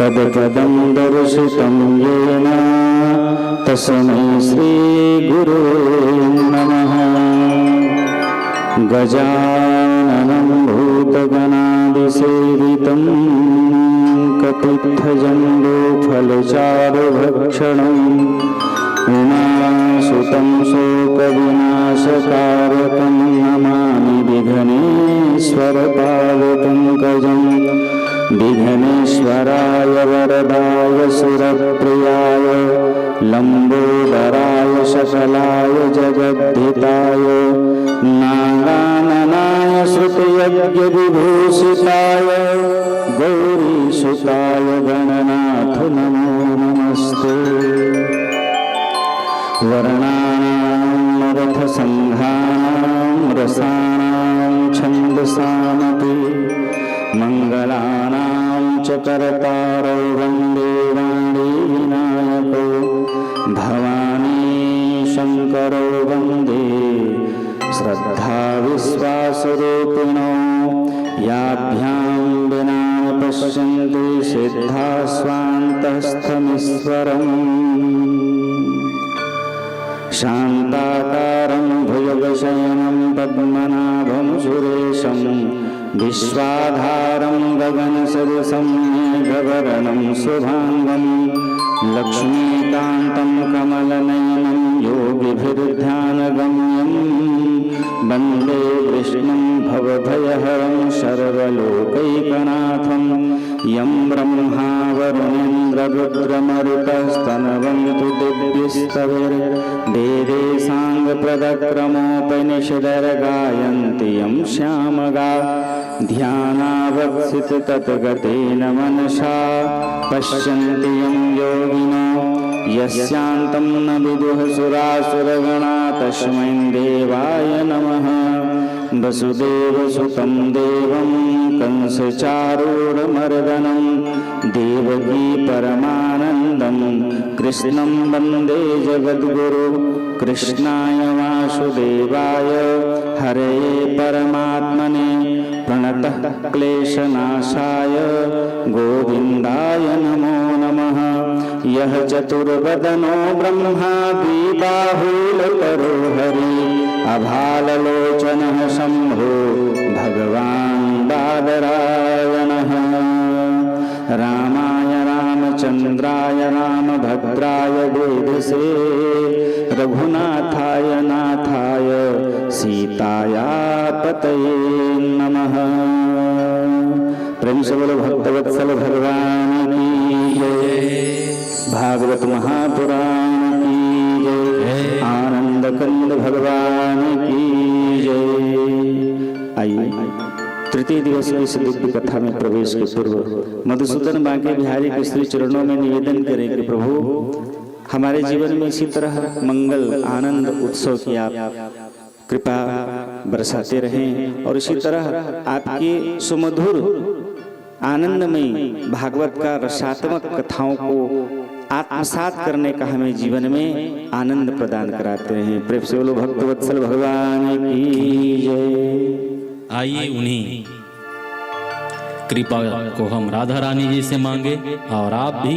तत्पदं दर्शितं येन तस्मै श्रीगुरुवे नमः। गजाननं भूतगणादिसेवितं कपित्थजम्बूफलचारुभक्षणम् उमासुतं शोकविनाशकारकं नमामि विघ्नेश्वरपादपङ्कजं। विघ्नेश्वराय वरदाय सुरप्रियाय लम्बोदराय सकलाय जगद्धिताय नागाननाय श्रुतयज्ञविभूषिताय गौरीसुताय गणनाथ नमो नमस्ते। वर्णानां रथसङ्घानां रसानां छन्दसामपि मङ्गलानां च करतारौ वन्दे वाणी विनायकौ भवानी शङ्करौ वन्दे श्रद्धाविश्वासरूपिणौ याभ्यां विना पश्यन्ति सिद्धास्वान्तस्थमीश्वरम्। शान्ताकारं भुजगशयनं पद्मनाभं सुरेशं विश्वाधारं गगनसदृशं मेघवर्णं शुभाङ्गं लक्ष्मीकान्तं कमलनयनं योगिभिर्ध्यानगम्यं वन्दे विष्णुं भवभयहरं सर्वलोकैकनाथं। यं ब्रह्मा वरुणेन्द्ररुद्रमरुतस्तनवन्तु दिव्यस्तवैर्वेदे साङ्गप्रदक्रमोपनिषदर्गायन्ति यं श्यामगा ध्यानावत्सिततद्गतेन मनसा पश्यन्ति यं योगिनो यस्यान्तं न विदुः सुरासुरगणा तस्मै देवाय नमः। वसुदेवसुतं देवं कंसचारूढमर्दनं देवकी परमानन्दं कृष्णं वन्दे जगद्गुरु। कृष्णाय वासुदेवाय हरे परमात्मने प्रणतः क्लेशनाशाय गोविन्दाय नमो नमः। यः चतुर्वदनो ब्रह्मा द्विबाहुलोकरो हरि अभाललोचनः शम्भो भगवान् बादरायणः। रामाय रामचन्द्राय रामभद्राय वेधसे रघुनाथाय नाथाय सीताया पतये नमः। प्रेम से बोलो भक्तवत्सल भगवान की जय। भागवत महापुराण की जय। आनंद कंद भगवान की जय। आइए तृतीय दिवस की इस दिव्य कथा में प्रवेश के पूर्व मधुसूदन बांके बिहारी के श्री चरणों में निवेदन करें कि प्रभु हमारे जीवन में इसी तरह मंगल आनंद उत्सव की आप कृपा बरसाते रहें और इसी तरह आपकी सुमधुर आनंदमयी भागवत का रसात्मक कथाओं को आत्मसात करने का हमें जीवन में आनंद प्रदान कराते हैं। प्रेम से बोलो भक्तवत्सल भगवान की जय। आइए उन्हीं कृपा को हम राधा रानी जी से मांगे और आप भी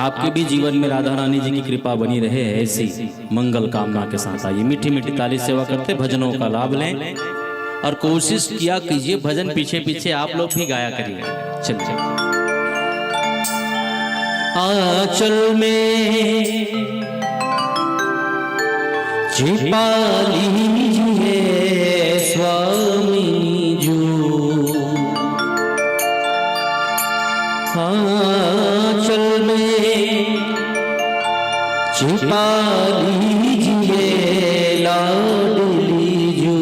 आपके भी जीवन में राधा रानी जी की कृपा बनी रहे ऐसी मंगल कामना के साथ आइए मीठी मीठी ताली सेवा करते भजनों का लाभ लें और कोशिश किया कीजिए भजन पीछे पीछे आप लोग भी गाया करिए। चलिए आंचल में छिपा लीजिए स्वामी जो आंचल में छिपा लीजिए लाडली जो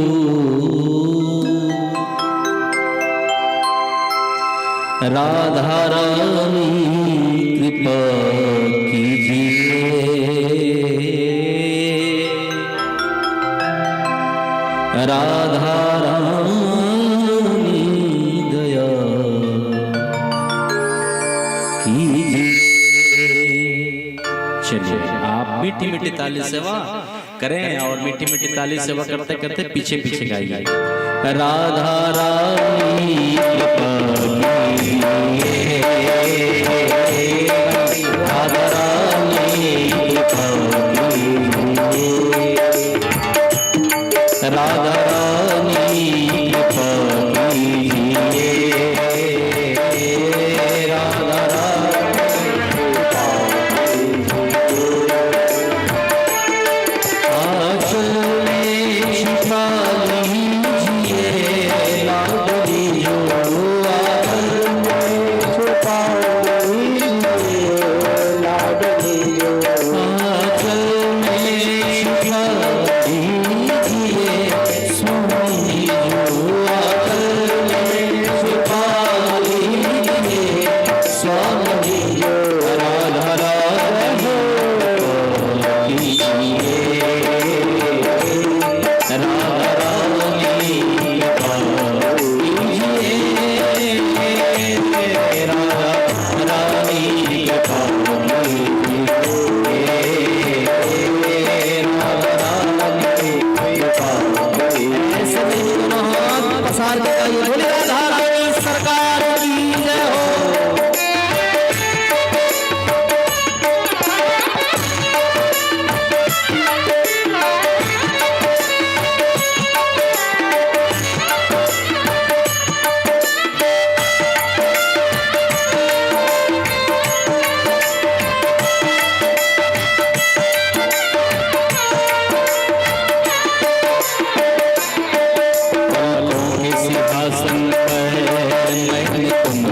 राधा रानी कृपा कीजिए राधा रानी दया चलिए आप मीठी मीठी ताली सेवा करें और मीठी मीठी ताली सेवा करते करते पीछे पीछे गाइए। राधा रानी कृपा कीजिए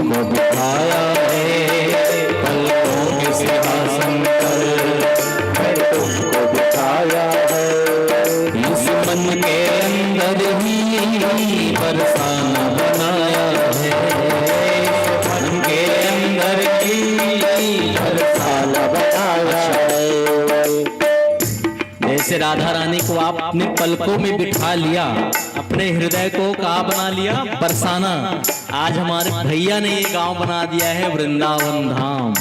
तुमको बिठाया है पलकों के सिंहासन पर, मैंने तुमको बिठाया है इस मन के अंदर ही बरसाना बनाया है, मन के अंदर ही बरसाना बनाया है। जैसे राधा रानी को आपने पलकों में बिठा लिया, अपने हृदय को कहाँ बना लिया, बरसाना। आज हमारे भैया ने ये गांव बना दिया है वृंदावन धाम।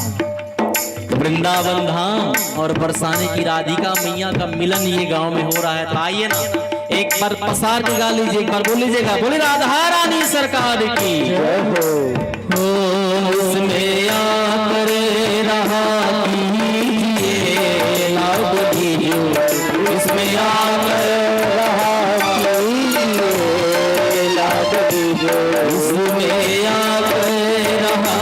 वृंदावन धाम और बरसाने की राधिका मैया का मिलन ये गांव में हो रहा है। तो आइए ना एक बार पसार के गा लीजिए, एक बार बोल लीजिएगा, बोले राधा रानी सरकार की हो। इसमें आकर रहा कीजिए लाभ दीजिए, इसमें आकर रहा कीजिए लाभ दीजिए, इसमें आकर रहा।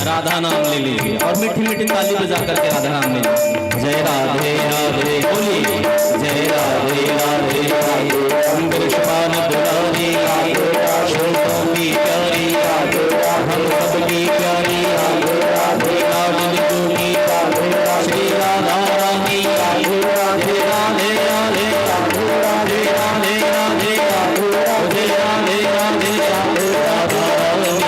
राधा नाम ले लीजिए और मीठी मीठी ताली बजा करके राधा नाम ले लीजिए। जय राधे राधे बोलिए, जय राधे राधे राधे कृष्ण दुलारी श्रोतों की प्यारी हम सबकी प्यारी राधे राधे की श्री राधा रानी राधे राधे राधे राधे राधे राधे राधे राधे राधे राधा रानी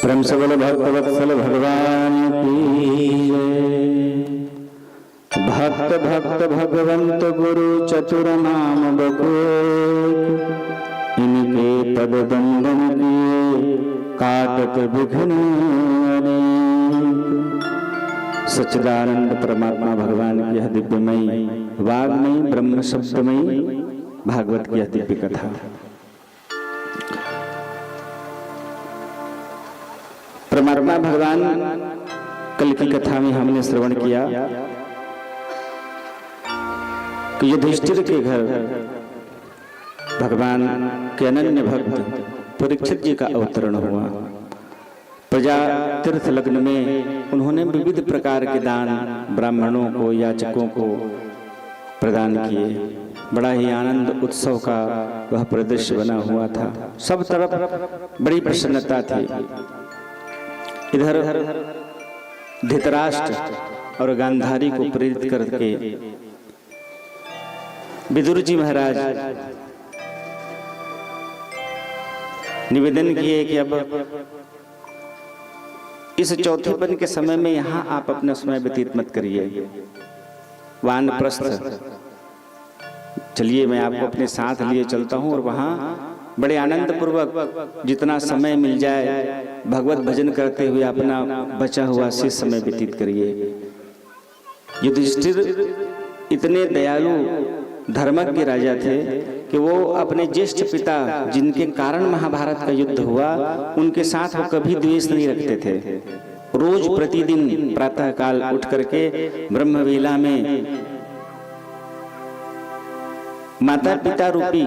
परम सबल भक्तवत्सल भगवान की जय। भक्त भक्त भगवंत गुरु चतुर नाम बकोट, इनके पद बंधन किए काटत विघ्न अनेक। सच्चिदानंद परमात्मा भगवान की यह दिव्यमयी वाग्मयी ब्रह्म शब्दमयी भागवत की यह दिव्य कथा। परमात्मा भगवान कल की कथा में हमने श्रवण किया कि युधिष्ठिर के घर भगवान के अनन्य भक्त परीक्षित जी का अवतरण हुआ। प्रजा तीर्थ लग्न में उन्होंने विविध प्रकार के दान ब्राह्मणों को, याचकों को प्रदान किए। बड़ा ही आनंद उत्सव का वह परिदृश्य बना हुआ था। सब तरफ बड़ी प्रसन्नता थी। इधर धृतराष्ट्र और गांधारी को प्रेरित करके विदुर जी महाराज निवेदन किए कि अब इस चौथेपन के समय में यहाँ आप अपना समय व्यतीत मत करिए, वानप्रस्थ चलिए, मैं आपको अपने साथ लिए चलता हूँ और वहाँ बड़े आनंद पूर्वक जितना समय मिल जाए भगवत भजन करते हुए अपना बचा हुआ शेष समय व्यतीत करिए। युधिष्ठिर इतने दयालु धर्मज्ञ राजा थे कि वो अपने ज्येष्ठ पिता जिनके कारण महाभारत का युद्ध हुआ उनके साथ वो कभी द्वेष नहीं रखते थे। रोज प्रतिदिन प्रातः काल उठ करके ब्रह्मवेला में माता पिता रूपी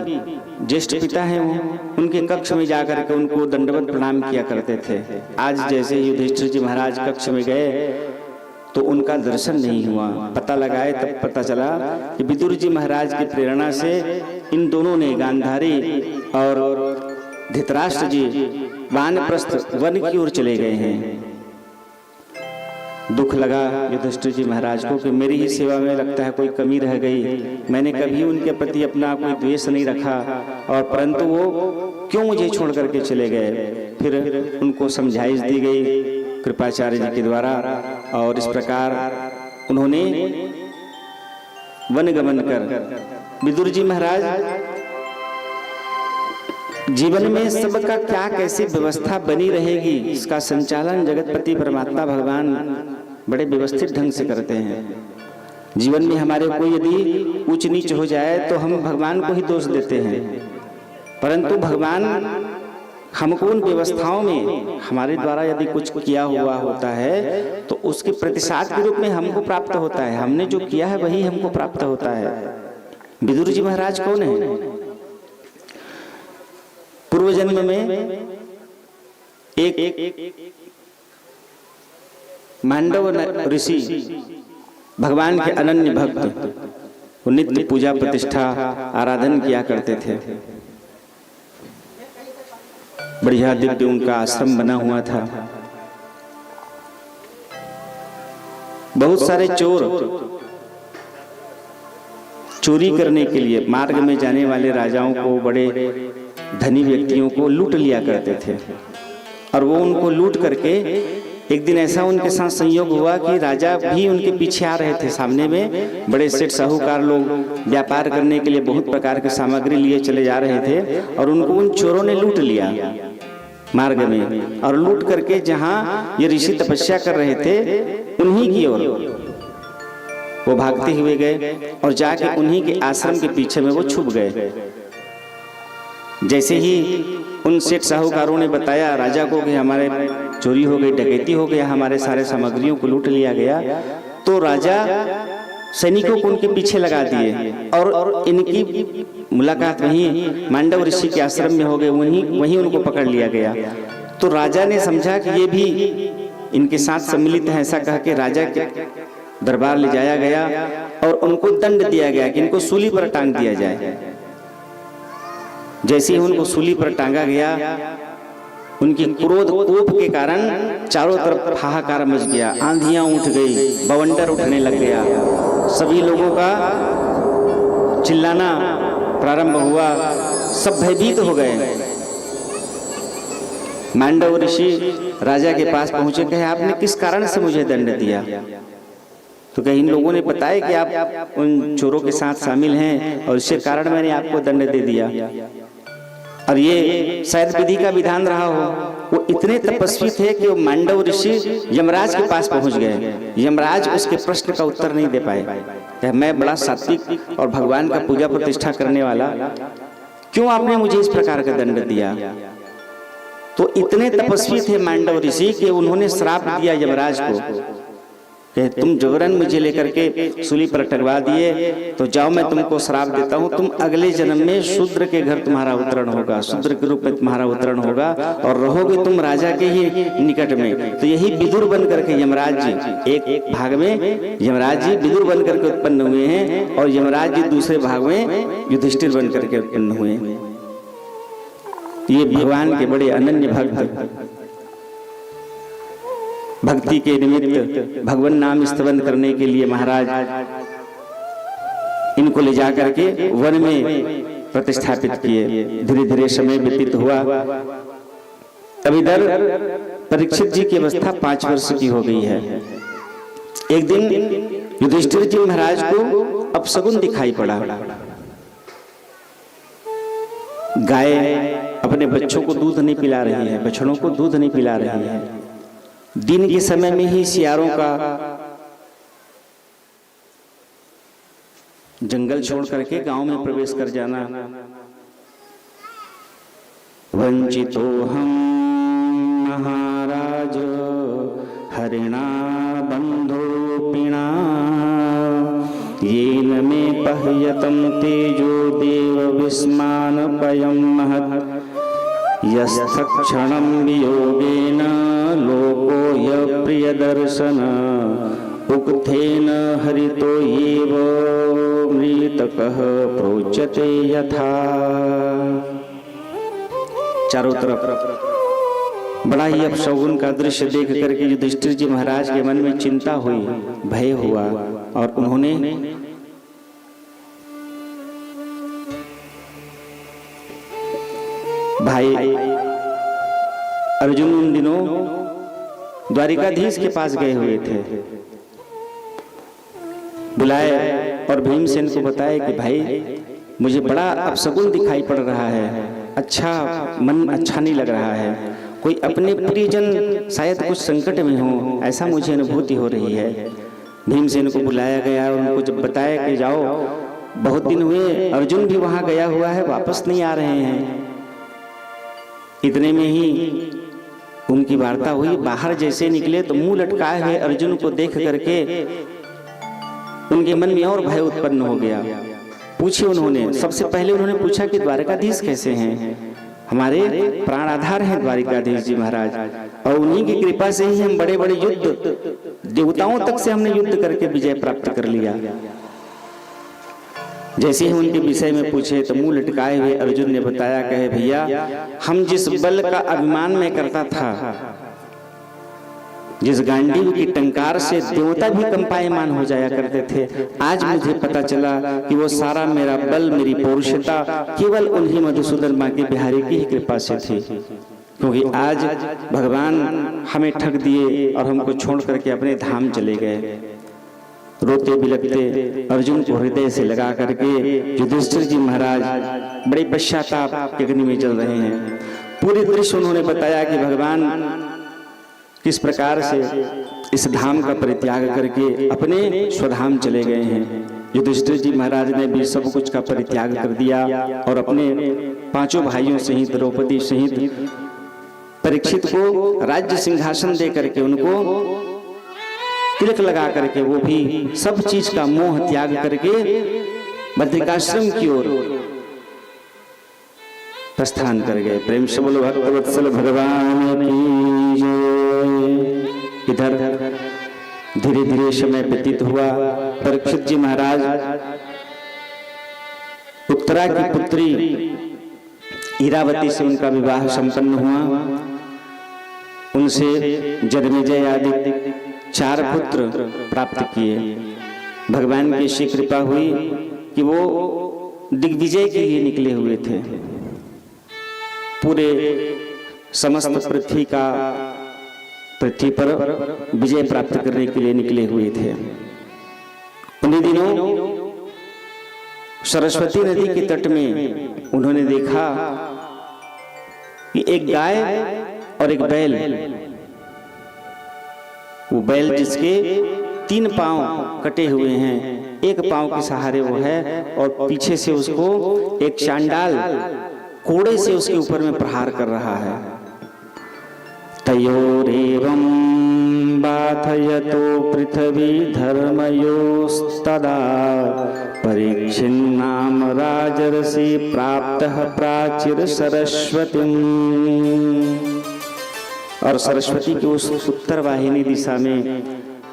ज्येष्ठ पिता हैं वो, उनके कक्ष में जाकर के उनको दंडवत प्रणाम किया करते थे। आज जैसे युधिष्ठिर जी महाराज कक्ष में गए तो उनका दर्शन नहीं हुआ। पता लगाए तब पता चला कि विदुर जी महाराज की प्रेरणा से इन दोनों ने, गांधारी और धृतराष्ट्र जी, वानप्रस्थ वन की ओर चले गए हैं। दुख लगा युधिष्ठिर जी महाराज को कि मेरी ही सेवा में लगता है कोई कमी रह गई। मैंने कभी उनके प्रति अपना कोई द्वेष नहीं रखा, और परंतु वो क्यों मुझे छोड़ करके चले गए। फिर उनको समझाइश दी गई कृपाचार्य जी के द्वारा, और इस प्रकार उन्होंने वन गमन कर विदुर जी महाराज जीवन में सबका क्या कैसे व्यवस्था बनी रहेगी इसका संचालन जगतपति परमात्मा भगवान बड़े व्यवस्थित ढंग से करते हैं। जीवन में हमारे को यदि ऊंच नीच हो जाए तो हम भगवान को ही दोष देते हैं, परंतु भगवान हमको उन व्यवस्थाओं में हमारे द्वारा यदि कुछ किया हुआ होता है तो उसके प्रतिसाद के रूप में हमको प्राप्त होता है। हमने जो किया है वही हमको प्राप्त होता है। विदुर जी महाराज कौन है? पूर्व जन्म में एक मांडव ऋषि भगवान के अनन्य भक्त, वो नित्य पूजा प्रतिष्ठा आराधन किया करते थे। बढ़िया दिव्य उनका आश्रम बना हुआ था। बहुत सारे चोर चोरी करने के लिए मार्ग में जाने वाले राजाओं को, बड़े धनी व्यक्तियों को लूट लिया करते थे, और वो उनको लूट करके एक दिन ऐसा उनके साथ संयोग हुआ कि राजा भी उनके पीछे आ रहे थे। सामने में बड़े सेठ साहूकार लोग व्यापार करने के लिए बहुत प्रकार की सामग्री लिए चले जा रहे थे, और उनको उन चोरों ने लूट लिया मार्ग में, और लूट करके जहां ये ऋषि तपस्या कर रहे थे उन्हीं की ओर वो भागते हुए गए, और जाके उन्हीं के आश्रम के पीछे में वो छुप गए। जैसे ही उन सेठ साहूकारों ने बताया राजा को कि हमारे चोरी हो गई, डकैती हो गया, हमारे सारे सामग्रियों को लूट लिया गया, तो राजा सैनिकों को उनके पीछे लगा दिए, और इनकी मुलाकात वहीं मांडव ऋषि के आश्रम में हो गई। वहीं उनको पकड़ लिया गया। तो राजा ने समझा कि ये भी इनके साथ सम्मिलित है, ऐसा कह के राजा के दरबार ले जाया गया और उनको दंड दिया गया कि इनको सूली पर टांग दिया जाए। जैसे ही उनको सूली पर टांगा गया, उनकी क्रोध कोप के कारण चारों तरफ हाहाकार मच गया, आंधियां उठ गई, बवंडर उठने लग गया, सभी लोगों का चिल्लाना प्रारंभ हुआ, सब भयभीत हो गए। मांडव ऋषि राजा के पास पहुंचे, कहे आपने किस कारण से मुझे दंड दिया? तो कहीं इन लोगों ने बताया कि आप उन चोरों के साथ शामिल हैं और इसके कारण मैंने आपको दंड दे दिया, और ये शायद विधि का विधान रहा हो। वो इतने तपस्वी थे कि वो मांडव ऋषि यमराज के पास पहुंच गए। यमराज उसके प्रश्न का उत्तर नहीं दे पाए। मैं बड़ा सात्विक और भगवान का पूजा प्रतिष्ठा करने वाला, क्यों आपने मुझे इस प्रकार का दंड दिया? तो इतने तपस्वी थे मांडव ऋषि कि उन्होंने श्राप दिया यमराज को कि तुम जोरन मुझे लेकर के सूली पर टंगवा दिए, तो जाओ मैं तुमको श्राप देता हूँ, तुम अगले जन्म में शूद्र के घर तुम्हारा अवतरण होगा, शूद्र के रूप में तुम्हारा अवतरण होगा और रहोगे तुम राजा के ही निकट में। तो यही विदुर बन करके यमराज जी, एक भाग में यमराज जी विदुर बन करके उत्पन्न हुए हैं और यमराज जी दूसरे भाग में युधिष्ठिर बन करके उत्पन्न हुए हैं। ये भगवान के बड़े अनन्य भक्त, भक्ति के निमित्त भगवान नाम स्तवन करने के लिए महाराज इनको ले जा करके वन में प्रतिष्ठापित किए। धीरे धीरे समय व्यतीत हुआ। अब इधर परीक्षित जी की अवस्था 5 वर्ष की हो गई है। एक दिन युधिष्ठिर जी महाराज को अपशगुन दिखाई पड़ा। गाय अपने बच्चों को दूध नहीं पिला रही है, बछड़ों को दूध नहीं पिला रही है। दिन के समय में ही सियारों का जंगल छोड़ करके गांव में प्रवेश कर जाना। वंचितो हम महाराज हरिणा बंधोपिणा येन में पह्यतम तेजो देव विस्मान पयम महत् यस्तक्षणं वियोगेन लोको य प्रियदर्शन उक्थेन हरितो येव मृतकः प्रोच्यते यथा। चारों तरफ बड़ा ही अपशगुन का दृश्य देख करके युधिष्ठिर जी महाराज के मन में चिंता हुई, भय हुआ और उन्होंने भाई अर्जुन उन दिनों द्वारिकाधीश के पास गए हुए थे, बुलाए और भीमसेन को बताया कि भाई मुझे बड़ा अपशगुन दिखाई पड़ रहा है, मन अच्छा नहीं लग रहा है, कोई अपने प्रियजन शायद कुछ संकट में हो, ऐसा मुझे अनुभूति हो रही है। भीमसेन को बुलाया गया और उनको जब बताया कि जाओ, बहुत दिन हुए अर्जुन भी वहां गया हुआ है, वापस नहीं आ रहे हैं। इतने में ही उनकी वार्ता हुई। बाहर जैसे निकले तो मुंह लटकाए हुए अर्जुन को देख करके उनके मन में और भय उत्पन्न हो गया। पूछे उन्होंने, सबसे पहले उन्होंने पूछा कि द्वारकाधीश कैसे हैं? हमारे प्राण आधार हैं द्वारिकाधीश जी महाराज, और उन्हीं की कृपा से ही हम बड़े बड़े युद्ध, देवताओं तक से हमने युद्ध करके विजय प्राप्त कर लिया। जैसे ही उनके विषय में पूछे तो मुंह लटकाए हुए अर्जुन ने बताया, कहे भैया हम जिस बल का अभिमान में करता था, जिस गांडीव की टंकार से देवता भी कंपायमान हो जाया करते थे, आज मुझे पता चला कि वो सारा मेरा बल, मेरी पौरुषता केवल उन्हीं मधुसूदन बांके बिहारी की ही कृपा से थी। क्योंकि आज भगवान हमें ठग दिए और हमको छोड़ करके अपने धाम चले गए। रोते बिलखते अर्जुन को हृदय से लगा करके युधिष्ठिर जी महाराज बड़े पश्चाताप के अग्नि में जल रहे हैं। पूरे दृश्य उन्होंने बताया कि भगवान किस प्रकार से इस धाम का परित्याग करके अपने स्वधाम चले गए हैं। युधिष्ठिर जी महाराज ने भी सब कुछ का परित्याग कर दिया और अपने 5 भाइयों सहित, द्रौपदी सहित परीक्षित को राज्य सिंहासन दे करके, उनको तिलक लगा करके, वो भी सब चीज का मोह त्याग करके बद्रिकाश्रम की ओर प्रस्थान कर गए। प्रेम से बोलो भक्तवत्सल भगवान की जय। इधर धीरे धीरे समय व्यतीत हुआ। परीक्षित जी महाराज उत्तरा की पुत्री ईरावती से उनका विवाह संपन्न हुआ। उनसे जन्मेजय आदि 4 पुत्र प्राप्त किए। भगवान की ऐसी कृपा हुई कि वो दिग्विजय के लिए निकले हुए थे। पूरे समस्त पृथ्वी पर विजय प्राप्त करने के लिए निकले हुए थे। उन्हीं दिनों सरस्वती नदी के तट में उन्होंने देखा कि एक गाय और एक बैल, वो बैल जिसके 3 पांव कटे हुए हैं, एक पांव के सहारे वो है और पीछे से उसको एक चांडाल कोड़े से उसके ऊपर में प्रहार कर रहा है। तयोरेवं बात प्रार्थयतो पृथ्वी धर्मयोस्तदा परीक्षिन्नाम राजर्षि प्राप्तः प्राचीर सरस्वतीम्। और सरस्वती की उस उत्तर वाहिनी दिशा में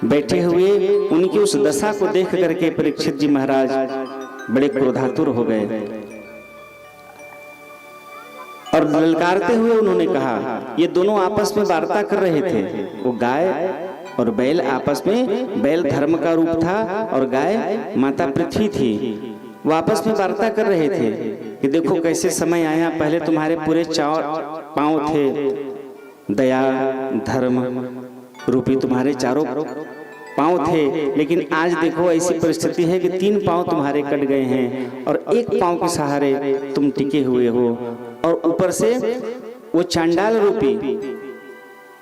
बैठे हुए उनकी उस दशा को देख करके परीक्षित जी महाराज बड़े क्रोधातुर हो गए और ललकारते हुए उन्होंने कहा, ये दोनों आपस में वार्ता कर रहे थे। वो गाय और बैल आपस में, बैल धर्म का रूप था और गाय माता पृथ्वी थी। वो आपस में वार्ता कर रहे थे कि देखो कैसे समय आया, पहले तुम्हारे पूरे पांव थे, दया धर्म रूपी तुम्हारे चारों पांव थे, लेकिन आज देखो ऐसी परिस्थिति है कि 3 पांव तुम्हारे कट गए हैं और एक पांव के सहारे तुम टिके हुए हो, और ऊपर से वो चांडाल रूपी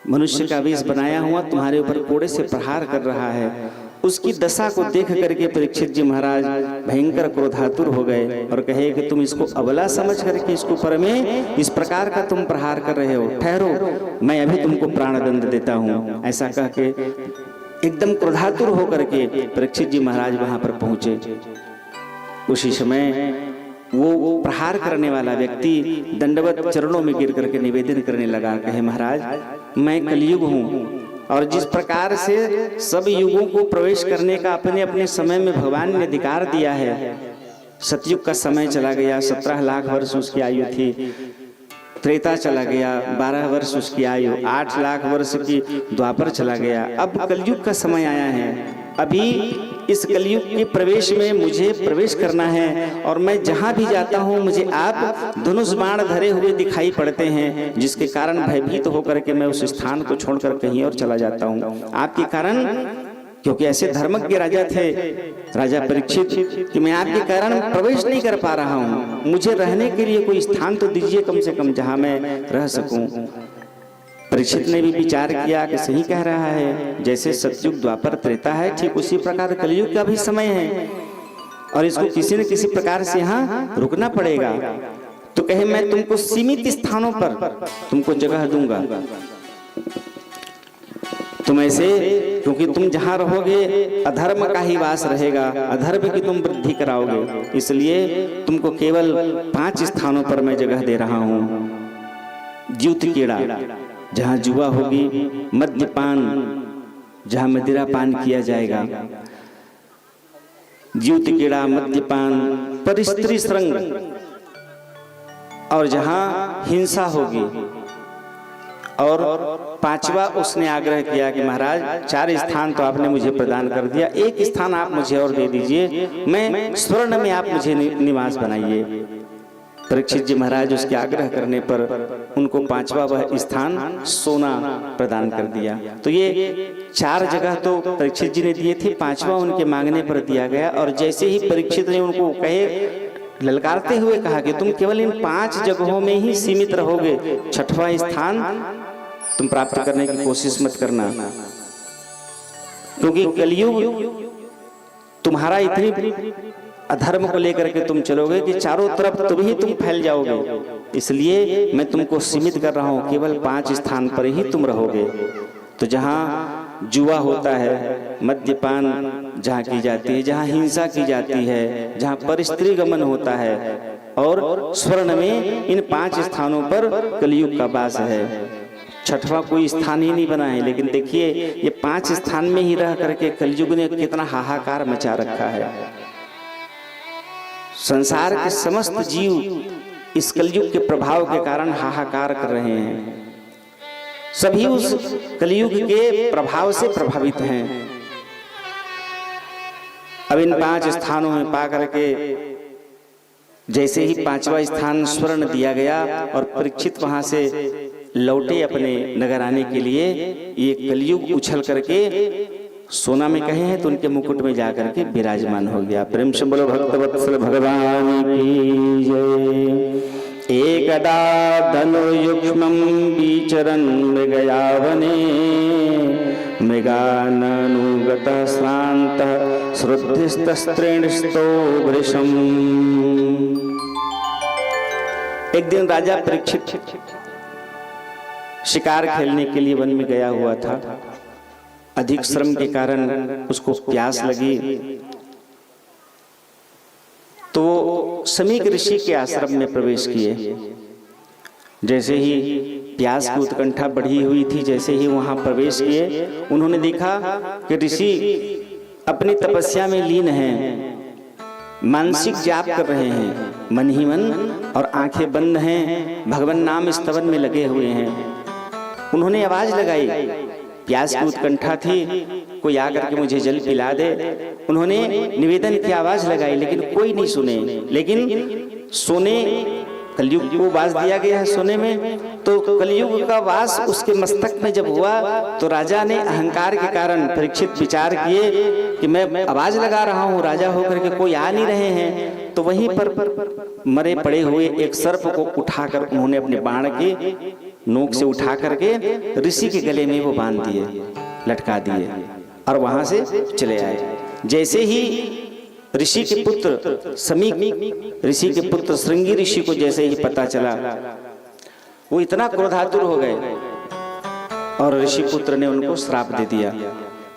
मनुष्य का वेश बनाया हुआ तुम्हारे ऊपर कोड़े से प्रहार कर रहा है। उसकी दशा को देख करके परीक्षित जी महाराज भयंकर क्रोधातुर हो गए और कहे कि तुम इसको अबला समझ करके इसके ऊपर में इस प्रकार का तुम प्रहार कर रहे हो, ठहरो मैं अभी तुमको प्राणदंड देता हूँ। ऐसा कह के एकदम क्रोधातुर होकर के परीक्षित जी महाराज वहां पर पहुंचे। उसी समय वो प्रहार करने वाला व्यक्ति दंडवत चरणों में गिर करके निवेदन करने लगा, कहे महाराज मैं कलयुग हूँ और जिस प्रकार से सब युगों को प्रवेश करने का अपने अपने समय में भगवान ने अधिकार दिया है। सतयुग का समय चला गया, 17 लाख वर्ष उसकी आयु थी। त्रेता चला गया, 12 वर्ष उसकी आयु, 8 लाख वर्ष की द्वापर चला गया। अब कलयुग का समय आया है। अभी इस कलयुग के प्रवेश में मुझे प्रवेश करना है और मैं जहां भी जाता हूं मुझे आप धनुष बाण धरे हुए दिखाई पड़ते हैं, जिसके कारण भयभीत होकर के मैं उस स्थान को छोड़कर कहीं और चला जाता हूं आपके कारण। क्योंकि ऐसे धर्मज्ञ राजा थे, राजा परीक्षित, कि मैं आपके कारण प्रवेश नहीं कर पा रहा हूं, मुझे रहने के लिए कोई स्थान तो दीजिए कम से कम जहां मैं रह सकूं। परीक्षित ने भी विचार किया कि सही कह रहा है, जैसे सतयुग द्वापर त्रेता है ठीक उसी प्रकार कलयुग का भी समय है और इसको किसी न किसी प्रकार से यहाँ रुकना पड़ेगा। तो कहे मैं तुमको सीमित स्थानों पर तुमको जगह दूंगा, तुम ऐसे, क्योंकि तुम जहां रहोगे अधर्म का ही वास रहेगा, अधर्म की तुम वृद्धि कराओगे, इसलिए तुमको केवल 5 स्थानों पर मैं जगह दे रहा हूं। ज्यूत कीड़ा जहां जुआ होगी, मद्यपान जहां मदिरा पान किया जाएगा, ज्यूत कीड़ा, मद्यपान, परिस्त्री श्रृंग, और जहां हिंसा होगी। और 5वां उसने आग्रह किया कि महाराज 4 स्थान तो आपने मुझे प्रदान कर दिया, 1 स्थान आप मुझे और दे दीजिए, मैं स्वर्ण में आप मुझे निवास बनाइए। परीक्षित जी महाराज उसके आग्रह करने पर उनको 5वां वह स्थान सोना प्रदान कर दिया। तो ये 4 जगह तो परीक्षित जी ने दिए थे, 5वां उनके मांगने पर दिया गया। और जैसे ही परीक्षित ने उनको कहे, ललकारते हुए कहा कि तुम केवल इन 5 जगहों में ही सीमित रहोगे, 6वां स्थान तुम प्राप्त करने की कोशिश मत करना, क्योंकि कलयुग तुम्हारा इतनी अधर्म को लेकर के तुम चलोगे कि चारों तरफ तुम ही तुम फैल जाओगे, इसलिए मैं तुमको सीमित कर रहा हूं, केवल 5 स्थान पर ही तुम रहोगे। तो जहां जुआ होता है, मद्यपान जहां की जाती है, जहां हिंसा की जाती है, जहां परस्त्री गमन होता है, और स्वर्ण में इन 5 स्थानों पर कलयुग का वास है। 6वां कोई स्थान ही नहीं बना है। लेकिन देखिए ये 5 स्थान में ही रह करके कलयुग ने कितना हाहाकार मचा रखा है। संसार के समस्त जीव इस कलयुग के प्रभाव के कारण हाहाकार कर रहे हैं, सभी उस कलयुग के प्रभाव से प्रभावित हैं। अब इन 5 स्थानों में पा करके जैसे ही 5वां स्थान स्वर्ण दिया गया और परीक्षित वहां से लौटे अपने नगर आने के लिए, ये कलयुग उछल करके सोना में कहे हैं तो उनके मुकुट में जाकर के विराजमान हो गया। प्रेम से बोलो भक्तवत्सल भगवान की जय। एकदा धनुर्युक्ष्मं विचरन् मृगयावने, मृगाननुगतः श्रान्तः श्रुद्धिस्तस्त्रीणिस्तो वृषम्। एक दिन राजा परीक्षित शिकार खेलने के लिए वन में गया हुआ था। अधिक श्रम के कारण उसको प्यास लगी, तो समीक ऋषि के आश्रम में प्रवेश किए। जैसे ही प्यास की उत्कंठा बढ़ी हुई थी, जैसे ही वहां प्रवेश किए, उन्होंने देखा कि ऋषि अपनी तपस्या में लीन हैं, मानसिक जाप कर रहे हैं, मन ही मन, और आंखें बंद हैं, भगवान नाम स्तवन में लगे हुए हैं। उन्होंने आवाज लगाई, प्यास की उत्कंठा थी, कोई आकर के मुझे जल पिला दे। उन्होंने निवेदन की आवाज लगाई, लेकिन कोई नहीं सुने। लेकिन सोने, कलयुग को वास दिया गया है सोने में, तो कलयुग का वास उसके मस्तक में जब हुआ तो राजा ने अहंकार के कारण, परीक्षित विचार किए कि मैं आवाज लगा रहा हूँ, राजा होकर के कोई आ नहीं रहे हैं, तो वहीं पर मरे पड़े हुए एक सर्प को उठाकर उन्होंने अपने बाण के नोक से उठा करके ऋषि के गले में वो बांध दिए, लटका दिए, और वहां से चले आए। जैसे ही ऋषि के पुत्र समीक ऋषि के पुत्र श्रृंगी ऋषि को जैसे ही पता चला, वो इतना क्रोधातुर हो गए, और ऋषि पुत्र ने उनको श्राप दे दिया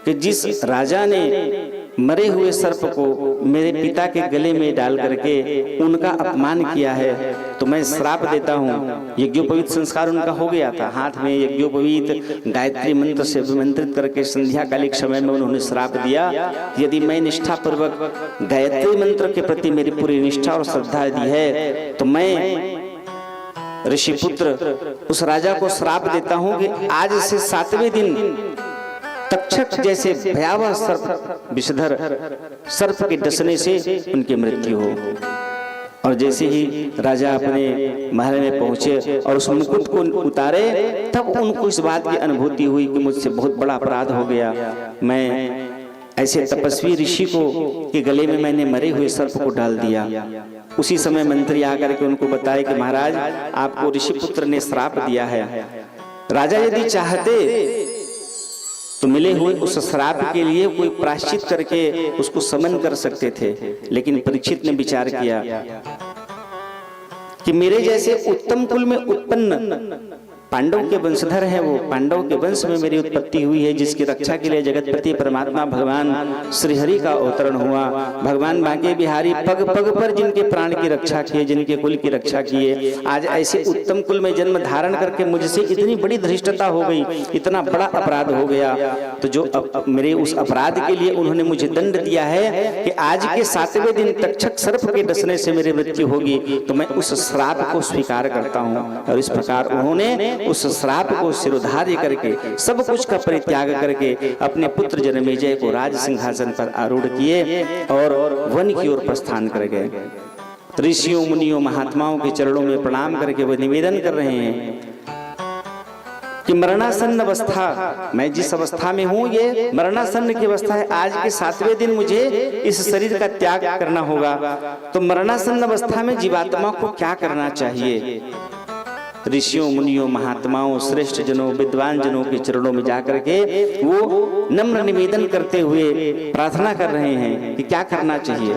कि जिस राजा ने मरे हुए सर्प को मेरे पिता के गले में डाल करके उनका अपमान किया है, तो मैं श्राप देता हूँ। यज्ञोपवीत संस्कार उनका हो गया था, हाथ में यज्ञोपवीत गायत्री मंत्र से अभिमंत्रित करके संध्या कालिक समय में उन्होंने श्राप दिया, यदि मैं निष्ठा पूर्वक गायत्री मंत्र के प्रति मेरी पूरी निष्ठा और श्रद्धा दी है, तो मैं ऋषिपुत्र उस राजा को श्राप देता हूँ कि आज से 7वें दिन तक्षक जैसे भयावह सर्प, विषधर सर्प के डसने से उनकी मृत्यु हो। और जैसे ही राजा अपने महल में पहुंचे और उस मुकुट को उतारे, तब उनको इस बात की अनुभूति हुई कि मुझसे बहुत बड़ा अपराध हो गया, मैं ऐसे तपस्वी ऋषि को के गले में मैंने मरे हुए सर्प को डाल दिया। उसी समय मंत्री आकर के उनको बताए कि महाराज, आपको ऋषिपुत्र ने श्राप दिया है। राजा यदि चाहते तो मिले हुए उस श्राप के लिए कोई प्रायश्चित करके उसको समन कर सकते थे, लेकिन परीक्षित ने विचार किया कि मेरे जैसे उत्तम कुल में उत्पन्न पांडव के वंशधर हैं, वो पांडव के वंश में मेरी उत्पत्ति हुई है, जिसकी रक्षा के लिए जगतपति परमात्मा भगवान श्रीहरि का अवतरण हुआ। भगवान बांके बिहारी पग पग पर जिनके प्राण की रक्षा किए, जिनके कुल की रक्षा किए, आज ऐसे उत्तम कुल में जन्म धारण करके मुझसे इतनी बड़ी धृष्टता हो गई, इतना बड़ा अपराध हो गया, तो जो मेरे उस अपराध के लिए उन्होंने मुझे दंड दिया है कि आज के 7वें दिन तक्षक सर्प के डसने से मेरी मृत्यु होगी, तो मैं उस श्राप को स्वीकार करता हूँ। और इस प्रकार उन्होंने उस श्राप को सिरोधार्य करके, सब कुछ का परित्याग करके अपने पुत्र जनमेजय को राज सिंहासन पर आरूढ़ किए और वन की ओर प्रस्थान कर गए। ऋषियों, मुनियों, महात्माओं के चरणों में प्रणाम करके वो निवेदन कर रहे हैं कि मरणासन्न अवस्था, मैं जिस अवस्था में हूँ ये मरणासन्न की अवस्था है, आज के 7वें दिन मुझे इस शरीर का त्याग करना होगा, तो मरणासन्न अवस्था में जीवात्मा को क्या करना चाहिए। ऋषियों, मुनियों, महात्माओं, श्रेष्ठ जनों, विद्वान जनों के चरणों में जाकर के वो नम्र निवेदन करते हुए प्रार्थना कर रहे हैं कि क्या करना चाहिए।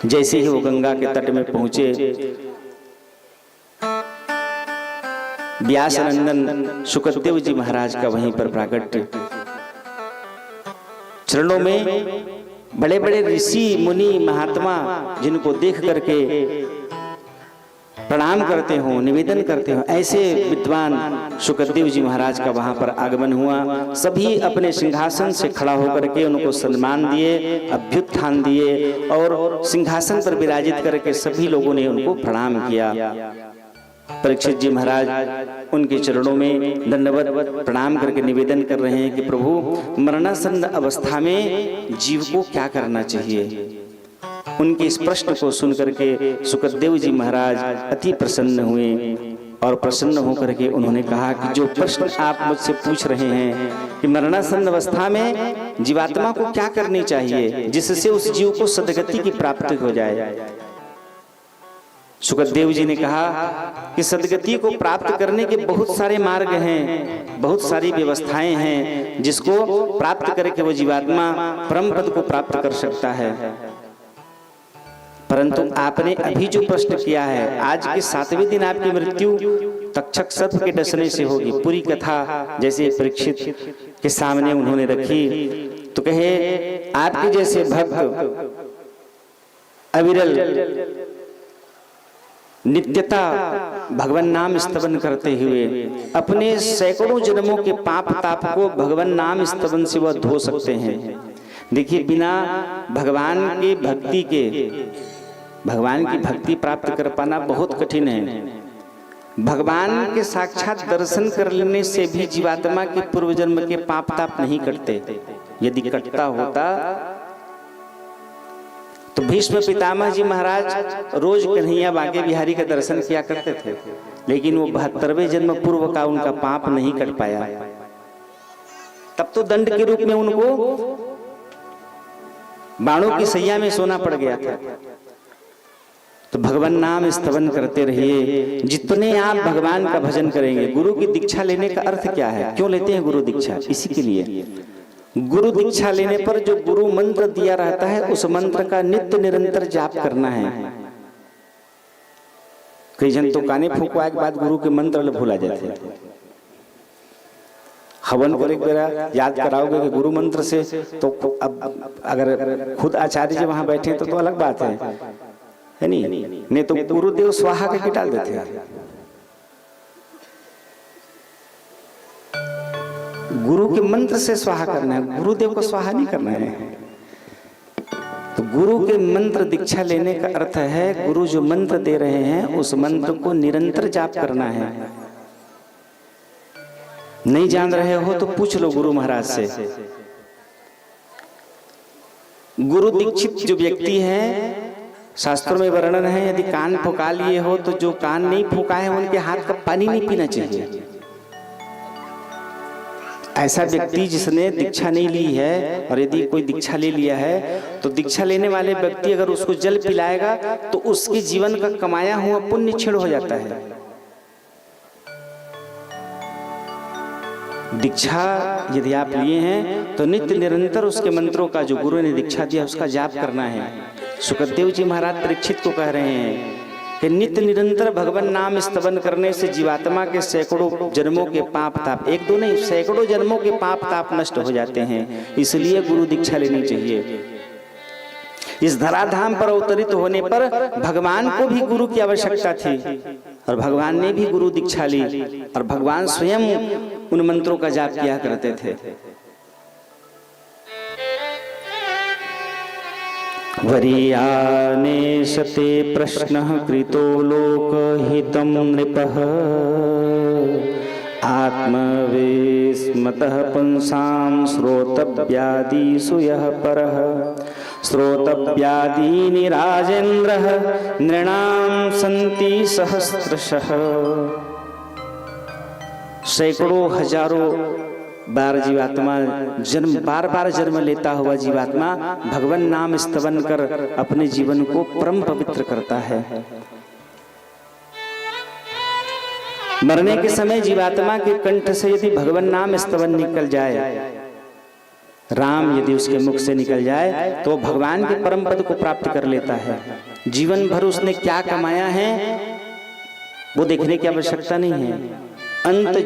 जैसे ही वो गंगा के तट में पहुंचे, व्यासनंदन शुकदेव जी महाराज का वहीं पर प्राकट्य, चरणों में बड़े बड़े ऋषि, मुनि, महात्मा जिनको देख करके प्रणाम करते हो, निवेदन करते हो, ऐसे विद्वान शुकदेव जी महाराज का वहां पर आगमन हुआ। सभी अपने सिंहासन से खड़ा होकर के उनको सम्मान दिए, अभ्युत्थान दिए और सिंहासन पर विराजित करके सभी लोगों ने उनको प्रणाम किया। परीक्षित जी महाराज उनके चरणों में दंडवत प्रणाम करके निवेदन कर रहे हैं कि प्रभु, मरणासन्न अवस्था में जीव को क्या करना चाहिए। उनके इस प्रश्न को सुनकर के शुकदेव जी महाराज अति प्रसन्न हुए और प्रसन्न होकर के उन्होंने कहा कि जो प्रश्न आप मुझसे पूछ रहे हैं कि मरणासन्न अवस्था में जीवात्मा को क्या करनी चाहिए जिससे उस जीव को सद्गति की प्राप्ति हो जाए। शुकदेव जी ने कहा कि सद्गति को प्राप्त करने के बहुत सारे मार्ग हैं, बहुत सारी व्यवस्थाएं हैं, जिसको प्राप्त करके वो जीवात्मा परम पद को प्राप्त कर सकता है। परंतु आपने अभी जो प्रश्न किया है, आज के 7वें दिन आपकी मृत्यु तक्षक सर्प के डसने से होगी। पूरी कथा जैसे परीक्षित के सामने उन्होंने रखी तो कहे आपके जैसे भक्त अविरल नित्यता भगवान नाम स्तवन करते हुए अपने सैकड़ों जन्मों के पाप ताप को भगवान नाम स्तवन से वह धो सकते हैं। देखिए, बिना भगवान की भक्ति के भगवान की भक्ति प्राप्त कर पाना बहुत कठिन है। भगवान के साक्षात दर्शन कर लेने से भी जीवात्मा के पूर्व जन्म के पाप ताप नहीं कटते। यदि कटता होता तो भीष्म पितामह जी महाराज रोज कन्हैया बांके बिहारी का दर्शन किया करते थे, लेकिन वो 72वें जन्म पूर्व का उनका पाप नहीं कट पाया। तब तो दंड के रूप में उनको बाणों की सैया में सोना पड़ गया था। तो भगवान नाम स्तवन करते रहिए। जितने आप भगवान का भजन करेंगे, गुरु की दीक्षा लेने का अर्थ क्या है, क्यों लेते हैं गुरु दीक्षा? इसी के लिए गुरु दीक्षा लेने पर जो गुरु मंत्र दिया रहता है उस मंत्र का नित्य निरंतर जाप करना है। कई जन तो काने फूकवा के बाद गुरु के मंत्र भूला जाते हैं। हवन को एक बार याद कराओगे कि गुरु मंत्र से, तो अब अगर खुद आचार्य जी वहां बैठे तो अलग बात है नहीं तो गुरुदेव स्वाहा के डाल देते हैं। गुरु के मंत्र से स्वाहा करना है, गुरुदेव को स्वाहा नहीं करना है। तो गुरु के मंत्र दीक्षा लेने का अर्थ है गुरु जो मंत्र दे रहे हैं उस मंत्र को निरंतर जाप करना है। नहीं जान रहे हो तो पूछ लो गुरु महाराज से। गुरु दीक्षित जो व्यक्ति है, शास्त्रों में वर्णन है, यदि कान फुका लिए हो तो जो कान नहीं फूका है उनके हाथ का पानी नहीं पीना चाहिए। ऐसा व्यक्ति जिसने दीक्षा नहीं ली है, और यदि कोई दीक्षा ले लिया है तो दीक्षा लेने वाले व्यक्ति अगर उसको जल पिलाएगा तो उसके जीवन का कमाया हुआ पुण्य क्षीण हो जाता है। दीक्षा यदि आप लिए हैं तो नित्य निरंतर उसके मंत्रों का, जो गुरु ने दीक्षा दिया उसका जाप करना है। सुखदेव जी महाराज परीक्षित को कह रहे हैं कि नित्य निरंतर भगवान नाम स्तवन करने से जीवात्मा के सैकड़ों जन्मों के पाप ताप, एक दो नहीं सैकड़ों जन्मों के पाप ताप नष्ट हो जाते हैं। इसलिए गुरु दीक्षा लेनी चाहिए। इस धराधाम पर अवतरित होने पर भगवान को भी गुरु की आवश्यकता थी और भगवान ने भी गुरु दीक्षा ली और भगवान स्वयं उन मंत्रों का जाप किया करते थे। वरीयाने शते प्रश्नः कृतो लोकहितं नृपः आत्मविस्मतः पुंसां श्रोतव्यादिषु यः परः श्रोतव्यादीनि राजेन्द्रः नृणां सन्ति सहस्रशः। सैकड़ों हजारों बार जीवात्मा जन्म बार बार जन्म लेता हुआ जीवात्मा भगवान नाम स्तवन कर अपने जीवन को परम पवित्र करता है। मरने के समय जीवात्मा के कंठ से यदि भगवान नाम स्तवन निकल जाए, राम यदि उसके मुख से निकल जाए तो भगवान के परम पद को प्राप्त कर लेता है। जीवन भर उसने क्या कमाया है वो देखने की आवश्यकता नहीं है। अंत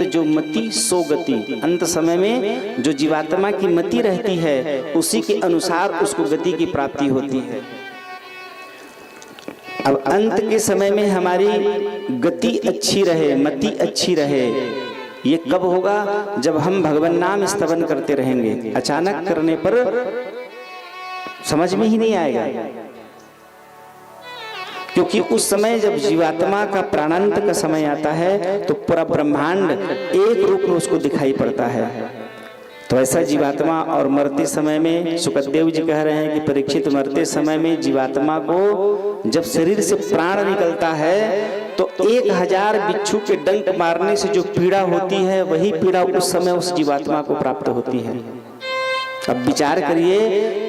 जो मति सो गति, अंत समय में जो जीवात्मा की मति रहती है उसी के अनुसार उसको गति की प्राप्ति होती है। अब अंत के समय में हमारी गति अच्छी रहे, मति अच्छी रहे, ये कब होगा? जब हम भगवान नाम स्तवन करते रहेंगे। अचानक करने पर समझ में ही नहीं आएगा, क्योंकि उस समय जब जीवात्मा का प्राणांत का समय आता है तो पूरा ब्रह्मांड एक रूप में उसको दिखाई पड़ता है। तो ऐसा जीवात्मा, और मरते समय में सुखदेव जी कह रहे हैं कि परीक्षित मरते समय में जीवात्मा को जब शरीर से प्राण निकलता है तो 1000 बिच्छू के डंक मारने से जो पीड़ा होती है वही पीड़ा उस समय उस जीवात्मा को प्राप्त होती है। अब विचार करिए,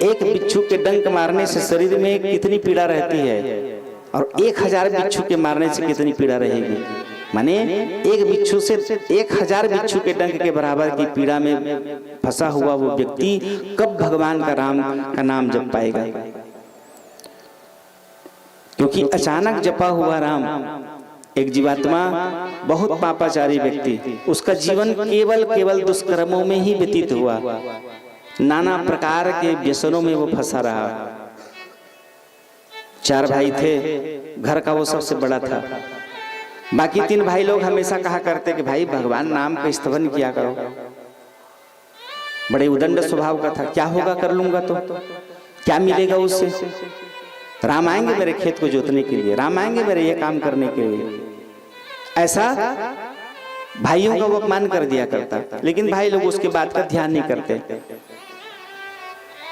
एक बिच्छू के डंक मारने से शरीर में कितनी पीड़ा रहती है और 1000 बिच्छू के मारने से कितनी पीड़ा रहेगी। माने एक बिच्छू से 1000 बिच्छू के डंक के बराबर की पीड़ा में फंसा हुआ वो व्यक्ति कब भगवान का नाम जप पाएगा? क्योंकि अचानक जपा हुआ राम एक जीवात्मा बहुत पापाचारी व्यक्ति, उसका जीवन केवल दुष्कर्मों में ही व्यतीत हुआ, नाना प्रकार के व्यसनों में वो फंसा रहा। 4 भाई थे, घर का वो सबसे बड़ा था। बाकी 3 भाई लोग हमेशा कहा करते कि भाई भगवान नाम का स्तवन किया करो। बड़े उदंड स्वभाव का था, क्या होगा कर लूंगा तो क्या मिलेगा उससे। राम आएंगे मेरे खेत को जोतने के लिए, राम आएंगे मेरे ये काम करने के लिए, ऐसा भाइयों का वो अपमान कर दिया करता। लेकिन भाई लोग उसके बात का ध्यान नहीं करते।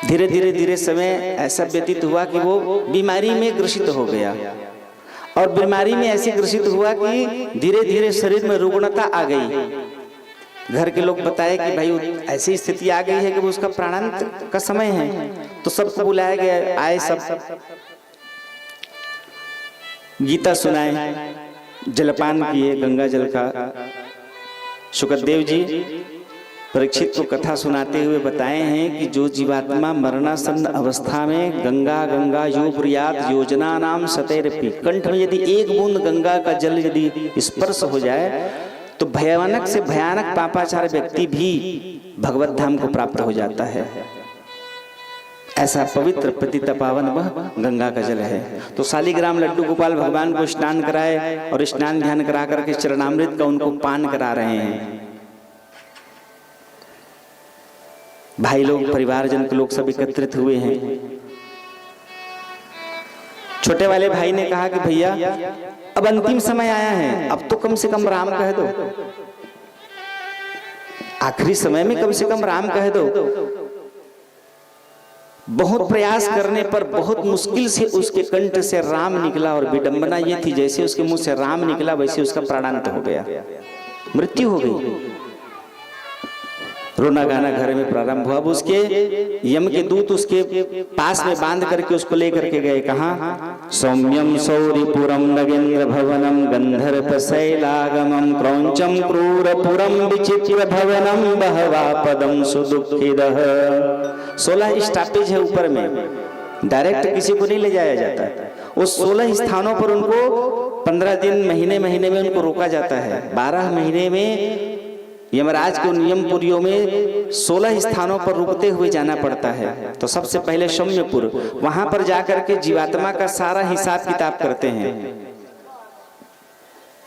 धीरे धीरे समय ऐसा व्यतीत हुआ कि वो बीमारी में ग्रसित हो गया, और बीमारी में ऐसे ग्रसित हुआ कि धीरे धीरे शरीर में रुग्णता आ गई। घर के लोग बताए कि भाई ऐसी स्थिति आ गई है कि वो उसका प्राणांत का समय है। तो सबको बुलाया गया, आए सब गीता सुनाए, जलपान किए गंगा जल का। शुकदेव जी परीक्षित को कथा सुनाते हुए बताए हैं कि जो जीवात्मा मरणासन्न अवस्था में गंगा गंगा यो प्रियात योजना नाम सतैरपि, कंठ में यदि एक बूंद गंगा का जल यदि स्पर्श हो जाए तो भयानक से भयानक पापाचार व्यक्ति भी भगवत धाम को प्राप्त हो जाता है। ऐसा पवित्र पतित पावन वह गंगा का जल है। तो शालिग्राम लड्डू गोपाल भगवान को स्नान कराए और स्नान ध्यान करा करके चरणामृत का उनको पान करा रहे हैं। भाई लोग, परिवारजन के लोग सब एकत्रित हुए हैं। छोटे वाले भाई ने कहा कि भैया अब अंतिम समय आया है, अब तो कम से कम राम कह दो, आखिरी समय में कम से कम राम कह दो। बहुत प्रयास करने पर बहुत मुश्किल से उसके कंठ से राम निकला, और विडंबना ये थी जैसे उसके मुंह से राम निकला वैसे उसका प्राणांत हो गया, मृत्यु हो गई। रोना गाना घर में प्रारंभ हुआ। अब उसके यम के दूत उसके पास में बांध करके उसको लेकर के गए। कहाँ? सौम्यम सौरिपुरम नगेंद्र भवनम गंधर्व शैलागमम क्रौंचम क्रूरपुरम विचित्र भवनम बहवा पदम सुदुखिदः। 16 स्टॉपेज है ऊपर में, डायरेक्ट किसी को नहीं ले जाया जाता। उस 16 स्थानों पर उनको 15 दिन महीने में उनको रोका जाता है। 12 महीने में यमराज के नियमपुरियों में 16 स्थानों पर रुकते हुए जाना पड़ता है। तो सबसे पहले सौम्यपुर, वहां पर जाकर के जीवात्मा का सारा हिसाब किताब करते हैं।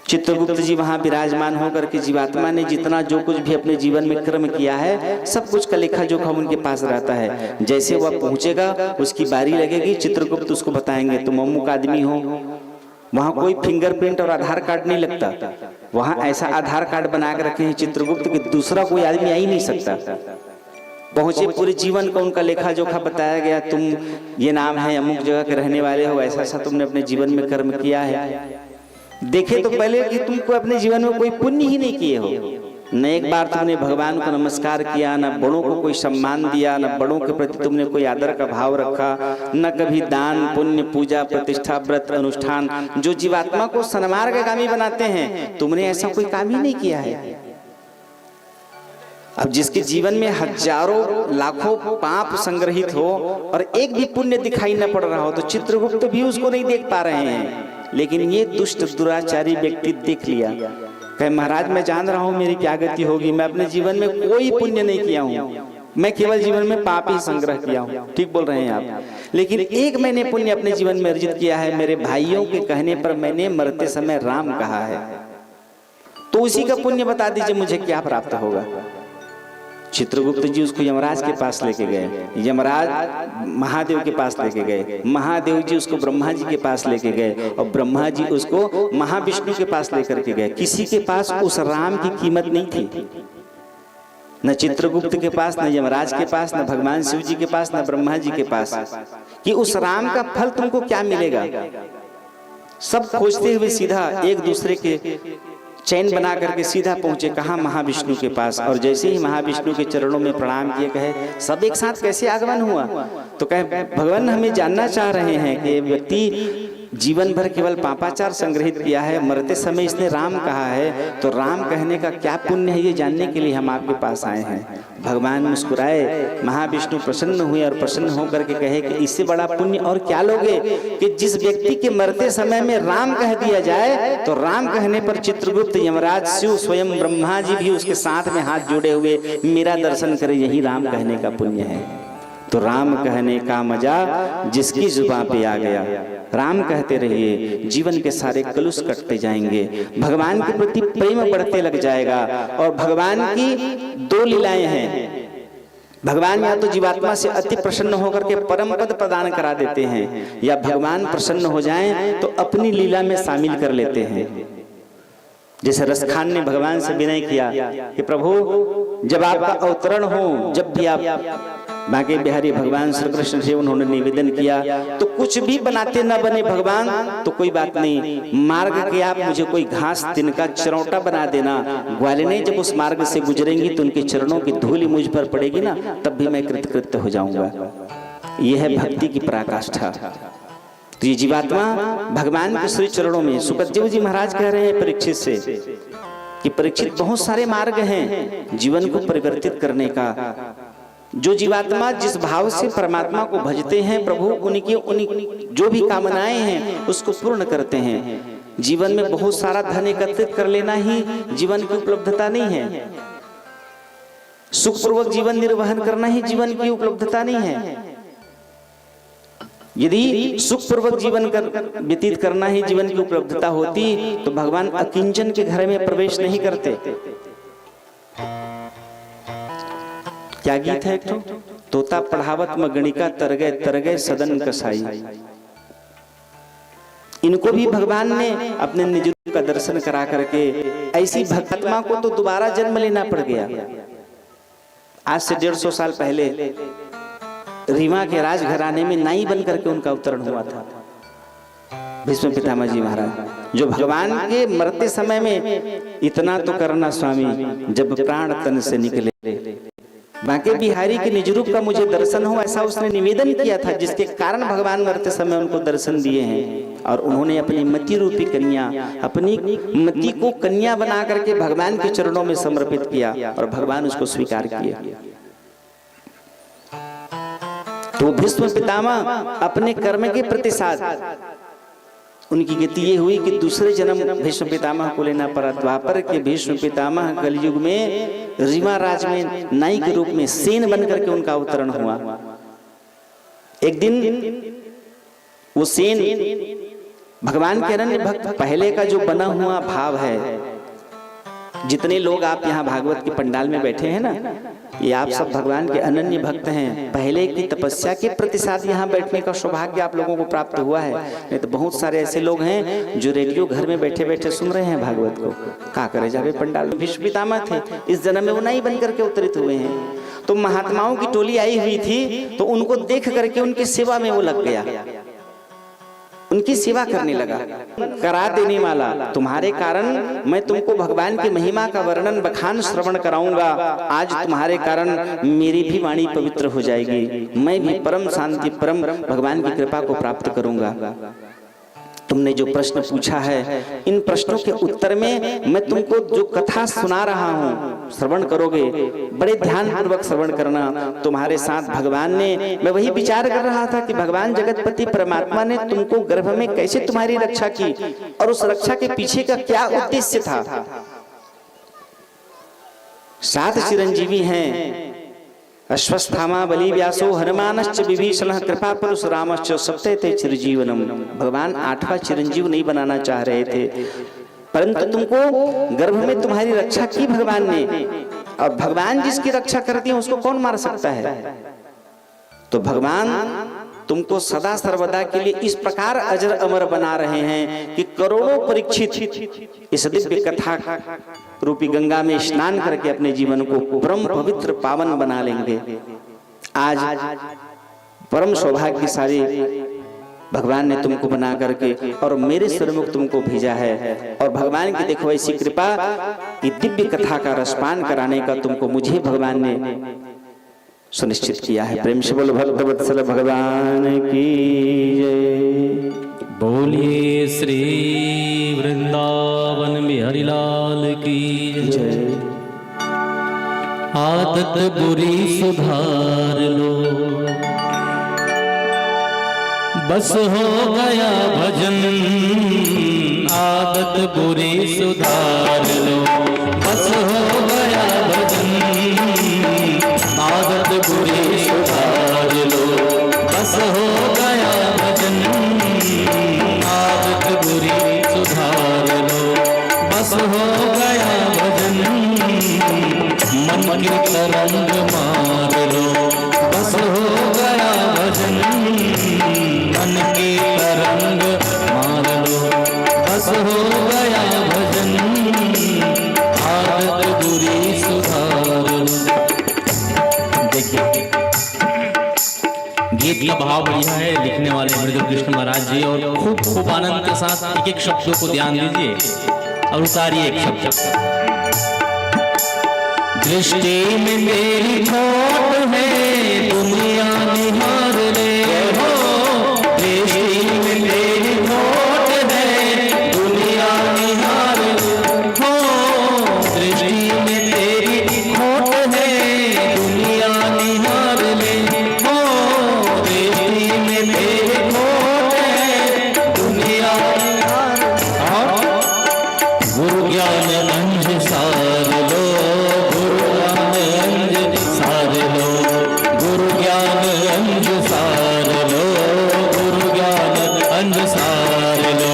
चित्रगुप्त जी वहां विराजमान होकर के जीवात्मा ने जितना जो कुछ भी अपने जीवन में कर्म किया है सब कुछ का लेखा जोखा उनके पास रहता है। जैसे वह पहुंचेगा उसकी बारी लगेगी, चित्रगुप्त उसको बताएंगे तुम अमुक आदमी हो। वहां कोई फिंगरप्रिंट और आधार कार्ड नहीं लगता, वहां ऐसा आधार कार्ड बना के रखे हैं चित्रगुप्त कि दूसरा कोई आदमी आ ही नहीं सकता। पहुंचे, पूरे जीवन का उनका लेखा जोखा बताया गया। तुम ये नाम है, अमुक जगह के रहने वाले हो, ऐसा ऐसा तुमने अपने जीवन में कर्म किया है। देखे तो पहले कि तुमको अपने जीवन में कोई पुण्य ही नहीं किए हो। न एक बार तुमने भगवान को नमस्कार किया, न बड़ों को कोई सम्मान दिया, न बड़ों के प्रति तुमने कोई आदर का भाव रखा, न कभी दान पुण्य पूजा प्रतिष्ठा व्रत अनुष्ठान जो जीवात्मा को सन्मार्गगामी बनाते हैं, तुमने ऐसा कोई काम ही नहीं किया है। अब जिसके जीवन में हजारों लाखों पाप संग्रहित हो और एक भी पुण्य दिखाई न पड़ रहा हो, तो चित्रगुप्त भी उसको नहीं देख पा रहे हैं। लेकिन ये दुष्ट दुराचारी व्यक्ति देख लिया, कहे महाराज मैं जान रहा हूं मेरी क्या गति होगी, मैं अपने जीवन में कोई पुण्य नहीं किया हूं, मैं केवल जीवन में पाप ही संग्रह किया हूं। ठीक बोल रहे हैं आप, लेकिन एक मैंने पुण्य अपने जीवन में अर्जित किया है। मेरे भाइयों के कहने पर मैंने मरते समय राम कहा है, तो उसी का पुण्य बता दीजिए मुझे क्या प्राप्त होगा। चित्रगुप्त जी उसको यमराज के पास लेके गए, यमराज महादेव के पास लेके गए, महादेव जी उसको ब्रह्मा जी के पास लेके गए, और ब्रह्मा जी उसको महाविष्णु के पास लेकर के गए। किसी के पास उस राम की कीमत नहीं थी, न चित्रगुप्त के पास, न यमराज के पास, न भगवान शिव जी के पास, न ब्रह्मा जी के पास, कि उस राम का फल तुमको क्या मिलेगा। सब खोजते हुए सीधा एक दूसरे के चैन बना करके सीधा पहुंचे कहा महाविष्णु के पास। और जैसे ही महाविष्णु के चरणों में प्रणाम किए, कहे सब एक साथ कैसे आगमन हुआ। तो कहे भगवान हमें जानना चाह रहे हैं कि व्यक्ति जीवन भर केवल पापाचार संग्रहित किया है, मरते समय इसने राम कहा है, तो राम कहने का क्या पुण्य है ये जानने के लिए हम आपके पास आए हैं। भगवान मुस्कुराए, महाविष्णु प्रसन्न हुए और प्रसन्न होकर के कहे कि इससे बड़ा पुण्य और क्या लोगे कि जिस व्यक्ति के मरते समय में राम कह दिया जाए, तो राम कहने पर चित्रगुप्त, यमराज, शिव, स्वयं ब्रह्मा जी भी उसके साथ में हाथ जोड़े हुए मेरा दर्शन करें, यही राम कहने का पुण्य है। तो राम कहने का मजा जिसकी जुबान पे आ गया, राम कहते रहिए, जीवन के सारे कलुष कटते जाएंगे, भगवान के प्रति प्रेम बढ़ते लग जाएगा। और भगवान की दो लीलाएं हैं, भगवान या तो जीवात्मा से अति प्रसन्न होकर के परम पद प्रदान करा देते हैं, या भगवान प्रसन्न हो जाएं तो अपनी लीला में शामिल कर लेते हैं। जैसे रसखान ने भगवान से विनय किया कि प्रभु जब आपका अवतरण हो, जब भी आप बांके बिहारी भगवान श्री कृष्ण से उन्होंने निवेदन किया, तो कुछ भी बनाते न बने भगवान तो कोई बात नहीं, मार्ग के आप मुझे कोई घास तिनका चिरौटा बना देना, ग्वालिनी जब उस मार्ग से गुजरेंगी तो उनके चरणों की धूल मुझ पर पड़ेगी ना, तब भी मैं कृतकृत्य हो जाऊंगा। यह है भक्ति की पराकाष्ठा। तो ये जीवात्मा भगवान के श्री चरणों में, सुखदेव जी महाराज कह रहे हैं परीक्षित से कि परीक्षित बहुत सारे मार्ग हैं जीवन को परिवर्तित करने का। जो जीवात्मा जिस भाव से परमात्मा को भजते हैं, प्रभु उनकी जो भी कामनाएं हैं उसको पूर्ण करते हैं। जीवन में बहुत सारा धन एकत्रित कर लेना ही जीवन की उपलब्धता नहीं है, सुखपूर्वक जीवन निर्वहन करना ही जीवन की उपलब्धता नहीं है। यदि सुखपूर्वक जीवन व्यतीत करना ही जीवन की उपलब्धता होती तो भगवान अकिंचन के घर में प्रवेश नहीं करते। क्या गीत है? तोता पढ़ावत में गणिका तरगय सदन कसाई। इनको भी भगवान ने अपने निज रूप का दर्शन करा करके ऐसी भक्तात्मा को तो दोबारा जन्म लेना पड़ गया। आज से 150 साल पहले रीवा के राजघराने में नाई बन करके उनका अवतरण हुआ था भीष्म पितामह जी महाराज, जो भगवान के मरते समय में इतना तो करना स्वामी जब प्राण तन से निकले, बांके बिहारी के निज रूप का मुझे दर्शन हो, ऐसा उसने निवेदन किया था, जिसके कारण भगवान मरते समय उनको दर्शन दिए हैं। और उन्होंने अपनी मति रूपी कन्या, अपनी मति को कन्या बना करके भगवान के चरणों में समर्पित किया और भगवान उसको स्वीकार किया। तो भीष्म पितामह अपने कर्म के प्रतिसाद उनकी गति ये हुई कि दूसरे जन्म भीष्म पितामह को लेना पड़ा। द्वापर के भीष्म पितामह कलयुग में रीवा राज में नाई के रूप में सेन बन करके उनका अवतरण हुआ। एक दिन वो सेन भगवान के अनन्य भक्त, पहले का जो बना हुआ भाव है, जितने लोग आप यहाँ भागवत के पंडाल में बैठे हैं ना, ये आप सब भगवान के अनन्य भक्त हैं। पहले की तपस्या के प्रतिसाद यहाँ बैठने का सौभाग्य आप लोगों को प्राप्त हुआ है। नहीं तो बहुत सारे ऐसे लोग हैं जो रेडियो घर में बैठे बैठे सुन रहे हैं भागवत को, का करे जावे पंडाल में। भीष्म पितामह थे, इस जन्म में वो नहीं बन करके अवतरित हुए हैं। तो महात्माओं की टोली आई हुई थी, तो उनको देख करके उनकी सेवा में वो लग गया, उनकी सेवा करने लगा। करा देने वाला, तुम्हारे कारण मैं तुमको भगवान की महिमा का वर्णन बखान श्रवण कराऊंगा। आज तुम्हारे कारण मेरी भी वाणी पवित्र हो जाएगी, मैं भी परम शांति, परम भगवान की कृपा को प्राप्त करूंगा। तुमने जो प्रश्न पूछा है, इन प्रश्नों के उत्तर में मैं तुमको जो कथा सुना रहा हूँ, श्रवण करोगे, बड़े ध्यान पूर्वक श्रवण करना। तुम्हारे साथ भगवान ने, मैं वही विचार कर रहा था कि भगवान जगतपति परमात्मा ने तुमको गर्भ में कैसे तुम्हारी रक्षा की और उस रक्षा के पीछे का क्या उद्देश्य था। 7 चिरंजीवी हैं, अश्वस्थामा, बलि, व्यासो, हनुमानश्च विभीषणः, कृपा परशुरामश्च सप्तते चिरजीवनम। भगवान 8वां चिरंजीव नहीं बनाना चाह रहे थे, परंतु तुमको गर्भ में तुम्हारी रक्षा की भगवान ने, और भगवान जिसकी रक्षा करती है उसको कौन मार सकता है। तो भगवान तुमको सदा सर्वदा के लिए इस प्रकार अजर अमर बना रहे हैं कि करोड़ों परीक्षित इस दिव्य कथा रूपी गंगा में स्नान करके अपने जीवन को परम पवित्र पावन बना लेंगे। आज परम सौभाग्यशाली भगवान ने तुमको बना करके और मेरे सन्मुख तुमको भेजा है। और भगवान की देखो ऐसी कृपा कि दिव्य कथा का रसपान कराने का तुमको मुझे भगवान ने सुनिश्चित किया है। प्रेम से बोलो भक्तवत्सल भगवान की जय। बोलिए श्री वृंदावन बिहारी लाल की जय। आदत बुरी सुधार लो, बस हो गया भजन। आदत बुरी सुधार लो, बस हो गया भजन। आदत बुरी सुधार लो, बस हो गया भजन। आदत बुरी सुधार लो, बस हो गया भजन। मन की तरंग मार लो, बस हो गया भजन। मन की तरंग मार लो, बस हो गया भजन। आदत बुरी सुधार लो। देखिए गीत का भाव बढ़िया है, लिखने वाले मृदुल कृष्ण महाराज जी, और खूब खूब आनंद के साथ एक एक शब्दों को ध्यान दीजिए और उतारिए एक शब्द। दृष्टि में मेरी खोट है, दुनिया निहार ले हो। दृष्टि में मेरी खोट है, दुनिया निहार हो। दृष्टि में तेरी खोट है, दुनिया निहार ले हो। दृष्टि में मेरी खोट है, दुनिया निहार। गुरु ज्ञान अंश सार लो, गुरु ज्ञान अंश सार लो। गुरु ज्ञान अंश सार लो, गुरु ज्ञान अंश सार लो।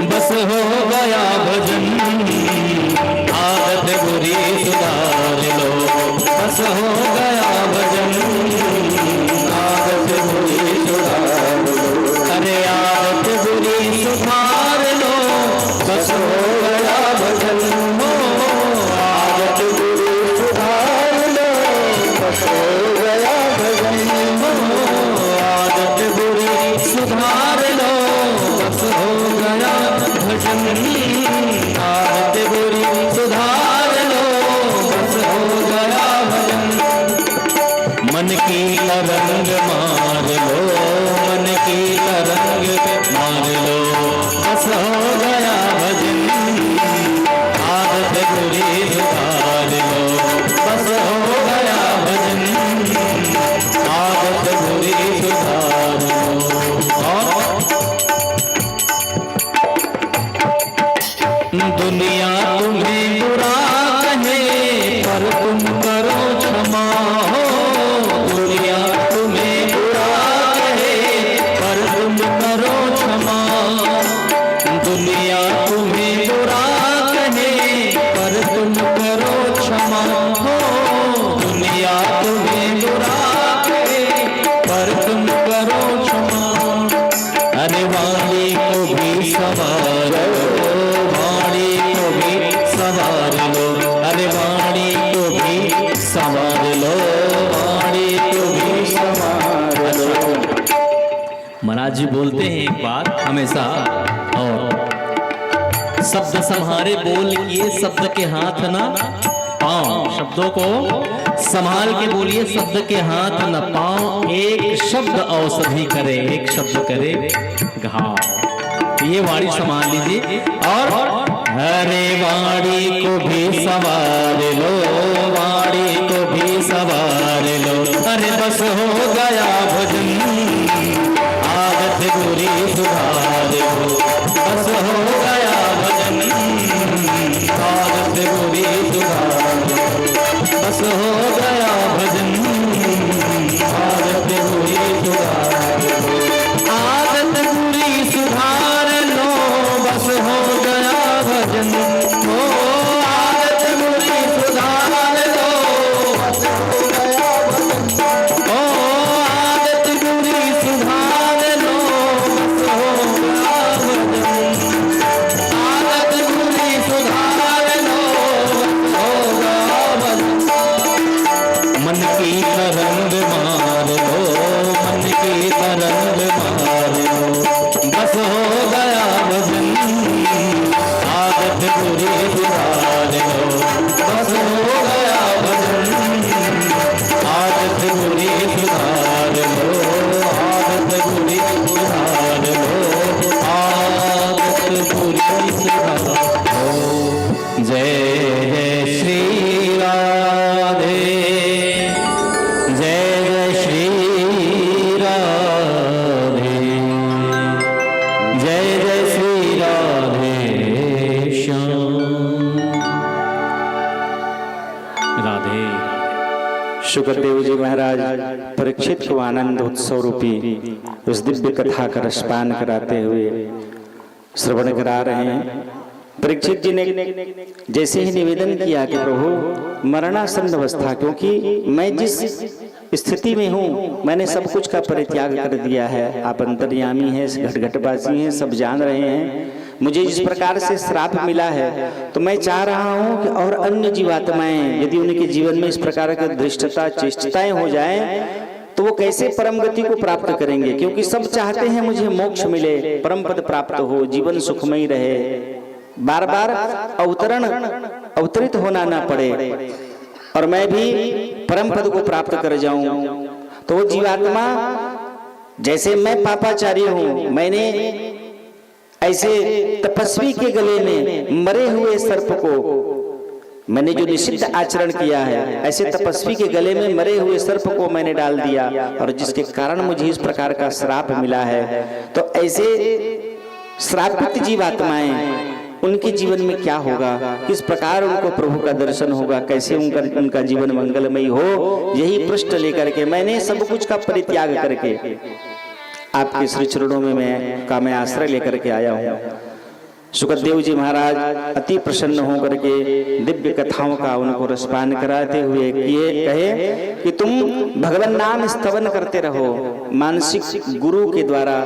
बस हो गया भजन। आदत बुरी सुधार लो, बस हो गया भजन। आदत बुरी सुधार लो, अरे आदत बुरी सुधार लो, बस हो गया भजन। हो आदत बुरी सुधार लो, बस हो गया भजन। हो आदत बुरी सुधार लो, बस हो गया भजन। आदत बुरी सुधार लो, बस हो गया भजन। मन की तरंग मार लो, मन की तरंग मार लो, बस हो गया भजन। आदत बुरी सुधार लो, बस हो गया भजन। आदत बुरी सुधार लो। दुनिया तुम्हें बुरा कहे, पर तुम करो क्षमा हो। दुनिया तुम्हें बुरा कहे, पर तुम करो क्षमा। दुनिया तुम्हें बुरा कहे, पर तुम करो क्षमा हो। दुनिया तुम्हें बुरा कहे, पर तुम करो क्षमा। अरे वाणी को भी सवार लो, वाणी को भी सवार लो। अरे वाणी को भी सवार लो, वाणी को भी सवार लो। महाराज जी बोलते हैं एक बात हमेशा, और शब्द संहारे बोल किए, शब्द के हाथ ना पाँव। शब्दों को संभाल के बोलिए, शब्द के हाथ न पाँव। एक शब्द औषधि करे, एक शब्द करे घाव। ये वाणी संभाल लीजिए। और हरे वाणी को भी सवार लो, वाणी को भी सवार लो। अरे बस हो गया भजन। आदत बुरी सुधार लो, बस हो गया भजन। आदत बुरी सुधार लो, बस हो गया भजन। आदत बुरी सुधार लो, आदत बुरी सुधार लो, बस हो गया भजन। हो आदत बुरी सुधार लो, बस हो गया भजन। हो आदत बुरी सुधार लो, बस हो गया भजन। आदत बुरी सुधार लो, बस हो गया भजन। मन की तरंग मार लो, मन की तरंग मार लो, बस हो गया भजन। आदत बुरी सुधार लो, बस हो गया भजन। आदत बुरी सुधार लो, आदत बुरी सुधार लो। शुक्रदेव जी महाराज परीक्षित को आनंद उत्सव रूपी उस दिव्य कथा का रसपान कराते हुए श्रवण करा रहे हैं। परीक्षित जी ने जैसे ही निवेदन किया कि प्रभु मरणासन्न अवस्था, क्योंकि मैं जिस स्थिति में हूँ मैंने सब कुछ का परित्याग कर दिया है, आप अंतर्यामी हैं, घटघटवासी हैं, सब जान रहे हैं, मुझे जिस प्रकार से श्राप मिला है तो मैं चाह रहा हूँ कि और अन्य जीवात्माएं यदि उनके जीवन में इस प्रकार की दृष्टता चेष्टाएं हो जाएं तो वो कैसे परम गति को प्राप्त करेंगे, क्योंकि सब चाहते हैं मुझे मोक्ष मिले, परम पद प्राप्त हो, जीवन सुखमय रहे, बार बार अवतरित होना ना पड़े और मैं भी परम पद को प्राप्त कर जाऊं। तो वो जीवात्मा, जैसे मैं पापाचारी हूं, मैंने ऐसे तपस्वी के गले में मरे हुए सर्प को, मैंने जो निषिद्ध आचरण किया है, ऐसे तपस्वी के गले में मरे हुए सर्प को मैंने डाल दिया और जिसके कारण मुझे इस प्रकार का श्राप मिला है। तो ऐसे श्रापित जीवात्माएं, उनके जीवन में क्या होगा, किस प्रकार उनको प्रभु का दर्शन होगा, कैसे उनका जीवन मंगलमय हो, यही पृष्ठ लेकर के मैंने सब कुछ का परित्याग करके आपके श्री चरणों में मैं आश्रय लेकर के आया हूँ। शुक्रदेव जी महाराज अति प्रसन्न होकर के दिव्य कथाओं का उनको रसपान कराते हुए कहे कि तुम भगवान नाम स्तवन करते रहो, मानसिक गुरु के द्वारा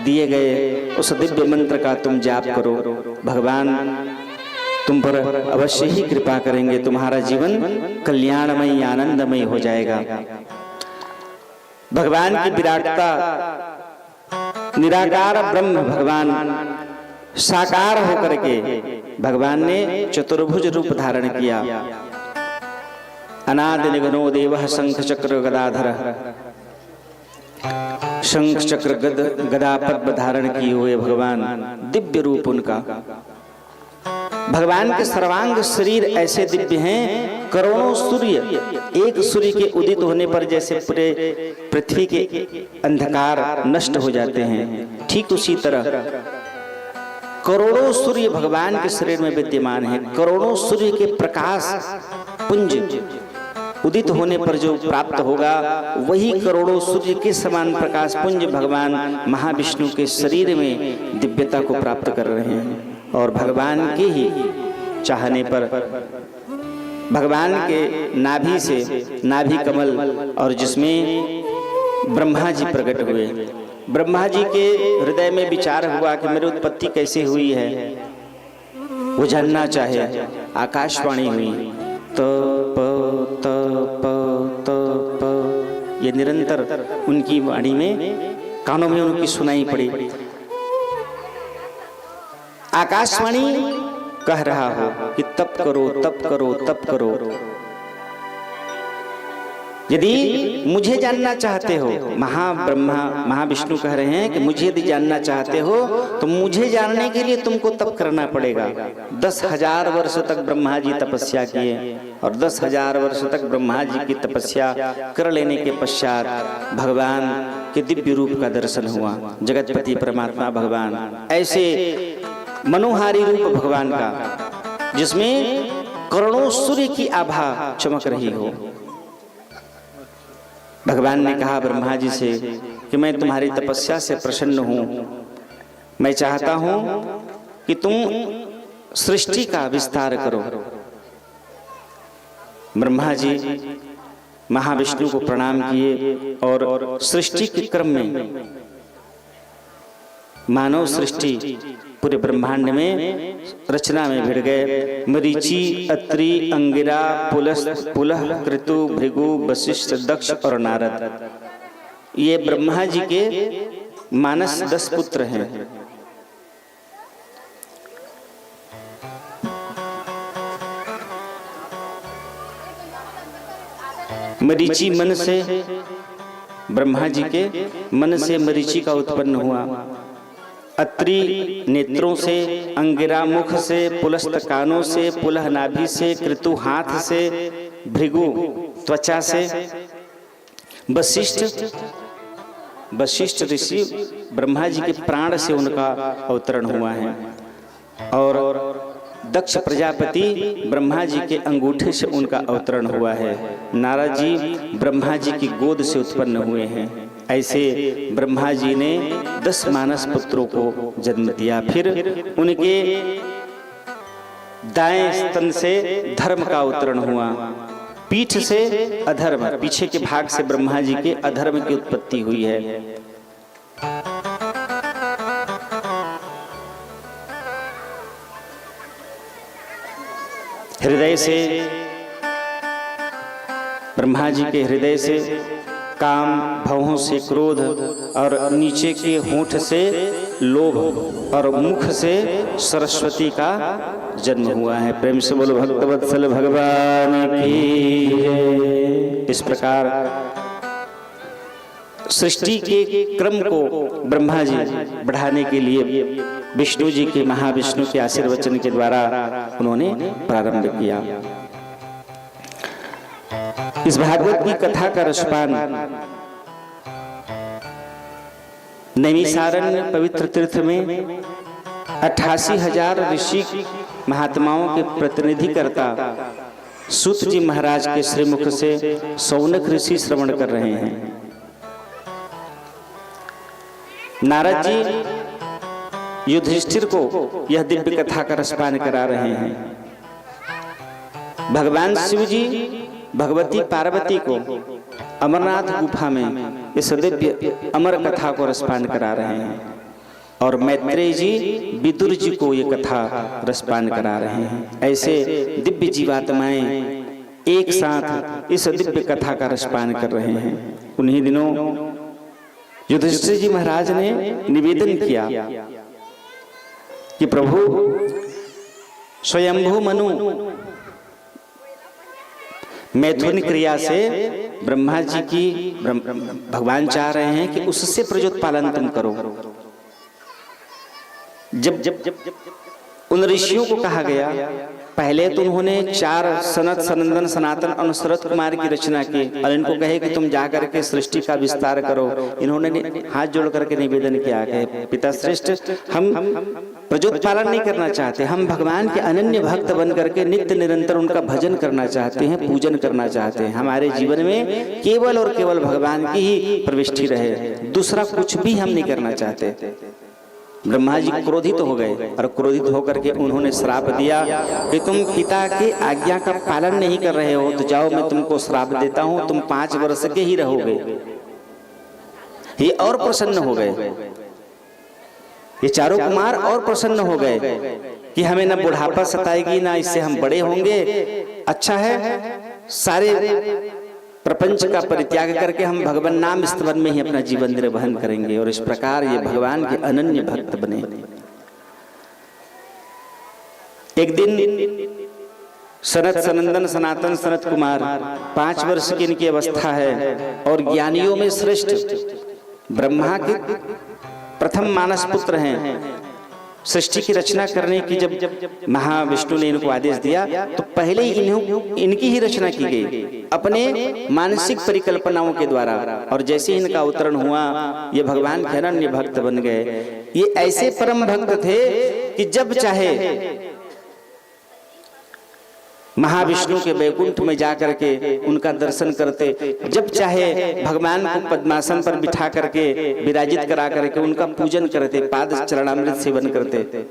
दिए गए उस दिव्य मंत्र का तुम जाप करो, भगवान तुम पर अवश्य ही कृपा करेंगे, तुम्हारा जीवन कल्याणमय आनंदमय हो जाएगा। भगवान की विराटता, निराकार ब्रह्म भगवान साकार होकर के भगवान ने चतुर्भुज रूप धारण किया। अनादि निघ्नो देवः शंख चक्र गदाधर, शंख चक्र गदा पद्म धारण किए हुए भगवान, दिव्य रूप उनका। भगवान के सर्वांग शरीर ऐसे दिव्य हैं, करोड़ों सूर्य एक सूर्य के उदित होने पर जैसे पूरे पृथ्वी के अंधकार नष्ट हो जाते हैं, ठीक उसी तरह करोड़ों सूर्य भगवान के शरीर में विद्यमान है। करोड़ों सूर्य के प्रकाश पुंज उदित होने पर जो प्राप्त होगा, वही करोड़ों सूर्य के समान प्रकाश पुंज भगवान महाविष्णु के शरीर में दिव्यता को प्राप्त कर रहे हैं। और भगवान के ही चाहने पर भगवान के नाभि से, नाभि कमल और जिसमें ब्रह्मा जी प्रकट हुए, ब्रह्मा जी के हृदय में विचार हुआ कि मेरी उत्पत्ति कैसे हुई है, वो जानना चाहे। आकाशवाणी हुई, तप तप तप, ये निरंतर उनकी वाणी में कानों में उनकी सुनाई पड़ी। आकाशवाणी कह रहा हो कि तप करो तप करो तप करो। यदि मुझे जानना चाहते हो, महाब्रह्मा महाविष्णु कह रहे हैं कि मुझे यदि जानना चाहते हो तो मुझे जानने के लिए तुमको तप करना पड़ेगा। 10,000 वर्ष तक ब्रह्मा जी तपस्या किए और 10,000 वर्ष तक ब्रह्मा जी की तपस्या कर लेने के पश्चात भगवान के दिव्य रूप का दर्शन हुआ। जगतपति परमात्मा भगवान, ऐसे मनोहारी रूप भगवान का जिसमें करोड़ों सूर्य की आभा चमक रही हो। भगवान ने कहा ब्रह्मा जी से कि मैं तुम्हारी तपस्या से प्रसन्न हूं, मैं चाहता हूं कि तुम सृष्टि का विस्तार करो। ब्रह्मा जी महाविष्णु को प्रणाम किए और सृष्टि के क्रम में मानव सृष्टि पूरे ब्रह्मांड में रचना में भिड़ गए। मरीचि, अत्रि, अंगिरा, पुलह, कृतु, भृगु, वशिष्ठ, दक्ष और नारद, ये ब्रह्मा जी के मानस 10 पुत्र हैं। मरीचि मन से, ब्रह्मा जी के मन से मरीचि का उत्पन्न हुआ। अत्रि नेत्रों से, अंगिरा मुख से, पुलस्त कानों से, पुलह नाभि से, कृतु हाथ से, भृगु त्वचा से, वशिष्ठ ऋषि ब्रह्मा जी के प्राण से उनका अवतरण हुआ है। और दक्ष प्रजापति ब्रह्मा जी के अंगूठे से उनका अवतरण हुआ है। नारद जी ब्रह्मा जी की गोद से उत्पन्न हुए हैं। ऐसे ब्रह्मा जी ने 10 मानस पुत्रों को जन्म दिया। फिर उनके दाएं स्तन से धर्म का अवतरण हुआ, पीठ से अधर्म, पीछे के भाग से ब्रह्मा जी के अधर्म की उत्पत्ति हुई है। हृदय से, ब्रह्मा जी के हृदय से काम, भवों से क्रोध और नीचे के होंठ से लोभ और मुख से सरस्वती का जन्म हुआ है। प्रेम से बोलो भक्तवत्सल भगवान की जय। इस प्रकार सृष्टि के क्रम को ब्रह्मा जी बढ़ाने के लिए विष्णु जी के, महाविष्णु के आशीर्वचन के द्वारा उन्होंने प्रारंभ किया। इस भागवत की कथा का रसपान नैमिषारण्य पवित्र तीर्थ में 88,000 ऋषि महात्माओं के प्रतिनिधि करता सूत जी महाराज के श्रीमुख से सौनक ऋषि श्रवण कर रहे हैं। नारद जी युधिष्ठिर को यह दिव्य कथा का रसपान करा रहे हैं। भगवान शिव जी भगवती पार्वती को अमरनाथ गुफा में इस दिव्य अमर कथा को रसपान करा रहे हैं और मैत्रेय जी विदुर जी को ये कथा रसपान करा रहे हैं। ऐसे दिव्य जीवात्माएं एक साथ इस दिव्य कथा का रसपान कर रहे हैं। उन्हीं दिनों युधिष्ठिर जी महाराज ने निवेदन किया कि प्रभु स्वयंभू मनु मैथुन क्रिया से ब्रह्मा जी की भगवान चाह रहे हैं कि उससे प्रजोत्पालन तुम करो। जब उन ऋषियों को कहा गया, पहले तो उन्होंने 4 सनत सनंदन सनातन अनुसरत कुमार की रचना की और इनको कहे कि तुम जाकर के सृष्टि का विस्तार करो। इन्होंने हाथ जोड़ करके निवेदन किया कि पिता श्रेष्ठ, हम प्रजोत्पालन नहीं करना चाहते, हम भगवान के अनन्य भक्त बन करके नित्य निरंतर उनका भजन करना चाहते हैं, पूजन करना चाहते हैं। हमारे जीवन में केवल और केवल भगवान की ही प्रविष्टि रहे, दूसरा कुछ भी हम नहीं करना चाहते। ब्रह्मा जी क्रोधित हो गए और क्रोधित होकर के उन्होंने श्राप दिया कि तुम पिता की आज्ञा का पालन नहीं कर रहे हो तो जाओ, मैं तुमको श्राप देता हूं, तुम 5 वर्ष के ही रहोगे। ये और प्रसन्न हो गए, ये चारों कुमार और प्रसन्न हो गए कि हमें ना बुढ़ापा सताएगी, ना इससे हम बड़े होंगे। अच्छा है, सारे प्रपंच का परित्याग करके हम भगवान नाम स्तवन में ही अपना जीवन निर्वहन करेंगे। और इस प्रकार ये भगवान के अनन्य भक्त बने। एक दिन सनत सनंदन सनातन सनत कुमार 5 वर्ष की इनकी अवस्था है और ज्ञानियों में श्रेष्ठ ब्रह्मा के प्रथम मानस पुत्र हैं। सृष्टि की रचना करने की जब महाविष्णु ने इनको आदेश दिया तो पहले ही इनकी ही रचना की गई अपने मानसिक परिकल्पनाओं के द्वारा। और जैसे इनका अवतरण हुआ, ये भगवान के अनन्य भक्त बन गए। ये ऐसे परम भक्त थे कि जब चाहे महाविष्णु के वैकुंठ में जाकर के उनका दर्शन करते, जब चाहे भगवान को पद्मासन पर बिठा करके विराजित करा करके उनका पूजन करते, पाद चरणामृत सेवन करते।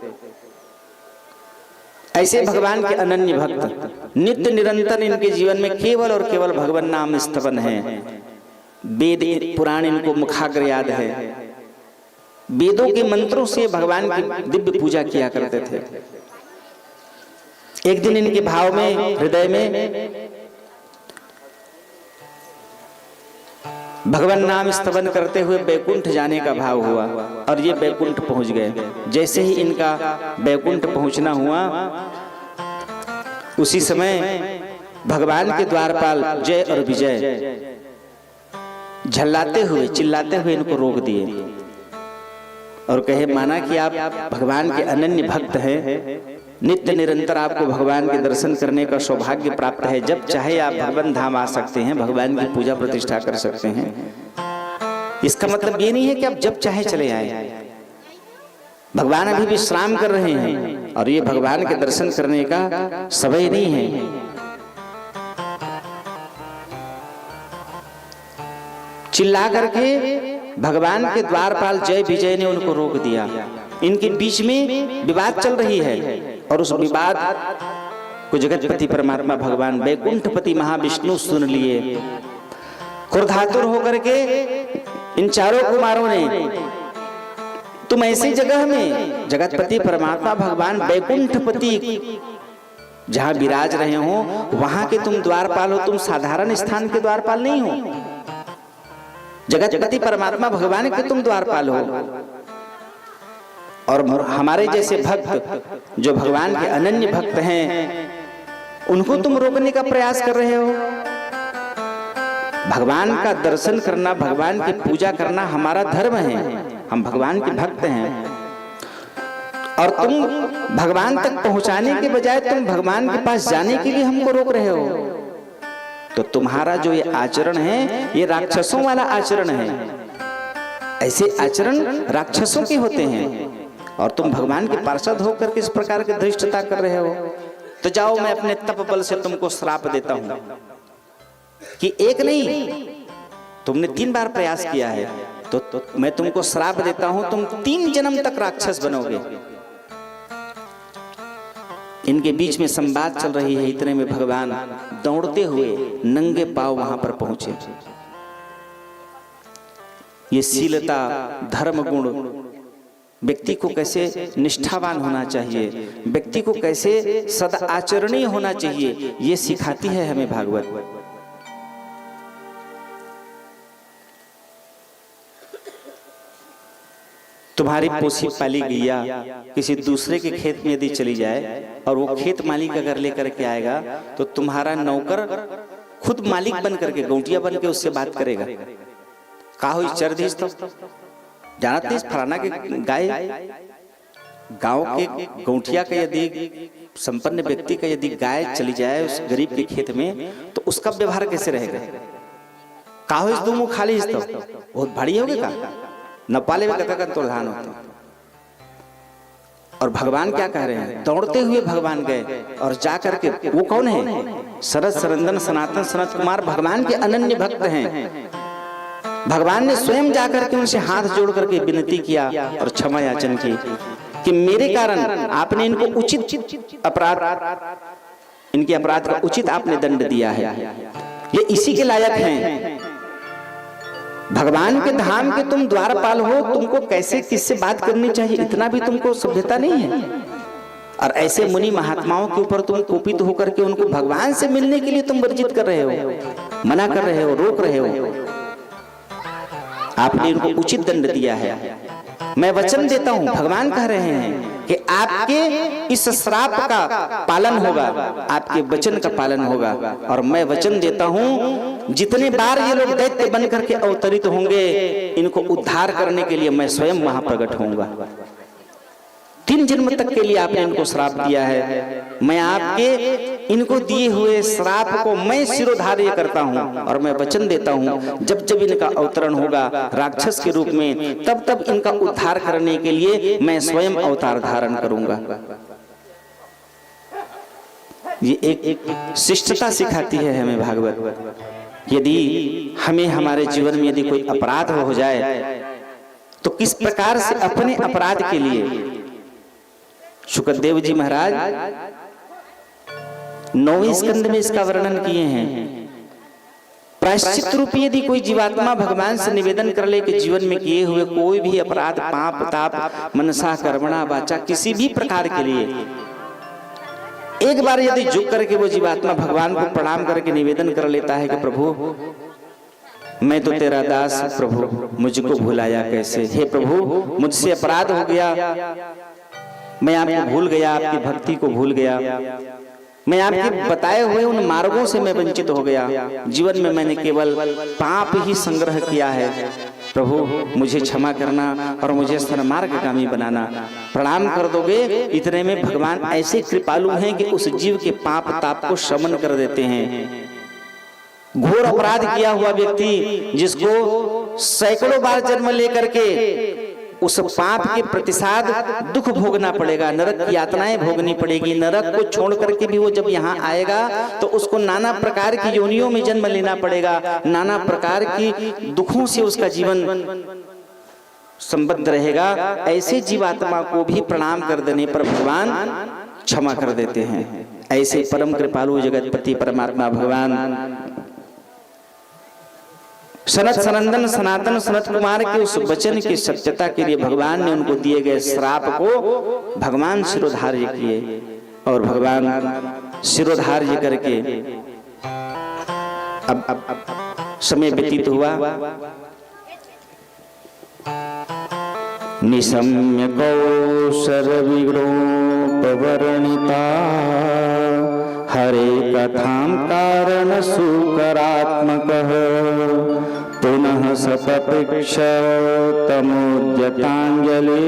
ऐसे भगवान के अनन्य भक्त नित्य निरंतर इनके जीवन में केवल और केवल भगवान नाम स्तवन है। वेद पुराण इनको मुखाग्र याद है, वेदों के मंत्रों से भगवान की दिव्य पूजा किया करते थे। एक दिन इनके भाव में, हृदय में भगवान नाम स्तवन करते हुए बैकुंठ जाने का भाव हुआ और ये बैकुंठ पहुंच गए। जैसे ही इनका बैकुंठ पहुंचना हुआ, उसी समय भगवान के द्वारपाल जय और विजय झल्लाते हुए चिल्लाते हुए इनको रोक दिए और कहे, माना कि आप भगवान के अनन्य भक्त हैं, नित्य निरंतर आपको भगवान के दर्शन करने का सौभाग्य प्राप्त है, जब चाहे आप भगवान धाम आ सकते हैं, भगवान की पूजा प्रतिष्ठा कर सकते हैं। इसका मतलब ये नहीं है कि आप जब चाहे चले आए। भगवान अभी विश्राम कर रहे हैं और ये भगवान के दर्शन करने का समय नहीं है। चिल्ला करके भगवान के द्वारपाल जय विजय ने उनको रोक दिया। इनके बीच में विवाद चल रही है और उस विवाद को जगतपति परमात्मा भगवान वैकुंठपति महाविष्णु सुन लिए। क्रोधातुर होकर के इन चारों कुमारों ने, तुम ऐसी जगह में जगतपति परमात्मा भगवान वैकुंठपति जहां विराज रहे हो वहां के तुम द्वारपाल हो, तुम साधारण स्थान के द्वारपाल नहीं हो, जगतपति परमात्मा भगवान के तुम द्वारपाल हो। और हमारे जैसे भक्त जो भगवान के अनन्य भक्त हैं उनको तुम रोकने का प्रयास कर रहे हो। भगवान का दर्शन करना, भगवान की पूजा करना हमारा धर्म है, हम भगवान के भक्त हैं और तुम भगवान तक पहुंचाने के बजाय तुम भगवान के पास जाने के लिए हमको रोक रहे हो। तो तुम्हारा जो ये आचरण है ये राक्षसों वाला आचरण है। ऐसे आचरण राक्षसों के होते हैं और तुम भगवान के पार्षद होकर किस प्रकार की धृष्टता कर रहे हो। तो जाओ, मैं अपने तप बल से तुमको श्राप देता हूं कि एक नहीं, तुमने 3 बार प्रयास किया है तो मैं तुमको श्राप देता हूं, तुम 3 जन्म तक राक्षस बनोगे। इनके बीच में संवाद चल रही है, इतने में भगवान दौड़ते हुए नंगे पांव वहां पर पहुंचे। ये शीलता, धर्म गुण, व्यक्ति को कैसे निष्ठावान होना चाहिए, व्यक्ति को कैसे सदा आचरणीय होना चाहिए, ये सिखाती है हमें भागवत। तुम्हारी पोसी पाली गैया किसी दूसरे के खेत में यदि चली जाए और वो खेत मालिक अगर लेकर के आएगा तो तुम्हारा नौकर खुद मालिक बन करके, गौटिया बन के उससे बात करेगा। काहो चर दीस तो जानते फलाना के गाय, गांव के गौटिया का यदि संपन्न व्यक्ति का यदि गाय चली जाए उस गरीब के खेत में तो उसका व्यवहार कैसे रहेगा। काहो इस दो मुंह खाली तो बहुत भारी होगे का न पाले में कथा का तोड़ान होता। और भगवान क्या कह रहे हैं, दौड़ते हुए भगवान गए और जाकर के, वो कौन है, शरद सरंदन सनातन सनत कुमार भगवान के अनन्य भक्त हैं। भगवान ने स्वयं जाकर के उनसे हाथ जोड़ करके विनती किया और क्षमा याचन की कि मेरे कारण आपने इनको उचित अपराध, इनके अपराध का उचित आपने दंड दिया है, ये इसी के लायक हैं। भगवान के धाम के तुम द्वारपाल हो, तुमको कैसे किससे बात करनी चाहिए इतना भी तुमको सभ्यता नहीं है। और ऐसे मुनि महात्माओं के ऊपर तुम कोपित होकर के उनको भगवान से मिलने के लिए तुम वर्जित कर रहे हो, मना कर रहे हो, रोक रहे हो। आपने इनको उचित दंड दिया है। मैं वचन देता हूं, भगवान कह रहे हैं कि आपके इस श्राप का पालन होगा, आपके वचन का पालन होगा। और मैं वचन देता हूं जितने बार ये लोग दैत्य बन करके अवतरित होंगे इनको उद्धार करने के लिए मैं स्वयं वहां प्रकट होऊंगा। 3 जन्म तक के लिए आपने इनको श्राप दिया है, मैं आपके इनको दिए हुए श्राप को मैं शिरोधार्य करता हूं और मैं वचन देता हूं जब जब इनका अवतरण होगा राक्षस के रूप में तब तब इनका उद्धार करने के लिए मैं स्वयं अवतार धारण करूंगा। ये एक शिष्टता सिखाती है हमें भागवत। यदि हमें हमारे जीवन में यदि कोई अपराध हो जाए तो किस प्रकार से अपने अपराध के लिए शुकदेव जी महाराज 9वें स्कंद में इसका वर्णन किए हैं। प्रायश्चित रूपी यदि कोई जीवात्मा भगवान से निवेदन कर ले कि जीवन में किए हुए कोई भी अपराध, पाप ताप, मनसा कर्मणा वाचा किसी भी प्रकार के लिए एक बार यदि झुक करके वो जीवात्मा भगवान को प्रणाम करके निवेदन कर लेता है कि प्रभु मैं तो तेरा दास, प्रभु मुझको भुलाया कैसे, हे प्रभु मुझसे अपराध हो गया, मैं आपको भूल गया, आपकी भक्ति को भूल गया, मैं आपके बताए हुए उन मार्गों से मैं वंचित हो गया, जीवन में मैंने केवल पाप ही संग्रह किया है, प्रभु मुझे क्षमा करना और मुझे सन्मार्गगामी बनाना, प्रणाम कर दोगे। इतने में भगवान ऐसे कृपालु हैं कि उस जीव के पाप ताप को शमन कर देते हैं। घोर अपराध किया हुआ व्यक्ति जिसको सैकड़ों बार जन्म लेकर के उस पाप के प्रतिसाद दुख भोगना पड़ेगा, नरक की यातनाएं भोगनी पड़ेगी। नरक को छोड़ करके भी वो जब यहाँ आएगा तो उसको नाना प्रकार की योनियों में जन्म लेना पड़ेगा, नाना प्रकार की दुखों से उसका जीवन संबद्ध रहेगा। ऐसे जीवात्मा को भी प्रणाम कर देने पर भगवान क्षमा कर देते हैं। ऐसे परम कृपालु जगतपति परमात्मा भगवान सनत सनंदन सनातन सनत कुमार के उस वचन की सत्यता के लिए भगवान ने उनको दिए गए श्राप को भगवान शिरोधार्य किए, और भगवान शिरोधार्य करके अब समय व्यतीत हुआ। निशम्य कौशर विग्रोपवर्णिता हरे कथां कारण सुकरात्मकः पुनः सपपृक्ष तमोद्यतांजलि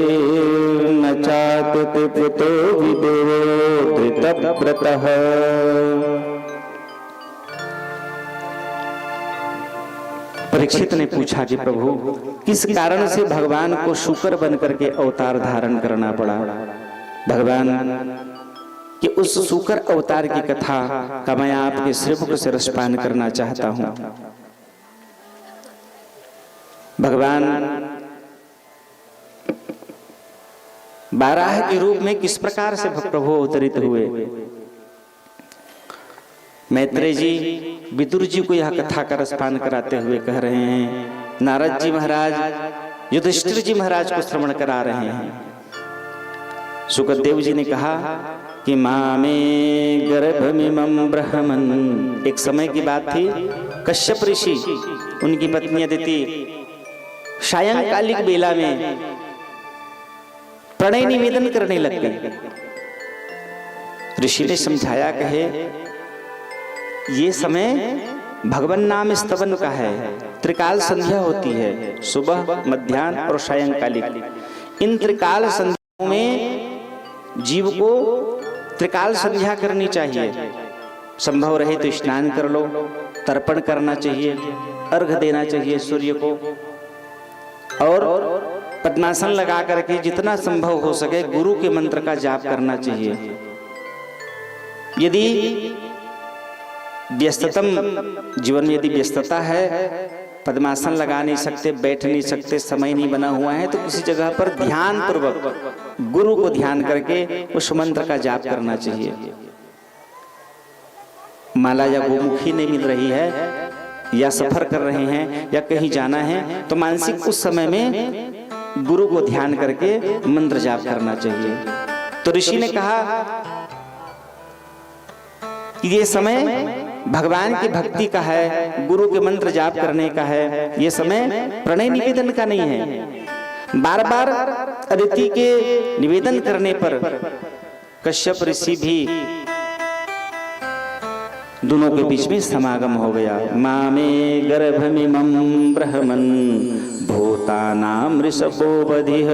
न चाति पुतो विदेवो धृतव्रतः। परीक्षित ने पूछा कि प्रभु किस कारण से भगवान को शूकर बन करके अवतार धारण करना पड़ा। भगवान कि उस शूकर अवतार की कथा का मैं आपके श्रीमुख से रसपान करना चाहता हूं। भगवान बाराह के रूप में किस प्रकार से प्रभु अवतरित हुए। मैत्रेय जी विदुर जी को यह कथा का रसपान कराते हुए कह रहे हैं, नारद जी महाराज युधिष्ठिर जी महाराज को श्रवण करा रहे हैं। सुखदेव जी ने कहा कि मामे गर्भमिमं ब्रह्मन्। एक समय की बात थी, कश्यप ऋषि उनकी पत्नी अदिति सायंकालिक बेला में प्रणय निवेदन करने लग गए। ऋषि ने समझाया, कहे ये समय भगवान नाम स्तवन का है, त्रिकाल संध्या होती है, सुबह मध्याह्न और सायंकालिक। इन त्रिकाल संध्याओं में जीव को त्रिकाल संध्या करनी चाहिए। संभव रहे तो स्नान कर लो, तर्पण करना चाहिए, अर्घ देना चाहिए सूर्य को, और पद्मासन लगा करके जितना संभव हो सके गुरु के मंत्र का जाप करना चाहिए। यदि व्यस्ततम जीवन में यदि व्यस्तता है, पद्मासन लगा नहीं सकते, बैठ नहीं सकते, समय नहीं बना हुआ है, तो किसी जगह पर ध्यान पूर्वक गुरु को ध्यान करके उस मंत्र का जाप करना चाहिए। माला या गोमुखी नहीं मिल रही है, या सफर कर रहे हैं, या कहीं जाना है, तो मानसिक उस समय में गुरु को ध्यान करके मंत्र जाप करना चाहिए। तो ऋषि ने कहा कि ये समय भगवान की भक्ति का है, गुरु के मंत्र जाप करने का है, ये समय प्रणय निवेदन का नहीं है। बार बार अदिति के निवेदन करने पर कश्यप ऋषि भी दोनों के बीच में समागम हो गया। मामे गर्भमिमं ब्रह्मन् भूतानां ऋषभो बधिः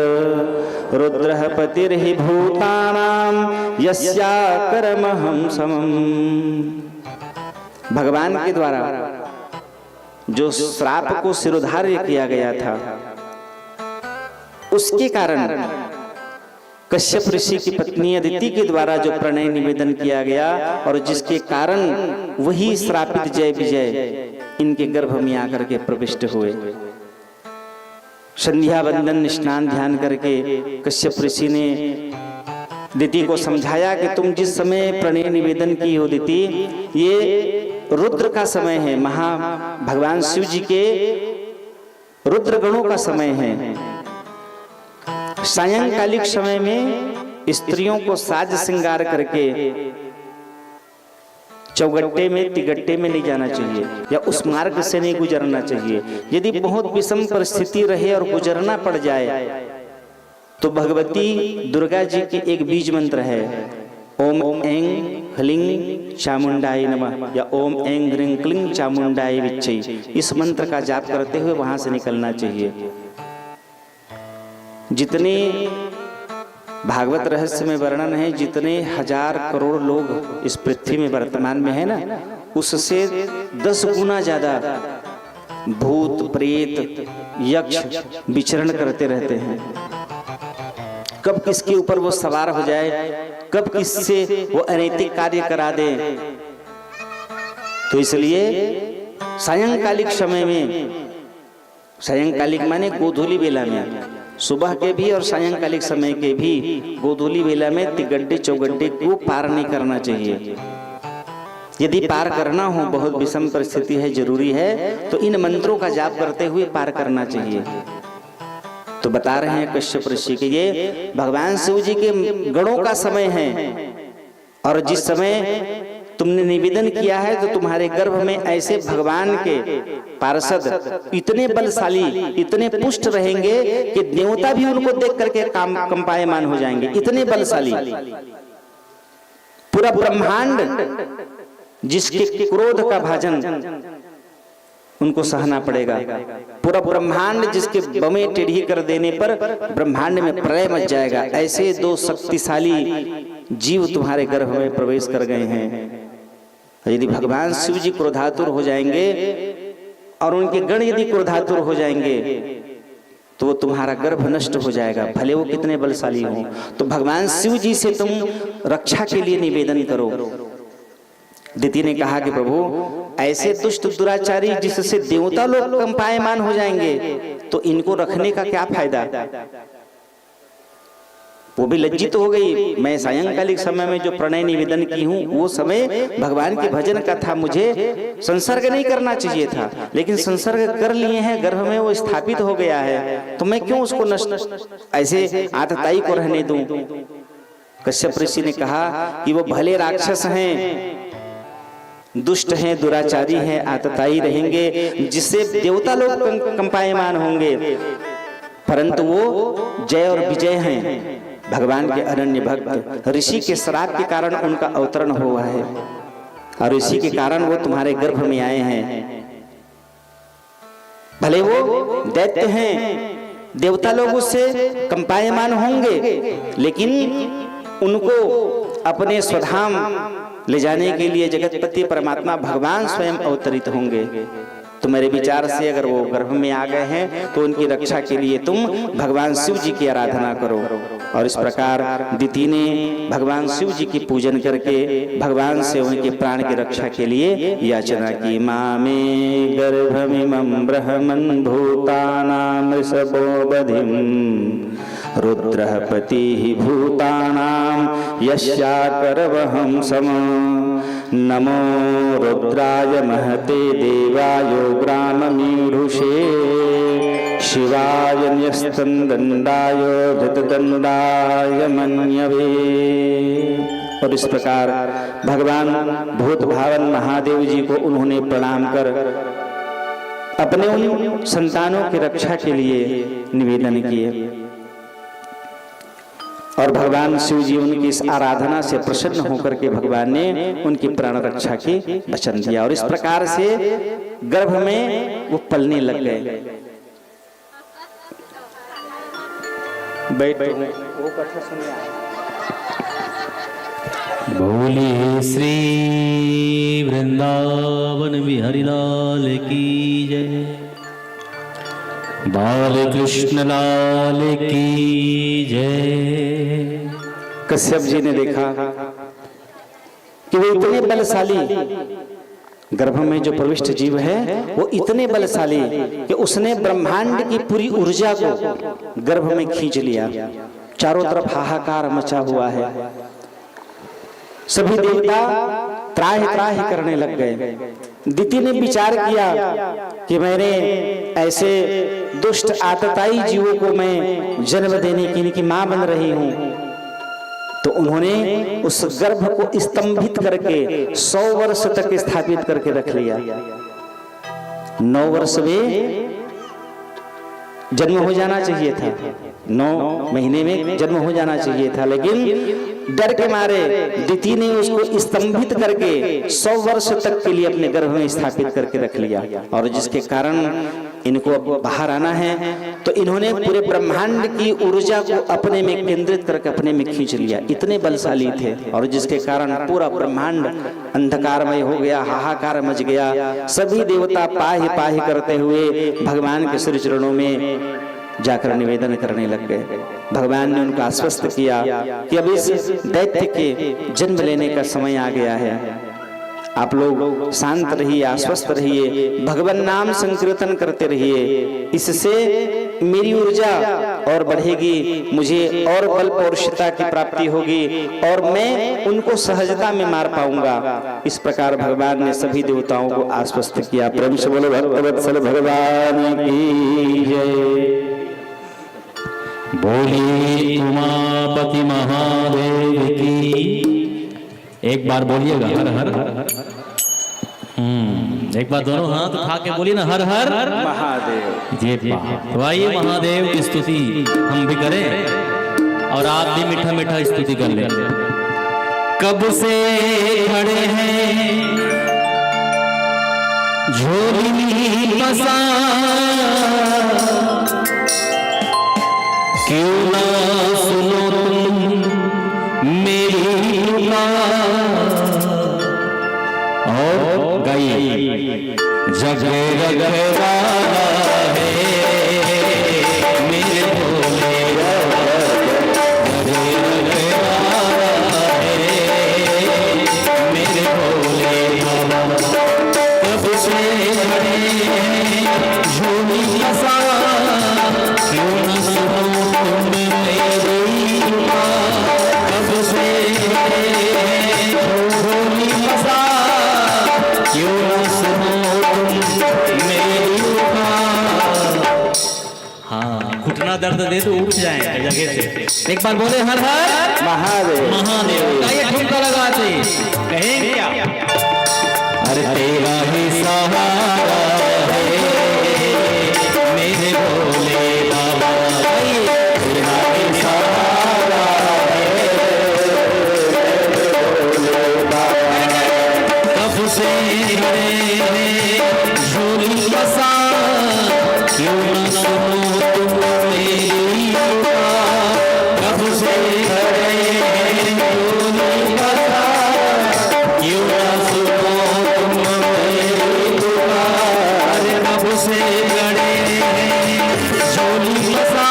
रुद्रः पतिर्हि भूतानां यस्याकरमहं समम्। भगवान के द्वारा जो श्राप को शिरोधार्य किया गया था, उसके कारण कश्यप ऋषि की पत्नी अदिति के द्वारा जो प्रणय निवेदन किया गया, और जिसके कारण वही श्रापित जय विजय इनके गर्भ में आकर के प्रविष्ट हुए। संध्या वंदन स्नान ध्यान करके कश्यप ऋषि ने अदिति को समझाया कि तुम जिस समय प्रणय निवेदन की हो अदिति, ये रुद्र का समय है, भगवान शिव जी के रुद्र गणों का समय है। सायंकालिक समय में स्त्रियों को साज श्रृंगार करके चौगट्टे में तिगट्टे में नहीं जाना चाहिए, या उस मार्ग से नहीं गुजरना चाहिए। यदि बहुत विषम परिस्थिति रहे और गुजरना पड़ जाए, तो भगवती दुर्गा जी के एक बीज मंत्र है, ओम ऐं ह्लीं चामुंडाय नमः, या ओम ऐं ह्रीं क्लीं चामुंडाय विच्चे। इस मंत्र का जाप करते हुए वहां से निकलना चाहिए। जितने भागवत रहस्य में वर्णन है, जितने हजार करोड़ लोग इस पृथ्वी में वर्तमान में है ना, उससे 10 गुना ज्यादा भूत प्रेत यक्ष विचरण करते रहते हैं। कब किसके ऊपर वो सवार हो जाए, कब किससे वो अनैतिक कार्य करा दे। तो इसलिए सायंकालिक समय में, सायंकालिक माने गोधूली बेला में, सुबह के भी और सायंकालिक समय के भी गोधूली बेला में तिगड्डे चौगड्डे को पार नहीं करना चाहिए। यदि पार करना हो, बहुत विषम परिस्थिति है, जरूरी है, तो इन मंत्रों का जाप करते हुए पार करना चाहिए। तो बता रहे हैं कश्यप ऋषि के ये भगवान शिव जी के गणों का समय है, और जिस समय तुमने निवेदन किया है तो तुम्हारे गर्भ में ऐसे भगवान के पार्षद इतने बलशाली, इतने पुष्ट रहेंगे कि देवता भी उनको देख करके कंपायमान हो जाएंगे। इतने बलशाली, पूरा ब्रह्मांड जिसके क्रोध का भाजन उनको सहना पड़ेगा, पूरा ब्रह्मांड जिसके बमे टेढ़ी कर देने पर ब्रह्मांड में प्रलय मच जाएगा। ऐसे दो शक्तिशाली जीव तुम्हारे गर्भ में प्रवेश कर गए हैं। यदि भगवान शिव जी क्रोधातुर हो जाएंगे और उनके गण यदि क्रोधातुर हो जाएंगे तो वो तुम्हारा गर्भ नष्ट हो जाएगा, भले वो कितने बलशाली हो। तो भगवान शिव जी से तुम रक्षा के लिए निवेदन करो। दिति ने कहा कि प्रभु, ऐसे दुष्ट दुराचारी जिससे देवता लोग कंपायमान हो जाएंगे तो इनको रखने का क्या फायदा। वो भी लज्जित हो गई। मैं सायंकालिक समय में जो प्रणय निवेदन की हूँ वो समय भगवान के भजन का था, मुझे संसर्ग नहीं करना चाहिए था, लेकिन संसर्ग कर लिए हैं, गर्भ में वो स्थापित हो गया है, तो मैं क्यों उसको नष्ट ऐसे आतताई को रहने दूं। कश्यप ऋषि ने कहा कि वो भले राक्षस हैं, दुष्ट हैं, दुराचारी हैं, आतताई रहेंगे, जिससे देवता लोग कंपायमान होंगे, परंतु वो जय और विजय हैं, भगवान के अनन्य भक्त। ऋषि के श्राप के कारण उनका अवतरण हुआ है और ऋषि के कारण वो तुम्हारे गर्भ में आए हैं। भले वो दैत्य हैं, देवता लोग उससे कंपायमान होंगे, लेकिन उनको अपने स्वधाम ले जाने के लिए जगतपति परमात्मा भगवान स्वयं अवतरित होंगे। तो मेरे विचार से अगर वो गर्भ में आ गए हैं तो उनकी रक्षा के लिए तुम भगवान शिव जी की आराधना करो। और इस प्रकार दिति ने भगवान शिव जी की पूजन करके भगवान से उनके प्राण की रक्षा के लिए याचना की। मामे गर्भमिमं ब्रह्मन् भूतानां ऋषभो बधिं रुद्रः पतिः भूतानां यस्याकरवहं समं। नमो रुद्राय महते देवाय ग्राममीढुषे शिवाय न्यस्तन्दण्डाय धृतदण्डाय मन्यवे। और इस प्रकार भगवान भूत भावन महादेव जी को उन्होंने प्रणाम कर अपने उन संतानों की रक्षा के लिए निवेदन किए और भगवान शिव जी उनकी इस आराधना से प्रसन्न होकर के भगवान ने उनकी प्राण रक्षा की वचन दिया। और इस प्रकार से गर्भ में वो पलने लग गए। बोलिए श्री वृंदावन बिहारी लाल की जय, बाल कृष्ण लाल की जय। कश्यप जी ने देखा कि वो इतने बलशाली, गर्भ में जो प्रविष्ट जीव है वो इतने बलशाली कि उसने ब्रह्मांड की पूरी ऊर्जा को गर्भ में खींच लिया। चारों तरफ हाहाकार मचा हुआ है, सभी देवता त्राहि त्राहि करने लग गए। दिति ने विचार किया कि मैंने ऐसे दुष्ट आतताई जीवों को मैं जन्म देने की इनकी मां बन रही हूं। तो उन्होंने उस गर्भ को स्तंभित करके 100 वर्ष तक स्थापित करके रख लिया। 9 वर्ष में जन्म हो जाना चाहिए था, 9 महीने में जन्म हो जाना चाहिए था, लेकिन डर के मारे दिति ने उसको स्तंभित करके 100 वर्ष तक के लिए अपने गर्भ में स्थापित करके रख लिया। और जिसके कारण इनको अब बाहर आना है तो इन्होंने पूरे ब्रह्मांड की ऊर्जा को अपने में केंद्रित करके अपने में खींच लिया। इतने बलशाली थे और जिसके कारण पूरा ब्रह्मांड अंधकारमय हो गया, हाहाकार मच गया। सभी देवता पाहि पाहि करते हुए भगवान के श्री चरणों में जाकर निवेदन करने लग गए। भगवान ने उनको आश्वस्त किया कि अब इस दैत्य के जन्म लेने का समय आ गया है, आप लोग शांत रहिए, आश्वस्त रहिए, भगवान नाम संकीर्तन करते रहिए, इससे मेरी ऊर्जा और बढ़ेगी, मुझे और बल पौरुषता की प्राप्ति होगी और मैं उनको सहजता में मार पाऊंगा। इस प्रकार भगवान ने सभी देवताओं को आश्वस्त किया। प्रेम से बोलो भक्तवत्सल भगवान की जय। बोलिए उमापति महादेव की। एक बार बोलिएगा हर हर। एक बार दोनों हाथ उठा के बोलिए ना, हर हर महादेव। ये तो आइए महादेव की स्तुति हम भी करें और आप भी मीठा मीठा स्तुति कर लें। कब से खड़े हैं झोली पसा, क्यों ना सुनो तुम मेरी और गाइए। जग रखवाला है मेरे भोले बाबा, जग रखवाला है मेरे भोले बाबा। कब से खड़े हैं झोली पसा, क्यों न सुनो तुम मेरी बात। कब से खड़े हैं झोली पसा, क्यों न सुनो तुम मेरी बात। हाँ, घुटना दर्द दे तो उठ जाए जगह से। एक बार बोले हर हर महादेव। महादेव। आइए ठुमका लगाते कहें क्या? अरे तेरा ही सहारा है मेरे भोले बाबा, तेरा ही सहारा है भोले बाबा। कब से खड़े हैं झोली पसा, क्यों न सुनो तुम मेरी बात। कब से खड़े हैं झोली पसा, क्यों न सुनो तुम मेरी बात। कब से खड़े हैं झोली पसा,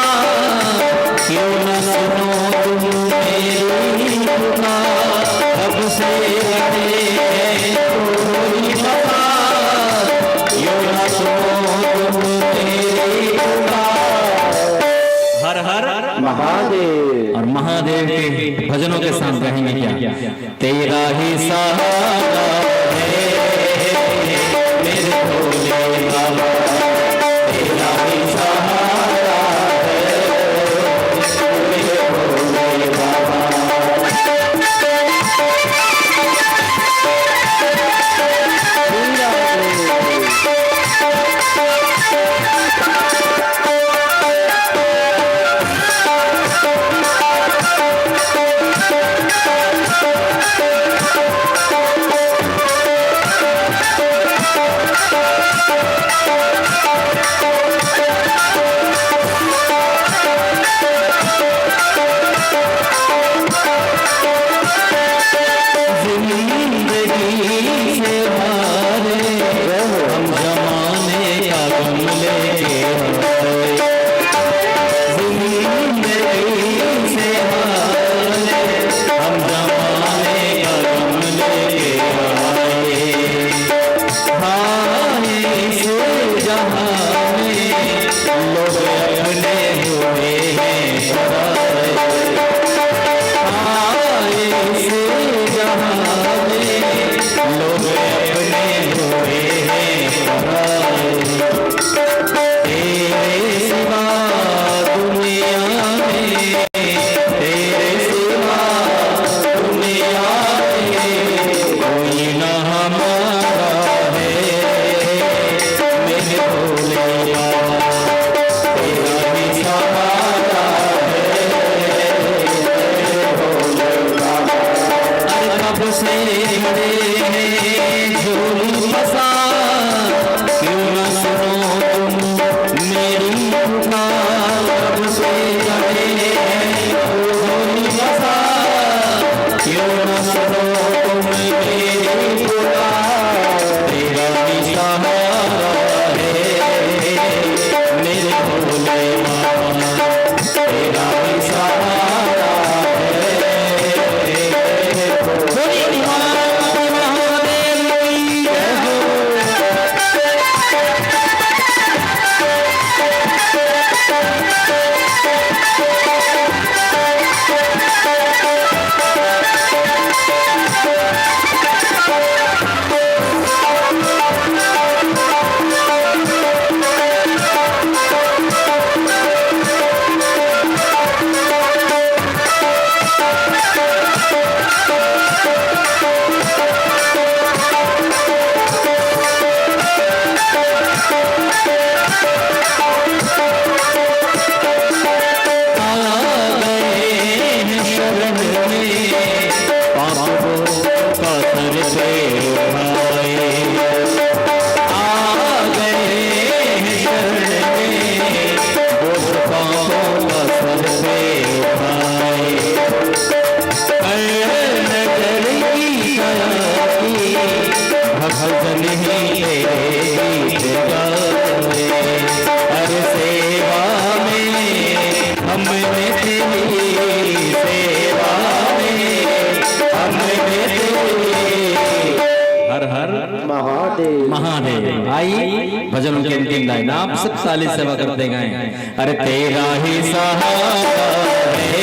क्यों न सुनो तुम मेरी बात। कब से खड़े हैं झोली पसा, क्यों न सुनो तुम मेरी बात। हर हर महादेव। और महादेव के भजनों के साथ रहेंगे क्या? तेरा ही सहारा है मेरे भोले बाबा, तेरा ही सहारा है मेरे भोले बाबा। लोग अपने हुए हैं आइए भजनों की अंतिम लाइन आप सब ताली सेवा करते गए। अरे तेरा ही सहारा है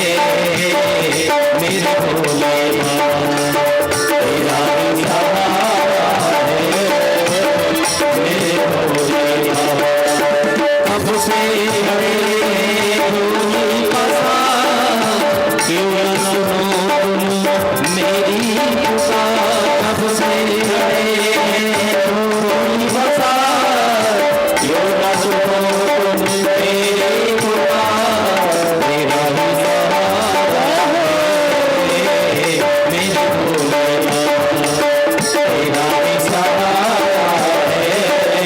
मेरे भोले बाबा, तेरा ही सहारा है मेरे भोले बाबा, कब से क्यों न सुनो तुम मेरी पुकार, कब से क्यों न सुनो तुम मेरी पुकार, तेरा ही सहारा है मेरे भोले बाबा, तेरा ही सहारा है मेरे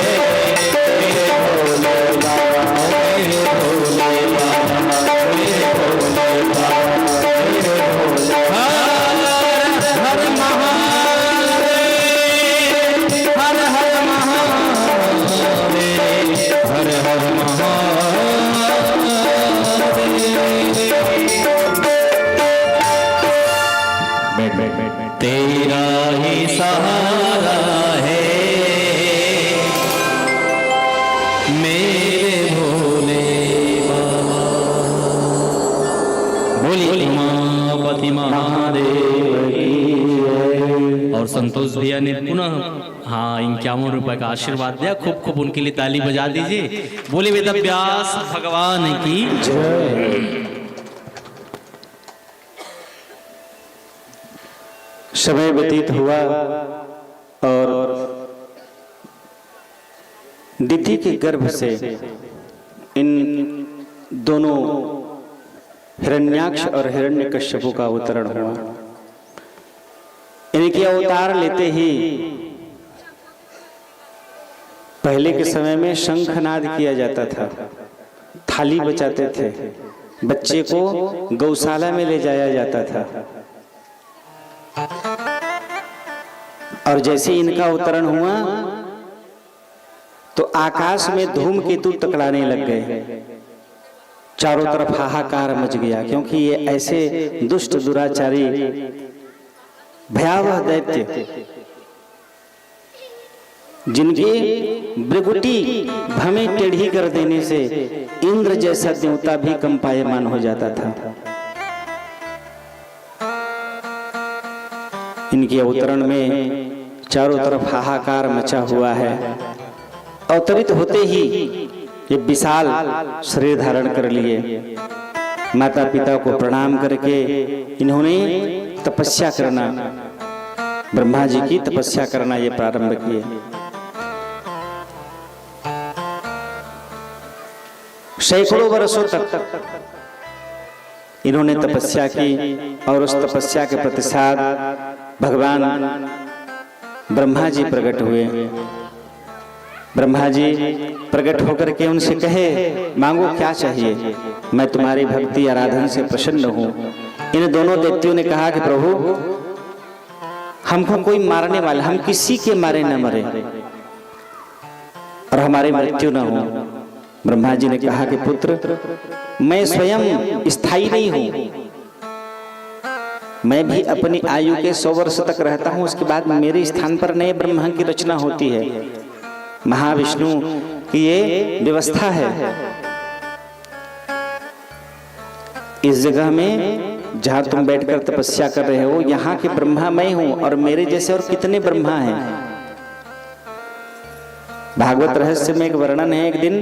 भोले बाबा, मेरे भोले बाबा, मेरे भोले बाबा। तेरा ही सहारा है मेरे भोले बाबा। बोलिए उमापति महादेव की जय। और संतोष भैया ने पुनः 51 रुपए का आशीर्वाद दिया, खूब खूब उनके लिए ताली बजा दीजिए। बोले वेद व्यास भगवान की जय। समय व्यतीत हुआ और दिति के गर्भ से इन दोनों हिरण्याक्ष और हिरण्यकश्यपु का अवतरण हुआ। इनके अवतार लेते ही पहले के समय में शंखनाद किया जाता था, थाली बजाते थे, बच्चे को गौशाला में ले जाया जाता था। और जैसे इनका अवतरण हुआ तो आकाश में धूमकेतु तकड़ाने लग गए, चारों तरफ हाहाकार मच गया, क्योंकि ये ऐसे दुष्ट दुराचारी भयावह दैत्य जिनकी भृगुटी भवें टेढ़ी कर देने से इंद्र जैसा देवता भी कंपायमान हो जाता था। इनके अवतरण में चारों तरफ हाहाकार मचा हुआ है। अवतरित होते ही ये विशाल शरीर धारण कर लिए, माता पिता को प्रणाम करके इन्होंने तपस्या करना, ब्रह्मा जी की तपस्या करना ये प्रारंभ किए। सैकड़ों वर्षों तक इन्होंने तपस्या की और उस तपस्या के प्रतिसाद भगवान ब्रह्मा जी प्रकट हुए। ब्रह्मा जी प्रकट होकर के उनसे कहे, मांगो क्या चाहिए, मैं तुम्हारी भक्ति आराधन से प्रसन्न हूं। इन दोनों दैत्यों ने कहा कि प्रभु हमको कोई मारने वाला, हम किसी के मारे न मरे और हमारी मृत्यु न हो। ब्रह्मा जी ने कहा कि पुत्र मैं स्वयं स्थायी नहीं हूं, मैं भी अपनी आयु के 100 वर्ष तक रहता हूं, उसके बाद मेरे स्थान पर नए ब्रह्मा की रचना होती है। महाविष्णु की ये व्यवस्था है। इस जगह में जहां तुम बैठकर तपस्या कर रहे हो, यहाँ के ब्रह्मा मैं हूं और मेरे जैसे और कितने ब्रह्मा हैं। भागवत रहस्य में एक वर्णन है, एक दिन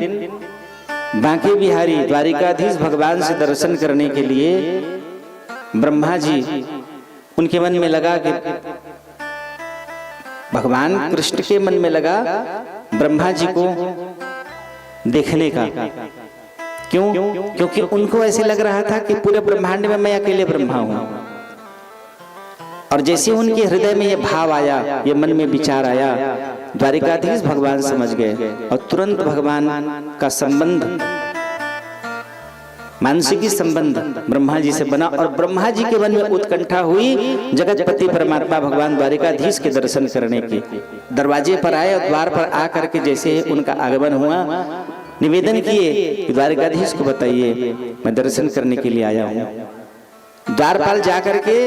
बांके बिहारी द्वारिकाधीश भगवान से दर्शन करने के लिए ब्रह्मा जी, उनके मन में लगा कि भगवान कृष्ण के मन में लगा ब्रह्मा जी को देखने का। क्यों? क्योंकि उनको ऐसे लग रहा था कि पूरे ब्रह्मांड में मैं अकेले ब्रह्मा हूं। और जैसे उनके हृदय में ये भाव आया, ये मन में विचार आया, द्वारिकाधीश भगवान समझ गए और तुरंत भगवान का संबंध, मानसिकी संबंध ब्रह्मा जी से बना और ब्रह्मा जी के मन में उत्कंठा हुई जगतपति परमात्मा भगवान द्वारिकाधीश के दर्शन करने की। दरवाजे पर आए और द्वार पर आकर के जैसे उनका आगमन हुआ, निवेदन किए द्वारिकाधीश को बताइए मैं दर्शन करने के लिए आया हूं। द्वारपाल जाकर के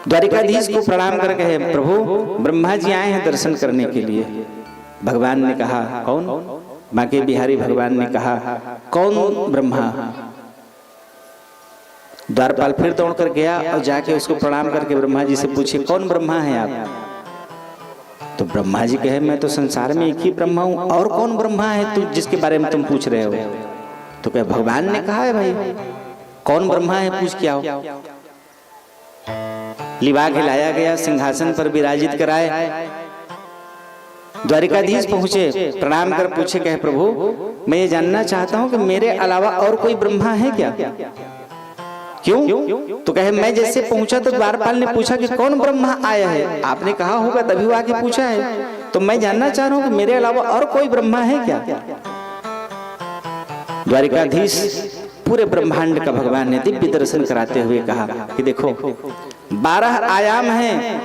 द्वारिकाधीश को प्रणाम करके, प्रभु ब्रह्मा जी आए हैं दर्शन करने के लिए। भगवान ने कहा कौन? बांके बिहारी भगवान ने कहा कौन ब्रह्मा? द्वारपाल फिर दौड़ कर गया और जाके उसको प्रणाम करके ब्रह्मा जी से पूछे कौन ब्रह्मा है आप? तो ब्रह्मा जी कहे मैं तो संसार में एक ही ब्रह्मा हूं, और कौन ब्रह्मा है तू जिसके बारे में तुम पूछ रहे हो? तो कहे भगवान ने कहा है भाई कौन ब्रह्मा है पूछ के आओ। लिवा के लाया गया, सिंहासन पर विराजित कराए, द्वारिकाधीश पहुंचे, प्रणाम कर पूछे कहे प्रभु मैं ये जानना चाहता हूं कि मेरे अलावा और कोई ब्रह्मा है क्या? क्यों? तो कहे मैं जैसे पहुंचा तो द्वारपाल ने पूछा कि कौन ब्रह्मा आया है, आपने कहा होगा तभी वो आके पूछा है, तो मैं जानना चाह रहा हूं कि मेरे अलावा और कोई ब्रह्मा है क्या? द्वारिकाधीश पूरे ब्रह्मांड का भगवान ने दिव्य दर्शन कराते हुए कहा कि देखो 12 आयाम हैं,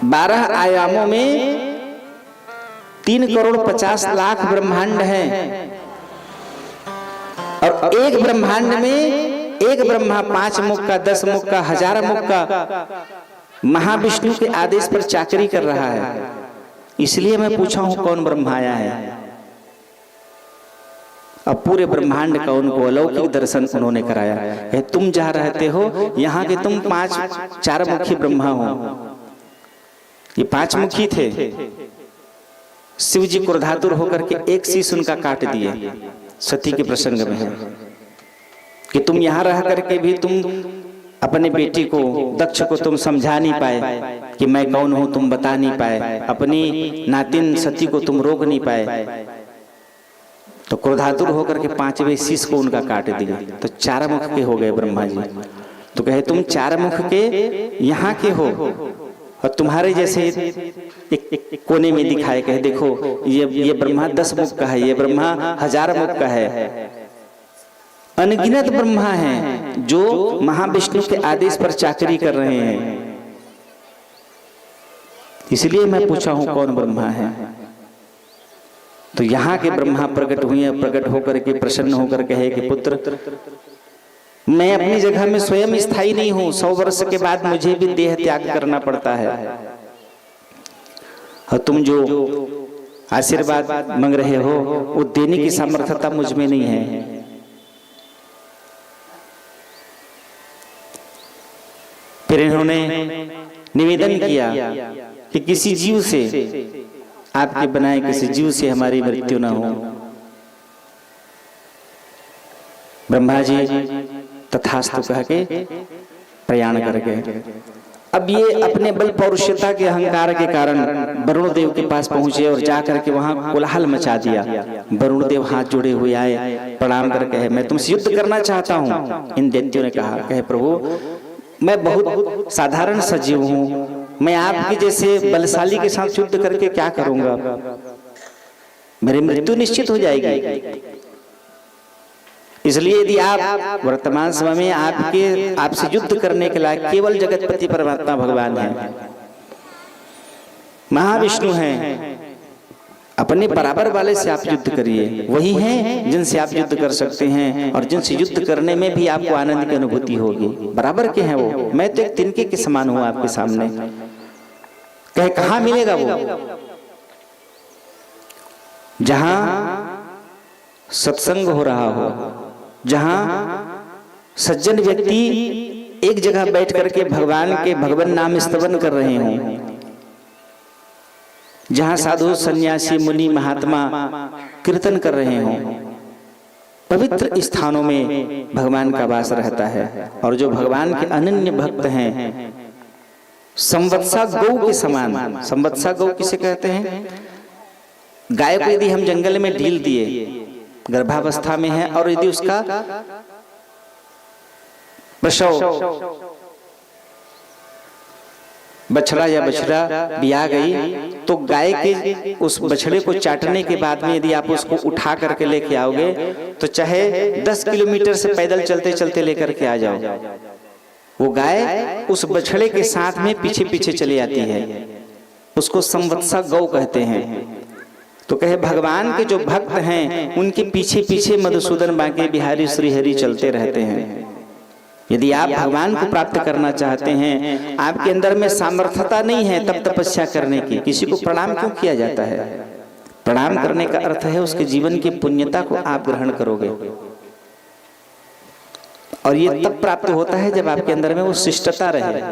12 आयामों में 3,50,00,000 ब्रह्मांड हैं, और एक ब्रह्मांड में एक ब्रह्मा 5 मुख का, 10 मुख का, 1000 मुख का महाविष्णु के आदेश पर चाकरी कर रहा है। इसलिए मैं पूछा हूं कौन ब्रह्मा आया है। अब पूरे ब्रह्मांड का उनको अलौकिक दर्शन उन्होंने कराया। तुम जहां रहते हो यहाँ के तुम 4 मुखी ब्रह्मा हो। ये 5 मुखी थे। शिव जी क्रोधातुर होकर के एक शीश उनका काट दिए। सती के प्रसंग में है कि तुम यहाँ रह करके भी तुम अपने बेटी को दक्ष को तुम समझा नहीं पाए कि मैं कौन हूं, तुम बता नहीं पाए, अपनी नातिन सती को तुम रोक नहीं पाए, तो क्रोधातुर होकर के 5वें शीश को उनका काट दिया। तो 4 मुख के हो गए ब्रह्मा जी। तो कहे तुम 4 मुख के यहाँ के हो, और तुम्हारे जैसे एक कोने में दिखाए कहे देखो ये ब्रह्मा 10 मुख का है, ये ब्रह्मा 1000 मुख का है। अनगिनत ब्रह्मा हैं जो महाविष्णु के आदेश पर चाकरी कर रहे हैं। इसलिए मैं पूछा हूं कौन ब्रह्मा है। तो यहाँ के ब्रह्मा प्रकट हुए, प्रकट होकर के प्रसन्न होकर कहे कि पुत्र मैं अपनी जगह में स्वयं स्थायी नहीं हूं, 100 वर्ष के बाद मुझे भी देह त्याग करना पड़ता है, और तुम जो आशीर्वाद मांग रहे हो वो देने की सामर्थ्यता मुझ में नहीं है। फिर इन्होंने निवेदन किया कि किसी जीव से, आपके बनाए किसी जीव से हमारी मृत्यु ना हो। ब्रह्मा जी तथास्तु कह के प्रयाण कर गए। अब ये अपने बल पौरुषता के अहंकार के कारण वरुण देव के पास पहुंचे और जाकर के वहां कोलाहल मचा दिया। वरुण देव हाथ जोड़े हुए आए, प्रणाम करके कहे मैं तुमसे युद्ध करना चाहता हूं। इन दैत्यों ने कहा कहे प्रभु मैं बहुत साधारण सजीव हूं, मैं आपके जैसे बलशाली के साथ युद्ध करके क्या करूंगा, मेरी मृत्यु निश्चित हो जाएगी। इसलिए यदि आप वर्तमान समय में आपसे युद्ध करने के लायक केवल जगतपति परमात्मा भगवान हैं, महाविष्णु हैं, अपने बराबर वाले से आप युद्ध करिए। वही हैं जिनसे आप युद्ध कर सकते हैं और जिनसे युद्ध करने में भी आपको आनंद की अनुभूति होगी। बराबर के हैं वो, मैं तो एक तिनके के समान हूं आपके सामने। कहे कहां मिलेगा वो? जहां सत्संग हो रहा हो, जहां सज्जन व्यक्ति एक जगह बैठ करके भगवान नाम स्तवन कर रहे हों, जहां साधु सन्यासी मुनि महात्मा कीर्तन कर रहे हों, पवित्र स्थानों में भगवान का वास रहता है। और जो भगवान के अनन्य भक्त हैं, संवत्सा गौ के समान। संवत्सा गौ किसे कहते हैं? गाय को यदि हम जंगल में ढील दिए, गर्भावस्था में है, और यदि उसका प्रसव बछड़ा या बछड़ा बिया गई, तो गाय के उस बछड़े को चाटने के बाद में यदि आप उसको उठा करके लेके आओगे तो चाहे 10 किलोमीटर से पैदल चलते चलते लेकर के आ जाओ, वो गाय उस बछड़े के साथ में पीछे पीछे चली आती है। उसको संवत्सा गौ कहते हैं। तो कहे भगवान के जो भक्त हैं उनके पीछे पीछे मधुसूदन बांके बिहारी श्रीहरि चलते रहते हैं। यदि आप भगवान को प्राप्त करना चाहते हैं, आपके अंदर में सामर्थ्यता नहीं है तब तपस्या करने की, किसी को प्रणाम क्यों किया जाता है? प्रणाम करने का अर्थ है उसके जीवन की पुण्यता को आप ग्रहण करोगे, और ये तब प्राप्त होता है जब आपके अंदर में वो शिष्टता रहे।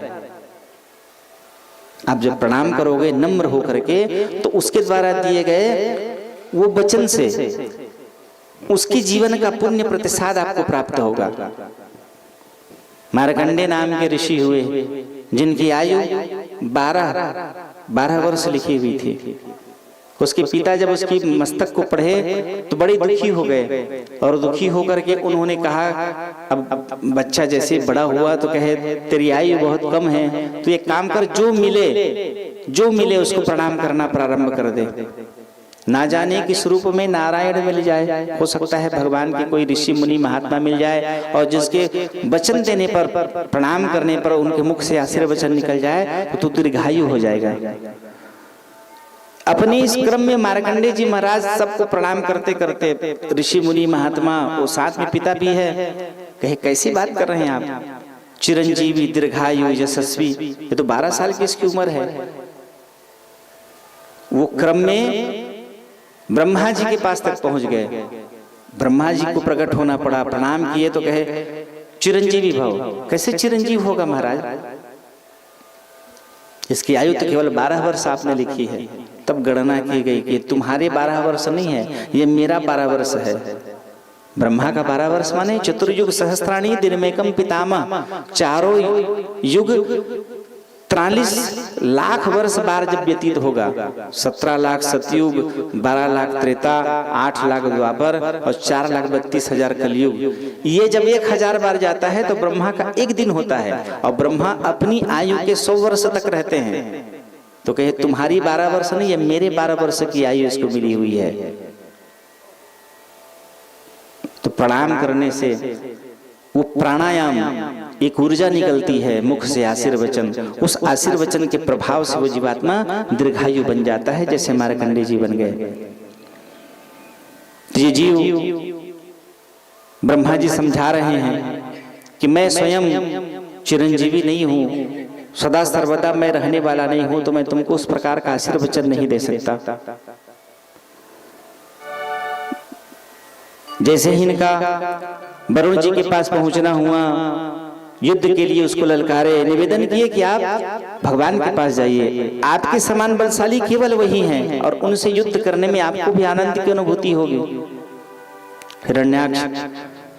आप जब प्रणाम करोगे नम्र होकर के, तो उसके द्वारा दिए गए वो वचन से उसके जीवन का पुण्य प्रतिसाद आपको प्राप्त होगा। मार्कंडे नाम के ऋषि हुए जिनकी आयु 12 वर्ष लिखी हुई थी। उसके पिता जब उसकी मस्तक को पढ़े तो बड़े दुखी हो गए, और दुखी होकर के उन्होंने कहा, अब बच्चा जैसे बड़ा हुआ तो कहे तेरी आयु बहुत कम है, तो एक काम कर, जो मिले उसको प्रणाम करना प्रारंभ कर दे। ना जाने किस रूप में नारायण मिल जाए, हो सकता है भगवान के कोई ऋषि मुनि महात्मा मिल जाए, और जिसके वचन देने पर, प्रणाम करने पर उनके मुख से आशीर्वचन निकल जाए तो तू दीर्घायु हो जाएगा। अपने इस क्रम में मार्कंडे जी महाराज सबको प्रणाम करते करते, ऋषि मुनि महात्मा, वो साथ में पिता भी है, कहे कैसी बात कर रहे हैं आप, चिरंजीवी दीर्घायु यशस्वी, ये तो 12 साल की इसकी उम्र है। वो क्रम में ब्रह्मा जी के पास तक पहुंच गए। ब्रह्मा जी को प्रकट होना पड़ा, प्रणाम किए तो कहे चिरंजीवी भव। कैसे चिरंजीव होगा महाराज, इसकी आयु तो केवल 12 वर्ष आपने लिखी है। तब गणना की गई कि तुम्हारे 12 वर्ष नहीं है, ये मेरा 12 वर्ष है। ब्रह्मा का 12 वर्ष माने चतुर्युग सहस्त्राणी दिनमेकम पितामह, चारों युग 43 लाख वर्ष बार जब व्यतीत होगा, 17 लाख सतयुग, 12 लाख त्रेता, 8 लाख द्वापर और 4,32,000 कलयुग। ये जब 1000 बार जाता है तो ब्रह्मा का एक दिन होता है, और ब्रह्मा अपनी आयु के 100 वर्ष तक रहते हैं। तो कहे तुम्हारी 12 वर्ष नहीं, ये मेरे 12 वर्ष की आयु इसको मिली हुई है। तो प्रणाम करने से वो प्राणायाम, एक ऊर्जा निकलती है मुख से आशीर्वचन, उस आशीर्वचन के प्रभाव से वो जीवात्मा दीर्घायु बन जाता है, जैसे मार्कंडे जी बन गए। ये जीव ब्रह्मा जी समझा रहे हैं कि मैं स्वयं चिरंजीवी नहीं हूं, सदा सर्वदा मैं रहने वाला नहीं हूं, तो मैं तुमको उस प्रकार का आशीर्वचन नहीं दे सकता। जैसे ही इनका वरुण जी के पास पहुंचना हुआ, युद्ध के लिए उसको ललकारे, निवेदन किए कि आप भगवान के पास जाइए, आपके समान बलशाली केवल वही हैं, और उनसे युद्ध करने में आपको भी आनंद की अनुभूति होगी। हिरण्याक्ष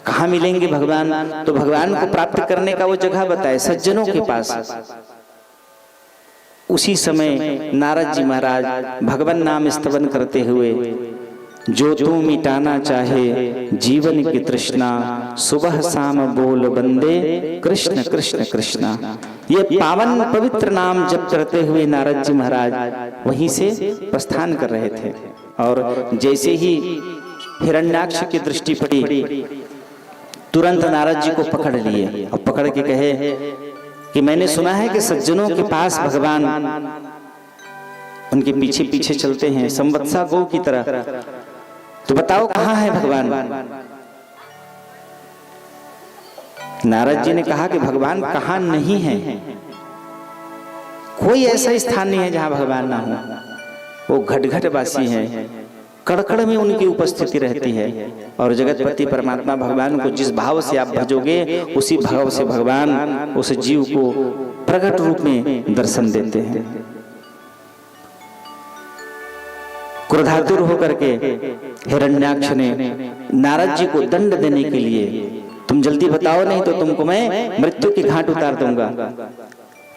कहाँ मिलेंगे भगवान, तो भगवान को प्राप्त करने का वो जगह बताए, सज्जनों के पास। उसी समय नारद जी महाराज भगवान नाम स्तवन करते हुए, जो तू मिटाना चाहे जीवन की तृष्णा, सुबह शाम बोल बंदे कृष्ण कृष्ण कृष्णा। ये पावन पवित्र नाम जप करते हुए नारद जी महाराज वहीं से प्रस्थान कर रहे थे, और जैसे ही हिरण्याक्ष की दृष्टि पड़ी, तुरंत नारद जी को पकड़ लिए और पकड़ के कहे कि मैंने सुना है कि सज्जनों के पास भगवान उनके पीछे पीछे चलते हैं, संवत्सा गौ की तरह, तो बताओ कहाँ है भगवान। नारद जी ने कहा कि भगवान कहाँ नहीं है, कोई ऐसा स्थान नहीं है जहां भगवान ना हो। वो घट वासी हैं, कड़कड़ में उनकी उपस्थिति रहती है, और जगतपति परमात्मा भगवान को जिस भाव से आप भजोगे, उसी भाव से भगवान उस जीव को प्रकट रूप में दर्शन देते हैं। क्रोधातुर होकर के हिरण्याक्ष ने नारद जी को दंड देने के लिए, तुम जल्दी बताओ नहीं तो तुमको मैं मृत्यु की घाट उतार दूंगा।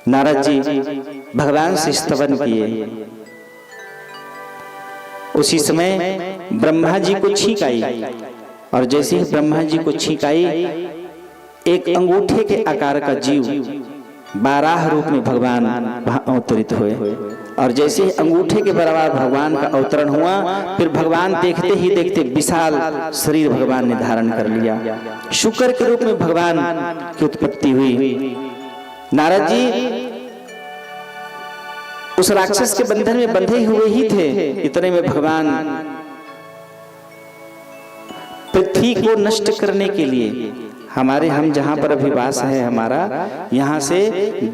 नारद जी भगवान से स्तवन किए। उसी समय ब्रह्मा जी को छींक आई, और जैसे ही ब्रह्मा जी को छींक आई, एक अंगूठे के आकार का जीव 12 रूप में भगवान वहां अवतरित हुए, और जैसे ही अंगूठे के बराबर भगवान का अवतरण हुआ, फिर भगवान देखते ही देखते विशाल शरीर भगवान ने धारण कर लिया। शुक्र के रूप में भगवान की उत्पत्ति हुई। नारद जी उस राक्षस के बंधन में बंधे हुए ही थे, इतने में भगवान पृथ्वी को नष्ट करने के लिए हमारे हम जहाँ पर अभिवास है हमारा, यहाँ से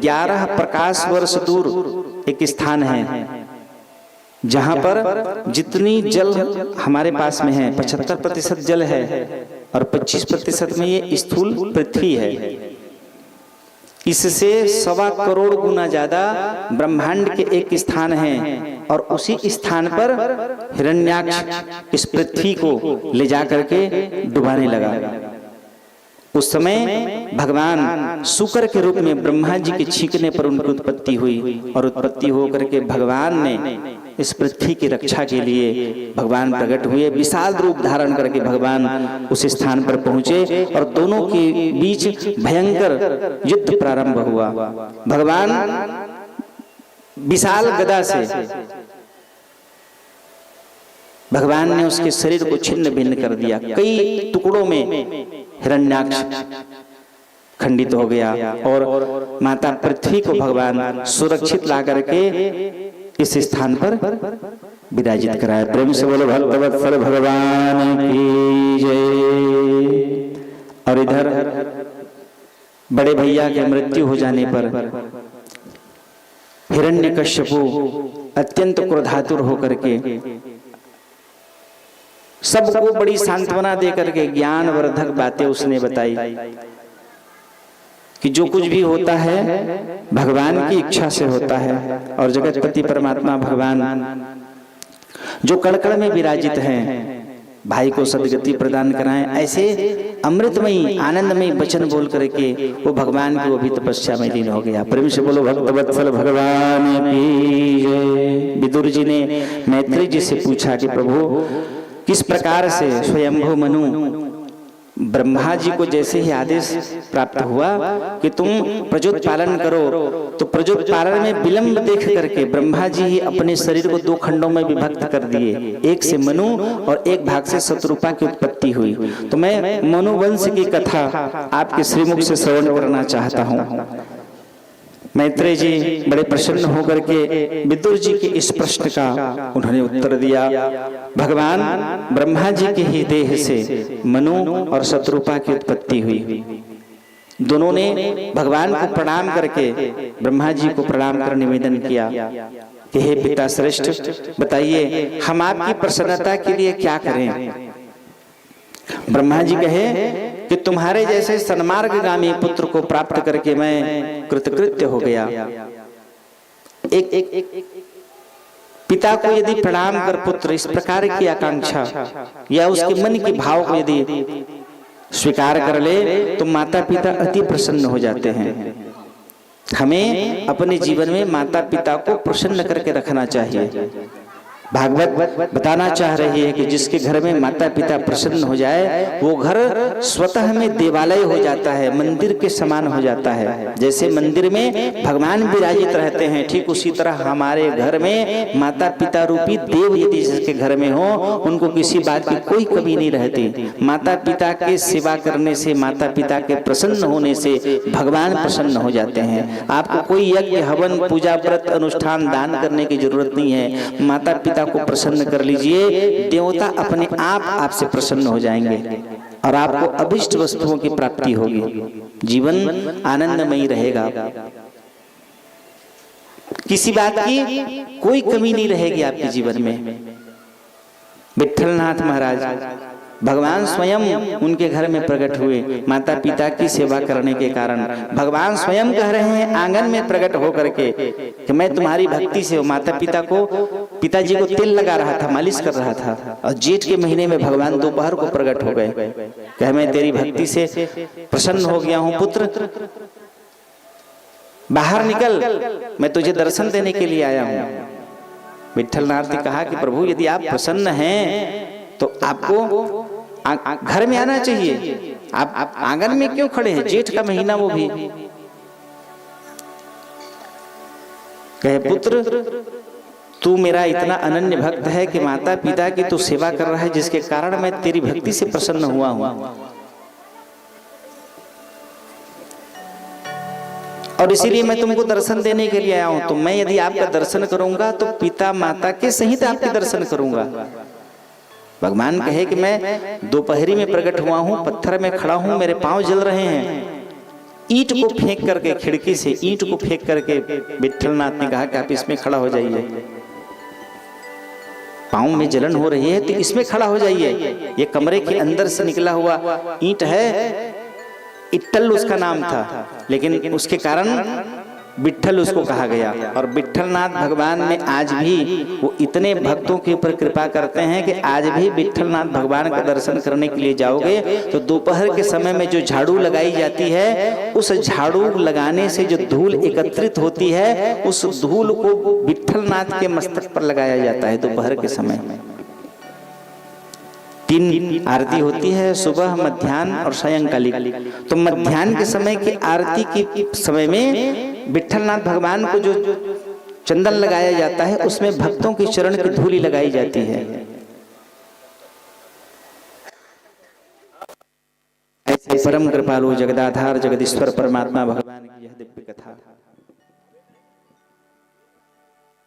11 प्रकाश वर्ष दूर एक स्थान है जहाँ पर जितनी जल हमारे पास में है 75% जल है और 25% में ये स्थूल पृथ्वी है। इससे 1.25 करोड़ गुना ज्यादा ब्रह्मांड के एक स्थान है और उसी स्थान पर हिरण्याक्ष इस पृथ्वी को ले जा करके डुबाने लगा। उस समय भगवान शुक्र के रूप में ब्रह्मा जी के छींकने पर उनकी उत्पत्ति हुई और उत्पत्ति होकर के भगवान ने इस पृथ्वी की रक्षा के लिए भगवान प्रकट हुए। विशाल रूप धारण करके भगवान उस स्थान पर पहुंचे और दोनों के बीच भयंकर युद्ध प्रारंभ हुआ। भगवान विशाल गदा से भगवान ने उसके शरीर को छिन्न भिन्न कर दिया। कई टुकड़ों में हिरण्याक्ष खंडित हो गया और माता पृथ्वी को भगवान सुरक्षित ला करके इस स्थान पर विराजित कराया। प्रेम से बोलो भक्तवत्सल भगवान की जय। और इधर बड़े भैया के मृत्यु हो जाने पर हिरण्यकश्यपु अत्यंत क्रोधातुर होकर के सबको बड़ी सांत्वना देकर के ज्ञानवर्धक बातें उसने बताई कि जो कुछ भी होता है भगवान की इच्छा से होता है और जगतपति परमात्मा भगवान जो कण-कण में विराजित हैं भाई को सदगति प्रदान कराएं, ऐसे अमृतमयी आनंदमयी वचन बोल करके वो भगवान की वो भी तपस्या में लीन हो गया। प्रेम से बोलो भक्तवत्सल भगवान की जय। विदुर जी ने मैत्री जी से पूछा कि प्रभु किस प्रकार से स्वयंभू मनु ब्रह्मा जी को जैसे ही आदेश प्राप्त हुआ कि तुम प्रजोत्पालन करो, तो प्रजोत्पालन में विलंब देख करके ब्रह्मा जी ही अपने शरीर को 2 खंडों में विभक्त कर दिए। एक से मनु और एक भाग से शत्रुपा की उत्पत्ति हुई। तो मैं मनुवंश की कथा आपके श्रीमुख से श्रवण करना चाहता हूँ। मैत्रेय जी बड़े प्रसन्न होकर के विदुर जी के इस प्रश्न का उन्होंने उत्तर दिया। भगवान ब्रह्मा जी के ही देह से मनु और शत्रुपा की उत्पत्ति हुई। दोनों ने भगवान को प्रणाम करके ब्रह्मा जी को प्रणाम कर निवेदन किया कि हे पिता श्रेष्ठ, बताइए हम आपकी प्रसन्नता के लिए क्या करें। ब्रह्मा जी कहे कि तुम्हारे जैसे सन्मार्गगामी पुत्र को प्राप्त करके मैं कृतकृत्य हो गया। एक पिता को यदि प्रणाम कर पुत्र इस प्रकार की आकांक्षा या उसके मन के भाव को यदि स्वीकार कर ले तो माता पिता अति प्रसन्न हो जाते हैं। हमें अपने जीवन में माता पिता को प्रसन्न करके रखना चाहिए। भागवत बताना चाह रही है कि जिसके घर में माता पिता प्रसन्न हो जाए वो घर स्वतः में देवालय हो जाता है, मंदिर के समान हो जाता है। जैसे मंदिर में भगवान विराजित रहते हैं, ठीक उसी तरह हमारे घर में माता पिता रूपी देव यदि जिसके घर में हो उनको किसी बात की कोई कमी नहीं रहती। माता पिता के सेवा करने से, माता पिता के प्रसन्न होने से भगवान प्रसन्न हो जाते हैं। आपको कोई यज्ञ हवन पूजा व्रत अनुष्ठान दान करने की जरूरत नहीं है। माता पिता को प्रसन्न कर लीजिए, देवता अपने आप आपसे प्रसन्न हो जाएंगे और आपको अभिष्ट वस्तुओं की प्राप्ति होगी। जीवन आनंदमयी रहेगा, किसी बात की कोई कमी नहीं रहेगी आपके जीवन में। विठलनाथ महाराज भगवान स्वयं उनके घर में प्रकट हुए माता पिता की सेवा करने के कारण। भगवान स्वयं कह रहे हैं आंगन में प्रकट होकर के कि मैं तुम्हारी भक्ति से माता पिता को, पिताजी को तेल लगा रहा था, मालिश कर रहा था। और जेठ के महीने में भगवान दोपहर को प्रकट हो गए, कहे मैं तेरी भक्ति से प्रसन्न हो गया हूँ पुत्र, बाहर निकल, मैं तुझे दर्शन देने के लिए आया हूँ। विठलनाथ ने कहा कि प्रभु यदि आप प्रसन्न हैं तो आपको घर में आना चाहिए, आप आंगन में क्यों खड़े हैं? जेठ का महीना वो भी। कहे पुत्र तू मेरा इतना अनन्य भक्त है कि माता पिता की तू सेवा कर रहा है, जिसके कारण मैं तेरी भक्ति से प्रसन्न हुआ हूं। और इसीलिए मैं तुमको दर्शन देने के लिए आया हूं। तो मैं यदि आपका दर्शन करूंगा तो पिता माता के सहित आपके दर्शन करूंगा। भगवान कहे कि मैं दोपहरी में प्रकट हुआ हूँ, पत्थर में खड़ा हूँ, मेरे पांव जल रहे हैं। ईंट को फेंक करके, खिड़की से ईंट को फेंक करके विट्ठलनाथ ने कहा कि आप इसमें खड़ा हो जाइए, पांव में जलन हो रही है तो इसमें खड़ा हो जाइए। ये कमरे के अंदर से निकला हुआ ईंट है, इट्टल उसका नाम था, लेकिन उसके कारण विट्ठल उसको कहा गया। और विट्ठलनाथ भगवान में आज भी वो इतने भक्तों के ऊपर कृपा करते हैं कि आज भी विट्ठलनाथ भगवान का दर्शन करने के लिए जाओगे तो दोपहर के समय में जो झाड़ू लगाई जाती है, उस झाड़ू लगाने से जो धूल एकत्रित होती है, उस धूल को विट्ठलनाथ के मस्तक पर लगाया जाता है दोपहर के समय में। 3 आरती होती है, सुबह, मध्याह्न और सायंकालिक। तो मध्याह्न के समय की आरती के समय में विट्ठलनाथ भगवान को जो चंदन लगाया जाता है, उसमें भक्तों की चरण की धूली लगाई जाती है। ऐसे परम कृपालु जगदाधार जगदीश्वर परमात्मा भगवान की यह दिव्य कथा।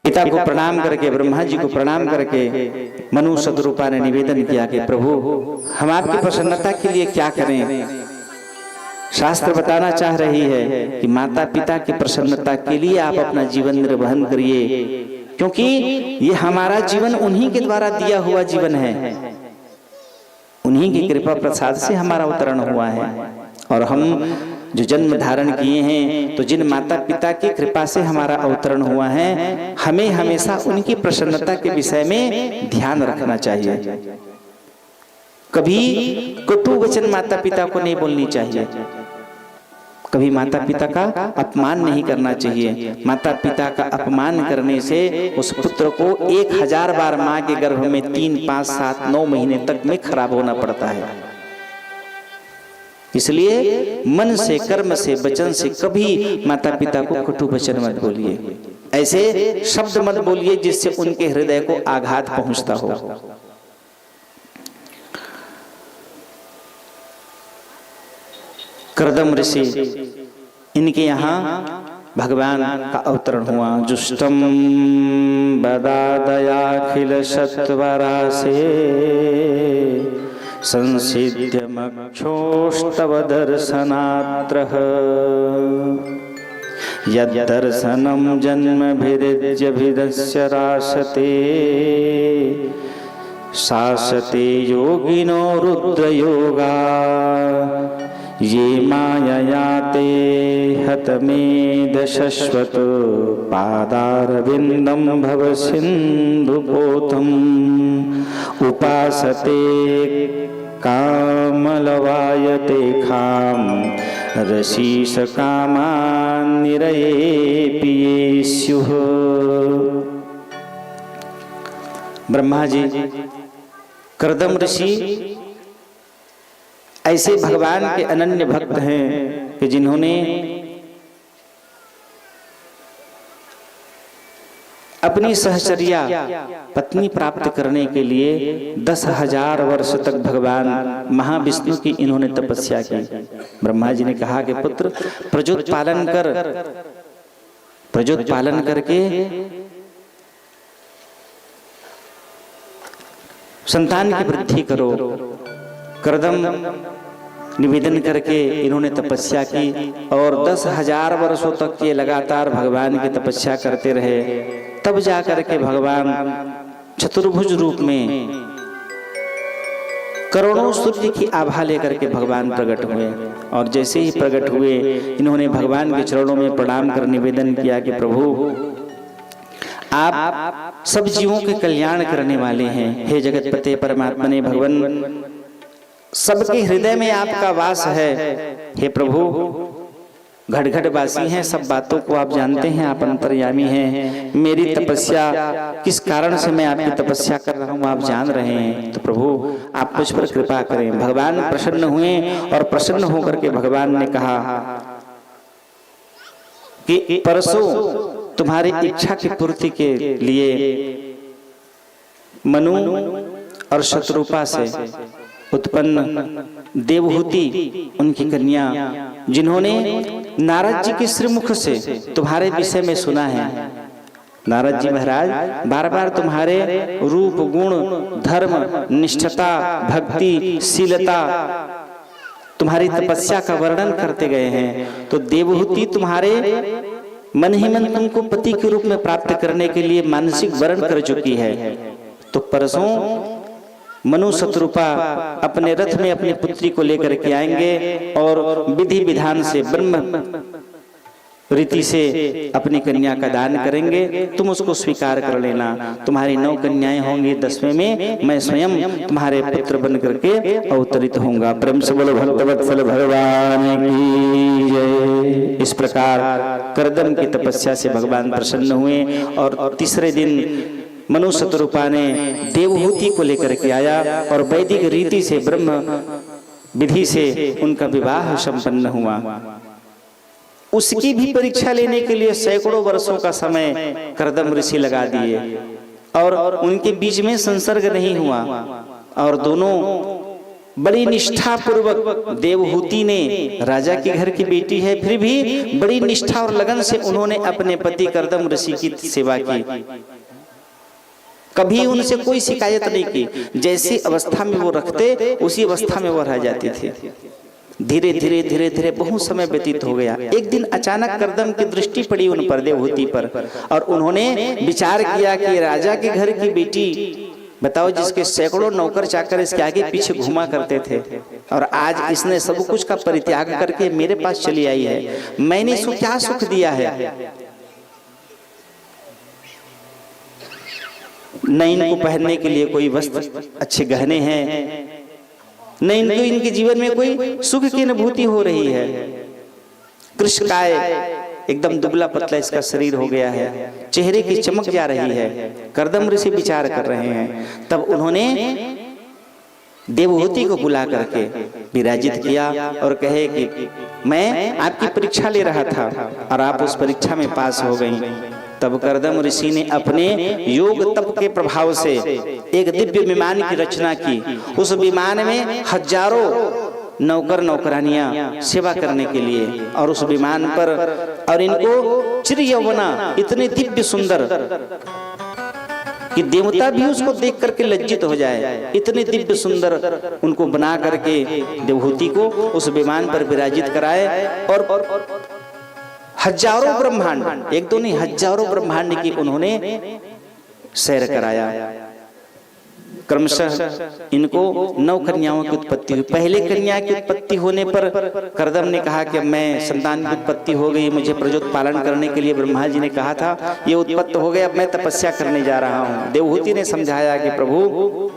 पिता को प्रणाम करके, ब्रह्मा जी को प्रणाम करके मनु सदरूपा ने निवेदन किया कि प्रभु, हम आपकी प्रसन्नता के लिए क्या करें। शास्त्र बताना चाह रही है कि माता पिता की प्रसन्नता के लिए आप अपना जीवन निर्वहन करिए, क्योंकि ये हमारा जीवन उन्हीं के द्वारा दिया हुआ जीवन है, उन्हीं की कृपा प्रसाद से हमारा अवतरण हुआ है। और हम जो जन्म धारण किए हैं, तो जिन माता पिता की कृपा से हमारा अवतरण हुआ है, हमें हमेशा उनकी प्रसन्नता के विषय में ध्यान रखना चाहिए। कभी कटु वचन माता पिता को नहीं बोलनी चाहिए, कभी माता पिता का अपमान नहीं करना चाहिए। माता पिता का अपमान करने से उस पुत्र को 1000 बार माँ के गर्भ में 3, 5, 7, 9 महीने तक में खराब होना पड़ता है। इसलिए मन से, कर्म से, वचन से कभी माता पिता को कटु वचन मत बोलिए, ऐसे शब्द मत बोलिए जिससे उनके हृदय को आघात पहुंचता हो। कर्दम ऋषि, इनके यहाँ भगवान का अवतरण हुआ। जुष्टम बदादयाखिल सत्वरासे संसिद्ध मक्षोस्तव दर्शनात्रः यद्दर्शनं जन्मभिरिज्यभिदस्य रासते शासते योगिनो रुद्रयोगा ये माययाते हतमेदशश्वत पादारविन्दं भव सिन्धुपोतम् उपासते कामलवायते खाम रशीष कामान निरये पियेस्युः। ब्रह्मा जी, कर्दम ऋषि ऐसे भगवान के अनन्य भक्त हैं कि जिन्होंने अपनी सहचर्या पत्नी प्राप्त करने के लिए 10,000 वर्ष तक भगवान महाविष्णु की इन्होंने तपस्या की। ब्रह्मा जी ने कहा कि पुत्र, प्रजोत पालन कर, प्रजोत पालन करके संतान की वृद्धि करो। कर्दम निवेदन करके इन्होंने तपस्या की और 10,000 वर्षों तक ये लगातार भगवान की तपस्या करते रहे। तब जाकर के भगवान चतुर्भुज रूप में करोड़ों सूर्य की आभा लेकर के भगवान प्रकट हुए। और जैसे ही प्रकट हुए, इन्होंने भगवान के चरणों में प्रणाम कर निवेदन किया कि प्रभु, आप सब जीवों के कल्याण करने वाले हैं। हे जगतपते परमात्मा ने भगवान, सबके हृदय में आपका वास है। हे प्रभु, घट घट वासी हैं, सब बातों को आप जानते हैं, आप अंतर्यामी हैं। मेरी तपस्या किस कारण से मैं आपकी तपस्या कर रहा हूँ आप जान रहे हैं, तो प्रभु आप मुझ पर कृपा करें। भगवान प्रसन्न हुए और प्रसन्न होकर के भगवान ने कहा कि परसों तुम्हारी इच्छा की पूर्ति के लिए मनु और शत्रुपा से उत्पन्न देवहूति, उनकी कन्या, जिन्होंने नारद जी के श्रीमुख से तुम्हारे विषय में सुना है, नारद जी महाराज बार बार तुम्हारे रूप, गुण, धर्म, निष्ठता, भक्ति, शीलता, तुम्हारी तपस्या का वर्णन करते गए हैं। तो देवहूति तुम्हारे मन ही मन तुमको पति के रूप में प्राप्त करने के लिए मानसिक वर्ण कर चुकी है। तो परसों मनु शत्रुपा अपने रथ में अपनी पुत्री को लेकर के आएंगे और विधि विधान से, ब्रह्म रीति से अपनी कन्या का दान करेंगे। तुम उसको स्वीकार कर लेना। तुम्हारी 9 कन्याएं होंगी, 10वें में मैं स्वयं तुम्हारे पुत्र बन करके अवतरित होऊंगा। प्रेम से बोलो भक्तवत्सल भगवान की जय। इस प्रकार करदम की तपस्या से भगवान प्रसन्न हुए और तीसरे दिन मनु शत्रुपा ने देवहूति को लेकर के आया और वैदिक रीति से, ब्रह्म विधि से उनका विवाह संपन्न हुआ। उसकी भी परीक्षा लेने के लिए सैकड़ों वर्षों का समय करदम ऋषि लगा दिए और उनके बीच में संसर्ग नहीं हुआ। और दोनों बड़ी निष्ठा पूर्वक, देवहूति ने राजा के घर की बेटी है, फिर भी बड़ी निष्ठा और लगन से उन्होंने अपने पति करदम ऋषि की सेवा की। कभी उनसे कोई शिकायत नहीं की। जैसी अवस्था में वो रखते उसी अवस्था में वो रह जाती थी। धीरे धीरे धीरे धीरे बहुत समय व्यतीत हो गया। एक दिन अचानक करदम की दृष्टि पड़ी उन पर, देवहूति पर, और उन्होंने विचार किया कि राजा के घर की बेटी, बताओ, जिसके सैकड़ों नौकर चाकर इसके आगे पीछे घुमा करते थे, और आज इसने सब कुछ का परित्याग करके मेरे पास चली आई है। मैंने इसको क्या सुख दिया है? न इनको पहनने के लिए कोई वस्त्र, अच्छे गहने हैं, न इनको इनके जीवन में कोई सुख की अनुभूति हो रही है। कृष्णकाय, एकदम दुबला पतला इसका शरीर हो गया है, चेहरे की चमक जा रही है। करदम ऋषि विचार कर रहे हैं। तब उन्होंने देवहूति को बुला करके विराजित किया और कहे कि मैं आपकी परीक्षा ले रहा था और आप उस परीक्षा में पास हो गई। तब करदम ऋषि ने अपने योग तप के प्रभाव से एक दिव्य विमान की रचना की। उस विमान में हजारों नौकर नौकरानियां सेवा करने के लिए, और उस विमान पर, और इनको चिर यौवना इतने दिव्य सुंदर कि देवता भी उसको देख करके लज्जित हो जाए, इतने दिव्य सुंदर उनको बना करके देवहूति को उस विमान पर विराजित कराए। और हजारों ब्रह्मांड, एक दो नहीं, हजारों ब्रह्मांड की उन्होंने सैर कराया। क्रमशः इनको 9 कन्याओं की उत्पत्ति हुई। पहले कन्या की उत्पत्ति होने पर करदम ने कहा कि मैं संतान की उत्पत्ति हो गई, मुझे प्रजोत पालन करने के लिए ब्रह्मा जी ने कहा था, ये उत्पत्त हो गया, अब मैं तपस्या करने जा रहा हूँ। देवहूति ने समझाया कि प्रभु,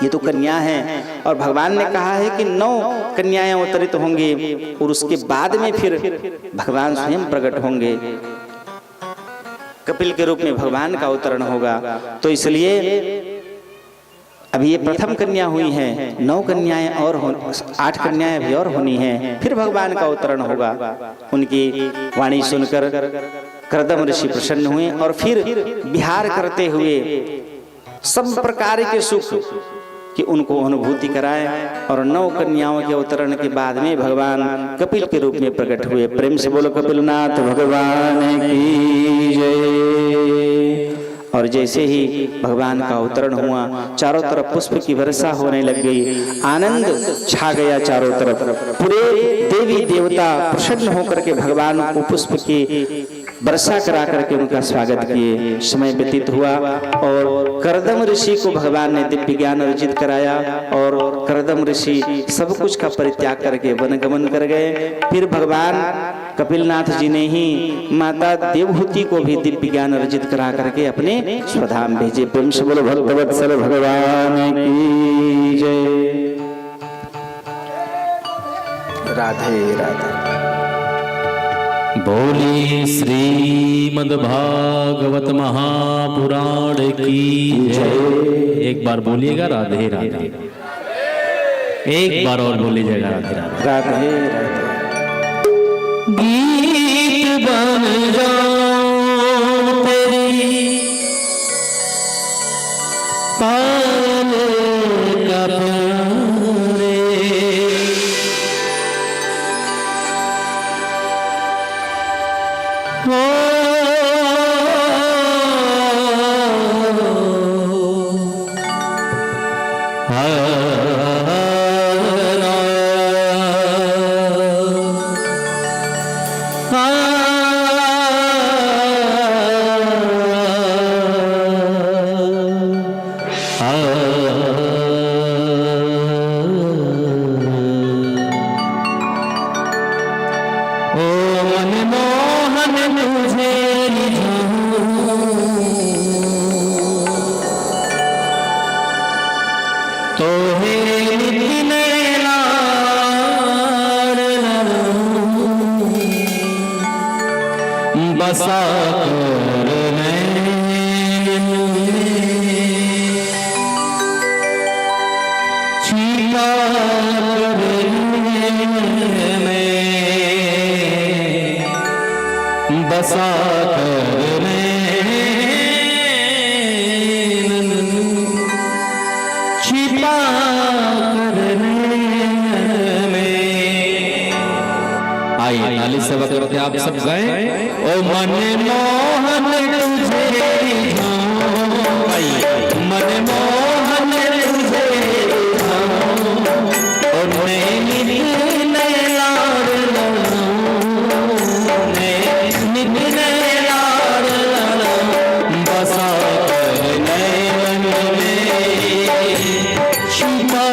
ये तो कन्या है और भगवान ने कहा है कि 9 कन्याएं अवतरित होंगे और उसके बाद में फिर भगवान स्वयं प्रकट होंगे, कपिल के रूप में भगवान का अवतरण होगा। तो इसलिए अभी ये प्रथम कन्या हुई है, 9 कन्याएं और 8 कन्याएं भी और होनी हैं, फिर भगवान का अवतरण होगा। उनकी वाणी सुनकर करदम ऋषि प्रसन्न हुए और फिर विहार करते हुए सब प्रकार के सुख कि उनको अनुभूति कराए। और 9 कन्याओं के अवतरण के बाद में भगवान कपिल के रूप में प्रकट हुए। प्रेम से बोलो कपिलनाथ भगवान की जय। और जैसे ही भगवान का अवतरण हुआ, चारों तरफ पुष्प की वर्षा होने लग गई, आनंद छा गया चारों तरफ। पूरे देवी देवता प्रसन्न होकर के भगवान को पुष्प की वर्षा करा करके उनका स्वागत किए। समय व्यतीत हुआ और करदम ऋषि को भगवान ने दिव्य ज्ञान अर्जित कराया और करदम ऋषि सब कुछ का परित्याग करके वन गमन कर गए। फिर भगवान कपिलनाथ जी ने ही माता देवहूति को भी दिव्य ज्ञान अर्जित करा करके अपने स्वधाम भेजे। प्रेम से बोलो भक्तवत्सल भगवान की जय। राधे राधे। बोले श्रीमद् भागवत महापुराण की जय। एक बार बोलिएगा राधे राधे। एक बार और बोलिएगा राधे राधे। राधे राधे। गीत बन जाऊं तेरी पाले का प्यारे, हो बसा कर छिपा बसा कर छिपा आइए ताली से करते आप सब गए ओ मन मोहन तुझे मन मोहन तुझे ओ नैनी लाड़ बसा नैन में छिपा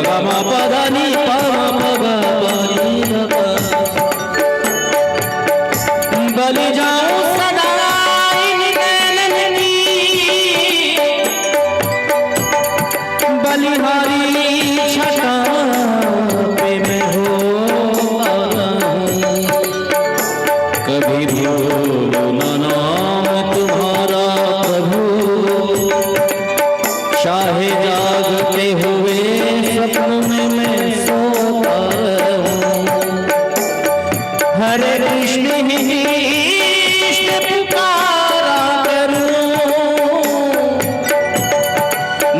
गा मा पा धा नी पा मा पा गा पा नी धा पा इष्ट पुकारा करूं,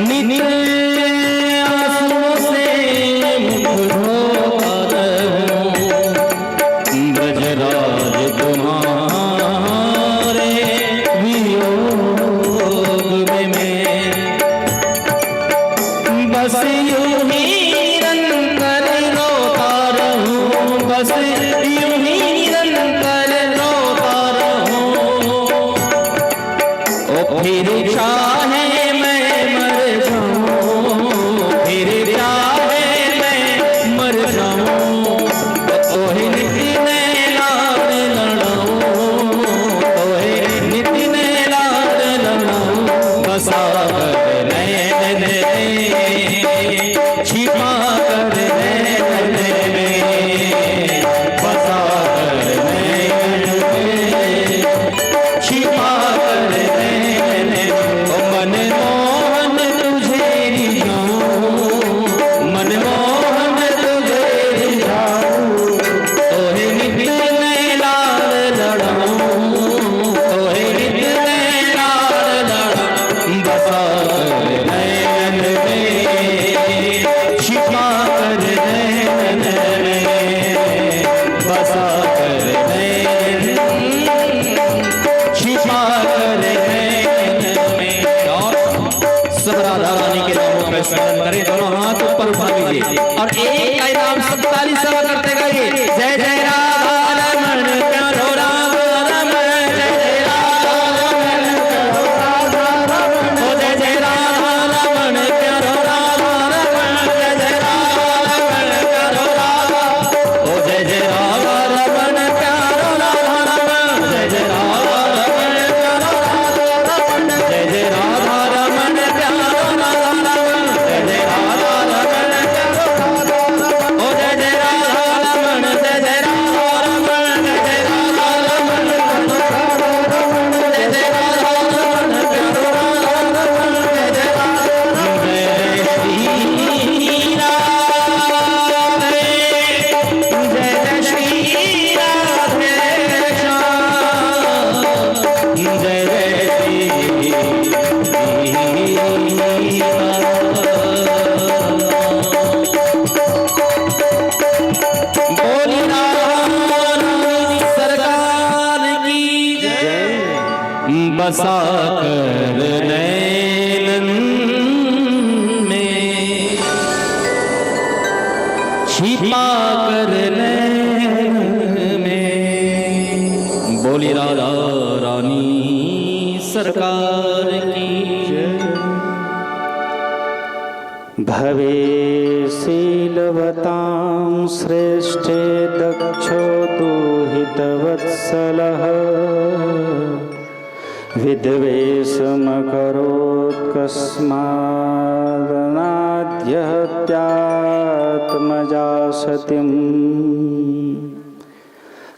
नित्य आंसुओं से मुख धोता रहूं, ब्रजराज तुम्हारे वियोग में मैं बस यूं ही निरंतर रोता रहूं, बस यूं ही निरंतर रोता रहूं। ओ फिर चाहे मैं मर जाऊं, फिर चाहे मैं मर जाऊं, ओहे नित्य मैं लाड लड़ाऊं, ओहे नित्य मैं लाड लड़ाऊं। बसा कर नैन में, छिपा कर नैन में, बसा कर नैन में, छिपा कर नैन में। ओ मनमोहन तुझे रिझाऊं, मनमोहन तुझे रिझाऊं, ओहे नित्य मैं लाड लड़ाऊं, ओहे नित्य मैं लाड लड़ाऊं। बसा कर नैन में, छिपा कर नैन में, बसा कर नैन, छिपा कर नैन में। और सब राधा रानी के नामों पर स्मरण करें, दोनों हाथ ऊपर उठा लीजिए और एक का नाम सब ताली सेवा करते गए। जय जय राधा रमण प्यारो राधा रमण, जय जय राधा रमण प्यारो राधा रमण, ओ जय जय राधा रमण प्यारो राधा रमण, जय जय राधा रमण प्यारो राधा, ओ जय जय राधा रमण प्यारो राधा रमण, जय जय राधा रमण प्यारो राधा रमण, जय जय राधा रमण प्यारो राधा रमण, जय जय राधा रमण प्यारो राधा रमण, ओ जय जय राधा रमण, जय जय राधा रमण, जय जय राधा रमण प्यारो राधा रमण, जय जय राधा रमण प्यारो राधा रमण, जय जय राधा रमण। जय श्री राधे, जय जय श्री राधे श्याम, जय जय श्री बोली रानी सरकार की जय। बसा कर नैनन में, छिपा कर नैन में, बोली राधा रानी सरकार की जय। भवे शीलवतां श्रेष्ठे दक्षो दुहितवत्सलः, विद्वेषमकरोत्कस्मादनाद्यहत्यात्मजा सतीम्,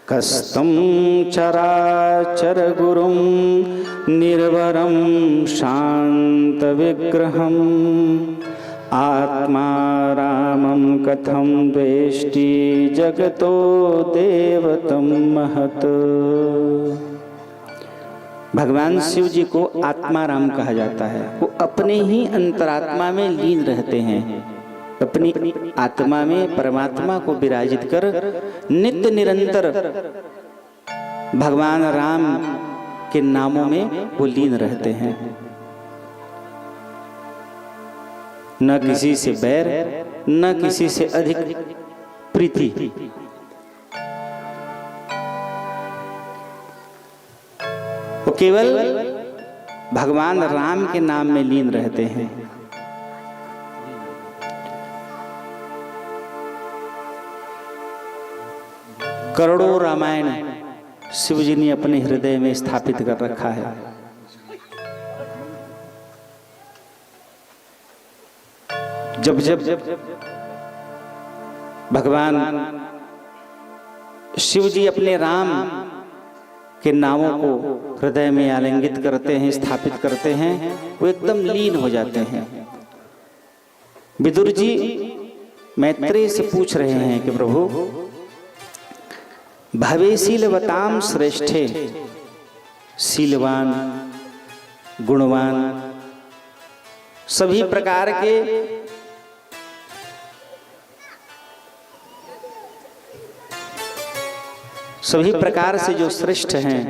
कस्तं चराचरगुरुं निर्वरं शान्तविग्रहम्, आत्मा रामं कथं द्वेष्टि जगतो देवतं महत्। भगवान शिव जी को आत्मा राम कहा जाता है। वो अपने ही अंतरात्मा में लीन रहते हैं, अपनी आत्मा में परमात्मा को विराजित कर नित्य निरंतर भगवान राम के नामों में वो लीन रहते हैं। न किसी से बैर, न किसी से अधिक प्रीति। वो केवल भगवान राम के नाम में लीन रहते हैं। करोड़ों रामायण शिव जी ने अपने हृदय में स्थापित कर रखा है। जब जब भगवान शिव जी अपने राम के नामों को हृदय में आलिंगित करते हैं, स्थापित करते हैं, वो एकदम लीन हो जाते हैं। विदुर जी मैत्रेय से पूछ रहे हैं कि प्रभु भवेशीलवताम श्रेष्ठे, शीलवान गुणवान सभी प्रकार के सभी प्रकार से जो श्रेष्ठ हैं,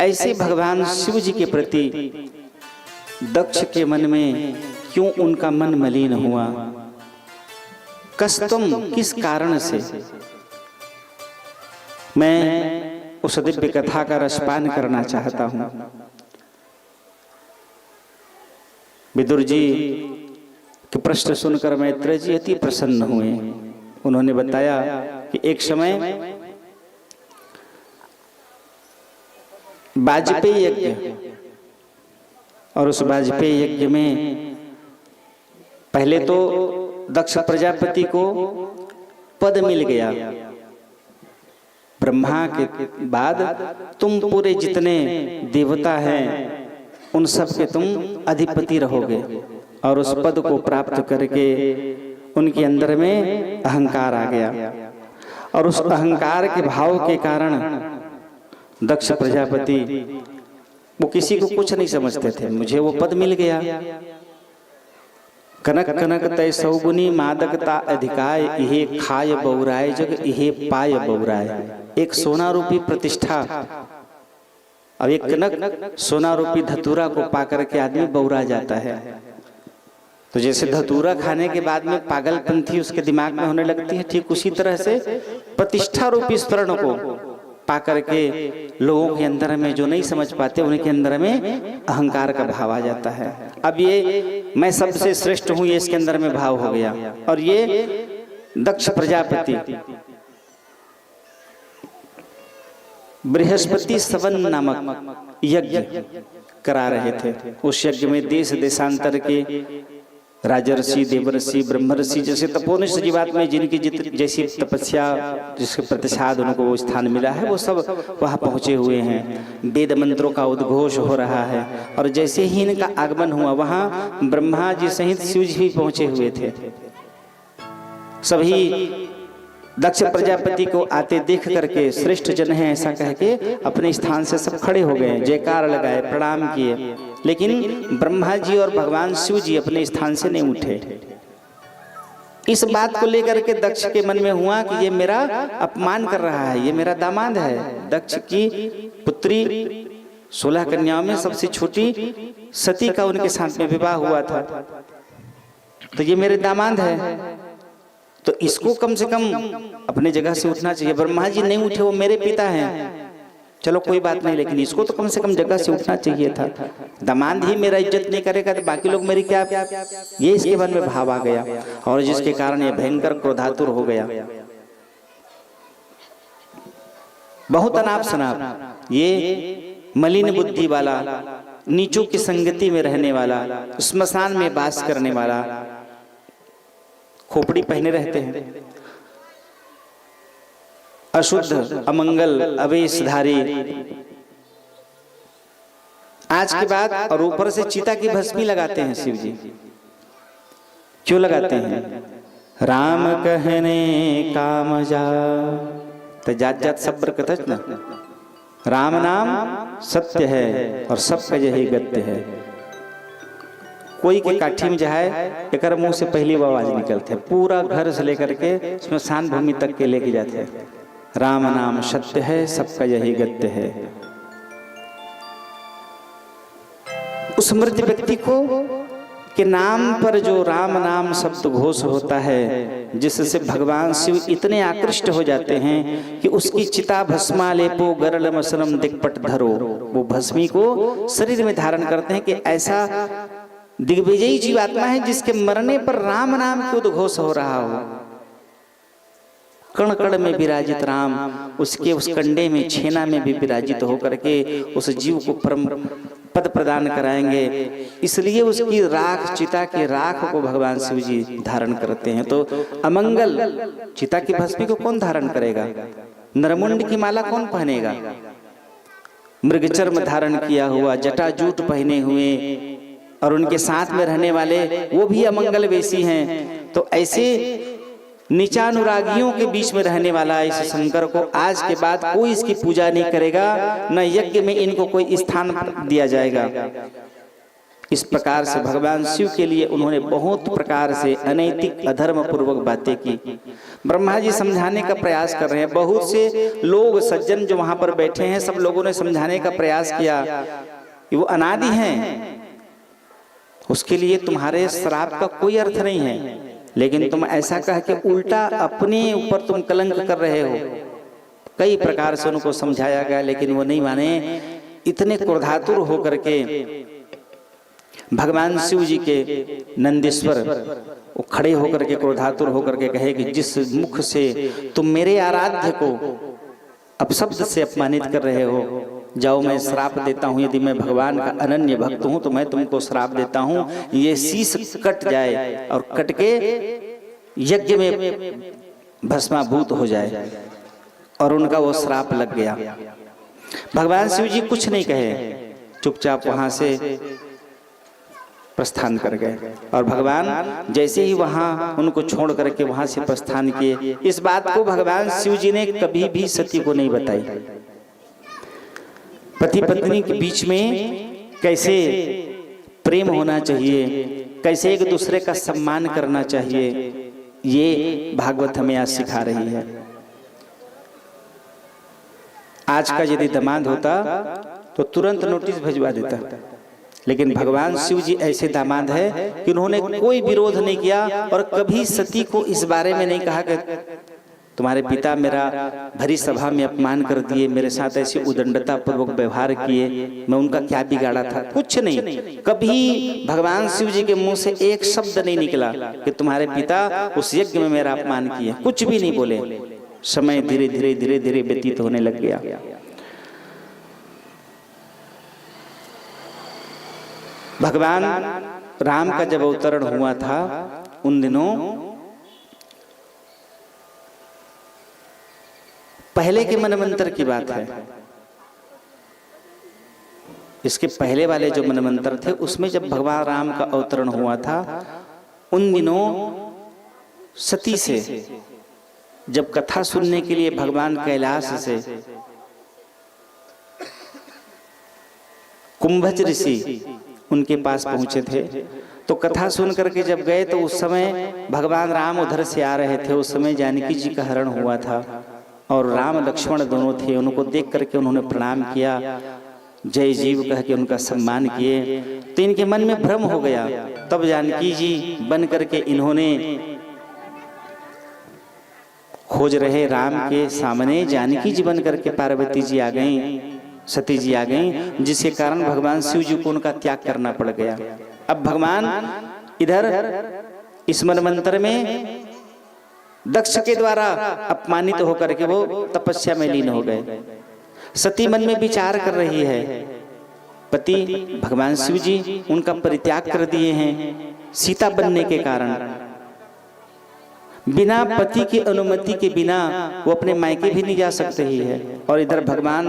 ऐसे भगवान शिव जी के प्रति दक्ष के मन में क्यों उनका मन मलिन हुआ? कस्तम, किस कारण से? मैं उस दिव्य कथा का रसपान करना चाहता हूं। विदुर जी के प्रश्न सुनकर मैत्रेय जी अति प्रसन्न हुए। उन्होंने बताया कि एक समय वाजपेयी यज्ञ, और उस वाजपेयी यज्ञ में पहले तो दक्ष प्रजापति को पद मिल गया। ब्रह्मा के बाद तुम पूरे जितने देवता हैं उन सब के तुम अधिपति रहोगे। और उस पद को प्राप्त करके उनके अंदर में अहंकार आ गया, और उस अहंकार के भाव के कारण दक्ष प्रजापति वो किसी को कुछ नहीं समझते थे। मुझे वो पद मिल गया, कनक कनक तय सौगुनी मादकता अधिकाय, इहे खाय बौराय जग इहे पाय बौराय। एक सोना रूपी प्रतिष्ठा और एक कनक सोना रूपी धतूरा को पाकर के आदमी बौरा जाता है। तो जैसे धतूरा खाने के बाद में पागलपंथी उसके दिमाग में होने लगती है, ठीक उसी तरह से प्रतिष्ठा रूपी स्वर्ण को पाकर के लोगों के अंदर में जो नहीं समझ पाते उनके अंदर में अहंकार का भाव आ जाता है। अब ये मैं सबसे श्रेष्ठ हूं, ये इसके अंदर में भाव हो गया। और ये दक्ष प्रजापति बृहस्पति सवन नामक यज्ञ करा रहे थे। उस यज्ञ में देश देशांतर के राजर्षि, देवर्षि, ब्रह्मर्षि जैसे तपोनिष्ठ जीवात्मा जिनकी जैसी तपस्या, जिसके प्रतिसाद उनको वो स्थान मिला है, वो सब वहां पहुंचे हुए हैं। वेद मंत्रों का उद्घोष हो रहा है। और जैसे ही इनका आगमन हुआ वहां ब्रह्मा जी सहित शिव जी भी पहुंचे हुए थे। सभी दक्ष प्रजापति को आते देख करके श्रेष्ठ जन है ऐसा कह के अपने स्थान से सब खड़े हो गए, जयकार लगाए, प्रणाम किए। लेकिन ब्रह्मा जी और भगवान शिव जी अपने स्थान से नहीं उठे। इस बात को लेकर के दक्ष के मन में हुआ कि ये मेरा अपमान कर रहा है, ये मेरा दामाद है। दक्ष की पुत्री 16 कन्याओं में सबसे छोटी सती का उनके साथ में विवाह हुआ था, तो ये मेरे दामाद है, तो इसको कम से कम अपने जगह से उठना चाहिए। ब्रह्मा जी नहीं उठे, वो मेरे पिता हैं, चलो कोई बात नहीं, लेकिन इसको तो कम से कम जगह से उठना चाहिए था। दामाद ही मेरा इज्जत नहीं करेगा तो बाकी लोग मेरी क्या? ये इसके मन में भाव आ गया, और जिसके कारण ये भयंकर क्रोधातुर हो गया। बहुत अनाप शनाप, ये मलिन बुद्धि वाला, नीचों की संगति में रहने वाला, स्मशान में वास करने वाला, खोपड़ी पहने रहते हैं, अशुद्ध, अमंगल, अवेशधारी, आज के बाद, और ऊपर से चिता की भस्मी लगाते हैं शिव जी। क्यों लगाते हैं? राम कहने काम जा, तो जात जात सब्र कथच न। राम नाम सत्य है और सबका यही गत्य है। कोई के काठी में जाए एक मुंह से पहली वो आवाज निकलते हैं, पूरा घर से लेकर के स्मशान भूमि तक के लेके जाते हैं। राम नाम सत्य है, सबका यही गत्य है। उस मृत व्यक्ति को के नाम पर जो राम नाम शब्द घोष होता है, जिससे भगवान शिव इतने आकृष्ट हो जाते हैं कि उसकी चिता भस्मा लेपो गरल मसलम दिक्पट धरो, वो भस्मी को शरीर में धारण करते हैं कि ऐसा दिग्विजयी जीवात्मा है जिसके मरने पर राम नाम की उद्घोष हो रहा हो। कण कण में विराजित राम, उसके उस कंडे में, छेना में भी विराजित होकर के उस जीव को परम पद प्रदान कराएंगे। इसलिए उसकी राख, चिता की राख को भगवान शिव जी धारण करते हैं। तो अमंगल चिता की भस्मी को कौन धारण करेगा? नरमुंड की माला कौन पहनेगा? मृगचर्म धारण किया हुआ, जटाजूट पहने हुए, और उनके साथ में रहने वाले वो भी अमंगल वेशी हैं। तो ऐसे नीचानुरागियों के बीच में रहने वाला इस शंकर को आज के बाद कोई इसकी पूजा नहीं करेगा, न यज्ञ में इनको कोई स्थान दिया जाएगा। इस प्रकार से भगवान शिव के लिए उन्होंने बहुत प्रकार से अनैतिक अधर्म पूर्वक बातें की। ब्रह्मा जी समझाने का प्रयास कर रहे हैं, बहुत से लोग सज्जन जो वहां पर बैठे हैं सब लोगों ने समझाने का प्रयास किया कि वो अनादि हैं, उसके लिए तुम्हारे श्राप का कोई अर्थ नहीं है, लेकिन तुम ऐसा कह के उल्टा अपने ऊपर तुम कलंक कर रहे हो। कई प्रकार से उनको समझाया गया लेकिन वो नहीं माने। इतने क्रोधातुर होकर के भगवान शिव जी के नंदीश्वर वो खड़े होकर के क्रोधातुर होकर के कहे कि जिस मुख से तुम मेरे आराध्य को अपशब्द से अपमानित कर रहे हो, जाओ मैं श्राप देता हूँ, यदि मैं भगवान का अनन्य भक्त हूँ तो मैं तुमको श्राप देता हूँ, ये शीश कट जाए और कट के यज्ञ में भस्माभूत हो जाए। और उनका वो श्राप लग गया। भगवान शिव जी कुछ नहीं कहे, चुपचाप वहां से प्रस्थान कर गए। और भगवान जैसे ही वहां उनको छोड़ करके वहां से प्रस्थान किए, इस बात को भगवान शिव जी ने कभी भी सती को नहीं बताई। पति पत्नी के बीच में कैसे प्रेम होना चाहिए, कैसे एक दूसरे का सम्मान करना चाहिए, ये भागवत हमें आज सिखा रही है। आज का यदि दामाद होता तो तुरंत नोटिस भिजवा देता, लेकिन भगवान शिव जी ऐसे दामाद है कि उन्होंने कोई विरोध नहीं किया और कभी सती को इस बारे में नहीं कहा कि तुम्हारे पिता मेरा भरी सभा में अपमान कर दिए, मेरे साथ ऐसी उदंडता पूर्वक व्यवहार किए, मैं उनका क्या बिगाड़ा था। कुछ नहीं, कभी भगवान शिव जी के मुंह से एक शब्द नहीं निकला कि तुम्हारे पिता उस यज्ञ में मेरा अपमान किए, कुछ भी नहीं बोले। समय धीरे धीरे धीरे धीरे व्यतीत होने लग गया। भगवान राम का जब अवतरण हुआ था उन दिनों पहले के मनवंतर की बात है। इसके पहले वाले जो मनवंतर थे उसमें जब भगवान राम का अवतरण हुआ था उन दिनों सती से जब कथा सुनने के लिए भगवान कैलाश से कुंभज ऋषि उनके पास पहुंचे थे, तो कथा सुन करके जब गए तो उस समय भगवान राम उधर से आ रहे थे। उस समय जानकी जी का हरण हुआ था और राम लक्ष्मण दोनों थे। उनको देख करके उन्होंने प्रणाम किया, जय जीव कह के उनका सम्मान किए। तो इनके मन में भ्रम हो गया। तब जानकी जी बन करके इन्होंने खोज रहे राम के सामने, जानकी जी बन करके पार्वती जी आ गईं, सती जी आ गईं, जिसके कारण भगवान शिव जी को उनका त्याग करना पड़ गया। अब भगवान इधर इस मनवंतर में दक्ष के द्वारा अपमानित होकर के वो तपस्या में लीन हो गए। सती मन में विचार कर रही है, पति भगवान शिव जी उनका परित्याग कर दिए हैं सीता बनने के कारण। बिना पति की अनुमति के बिना वो अपने मायके भी नहीं जा सकते ही है। और इधर भगवान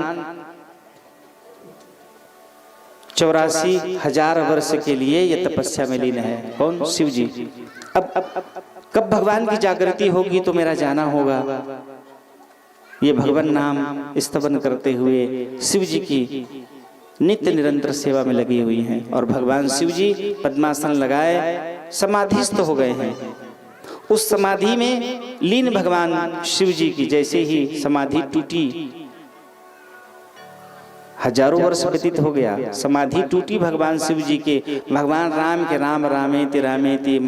84,000 वर्ष के लिए ये तपस्या में लीन है। कौन? शिव जी। अब कब भगवान की जागृति होगी तो मेरा जाना होगा। ये भगवान नाम स्तवन करते हुए शिव जी की नित्य निरंतर सेवा में लगी हुई हैं। और भगवान शिव जी पद्मासन लगाए समाधिस्थ हो गए हैं। उस समाधि में लीन भगवान शिव जी की जैसे ही समाधि टूटी, हजारों वर्ष व्यतीत हो गया, समाधि टूटी भगवान शिव जी के। भगवान राम के राम रामेति रामेति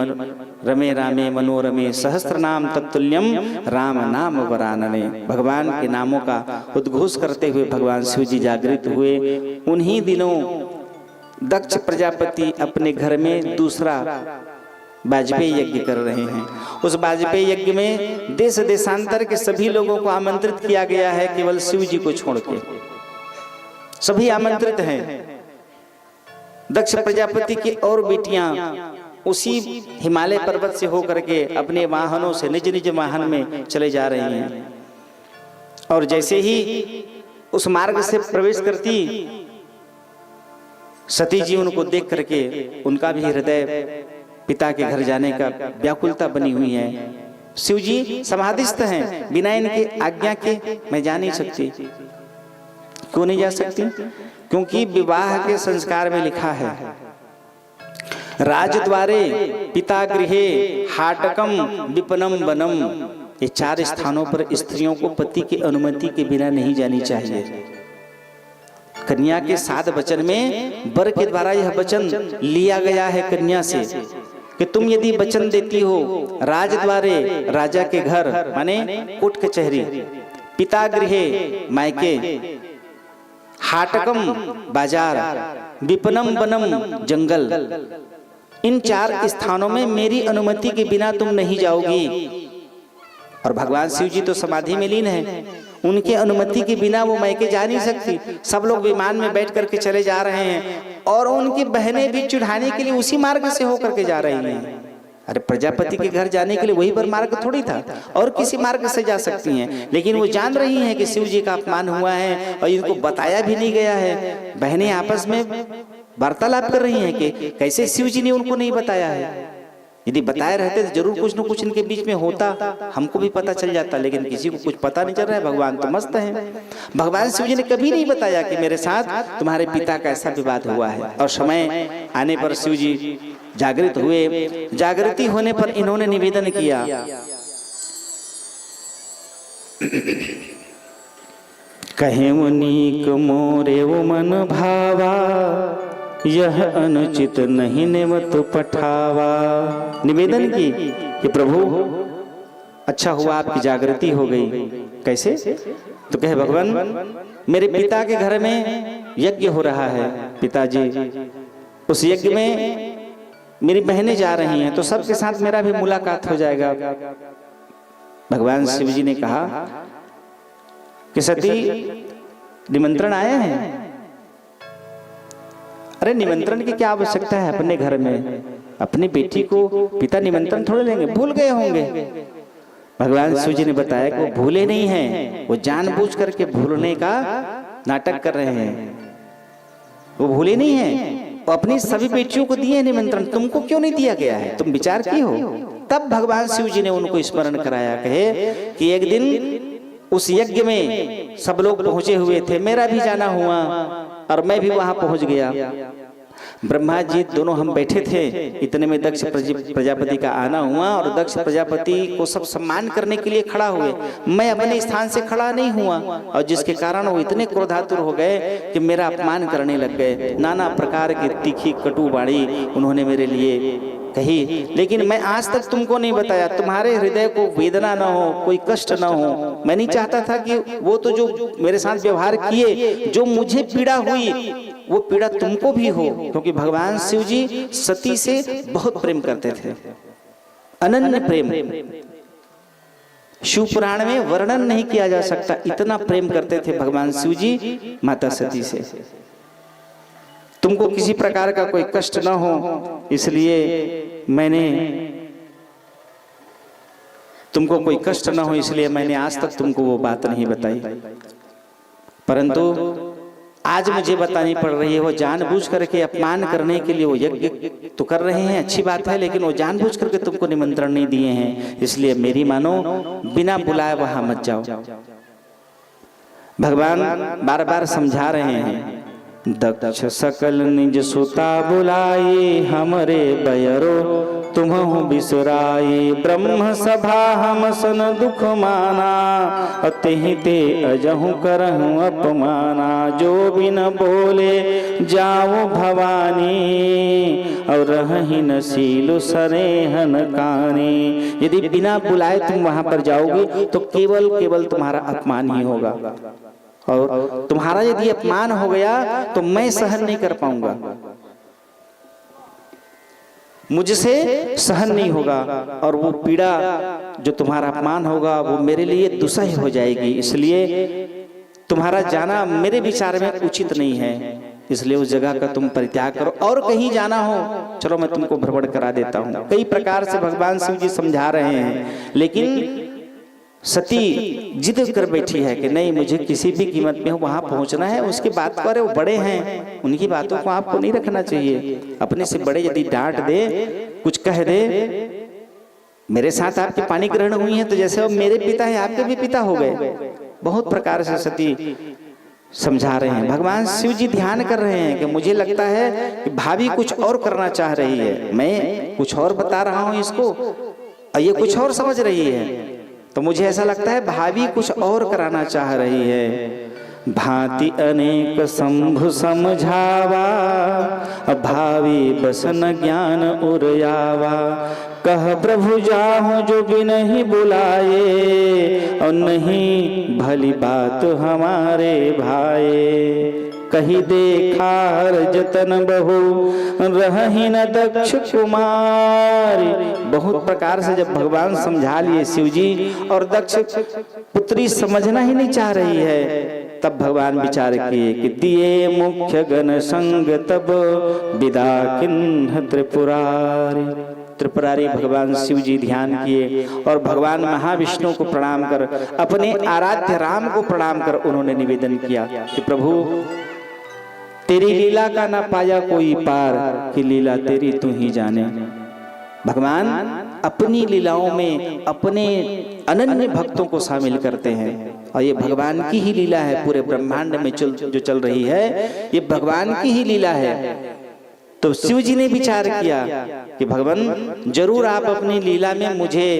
रमे रामे मनोरमे सहस्त्र नाम तत्तुल्यम राम नाम वरानने। भगवान के नामों का उद्घोष करते हुए भगवान शिव जी जागृत हुए। उन्हीं दिनों दक्ष प्रजापति अपने घर में दूसरा वाजपेयी यज्ञ कर रहे हैं। उस वाजपेयी यज्ञ में देश देशांतर के सभी लोगों को आमंत्रित किया गया है, केवल शिव जी को छोड़ के सभी आमंत्रित हैं। दक्ष प्रजापति की और बेटियां उसी हिमालय पर्वत से होकर के अपने वाहनों से निज निज वाहन में चले जा रही हैं। और जैसे ही उस मार्ग से प्रवेश करती सती जी उनको देख करके उनका भी हृदय पिता के घर जाने का व्याकुलता बनी हुई है। शिव जी समाधिस्थ हैं, बिना इनके आज्ञा के मैं जा नहीं सकती। क्यों नहीं जा सकती? क्योंकि विवाह के संस्कार में लिखा है, राजद्वारे, पिता गृहे, हाटकम, विपनम वनम, ये 4 स्थानों पर स्त्रियों को पति की अनुमति के बिना नहीं जानी चाहिए। कन्या के 7 वचन में वर के द्वारा यह वचन लिया गया है कन्या से कि तुम यदि वचन देती हो राजद्वारे, राजा के घर माने कोर्ट कचहरी, पिता गृहे, मायके, हाटकम, बाजार, विपनम वनम, जंगल, इन 4 स्थानों में मेरी अनुमति के बिना तुम नहीं जाओगी। और भगवान शिव जी तो समाधि में लीन है, उनके अनुमति के बिना वो मायके जा नहीं सकती। सब लोग विमान में बैठ करके चले जा रहे हैं और उनकी बहनें भी चढ़ाने के लिए उसी मार्ग से होकर के जा रही हैं। अरे प्रजापति के घर जाने के लिए वही पर मार्ग थोड़ी था, और किसी मार्ग से जा सकती हैं, लेकिन वो जान रही हैं कि शिव जी का अपमान हुआ है और इनको बताया भी नहीं गया है। बहनें आपस में वार्तालाप कर रही हैं कि कैसे शिव जी ने उनको नहीं बताया है। यदि बताए रहते तो जरूर कुछ न कुछ इनके बीच में होता, हमको भी पता चल जाता, लेकिन किसी को कुछ पता नहीं चल रहा है। भगवान तो मस्त हैं। भगवान शिव जी ने कभी नहीं बताया कि मेरे साथ तुम्हारे पिता का ऐसा विवाद हुआ है। और समय आने पर शिव जी जागृत हुए। जागृति होने पर इन्होंने निवेदन किया, कहे मुनीक मोरे वो मन भावा, यह अनुचित नहीं नेमत पठावा। निवेदन की कि प्रभु अच्छा हुआ आपकी जागृति हो गई। कैसे? तो कहे भगवान मेरे पिता के घर में यज्ञ हो रहा है पिताजी, उस यज्ञ में मेरी बहनें जा रही हैं, तो सबके साथ मेरा भी मुलाकात हो जाएगा। भगवान शिव जी ने कहा कि सती निमंत्रण आए हैं। अरे निमंत्रण की क्या आवश्यकता है? अपने घर में अपनी बेटी को पिता निमंत्रण थोड़े देंगे, भूल गए होंगे। भगवान शिव जी ने बताया कि वो भूले नहीं हैं, वो जानबूझ करके भूलने का नाटक कर रहे हैं। वो भूले नहीं हैं, वो अपनी सभी बेटियों को दिए निमंत्रण, तुमको क्यों नहीं दिया गया है? तुम विचार किए हो? तब भगवान शिव जी ने उनको स्मरण कराया, कहे कि एक दिन उस यज्ञ में सब लोग पहुंचे हुए थे, मेरा भी जाना हुआ और मैं भी वहां पहुंच गया। ब्रह्मा जी दोनों हम बैठे थे, इतने में दक्ष प्रजापति का आना हुआ और दक्ष प्रजापति को सब सम्मान करने के लिए खड़ा हुए। मैं अपने स्थान से खड़ा नहीं हुआ और जिसके कारण वो इतने क्रोधातुर हो गए कि मेरा अपमान करने लग गए। नाना प्रकार की तीखी कटु वाणी उन्होंने मेरे लिए कही, लेकिन मैं आज तक तुमको नहीं बताया, तुम्हारे हृदय को वेदना ना हो, कोई कष्ट ना हो। मैं नहीं चाहता था कि वो तो जो मेरे साथ व्यवहार किए, जो मुझे पीड़ा हुई वो पीड़ा तुमको भी हो, क्योंकि भगवान शिव जी सती से बहुत प्रेम करते थे, अनन्य प्रेम। शिव पुराण में वर्णन नहीं किया जा सकता, इतना प्रेम करते थे भगवान शिव जी माता सती से। तुमको किसी प्रकार का कोई कष्ट ना हो, इसलिए मैंने तुमको कोई कष्ट ना हो, इसलिए मैंने आज तक तुमको वो बात नहीं बताई। परंतु आज मुझे बतानी पड़ रही है। वो जानबूझ करके अपमान करने के लिए वो यज्ञ तो कर रहे हैं, अच्छी बात है, लेकिन वो जानबूझ करके तुमको निमंत्रण नहीं दिए हैं, इसलिए मेरी मानो बिना बुलाए वहां मत जाओ। भगवान बार बार समझा रहे हैं, दक्ष सकल निज सुता बुलाई, हमरे बयरो तुम्हु बिसराई। ब्रह्म सभा हम सन दुख माना, अतिहि ते अजहु करहु अपमाना। जो बिन बोले जाओ भवानी, और रहहि न सीलु सरेहन कानी। यदि बिना बुलाए तुम वहां पर जाओगे तो केवल तुम्हारा अपमान ही होगा, और तुम्हारा यदि अपमान हो गया तो मैं सहन नहीं कर पाऊंगा, मुझसे सहन नहीं होगा, और वो पीड़ा जो तुम्हारा अपमान होगा वो मेरे लिए दुस्सह हो जाएगी। इसलिए तुम्हारा जाना मेरे विचार में उचित नहीं है, इसलिए उस जगह का तुम परित्याग करो। और कहीं जाना हो चलो मैं तुमको भ्रमण करा देता हूँ। कई प्रकार से भगवान शिव जी समझा रहे हैं, लेकिन सती जिद कर बैठी है कि नहीं, मुझे किसी भी कीमत में वहां पहुंचना है। उसकी बात पर वो बड़े हैं, उनकी बातों को आपको नहीं रखना चाहिए। अपने से बड़े यदि डांट दे, कुछ कह दे, मेरे साथ आपके पानी ग्रहण हुई है तो जैसे वो मेरे पिता है आपके भी पिता हो गए। बहुत प्रकार से सती समझा रहे हैं। भगवान शिव जी ध्यान कर रहे हैं कि मुझे लगता है कि भाभी कुछ और करना चाह रही है, मैं कुछ और बता रहा हूं इसको और ये कुछ और समझ रही है, तो मुझे ऐसा लगता है भाभी कुछ और कराना चाह रही है। भांति अनेक शंभु समझावा, भावी बसन ज्ञान उरयावा। कह प्रभु जाहु जो बिनहि बुलाए, और नहीं भली बात हमारे भाए। कही देखा हर जतन बहु, रही न दक्ष कुमारी। बहुत प्रकार से जब भगवान समझा लिए शिव जी, और दक्ष पुत्री समझना ही नहीं चाह रही है, तब भगवान विचार किए कि दिए मुख्य गण संग, तब विदा किन्ह त्रिपुरारी। त्रिपुरारी भगवान शिव जी ध्यान किए और भगवान महाविष्णु को प्रणाम कर, अपने आराध्य राम को प्रणाम कर उन्होंने निवेदन किया कि प्रभु तेरी लीला का ना पाया कोई पार, कि लीला तेरी तू ही जाने। भगवान अपनी लीलाओं में अपने अनन्य भक्तों को शामिल करते हैं, और ये भगवान की ही लीला है। पूरे ब्रह्मांड में जो चल रही है ये भगवान की ही लीला है। तो शिव जी ने विचार किया कि भगवान जरूर आप अपनी लीला में मुझे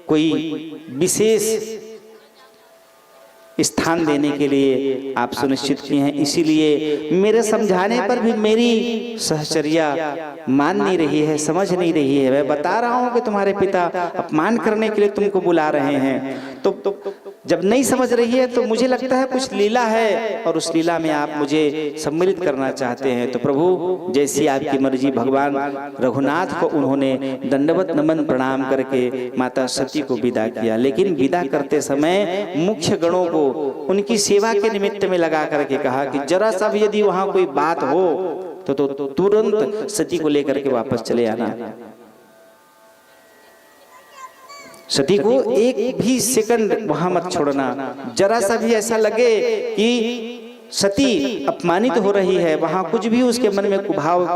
कोई विशेष स्थान देने के लिए आप सुनिश्चित किए हैं, इसीलिए मेरे समझाने पर भी मेरी सहचर्या मान नहीं रही है, समझ नहीं रही है। मैं बता रहा हूं कि तुम्हारे पिता अपमान करने के लिए तुमको बुला रहे हैं, तो जब नहीं समझ रही है तो मुझे लगता है कुछ लीला है और उस लीला में आप मुझे सम्मिलित करना चाहते हैं। तो प्रभु जैसी आपकी मर्जी। भगवान रघुनाथ को उन्होंने दंडवत नमन प्रणाम करके माता सती को विदा किया, लेकिन विदा करते समय मुख्य गणों को उनकी सेवा के निमित्त में लगा करके कहा कि जरा सा भी यदि वहां कोई बात हो तो तुरंत सती को लेकर के वापस चले आना। सती को एक भी सेकंड वहां मत छोड़ना। जरा सा भी ऐसा लगे कि सती अपमानित हो रही है, वहां कुछ भी उसके मन में कुभाव,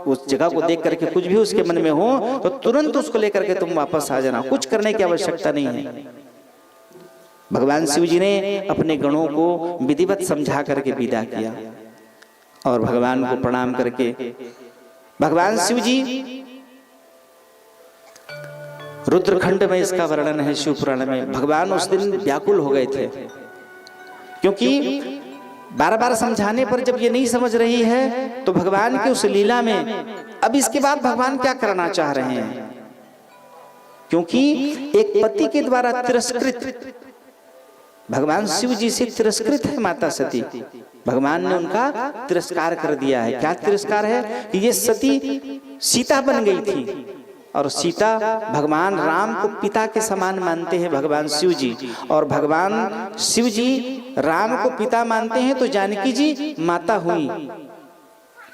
उस जगह को देख करके कुछ भी उसके मन में हो तो तुरंत उसको लेकर के तुम वापस आ जाना, कुछ करने की आवश्यकता नहीं है। भगवान शिव जी ने अपने गणों को विधिवत समझा करके विदा किया और भगवान को प्रणाम करके भगवान शिव जी, रुद्रखंड में इसका वर्णन है शिव पुराण में, भगवान उस दिन व्याकुल हो गए थे, क्योंकि बार बार समझाने पर जब ये नहीं समझ रही है तो भगवान की उस लीला में अब इसके बाद भगवान क्या करना चाह रहे हैं। क्योंकि एक पति के द्वारा तिरस्कृत, भगवान शिव जी से तिरस्कृत है माता सती, भगवान ने उनका तिरस्कार कर दिया है। क्या तिरस्कार है कि ये सती सीता बन गई थी और सीता भगवान राम को पिता के समान मानते हैं भगवान शिव जी, और भगवान शिव जी राम को पिता मानते हैं तो जानकी जी माता हुई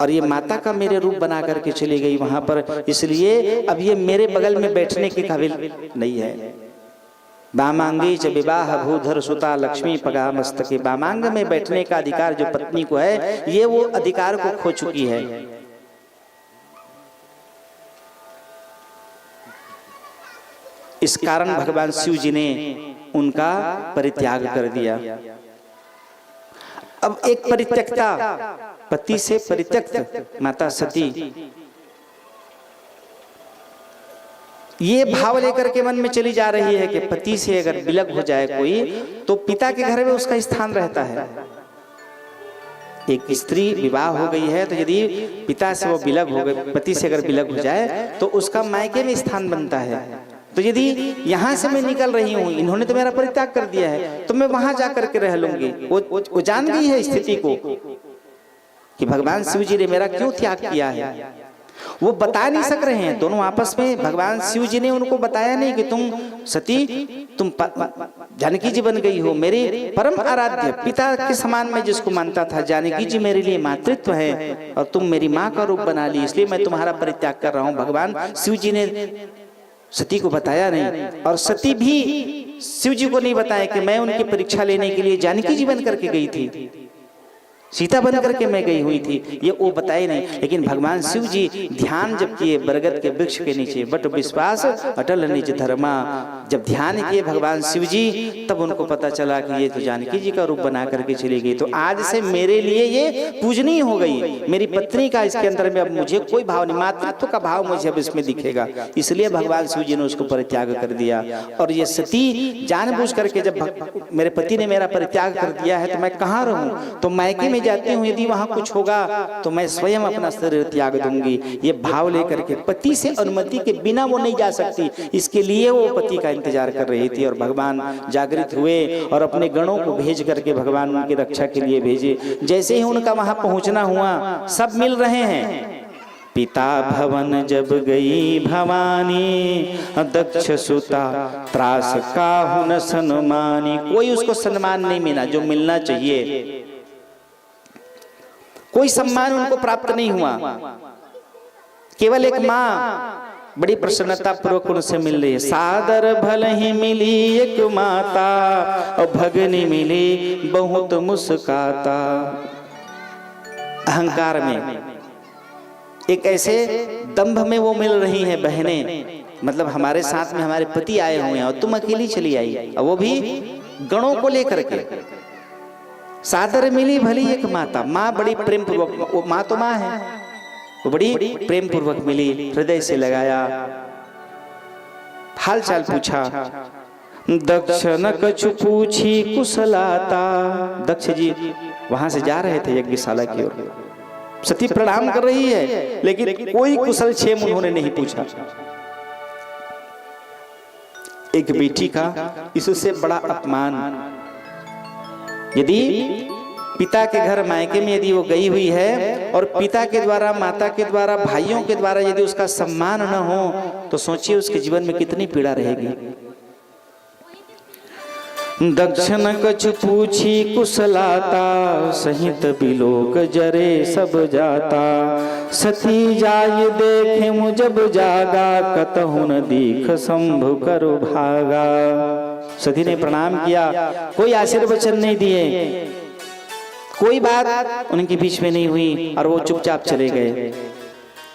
और ये माता का मेरे रूप बना करके चली गई वहां पर, इसलिए अब ये मेरे बगल में बैठने के काबिल नहीं है। वामांगी च विवाह भूधर सुता लक्ष्मी पगा मस्तके, वामांग में बैठने का अधिकार जो पत्नी को है ये वो अधिकार को खो चुकी है। इस कारण भगवान शिव जी ने उनका परित्याग कर दिया। अब एक परित्यक्ता, पति से परित्यक्त माता सती ये भाव लेकर के मन में चली जा रही है कि पति से अगर विलग हो जाए कोई तो पिता के घर में उसका स्थान रहता है। एक स्त्री विवाह हो गई है तो यदि पिता से वो विलग हो गए, पति से अगर विलग हो जाए तो उसका मायके में स्थान बनता है। तो यदि यहां से मैं निकल रही हूं, इन्होंने तो मेरा परित्याग कर दिया है, तो मैं वहां जाकर के रह लूंगी। वो जान गई है स्थिति को कि भगवान शिव जी ने मेरा क्यों त्याग किया है। वो बता नहीं सक रहे हैं दोनों आपस में। भगवान शिव जी ने उनको बताया नहीं कि तुम सती, तुम जानकी जी बन गई हो, मेरे परम आराध्य पिता के समान मैं जिसको मानता था, जानकी जी मेरे लिए मातृत्व है और तुम मेरी माँ का रूप बना ली, इसलिए मैं तुम्हारा परित्याग कर रहा हूँ। भगवान शिव जी ने सती को बताया नहीं और सती भी शिव जी को नहीं बताया कि मैं उनकी परीक्षा लेने के लिए जानकी जी बन करके गई थी। सीता बन करके मैं गई हुई थी, ये वो बताए नहीं। लेकिन भगवान शिव जी ध्यान जब किए बरगद के वृक्ष के नीचे, बट विश्वास अटल निज धर्मा, जब ध्यान किए भगवान शिव जी, तब उनको पता चला कि ये तो जानकी जी का रूप बना करके चली गई। तो आज से मेरे लिए ये पूजनीय हो गई, मेरी पत्नी का इसके अंदर में अब मुझे कोई भाव नहीं, मातृत्व का भाव मुझे अब इसमें दिखेगा। इसलिए भगवान शिव जी ने उसको परित्याग कर दिया। और ये सती जानबूझ करके, जब मेरे पति ने मेरा परित्याग कर दिया है तो मैं कहाँ रहूं, तो मायके में जाती हूँ, यदि वहां कुछ होगा तो मैं स्वयं अपना शरीर त्याग दूंगी। ये भाव लेकर के पति से अनुमति के बिना वो नहीं जा सकती, इसके लिए वो पति का इंतजार कर रही थी। और भगवान जागृत हुए और अपने गणों को भेज करके भगवान उनकी रक्षा के लिए भेजे। जैसे ही उनका वहां पहुंचना हुआ, सब मिल रहे हैं। पिता भवन जब गई भवानी, दक्ष सुता त्रास काहु न सन्मानी। कोई उसको सम्मान नहीं मिला जो मिलना चाहिए, कोई सम्मान उनको प्राप्त नहीं हुआ। केवल एक माँ बड़ी प्रसन्नता पूर्वक उनसे मिल रही है। सादर भल ही मिली एक माता, और भगनी मिली बहुत मुस्काता। अहंकार में, एक ऐसे दंभ में वो मिल रही हैं बहनें, मतलब हमारे साथ में हमारे पति आए हुए हैं और तुम अकेली चली आई, और वो भी गणों को लेकर के। सादर मिली भली एक माता, माँ बड़ी प्रेम पूर्वक, वो माँ तो माँ है, वो बड़ी प्रेम पूर्वक मिली, हृदय से लगाया, हाल चाल पूछा। दक्ष न कछु पूछी कुशलाता। दक्ष जी वहां से जा रहे थे यज्ञशाला की ओर, सती प्रणाम कर रही है, लेकिन कोई कुशल क्षेम उन्होंने नहीं पूछा। एक बेटी का इससे बड़ा अपमान, यदि पिता के घर मायके में यदि वो गई हुई है और पिता के द्वारा, माता के द्वारा, भाइयों के द्वारा यदि उसका सम्मान न हो, तो सोचिए उसके जीवन में कितनी पीड़ा रहेगी। दक्ष न कछु पूछी कुशलाता, सहित बिलोक जरे सब जाता। सती जाय देखे मुझब जागा, कतहु न दीख शंभु करु भागा। सती ने प्रणाम किया, कोई आशीर्वचन नहीं दिए, कोई बात उनके बीच में नहीं हुई, और वो चुपचाप चले गए।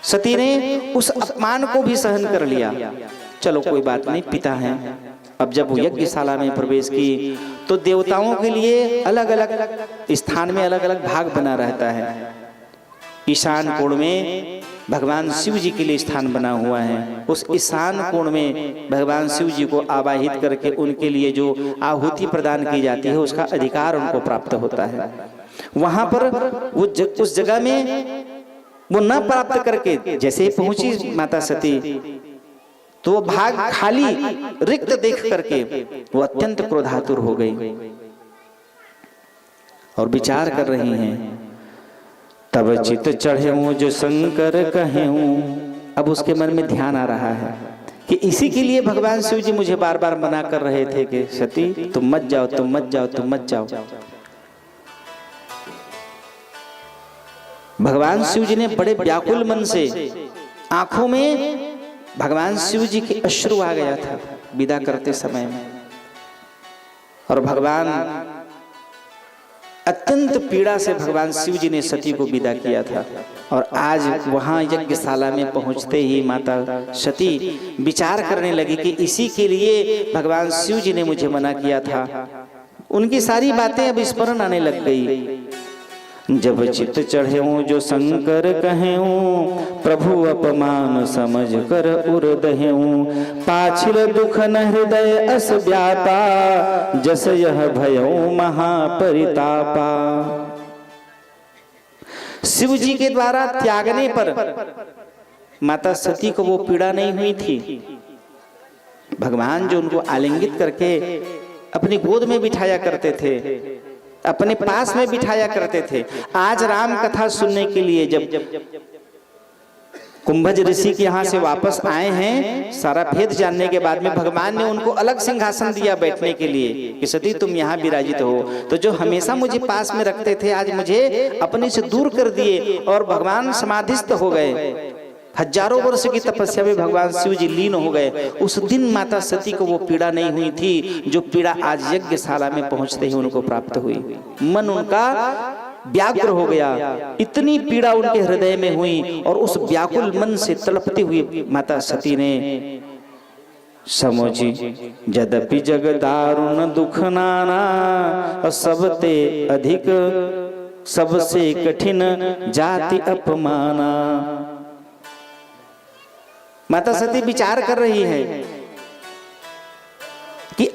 सती ने उस अपमान को भी सहन कर लिया। चलो कोई बात नहीं, पिता हैं। अब जब वो यज्ञशाला में प्रवेश की, तो देवताओं के लिए अलग अलग स्थान में अलग अलग भाग बना रहता है। ईशान कोण में भगवान शिव जी के लिए स्थान बना हुआ है। उस ईशान कोण में भगवान शिव जी को आवाहित करके उनके लिए जो आहुति प्रदान की जाती है, उसका अधिकार उनको प्राप्त होता है। वहां पर वो उस जगह में वो न प्राप्त करके जैसे ही पहुंची माता सती, तो वो भाग खाली रिक्त देख करके वो अत्यंत क्रोधातुर हो गई और विचार कर रही हैं। तब चित चढ़े जो शंकर कहे। अब उसके मन में ध्यान आ रहा है कि इसी के लिए भगवान शिव जी मुझे बार बार मना कर रहे थे कि सती तुम मत जाओ, तुम मत जाओ, तुम मत जाओ। भगवान शिव जी ने बड़े व्याकुल मन से, आंखों में भगवान शिव जी के अश्रु आ गया था विदा करते समय में, और भगवान अत्यंत पीड़ा से भगवान शिव जी ने सती को विदा किया था। और आज वहां यज्ञशाला में पहुंचते ही माता सती विचार करने लगी कि इसी के लिए भगवान शिव जी ने मुझे मना किया था। उनकी सारी बातें अब स्मरण आने लग गई। जब चित चढ़े जो शंकर कहे, प्रभु अपमान समझ कर उर्दहे। पाछिल दुख न हृदय अस व्यापा, जस यह भयो महापरितापा। शिव जी के द्वारा त्यागने पर माता सती को वो पीड़ा नहीं हुई थी। भगवान जो उनको आलिंगित करके अपनी गोद में बिठाया करते थे, अपने पास में बिठाया करते थे। आज राम कथा सुनने के लिए जब कुंभज ऋषि के यहाँ से वापस आए हैं, सारा भेद जानने के बाद में भगवान ने उनको अलग सिंहासन दिया बैठने के लिए कि सती तुम यहाँ विराजित हो। तो जो हमेशा मुझे पास में रखते थे, आज मुझे अपने से दूर कर दिए और भगवान समाधिस्थ हो गए। हजारों वर्ष की तपस्या में भगवान शिव जी लीन हो गए। उस दिन माता सती को वो पीड़ा नहीं हुई थी जो पीड़ा आज यज्ञशाला में पहुंचते ही उनको प्राप्त हुई। मन उनका व्याकुल हो गया, इतनी पीड़ा उनके हृदय में हुई और उस व्याकुल मन से तड़पती हुई माता सती ने समझी यद्यपि जग दारुण दुख नाना सबते अधिक सबसे कठिन जाति अपमाना। माता सती विचार कर रही है कि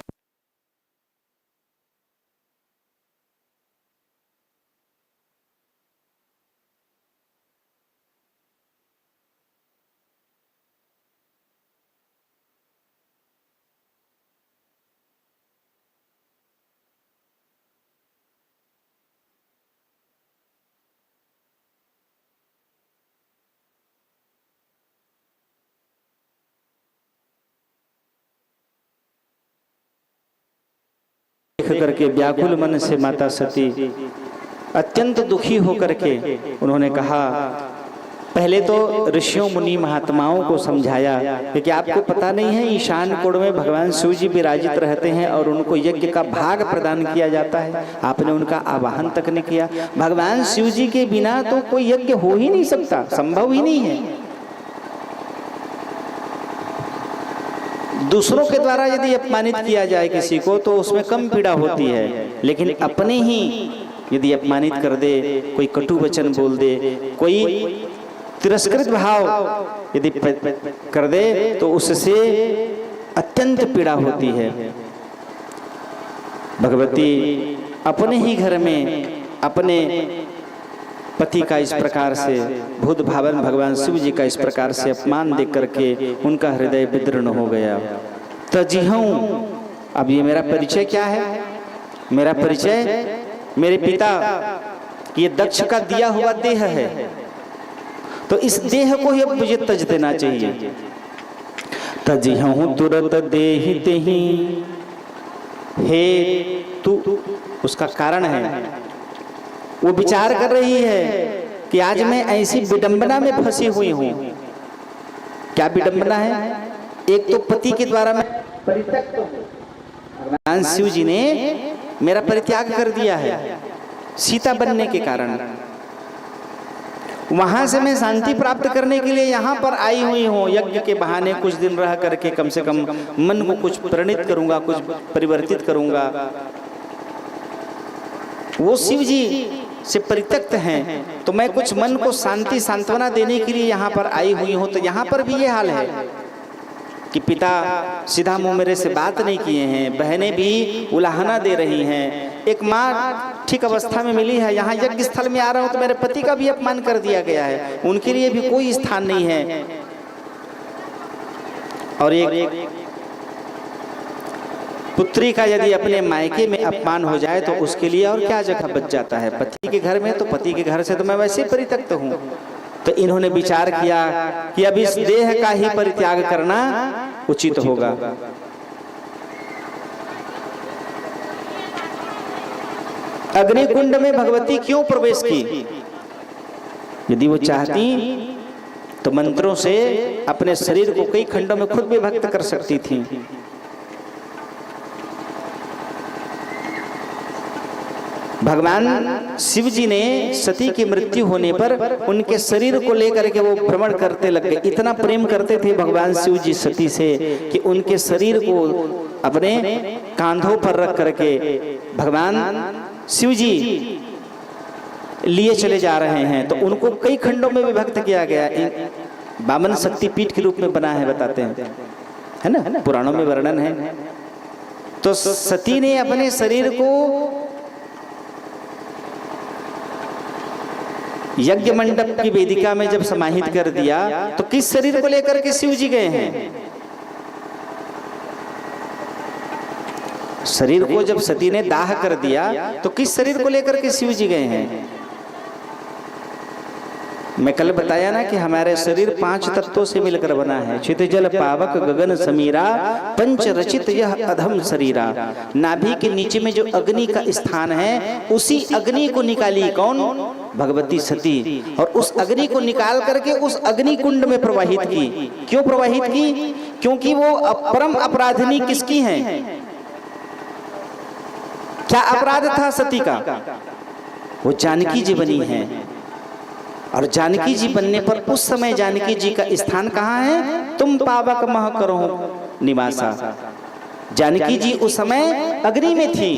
देख करके व्याकुल मन से माता सती अत्यंत दुखी होकर के उन्होंने कहा, पहले तो ऋषियों मुनि महात्माओं को समझाया क्योंकि आपको पता नहीं है ईशान कोण में भगवान शिव जी विराजित रहते हैं और उनको यज्ञ का भाग प्रदान किया जाता है। आपने उनका आवाहन तक नहीं किया। भगवान शिव जी के बिना तो कोई यज्ञ हो ही नहीं सकता, संभव ही नहीं है। दूसरों के द्वारा यदि अपमानित किया जाए किसी को तो उसमें कम पीड़ा होती है, लेकिन अपने ही यदि अपमानित कर दे, कोई कटु वचन बोल दे, कोई तिरस्कृत भाव यदि कर दे तो उससे अत्यंत पीड़ा होती है। भगवती अपने ही घर में अपने पति का इस प्रकार से भूत भावन भगवान शिव जी का इस प्रकार से अपमान देख करके उनका हृदय विदीर्ण हो गया। तजिहूं, अब ये मेरा परिचय क्या है? मेरा परिचय मेरे पिता, ये दक्ष का दिया हुआ देह है, तो इस देह को ही अब मुझे तज देना चाहिए। तजिहूं तुरंत देहि तेहि, हे तू, उसका कारण है। वो विचार कर रही है कि आज मैं ऐसी विडंबना में फंसी हुई हूं। क्या विडंबना है? एक तो पति के द्वारा मैं परित्यक्त हूं, भगवान शिव जी ने मेरा परित्याग कर दिया है सीता बनने के कारण। वहां से मैं शांति प्राप्त करने के लिए यहाँ पर आई हुई हूँ। यज्ञ के बहाने कुछ दिन रह करके कम से कम मन को कुछ प्रणित करूंगा, कुछ परिवर्तित करूंगा। वो शिव जी से परित्यक्त हैं, तो मैं कुछ मन को शांति सांत्वना देने के लिए यहाँ पर आई हुई हूँ। तो यहाँ पर भी ये हाल है कि पिता सीधा मुंह मेरे से बात नहीं किए हैं, बहनें भी उलाहना दे रही हैं, एक माँ ठीक अवस्था में मिली है, यहाँ यज्ञ स्थल में आ रहा हूँ तो मेरे पति का भी अपमान कर दिया गया है, उनके लिए भी कोई स्थान नहीं है। और एक पुत्री का यदि अपने मायके में अपमान हो जाए तो उसके लिए और क्या जगह बच जाता है? पति के घर में, तो पति के घर से तो मैं वैसे ही परित्यक्त हूँ। तो इन्होंने विचार किया कि अब इस देह का ही परित्याग करना उचित होगा। अग्निकुंड में भगवती क्यों प्रवेश की? यदि वो चाहती तो मंत्रों से अपने शरीर को कई खंडों में खुद विभक्त कर सकती थी। भगवान शिव जी ने सती की मृत्यु होने पर उनके शरीर को लेकर के वो भ्रमण करते लग गए। इतना प्रेम करते थे भगवान शिव जी सती से कि उनके शरीर को अपने कांधों पर रख करके भगवान शिव जी लिए चले जा रहे हैं। तो उनको कई खंडों में विभक्त किया गया। वामन शक्ति पीठ के रूप में बना है, बताते हैं, है ना, पुराणों में वर्णन है। तो सती ने अपने शरीर को यज्ञ मंडप की वेदिका में जब समाहित कर दिया तो किस शरीर को लेकर के शिव जी गए हैं? शरीर को जब सती ने दाह कर दिया तो किस शरीर को लेकर के शिव जी गए हैं? मैं कल बताया ना कि हमारे शरीर 5 तत्वों से मिलकर बना है। चित जल पावक गगन समीरा पंच रचित यह अधम शरीरा। नाभि के नीचे में जो अग्नि का स्थान है उसी अग्नि को निकाली कौन? भगवती सती। और उस अग्नि को निकाल करके उस अग्नि कुंड में प्रवाहित की। क्यों प्रवाहित की? क्योंकि वो परम अपराधिनी किसकी हैं? क्या अपराध था सती का? वो जानकी जी बनी हैं। और जानकी जी बनने पर उस समय जानकी जी का स्थान कहाँ है? तुम पावक मह करो निवासा। जानकी जी उस समय अग्नि में थी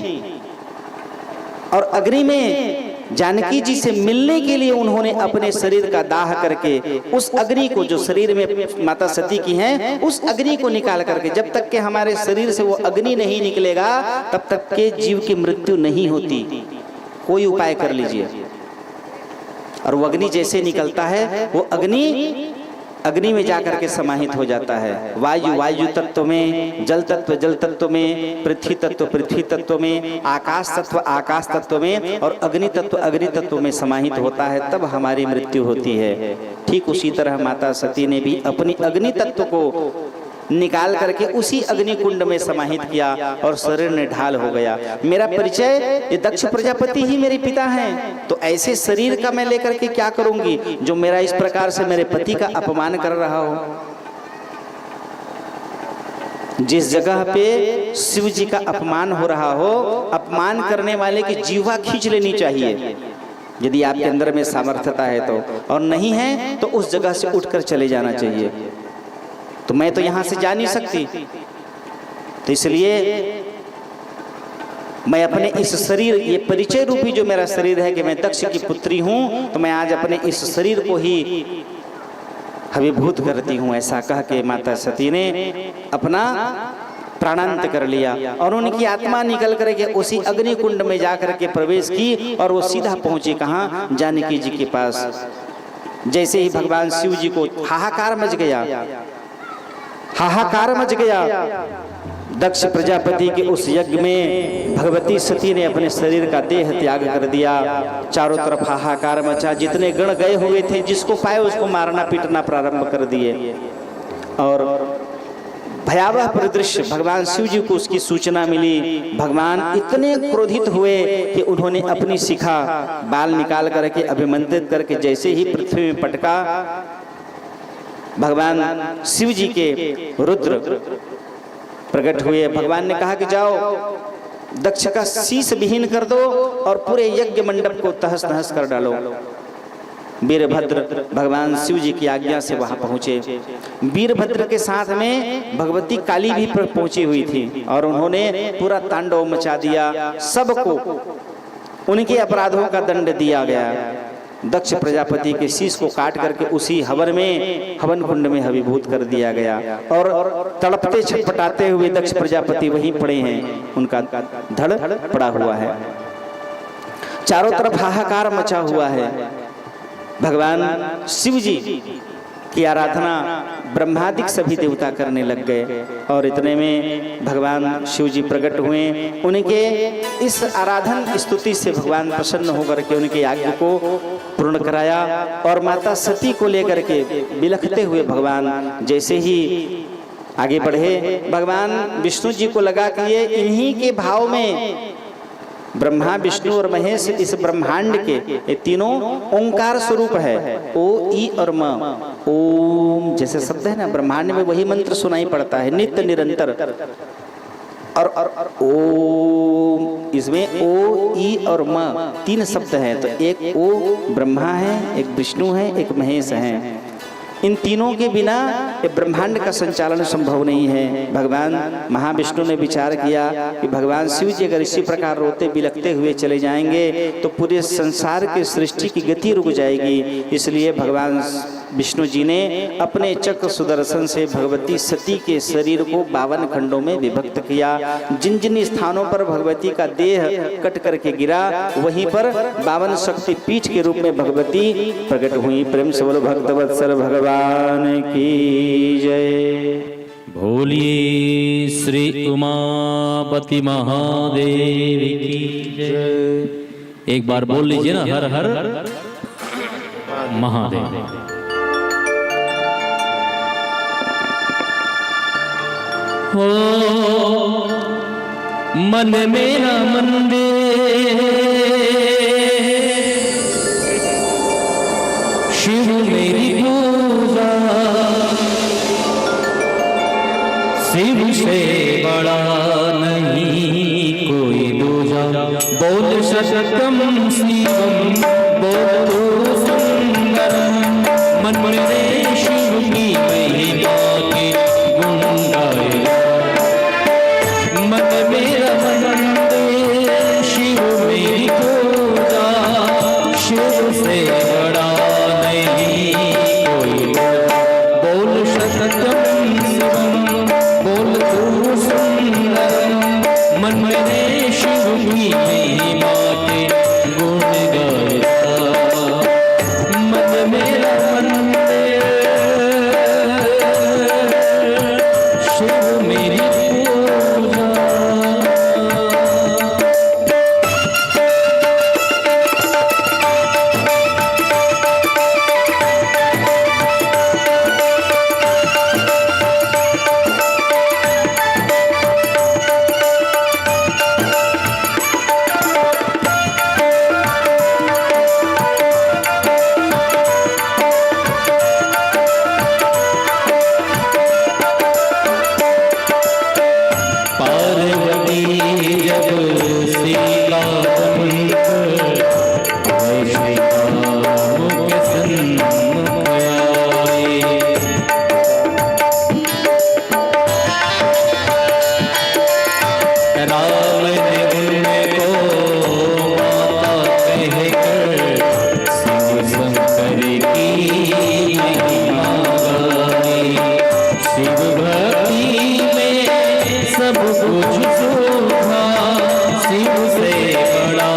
और अग्नि में जानकी जी से मिलने के लिए उन्होंने अपने शरीर का दाह करके उस अग्नि को, जो शरीर में माता सती की हैं, उस अग्नि को निकाल करके, जब तक के हमारे शरीर से वो अग्नि नहीं निकलेगा तब तक के जीव की मृत्यु नहीं होती। कोई उपाय कर लीजिए। और वो अग्नि जैसे निकलता है, वो अग्नि में जाकर के समाहित हो जाता है। वायु वायु तत्व में, जल तत्व जल तत्व में, पृथ्वी तत्व पृथ्वी तत्व में, आकाश तत्व आकाश तत्व में, और अग्नि तत्व में समाहित होता है, तब हमारी मृत्यु होती है। ठीक उसी तरह माता सती ने भी अपनी अग्नि तत्व को निकाल करके उसी अग्नि कुंड में समाहित किया और शरीर ने ढाल हो गया। मेरा परिचय, ये दक्ष प्रजापति ही मेरे पिता हैं, तो ऐसे शरीर का मैं लेकर के क्या करूंगी जो मेरा इस प्रकार से मेरे पति का अपमान कर रहा हो। जिस जगह पे शिव जी का अपमान हो रहा हो, अपमान करने वाले की जीवा खींच लेनी चाहिए, यदि आपके अंदर में सामर्थ्यता है तो, और नहीं है तो उस जगह से उठकर चले जाना चाहिए। तो मैं तो यहां से जा नहीं सकती, तो इसलिए मैं अपने इस शरीर, ये परिचय रूपी जो मेरा शरीर है कि मैं दक्ष की पुत्री हूं, तो मैं आज अपने इस शरीर को ही अभिभूत करती हूं। ऐसा कह के माता सती ने अपना प्राणांत कर लिया और उनकी आत्मा निकल करके उसी अग्नि कुंड में जाकर के प्रवेश की और वो सीधा पहुंची कहाँ? जानकी जी के पास। जैसे ही भगवान शिव जी को हाहाकार मच गया, हाहाकार मच गया, दक्ष प्रजापति के उस यज्ञ में भगवती सती ने अपने शरीर का देह त्याग कर दिया। चारों तरफ हाहाकार मचा, जितने गण गए हुए थे जिसको पाए उसको मारना पीटना प्रारंभ कर दिए। और भयावह परिदृश्य, भगवान शिव जी को उसकी सूचना मिली। भगवान इतने क्रोधित हुए कि उन्होंने अपनी शिखा बाल निकाल करके अभिमंत्रित करके जैसे ही पृथ्वी में पटका, भगवान शिव जी के रुद्र प्रकट हुए। भगवान ने कहा कि जाओ दक्ष का शीश विहीन कर दो और पूरे यज्ञ मंडप को तहस नहस कर डालो। वीरभद्र भगवान शिव जी की आज्ञा से वहां पहुंचे। वीरभद्र के साथ में भगवती काली भी पहुंची हुई थी और उन्होंने पूरा तांडव मचा दिया। सबको उनके अपराधों का दंड दिया गया। दक्ष प्रजापति के शीश को काट करके उसी हवन में, हवन कुंड में अभिभूत कर दिया गया और तड़पते छटपटाते हुए दक्ष प्रजापति वहीं पड़े हैं, उनका धड़ पड़ा हुआ है। चारों तरफ हाहाकार मचा हुआ है। भगवान शिव जी की आराधना ब्रह्मादिक सभी देवता करने लग गए और इतने में भगवान शिव जी प्रकट हुए। उनके इस आराधन स्तुति से भगवान प्रसन्न होकर के उनके याज्ञ को पूर्ण कराया और माता सती को लेकर के बिलखते हुए भगवान जैसे ही आगे बढ़े, भगवान विष्णु जी को लगा कि ये इन्हीं के भाव में ब्रह्मा विष्णु और महेश इस ब्रह्मांड के ये तीनों ओंकार स्वरूप है। ओ ई और म, ओम जैसे शब्द है ना, ब्रह्मांड में वही मंत्र सुनाई पड़ता है नित्य निरंतर। और ओम, इसमें ओ ई और म तीन शब्द हैं, तो एक ओ ब्रह्मा है, एक विष्णु है, एक महेश है। इन तीनों के बिना ये ब्रह्मांड का संचालन संभव नहीं है। भगवान महाविष्णु ने विचार किया कि भगवान शिव जी अगर इसी प्रकार रोते बिलखते हुए चले जाएंगे तो पूरे संसार की सृष्टि की गति रुक जाएगी। इसलिए भगवान विष्णु जी ने अपने चक्र सुदर्शन से भगवती सती के शरीर को 52 खंडों में विभक्त किया। जिन जिन स्थानों पर भगवती का देह कट करके गिरा वहीं पर 52 शक्ति पीठ के रूप में भगवती प्रकट हुई। प्रेम से बोलो भक्तवत्सल भगवान की जय। भोलिए श्री उमापति महादेव की जय। एक बार बोल लीजिए ना, हर हर महादेव। हो मन मेरा मंदिर, शिव मेरी पूजा, शिव से बड़ा नहीं कोई दूजा। बोल सत सत्यम शिवम बोल तू सुंदरम मन मेरे शिव की महिमा के गुण गाए मन मेरा मंदिर शिव मेरी पूजा शिव से बड़ा नहीं कोई बोल सत्यम शिवम बोल तू सुंदरम मन मेरे शिव की महिमा के गुण गाता मन मेरा मंदिर शिव मेरी पूजा। पार्वती जब सीता मुख सन्मुख आए राम ने उनको माता कहकर शिव शंकर की महिमा गाई शिव भक्ति में सब कुछ सूखा शिव से बड़ा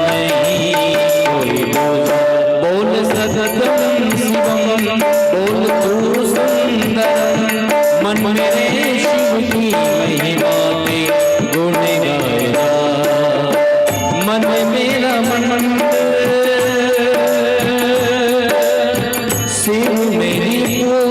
नहीं कोई बोल सत्यम शिवम बोल तू सुंदरम मन मेरे शिव की महिमा के गुण गाया मन मेरा मंदिर शिव मेरी पूजा।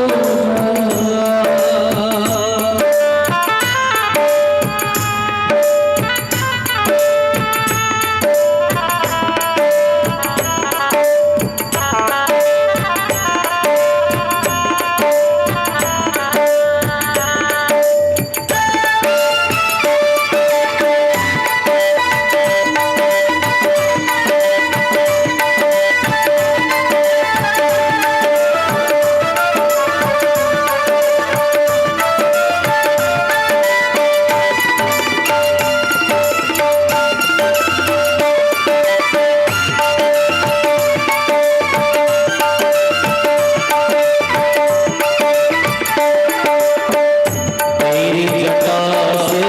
तेरी जटा से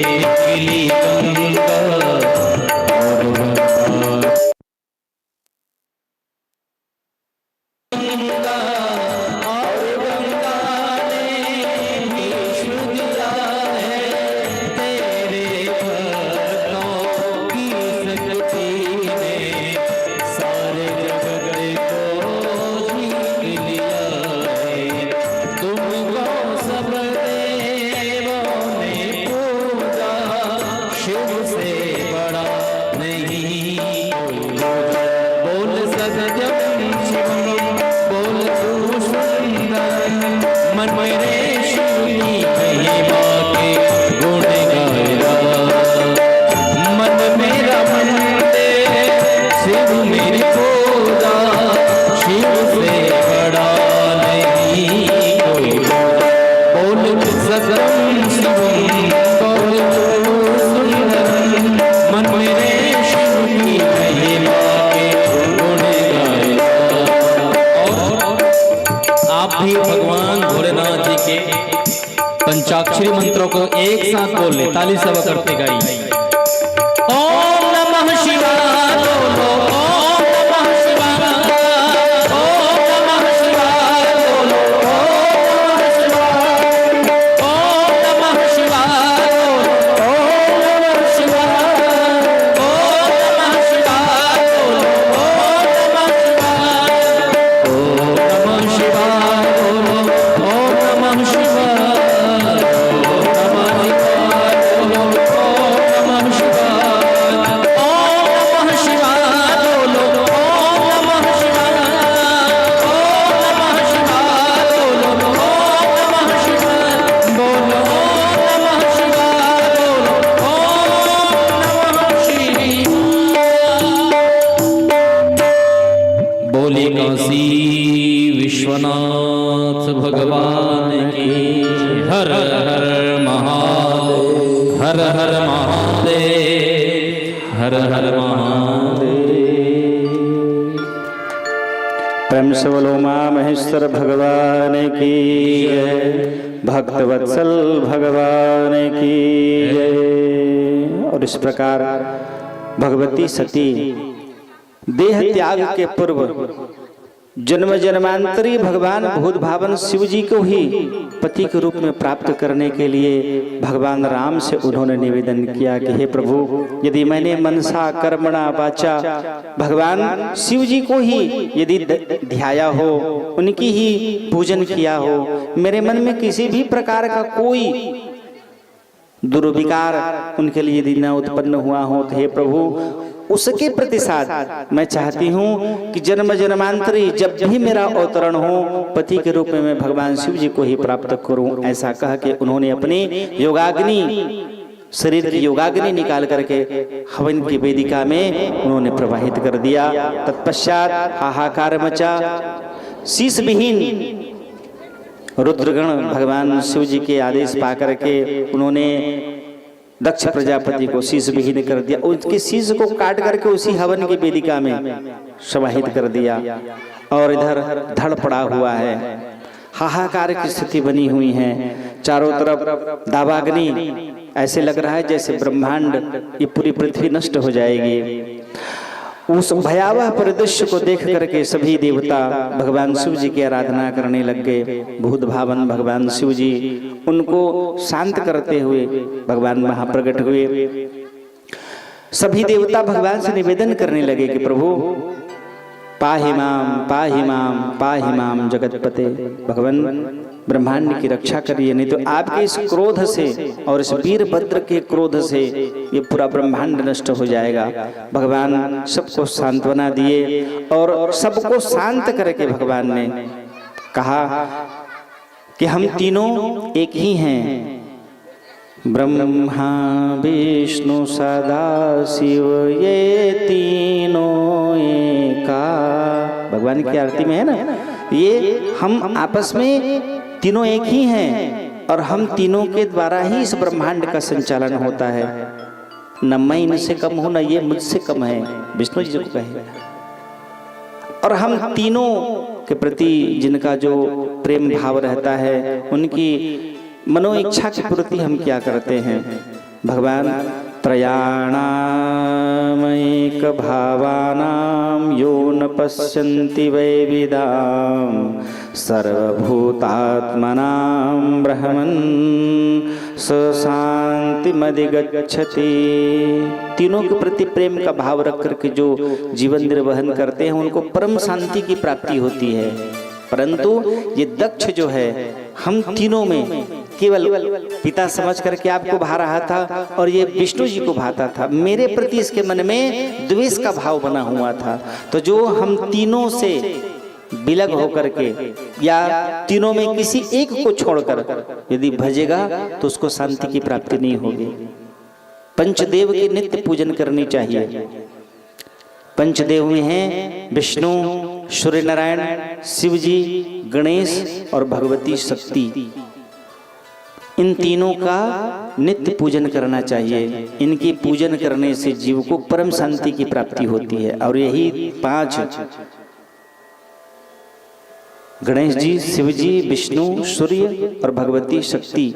निकली गंगा और गंगा ने विश्व दिया है तेरे भक्तों की शक्ति ने सारे जगत को जीत लिया है तुमको सब देवों ने पूजा शिव से बड़ा नहीं कोई बोल सत्यम शिवम बोल तू सुंदरम मन मेरे शिव की महिमा के गुण गाया मन मेरा मंदिर शिव मेरी पूजा शिव से बड़ा नहीं कोई बोल सत्यम शिवम बोल तू सुंदरम मन मेरे शिव की महिमा के गुण गाया। और आप भी भगवान भोलेनाथ जी के पंचाक्षरी मंत्रों को एक साथ बोल ले ताली सब करते गाइए। ओम नमः शिवाय बोलो ओम नमः शिवाय ओम नमः शिवाय बोलो ओम नमः शिवाय ओम नमः शिवाय बोलो ओम नमः शिवाय ओम नमः शिवाय बोलो ओम नमः शिवाय ओम नमः शिवाय बोलो ओम नमः शिवाय ओम नमः शिवाय बोलो ओम नमः काशी विश्वनाथ भगवान की। हर हर महादेव, हर हर महादेव, हर हर महादेव। प्रेम से बोलो उमा महेश्वर भगवान की जय, भक्तवत्सल भगवान की जय। और इस प्रकार भगवती सती देह त्याग के पूर्व जन्म जन्मांतरी भगवान भूत भावन शिव जी को ही पति के रूप में प्राप्त करने के लिए भगवान राम से उन्होंने निवेदन किया कि हे प्रभु, यदि मैंने मनसा कर्मणा वाचा भगवान शिव जी को ही यदि ध्याया हो, उनकी ही पूजन किया हो, मेरे मन में किसी भी प्रकार का कोई दुर्विकार उनके लिए यदि न उत्पन्न हुआ हो, तो हे प्रभु उसके प्रतिसाद मैं चाहती हूँ कि जन्म जन्मांतरी जब भी मेरा अवतरण हो, पति के रूप में मैं भगवान शिव जी को ही प्राप्त करूं। ऐसा कह के उन्होंने अपनी योगाग्नि, शरीर की योगाग्नि निकाल करके हवन की वेदिका में उन्होंने प्रवाहित कर दिया। तत्पश्चात हाहाकार मचा। शीश विहीन रुद्रगण भगवान शिव जी के आदेश पा करके उन्होंने दक्ष प्रजापति को शीश विहीन कर दिया। उसके शीश को काट करके उसी हवन की वेदिका में समाहित कर दिया और इधर धड़ पड़ा हुआ है। हाहाकार की स्थिति बनी हुई है। चारों तरफ दावाग्नि, ऐसे लग रहा है जैसे ब्रह्मांड, ये पूरी पृथ्वी नष्ट हो जाएगी। उस भयावह परिदृश्य को देख करके सभी देवता भगवान शिव जी की आराधना करने लग गए। भूत भावन भगवान शिव जी उनको शांत करते हुए भगवान महाप्रगट हुए। सभी देवता भगवान से निवेदन करने लगे कि प्रभु पाहि माम जगतपते, भगवान ब्रह्मांड की रक्षा करिए, नहीं तो आपके इस क्रोध से और इस वीरभद्र के क्रोध से ये पूरा ब्रह्मांड नष्ट हो जाएगा। भगवान सबको सांत्वना दिए और सबको शांत करके भगवान ने कहा कि हम तीनों एक ही हैं, ब्रह्मा विष्णु सदा शिव ये तीनों एका। भगवान की आरती में है ना, ये हम आपस में तीनों एक ही हैं और हम तीनों के द्वारा ही इस ब्रह्मांड का संचालन होता है। न मैं इनसे कम हूं, न ये मुझसे कम है, विष्णु जी को कहे। और हम तीनों के प्रति जिनका जो प्रेम भाव रहता है, उनकी मनो इच्छा की पूर्ति हम क्या करते हैं। भगवान त्रयाणामैक भावानां यो न पश्यन्ति वैविदां सर्वभूतात्मनां ब्रह्मन् स शान्तिमधिगच्छति। तीनों के प्रति प्रेम का भाव रख करके जो जीवन निर्वहन करते हैं उनको परम शांति की प्राप्ति होती है। परंतु ये दक्ष जो है, हम तीनों में केवल पिता समझ करके आपको भा रहा था और ये विष्णु जी को भाता था। मेरे प्रति इसके मन में द्वेष का भाव बना हुआ था। तो जो हम तीनों से विलग होकर के या तीनों में किसी एक को छोड़कर यदि भजेगा तो उसको शांति की प्राप्ति नहीं होगी। पंचदेव के नित्य पूजन करनी चाहिए। पंचदेव में हैं विष्णु, सूर्य नारायण, शिव जी, गणेश और भगवती शक्ति। इन तीनों का नित्य पूजन करना चाहिए। इनकी पूजन करने से जीव को परम शांति की प्राप्ति होती है। और यही 5 गणेश जी, शिव जी, विष्णु, सूर्य और भगवती शक्ति,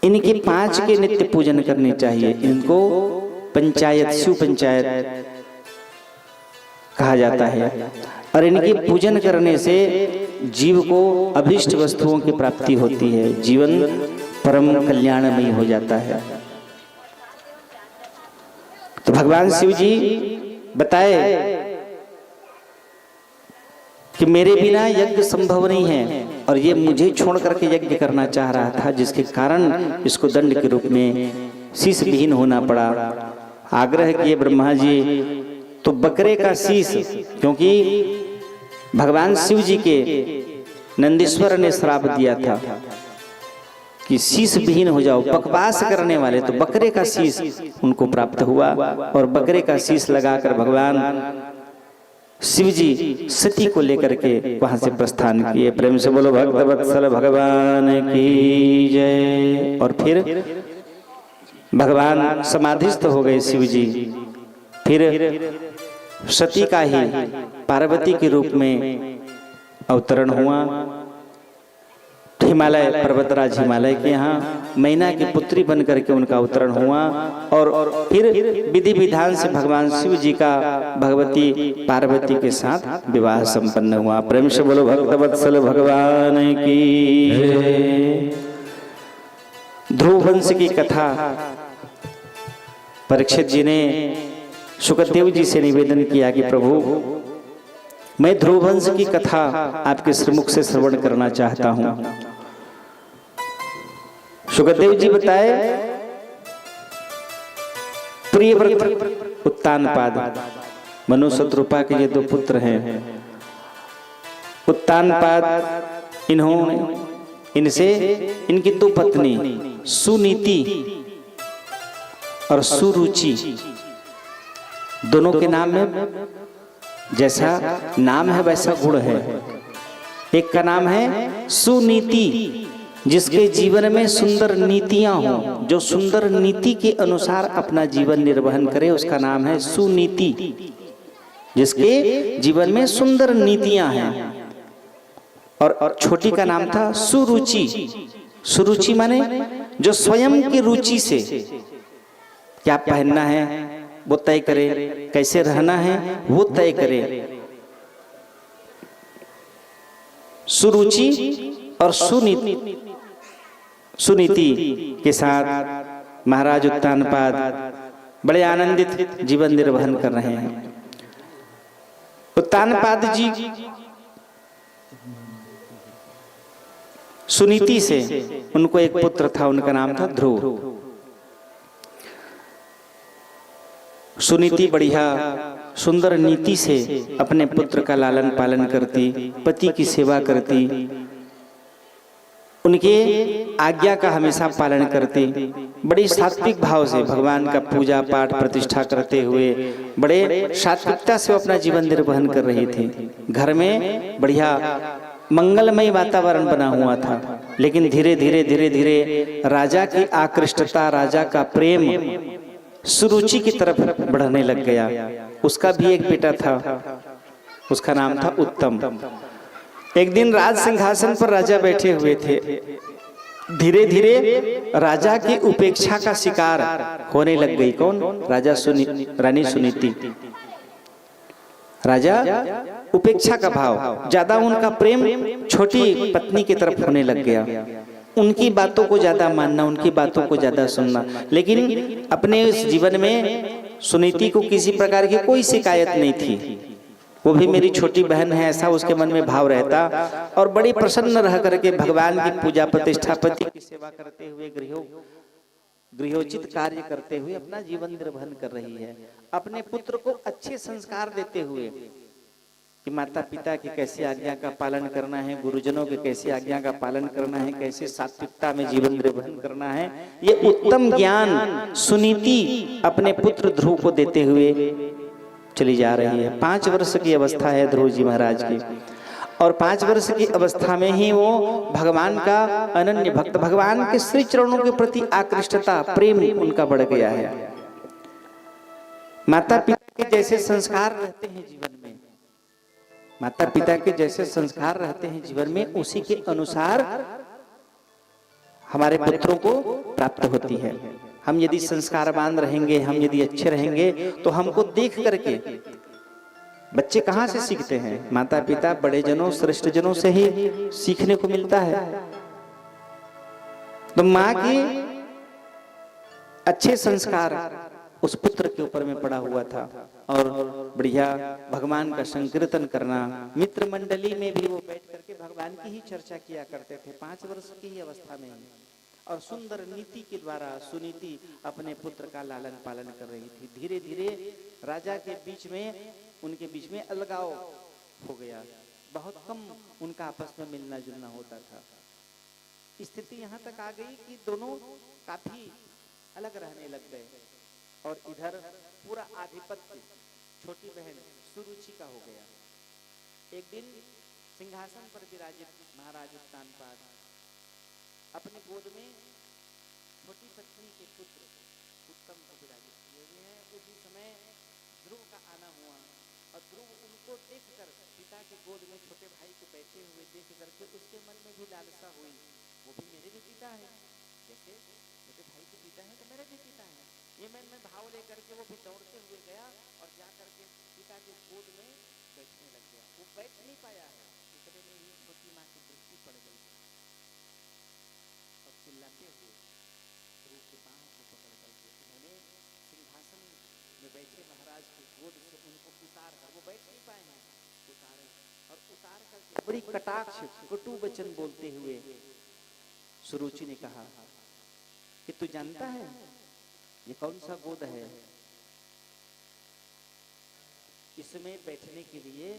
इनके 5 के नित्य पूजन करने चाहिए। इनको पंचायत, शिव पंचायत कहा जाता है। और इनके पूजन करने से जीव को अभीष्ट वस्तुओं की प्राप्ति होती है, जीवन परम कल्याणमय हो जाता है। तो भगवान शिव जी बताए कि मेरे बिना यज्ञ संभव नहीं है और ये मुझे छोड़ करके यज्ञ करना चाह रहा था, जिसके कारण इसको दंड के रूप में शीश विहीन होना पड़ा। आग्रह किए ब्रह्मा जी तो बकरे का शीश, क्योंकि भगवान शिव जी के नंदीश्वर ने श्राप दिया था कि शीश विहीन हो जाओ, बकवास करने वाले, तो बकरे का शीश उनको प्राप्त हुआ और बकरे का शीश लगाकर भगवान शिव जी सती को लेकर के वहां से प्रस्थान किए। प्रेम से बोलो भक्त वत्सल भगवान की जय। और फिर भगवान समाधिस्थ हो गए शिव जी। फिर सती का ही पार्वती के रूप में अवतरण हुआ। हिमालय पर्वतराज हिमालय के यहाँ मैना की पुत्री बन करके उनका अवतरण हुआ। और फिर विधि विधान से भगवान शिव जी का भगवती पार्वती के साथ विवाह संपन्न हुआ। प्रेम से बोलो भक्त वत्सल भगवान की जय। ध्रुव वंश की कथा परीक्षित जी ने सुखदेव जी से निवेदन किया कि प्रभु, मैं ध्रुव वंश की कथा आपके श्रीमुख से श्रवण करना चाहता हूं। सुखदेव जी बताए, प्रियव्रत उत्तानपाद मनु शत्रुपा के ये दो पुत्र हैं। उत्तानपाद इनसे इनकी दो पत्नी सुनीति और सुरुचि, दोनों के नाम में जैसा नाम है वैसा गुण है। एक का नाम है सुनीति, जिसके जीवन में सुंदर नीतियां हों, जो सुंदर नीति के अनुसार अपना जीवन निर्वहन करे, उसका नाम है सुनीति। जिसके जीवन में सुंदर नीतियां हैं। और छोटी का नाम था सुरुचि। सुरुचि माने जो स्वयं की रुचि से क्या पहनना है वो तय करे, कैसे रहना है वो तय करे। सुरुचि और सुनीति के साथ महाराज उत्तानपाद बड़े आनंदित जीवन निर्वहन कर रहे हैं। उत्तानपाद जी सुनीति से उनको एक पुत्र था, उनका नाम था ध्रुव। सुनीति बढ़िया सुंदर नीति से अपने पुत्र का लालन पालन करती, पति की सेवा करती, उनके आज्ञा का हमेशा पालन करती, बड़ी सात्विक भाव से भगवान का पूजा पाठ प्रतिष्ठा करते हुए बड़े सात्विकता से अपना जीवन निर्वहन कर रही थी। घर में बढ़िया मंगलमय वातावरण बना हुआ था। लेकिन धीरे धीरे राजा की आकृष्टता, राजा का प्रेम सुरुचि की तरफ बढ़ने लग गया। उसका भी एक बेटा था, उसका नाम था उत्तम। एक दिन राज सिंहासन पर राजा बैठे हुए थे। धीरे धीरे राजा की उपेक्षा का शिकार होने लग गई। कौन? रानी सुनीति। राजा उपेक्षा का भाव, ज्यादा उनका प्रेम छोटी पत्नी की तरफ होने लग गया। उनकी बातों को ज्यादा मानना, उनकी बातों को ज्यादा सुनना। लेकिन अपने इस जीवन में सुनीति को किसी प्रकार की कोई शिकायत नहीं थी। वो भी मेरी छोटी बहन है, ऐसा उसके मन में भाव रहता। और बड़ी प्रसन्न रह करके भगवान की पूजा प्रतिष्ठा, पति की सेवा करते हुए, गृहोचित कार्य करते हुए अपना जीवन निर्वहन कर रही है। अपने पुत्र को अच्छे संस्कार देते हुए कि माता पिता की कैसे आज्ञा का पालन करना है, गुरुजनों के कैसे आज्ञा का पालन करना है, कैसे सात्विकता में जीवन निर्वहन करना है, ये उत्तम ज्ञान सुनीति अपने पुत्र ध्रुव को देते हुए चली जा रही है। 5 वर्ष की अवस्था है ध्रुव जी महाराज की। और 5 वर्ष की अवस्था में ही वो भगवान का अनन्य भक्त, भगवान के श्री चरणों के प्रति आकृष्टता, प्रेम उनका बढ़ गया है। माता पिता के जैसे संस्कार रहते हैं जीवन में, माता पिता के जैसे संस्कार रहते हैं जीवन में, उसी के अनुसार हमारे पुत्रों को प्राप्त होती है। हम यदि संस्कारवान रहेंगे, हम यदि अच्छे रहेंगे, तो हमको देख करके बच्चे कहाँ से सीखते हैं? माता पिता, बड़े जनों, श्रेष्ठ जनों से ही सीखने को मिलता है। तो माँ की अच्छे संस्कार उस पुत्र के ऊपर में पड़ा हुआ था। और बढ़िया भगवान का संकीर्तन करना, मित्र मंडली में भी वो बैठ करके भगवान की ही चर्चा किया करते थे 5 वर्ष की ही अवस्था में। और सुंदर नीति के द्वारा सुनीति अपने पुत्र का लालन पालन कर रही थी। धीरे धीरे राजा के बीच में, उनके बीच में अलगाव हो गया। बहुत कम उनका आपस में मिलना जुलना होता था। स्थिति यहाँ तक आ गई कि दोनों काफी अलग रहने लग गए। और इधर पूरा आधिपत्य छोटी बहन सुरुचि का हो गया। एक दिन सिंहासन पर विराजित महाराज उत्तानपाद अपनी गोद में छोटी पत्नी के पुत्र उत्तम को विराजित किए हुए हैं। उसी समय ध्रुव का आना हुआ और ध्रुव उनको देखकर, पिता के गोद में छोटे भाई को बैठे हुए देख करके उसके मन में भी लालसा हुई, वो भी मेरे भी पिता है, जैसे छोटे भाई के पिता है तो मेरे भी पिता है। ये मन में भाव लेकर के वो भी दौड़ते हुए गया और जा करके पिता के गोद में बैठने लग गया। वो बैठ नहीं पाया है, इतने में ही छोटी माँ की दृष्टि पड़ गई और चिल्लाते हुए ध्रुव की बाहों को पकड़ करके उन्होंने सिंहासन में बैठे महाराज की गोद से उनको उतार कर, वो बैठ नहीं पाए हैं, उतारे और उतार करके बड़ी कटाक्ष कटु वचन बोलते हुए सुरुचि ने कहा कि तू जानता है ये कौन सा गोद है? इसमें बैठने के लिए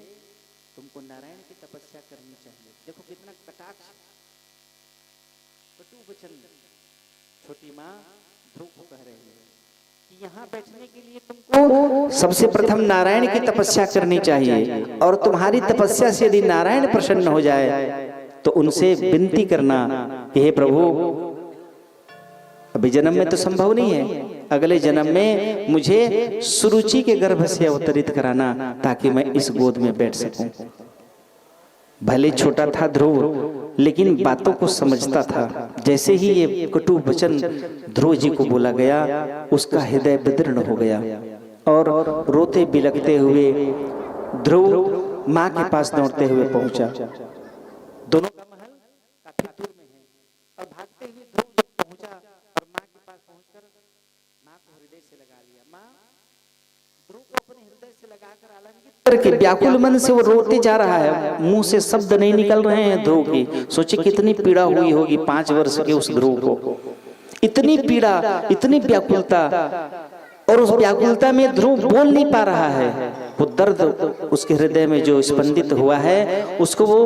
तुमको नारायण की तपस्या करनी चाहिए। देखो कितना कटाक्ष कटु वचन छोटी माँ ध्रुव को कह रही है कि यहाँ बैठने के लिए तुमको सबसे प्रथम नारायण की तपस्या करनी चाहिए, और तुम्हारी तपस्या से यदि नारायण प्रसन्न हो जाए तो उनसे विनती करना कि हे प्रभु, अभी जन्म में तो संभव नहीं है, अगले जन्म में मुझे सुरुचि के गर्भ से अवतरित कराना ताकि मैं इस गोद में बैठ सकूं। भले छोटा था ध्रुव, लेकिन बातों को समझता था। जैसे ही ये कटु वचन ध्रुव जी को बोला गया, उसका हृदय विदीर्ण हो गया और रोते बिलखते हुए ध्रुव माँ के पास दौड़ते हुए पहुंचा। दोनों का महल काफी दूर में है और भागते हुए ध्रुव जब पहुंचा और माँ के पास पहुंचकर माँ को हृदय से लगा लिया। माँ ध्रुव को अपने हृदय से लगाकर आलिंगित करके व्याकुल मन से वो रोते जा रहा है, मुंह से शब्द नहीं निकल रहे हैं ध्रुव की। सोचे कितनी पीड़ा हुई होगी 5 वर्ष के उस ध्रुव को, इतनी पीड़ा, इतनी व्याकुलता, और उस व्याकुलता में ध्रुव बोल नहीं पा रहा है। वो दर्द उसके हृदय में जो स्पंदित हुआ है उसको वो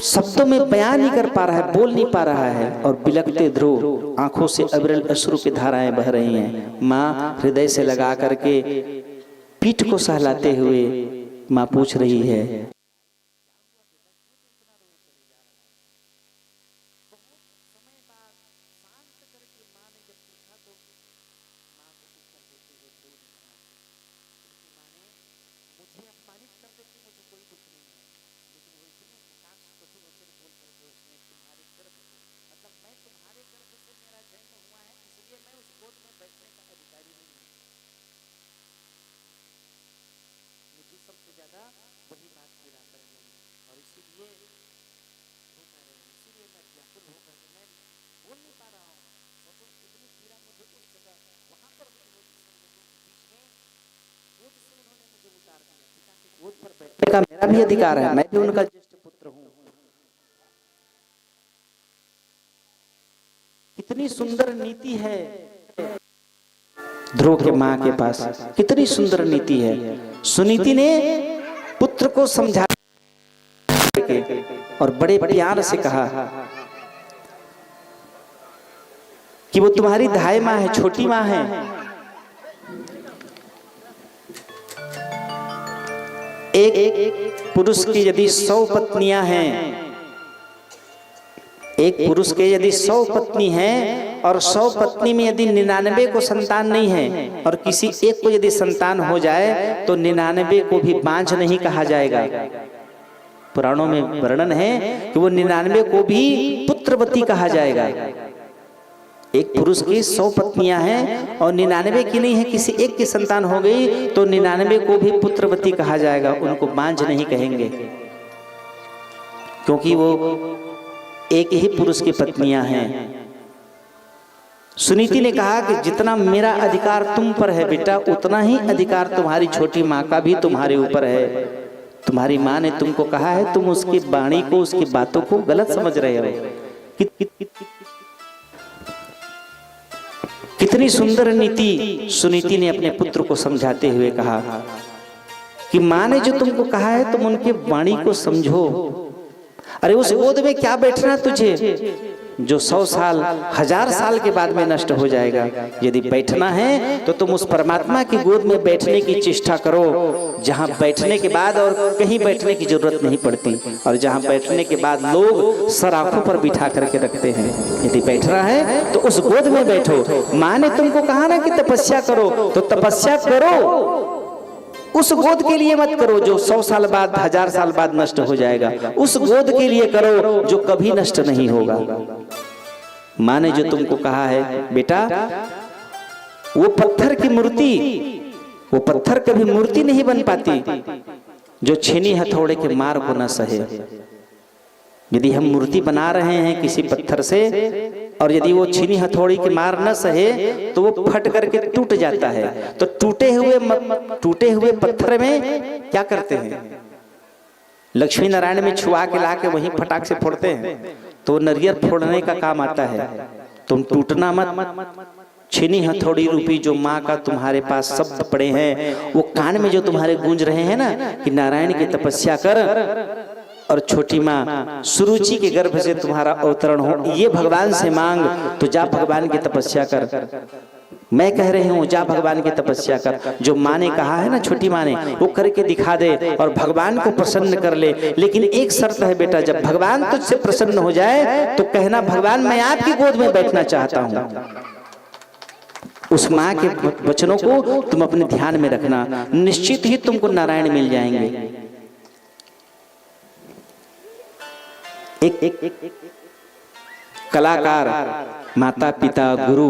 शब्दों में बयान नहीं कर पा रहा है, बोल नहीं पा रहा है, और बिलखते ध्रुव आंखों से अविरल अश्रु की धाराएं बह रही हैं। माँ हृदय से लगा करके पीठ को सहलाते हुए माँ पूछ रही है, का मेरा भी अधिकार है, मैं भी उनका ज्येष्ठ पुत्र हूं। कितनी सुंदर नीति है ध्रुव के मां के पास, कितनी सुंदर नीति है। सुनीति ने पुत्र को समझा और बड़े प्यार से कहा कि वो तुम्हारी धाय मां है, छोटी मां है। एक पुरुष की यदि 100 पत्नियां हैं, एक पुरुष के यदि 100 पत्नी हैं और 100 पत्नी में यदि 99 को संतान नहीं है और किसी एक को यदि संतान हो जाए तो 99 को भी बांझ नहीं कहा जाएगा। पुराणों में वर्णन है कि वो 99 को भी पुत्रवती कहा जाएगा। एक पुरुष की 100 पत्नियां हैं और 99 की नहीं है, किसी एक की संतान हो गई तो 99 को भी पुत्रवती कहा जाएगा, उनको बांझ नहीं कहेंगे, क्योंकि वो एक ही पुरुष की पत्नियां हैं। सुनीति ने कहा कि जितना मेरा अधिकार तुम पर है बेटा, उतना ही अधिकार तुम्हारी छोटी माँ का भी तुम्हारे ऊपर है। तुम्हारी माँ ने तुमको कहा है, तुम उसकी वाणी को, उसकी बातों को गलत समझ रहे हो। कितनी सुंदर नीति सुनीति ने अपने पुत्र को समझाते हुए कहा कि माँ ने जो तुमको कहा है तुम उनके वाणी को समझो। अरे उस गोद में क्या बैठना तुझे जो 100 साल 1000 साल के बाद में नष्ट हो जाएगा। यदि बैठना है तो तुम उस परमात्मा की गोद में बैठने की चेष्टा करो, जहां बैठने के बाद और कहीं बैठने की जरूरत नहीं पड़ती, और जहां बैठने के बाद लोग सर आंखों पर बिठा करके रखते हैं। यदि बैठना है तो उस गोद में बैठो। माँ ने तुमको कहा ना कि तपस्या करो, तो तपस्या करो, उस गोद के लिए मत करो जो 100 साल बाद 1000 साल बाद नष्ट हो जाएगा। उस गोद के लिए करो जो कभी नष्ट नहीं होगा। माँ ने जो तुमको कहा है बेटा, वो पत्थर की मूर्ति, वो पत्थर कभी मूर्ति नहीं बन पाती जो छीनी हथौड़े के मार को न सहे। यदि हम मूर्ति बना रहे हैं किसी पत्थर से, और यदि वो छीनी हथौड़ी की मार न सहे तो वो फट करके टूट जाता है। तो टूटे हुए पत्थर में क्या करते हैं, लक्ष्मी नारायण में छुआ के ला के वहीं फटाक से फोड़ते हैं, तो नरियर फोड़ने का काम आता है। तुम टूटना मत। छीनी हथौड़ी रूपी जो माँ का तुम्हारे पास शब्द पड़े हैं, वो कान में जो तुम्हारे गूंज रहे हैं ना कि नारायण की तपस्या कर, और छोटी माँ सुरुचि के गर्भ से तुम्हारा अवतरण हो, ये भगवान से मांग, तो जा भगवान की तपस्या कर। मैं कह रही हूँ जा भगवान की तपस्या कर। जो माँ ने कहा है ना, छोटी माँ ने, वो करके दिखा दे और भगवान को प्रसन्न कर ले। लेकिन एक शर्त है बेटा, जब भगवान तुझसे प्रसन्न हो जाए तो कहना भगवान मैं आपकी गोद में बैठना चाहता हूँ। उस माँ के वचनों को तुम अपने ध्यान में रखना, निश्चित ही तुमको नारायण मिल जाएंगे। एक कलाकार, माता पिता गुरु,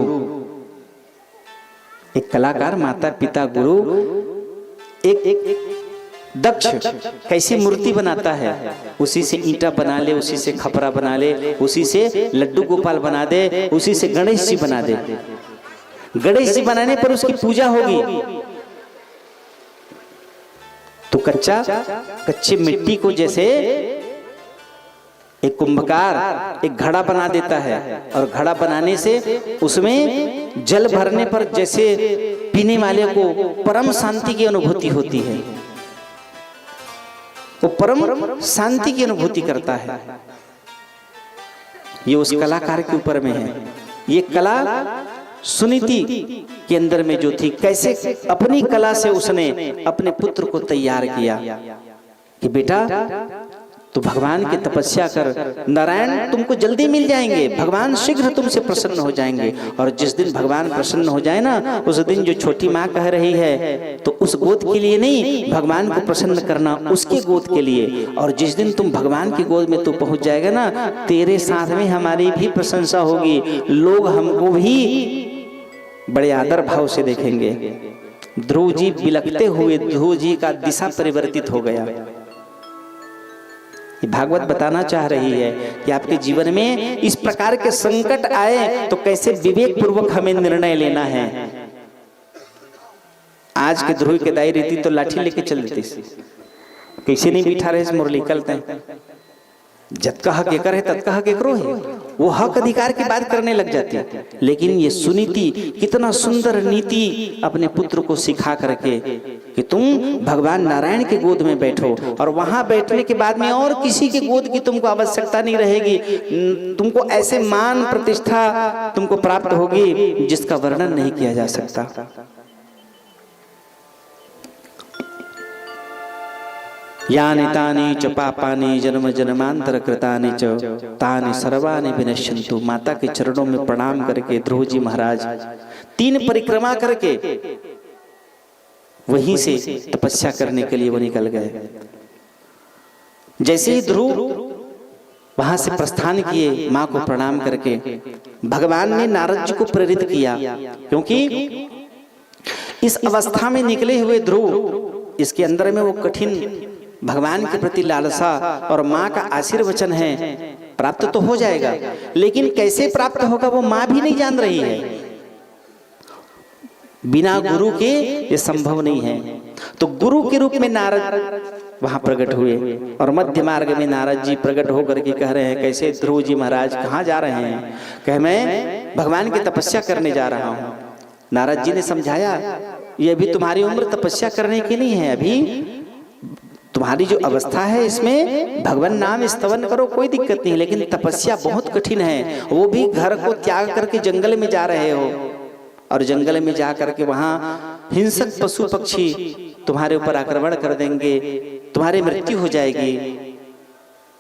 एक कलाकार, माता पिता गुरु, एक दक्ष कैसी मूर्ति बनाता है, उसी से ईंटा बना ले, उसी से खपरा बना ले, उसी से लड्डू गोपाल बना दे, उसी से गणेश जी बना दे। गणेश जी बनाने पर उसकी पूजा होगी तो कच्चे मिट्टी को जैसे एक कुंभकार एक घड़ा बना देता है, और घड़ा बनाने से उसमें जल भरने पर जैसे पीने वाले को परम शांति की अनुभूति होती है, वो परम शांति की अनुभूति करता है। ये उस कलाकार के ऊपर में है। ये कला सुनीति के अंदर में जो थी, कैसे अपनी कला से उसने अपने पुत्र को तैयार किया कि बेटा तो भगवान की तपस्या कर, नारायण तुमको जल्दी मिल जाएंगे, भगवान शीघ्र तुमसे प्रसन्न हो जाएंगे। और जिस दिन भगवान प्रसन्न हो जाए ना, उस दिन जो छोटी माँ कह रही है, तो उस गोद के लिए नहीं, भगवान को प्रसन्न करना उसके गोद के लिए। और जिस दिन तुम भगवान की गोद में तू पहुंच जाएगा ना, तेरे साथ में हमारी भी प्रशंसा होगी, लोग हमको भी बड़े आदर भाव से देखेंगे। ध्रुव जी बिलखते हुए, ध्रुव जी का दिशा परिवर्तित हो गया। भागवत बताना चाह रही है कि आपके जीवन में इस प्रकार के संकट आए तो कैसे विवेक पूर्वक हमें निर्णय लेना है। आज के ध्रुव के दाई रीति तो लाठी लेके चल देती, कैसे नहीं बिठा रहे मुरली कलते, जब का हक एकर है तब का हक एकरो है, वो हक अधिकार की बात करने लग जाती है। लेकिन ये सुनीति कितना सुंदर नीति अपने पुत्र को सिखा करके कि तुम भगवान नारायण के गोद में बैठो, और वहां बैठने के बाद में और किसी के गोद की तुमको आवश्यकता नहीं रहेगी। तुमको ऐसे मान प्रतिष्ठा तुमको प्राप्त होगी जिसका वर्णन नहीं किया जा सकता। यानि तानि च पापानि जन्म जन्मांतर कृतानि च तानि सर्वाणि विनश्यन्तु। माता के चरणों में प्रणाम करके ध्रुव जी महाराज 3 परिक्रमा करके वहीं से तपस्या करने के लिए वो निकल गए। जैसे ही ध्रुव वहां से प्रस्थान किए, माँ को प्रणाम करके, भगवान ने नारद जी को प्रेरित किया, क्योंकि इस अवस्था में निकले हुए ध्रुव, इसके अंदर में वो कठिन भगवान के प्रति लालसा और माँ का आशीर्वचन है, प्राप्त तो हो जाएगा, लेकिन कैसे प्राप्त होगा वो माँ भी नहीं जान रही है। बिना गुरु के ये संभव नहीं है। तो गुरु के रूप में नारद वहां प्रकट हुए, और मध्य मार्ग में नारद जी प्रकट होकर के कह रहे हैं, कैसे ध्रुव जी महाराज कहाँ जा रहे हैं? कह मैं भगवान की तपस्या करने जा रहा हूँ। नारद जी ने समझाया, ये अभी तुम्हारी उम्र तपस्या करने की नहीं है, अभी तुम्हारी जो अवस्था है इसमें भगवान नाम स्तवन करो, कोई दिक्कत नहीं, लेकिन तपस्या बहुत कठिन है। वो भी घर को त्याग करके जंगल में जा रहे हो, और जंगल में जा करके वहां हिंसक पशु पक्षी तुम्हारे ऊपर आक्रमण कर देंगे, तुम्हारी मृत्यु हो जाएगी,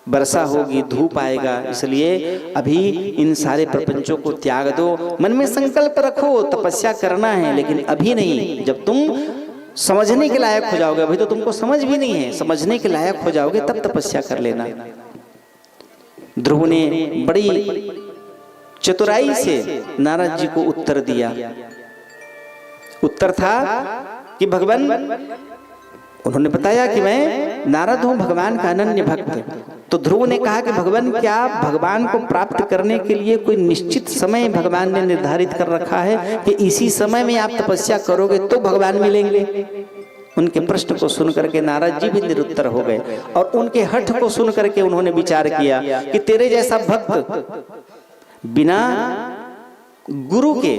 वर्षा होगी, धूप आएगा। इसलिए अभी इन सारे प्रपंचों को त्याग दो, मन में संकल्प रखो तपस्या करना है, लेकिन अभी नहीं। जब तुम समझने के लायक हो जाओगे, अभी तो तुमको समझ भी नहीं है, समझने के लायक हो जाओगे तब तपस्या कर लेना। ध्रुव ने बड़ी चतुराई से नारद जी को उत्तर दिया। उत्तर था कि भगवान, उन्होंने बताया कि मैं नारद हूं, भगवान का अनन्य भक्त। तो ध्रुव ने कहा कि भगवान, क्या भगवान को प्राप्त करने के लिए कोई निश्चित समय भगवान ने निर्धारित कर रखा है कि इसी समय में आप तपस्या करोगे तो भगवान मिलेंगे? उनके प्रश्न को सुनकर के नारद जी भी निरुत्तर हो गए, और उनके हठ को सुन करके उन्होंने विचार किया कि तेरे जैसा भक्त बिना गुरु के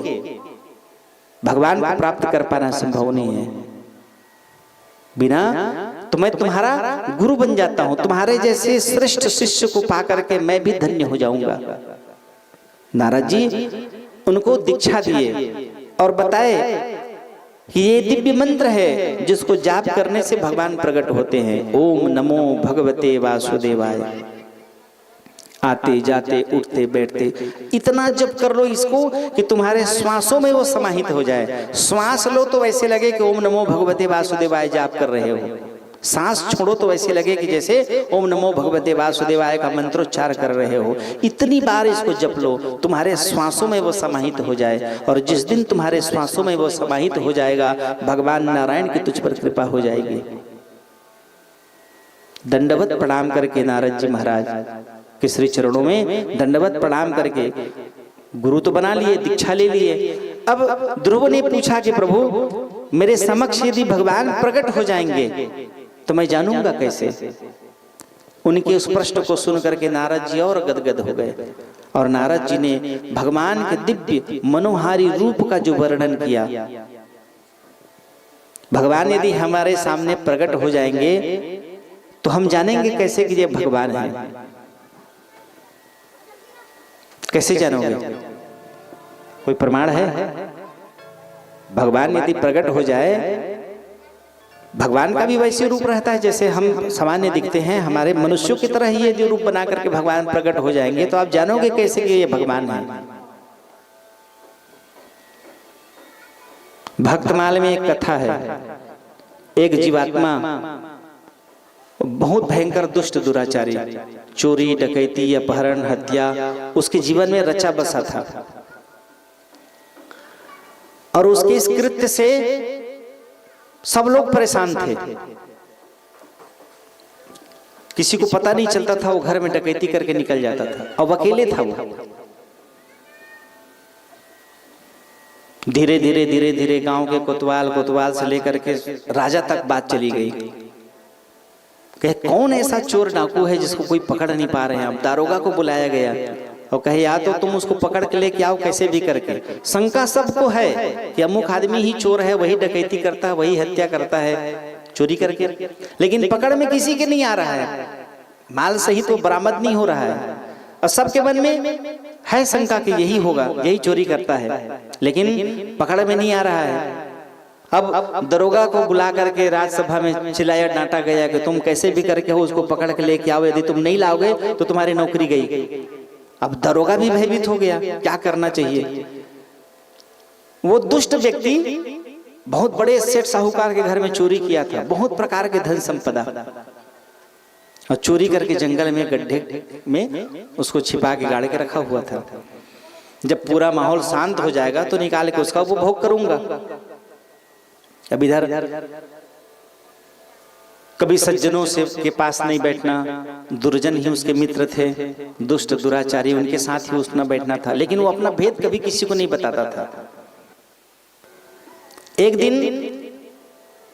भगवान को प्राप्त कर पाना संभव नहीं है। बिना तो मैं तुम्हारा गुरु बन जाता हूं, तुम्हारे जैसे श्रेष्ठ शिष्य को पाकर के मैं भी धन्य हो जाऊंगा। नारद जी उनको दीक्षा दिए और बताए कि ये दिव्य मंत्र है जिसको जाप करने से भगवान प्रकट होते हैं। ओम नमो भगवते वासुदेवाय। आते जाते उठते बैठते इतना जप कर लो इसको कि तुम्हारे श्वासों में वो समाहित हो जाए। श्वास लो तो वैसे लगे कि ओम नमो भगवते वासुदेवाय जाप कर रहे हो, सांस छोड़ो तो वैसे लगे कि जैसे ओम नमो भगवते वासुदेवाय का मंत्रोच्चार कर रहे हो। इतनी बार इसको जप लो, तुम्हारे श्वासों में वो समाहित हो जाए, और जिस दिन तुम्हारे श्वासों में वो समाहित हो जाएगा, भगवान नारायण की तुझ पर कृपा हो जाएगी। दंडवत प्रणाम करके नारद जी महाराज के श्री चरणों में दंडवत प्रणाम करके गुरु तो बना लिए, दीक्षा ले लिए। अब ध्रुव ने पूछा कि प्रभु, मेरे समक्ष यदि भगवान प्रकट हो जाएंगे तो मैं जानूंगा कैसे? उनके उस प्रश्न को सुन करके नारद जी और गदगद हो गए, और नारद जी ने भगवान के दिव्य मनोहारी रूप का जो वर्णन किया। भगवान यदि हमारे सामने प्रकट हो जाएंगे तो हम जानेंगे कैसे कि ये भगवान है? कैसे जानोगे? कोई प्रमाण है? भगवान यदि प्रकट हो जाए, भगवान का भी वैसे रूप रहता है जैसे हम सामान्य दिखते हैं, हमारे मनुष्यों की तरह ही यदि रूप बना करके भगवान प्रकट हो जाएंगे तो आप जानोगे कैसे कि ये भगवान है? भक्तमाल में एक कथा है। एक जीवात्मा बहुत भयंकर दुष्ट दुराचारी, चोरी डकैती अपहरण हत्या उसके जीवन में रचा बसा था, और उसके इस कृत्य से सब लोग परेशान थे। किसी को पता नहीं चलता था, वो घर में डकैती करके निकल जाता था, और अकेले था वो। धीरे धीरे धीरे धीरे गांव के कोतवाल से लेकर के राजा तक बात चली गई। कहे कौन ऐसा चोर डाकू है जिसको कोई पकड़ नहीं पा रहे हैं? अब दारोगा को बुलाया गया और कहे या तो तुम उसको पकड़ के लेके आओ कैसे भी करके। शंका सबको है कि अमुक आदमी ही चोर है, वही डकैती करता है, वही हत्या करता है चोरी करके, लेकिन पकड़ में किसी के नहीं आ रहा है, माल सही तो बरामद नहीं हो रहा है, और सबके मन में है शंका कि यही होगा, यही चोरी करता है, लेकिन पकड़ में नहीं आ रहा है। अब दरोगा को बुला करके राज्यसभा में चिल्लाया डांटा गया कि तुम कैसे भी करके हो उसको पकड़ के लेके आओ, यदि तुम नहीं लाओगे तो तुम्हारी नौकरी गई। अब दरोगा भी भयभीत हो गया, क्या करना चाहिए? वो दुष्ट व्यक्ति बहुत बड़े सेठ साहूकार के घर में चोरी किया था, बहुत प्रकार के धन संपदा, और चोरी करके जंगल में गड्ढे में उसको छिपा के गाड़ के रखा हुआ था। जब पूरा माहौल शांत हो जाएगा तो निकाल के उसका उपभोग करूंगा। अब इधर कभी सज्जनों से के पास नहीं बैठना, दुर्जन ही उसके मित्र थे, दुष्ट दुराचारी उनके साथ ही उठना बैठना था, लेकिन वो अपना भेद कभी किसी को नहीं बताता था। एक दिन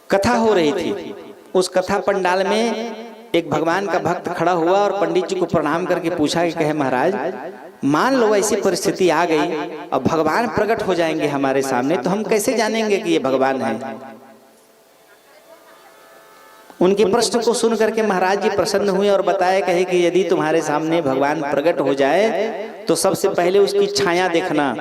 कथा हो रही थी, उस कथा पंडाल में एक भगवान का भक्त खड़ा हुआ और पंडित जी को प्रणाम करके पूछा कि कहे महाराज, मान लो ऐसी परिस्थिति आ गई और भगवान प्रकट हो जाएंगे हमारे सामने, तो हम कैसे जानेंगे कि ये भगवान है? उनके प्रश्न को सुन करके महाराज जी प्रसन्न हुए और बताया, कहे कि यदि तुम्हारे सामने भगवान प्रकट हो जाए तो सबसे पहले उसकी छाया देखना,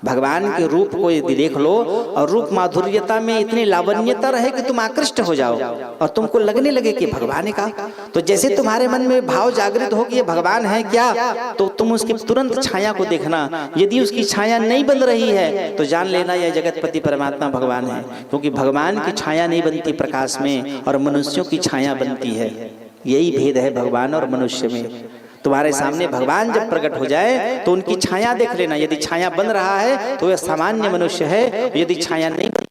भगवान के रूप को यदि देख लो और रूप माधुर्यता में इतनी लावण्यता रहे कि तुम आकृष्ट हो जाओ और तुमको लगने लगे कि भगवान का, तो जैसे तुम्हारे मन में भाव जागृत हो कि ये भगवान है क्या, तो तुम उसकी तुरंत छाया को देखना। यदि उसकी छाया नहीं बन रही है तो जान लेना यह जगतपति परमात्मा भगवान है, क्योंकि भगवान की छाया नहीं बनती प्रकाश में और मनुष्यों की छाया बनती है। यही भेद है भगवान और मनुष्य में। तुम्हारे सामने भगवान जब प्रकट हो जाए तो उनकी छाया देख लेना, यदि छाया बन रहा है तो वह सामान्य मनुष्य है, यदि छाया नहीं बन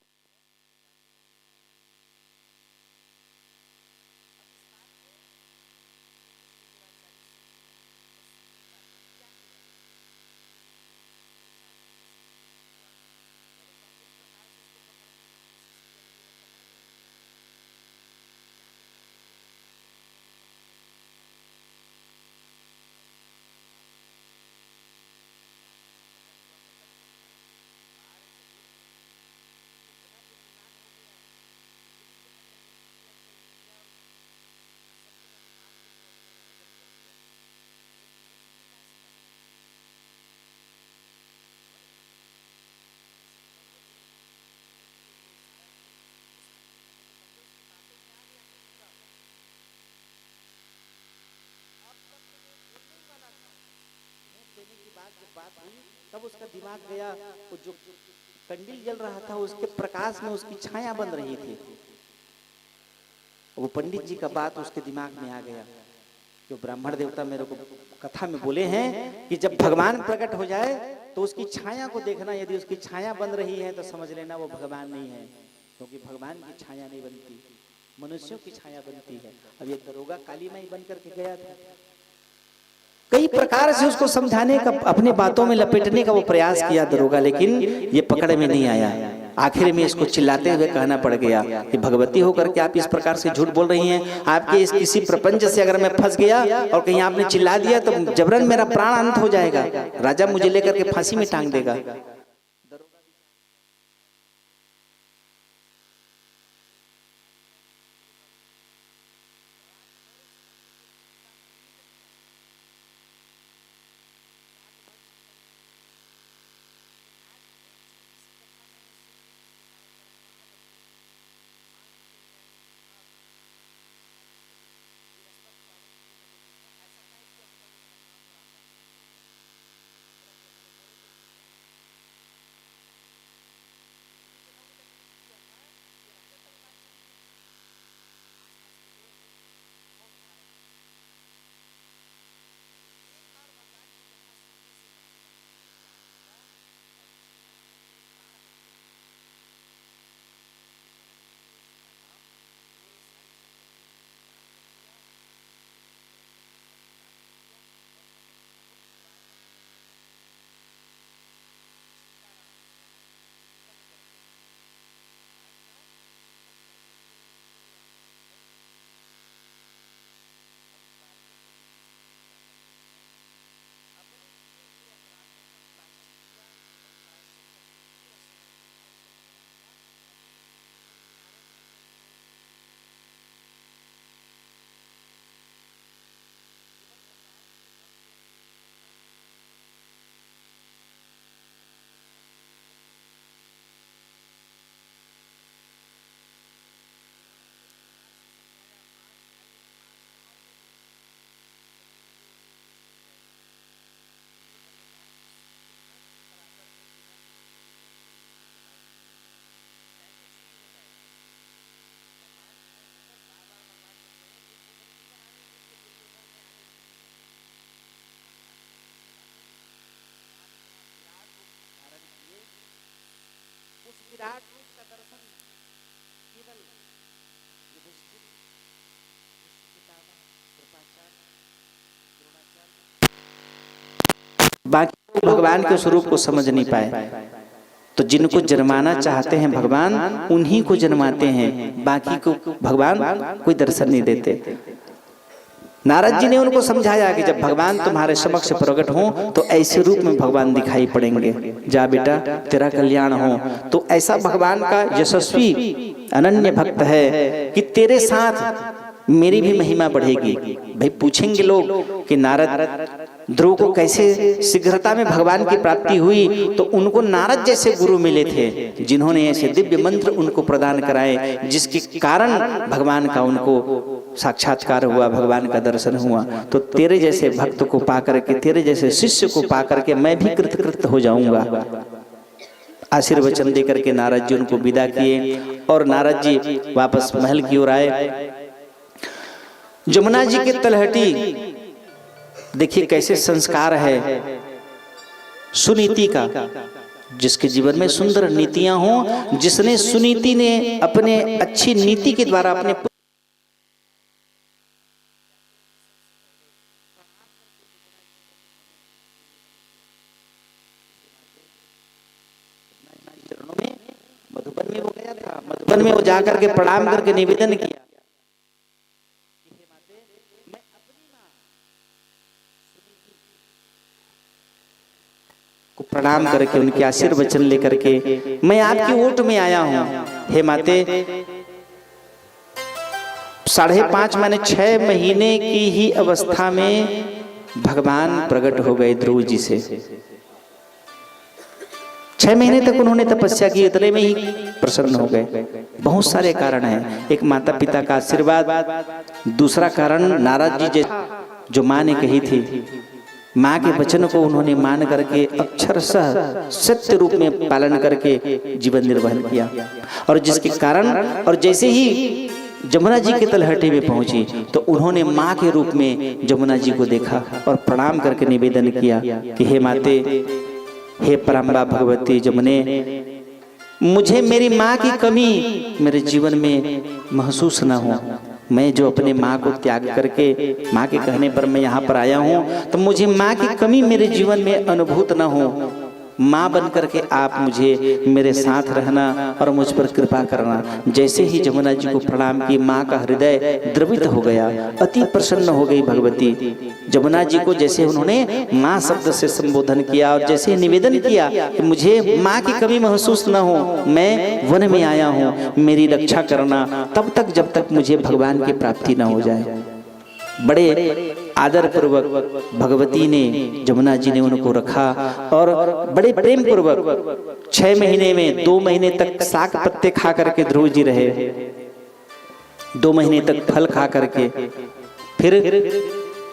बात हुई तब उसका दिमाग गया, वो जो कंडील जल रहा था उसके प्रकाश में उसकी छाया बन रही थी। वो पंडित जी का बात उसके दिमाग में आ गया। जो ब्राह्मण देवता मेरे को कथा में बोले हैं कि जब भगवान प्रकट हो जाए तो उसकी छाया को देखना, यदि उसकी छाया बन रही है तो समझ लेना वो भगवान नहीं है, क्योंकि भगवान की छाया नहीं बनती, मनुष्यों की छाया बनती है। अब ये दरोगा काली माई बन करके गया था, कई प्रकार से उसको समझाने का, अपने बातों में लपेटने का वो प्रयास किया दरोगा, लेकिन ये पकड़ में नहीं आया। आखिर में इसको चिल्लाते हुए कहना पड़ गया कि भगवती होकर के आप इस प्रकार से झूठ बोल रही हैं, आपके इस किसी प्रपंच से अगर मैं फंस गया और कहीं आपने चिल्ला दिया तो जबरन मेरा प्राण अंत हो जाएगा, राजा मुझे लेकर के फांसी में टांग देगा। विराट रूप का दर्शन केवल युधिष्ठिर, पितामह, कृपाचार्य, द्रोणाचार्य, बाकी भगवान के स्वरूप को समझ नहीं पाए। तो जिनको जन्माना चाहते हैं भगवान उन्हीं को जन्माते हैं, बाकी को भगवान कोई दर्शन नहीं देते। नारद जी ने उनको समझाया कि जब भगवान तुम्हारे समक्ष प्रकट हो तो ऐसे रूप में भगवान दिखाई पड़ेंगे। जा बेटा तेरा कल्याण हो। तो ऐसा भगवान का यशस्वी अनन्य भक्त है कि तेरे साथ मेरी भी महिमा बढ़ेगी। भाई पूछेंगे लोग कि नारद ध्रुव को कैसे शीघ्रता में भगवान की प्राप्ति हुई, तो उनको नारद जैसे गुरु मिले थे जिन्होंने ऐसे दिव्य मंत्र उनको प्रदान कराए, जिसके कारण भगवान का उनको साक्षात्कार हुआ, भगवान का दर्शन हुआ। तो तेरे जैसे भक्त को पाकर के, तेरे जैसे शिष्य को पाकर के मैं भी कृतकृत हो जाऊंगा। आशीर्वचन देकर के नारद जी उनको विदा किए और नारद जी वापस महल की ओर आए। जमुना जी के तलहटी देखिए कैसे संस्कार है सुनीति का, जिसके जीवन में सुंदर नीतियां हों, जिसने सुनीति ने अपने अच्छी नीति के द्वारा अपने मधुबन में वो गया था, मधुबन में वो जाकर के प्रणाम करके निवेदन किया को प्रणाम करके उनके आशीर्वचन लेकर के मैं आपकी ओट में आया हूं। हे माते 5.5 माने 6 महीने की ही अवस्था में भगवान प्रकट हो गए ध्रुव जी से। 6 महीने तक उन्होंने तपस्या की, इतने में ही प्रसन्न हो गए। बहुत सारे कारण हैं, एक माता पिता का आशीर्वाद, दूसरा कारण नारद जी जो माँ ने कही थी, माँ के वचन को उन्होंने मान करके अक्षरशः सत्य रूप में पालन करके जीवन निर्वाह किया, और जिसके कारण और जैसे ही जमुना जी के तलहटी में पहुंची तो उन्होंने माँ के रूप में जमुना जी को देखा और प्रणाम करके निवेदन किया कि हे माते, हे परम्बा भगवती जमुने, मुझे मेरी माँ की कमी मेरे जीवन में महसूस न हो। मैं जो अपने माँ को त्याग करके माँ के कहने पर मैं यहाँ पर आया हूँ, तो मुझे माँ की कमी मेरे जीवन में अनुभूत न हो। माँ बन करके आप मुझे मेरे साथ रहना और मुझ पर कृपा करना। जैसे ही जमुना जी को प्रणाम की, माँ का हृदय द्रवित हो गया, अति प्रसन्न हो गई भगवती। जमुना जी को जैसे उन्होंने माँ शब्द से संबोधन किया और जैसे निवेदन किया कि मुझे माँ की कमी महसूस न हो, मैं वन में आया हूँ, मेरी रक्षा करना तब तक जब तक मुझे भगवान की प्राप्ति न हो जाए। बड़े आदर पूर्वक भगवती ने, जमुना जी ने उनको रखा और बड़े प्रेम पूर्वक 6 महीने में 2 महीने तक साग पत्ते खा करके ध्रुव जी रहे, 2 महीने तक फल खा करके, फिर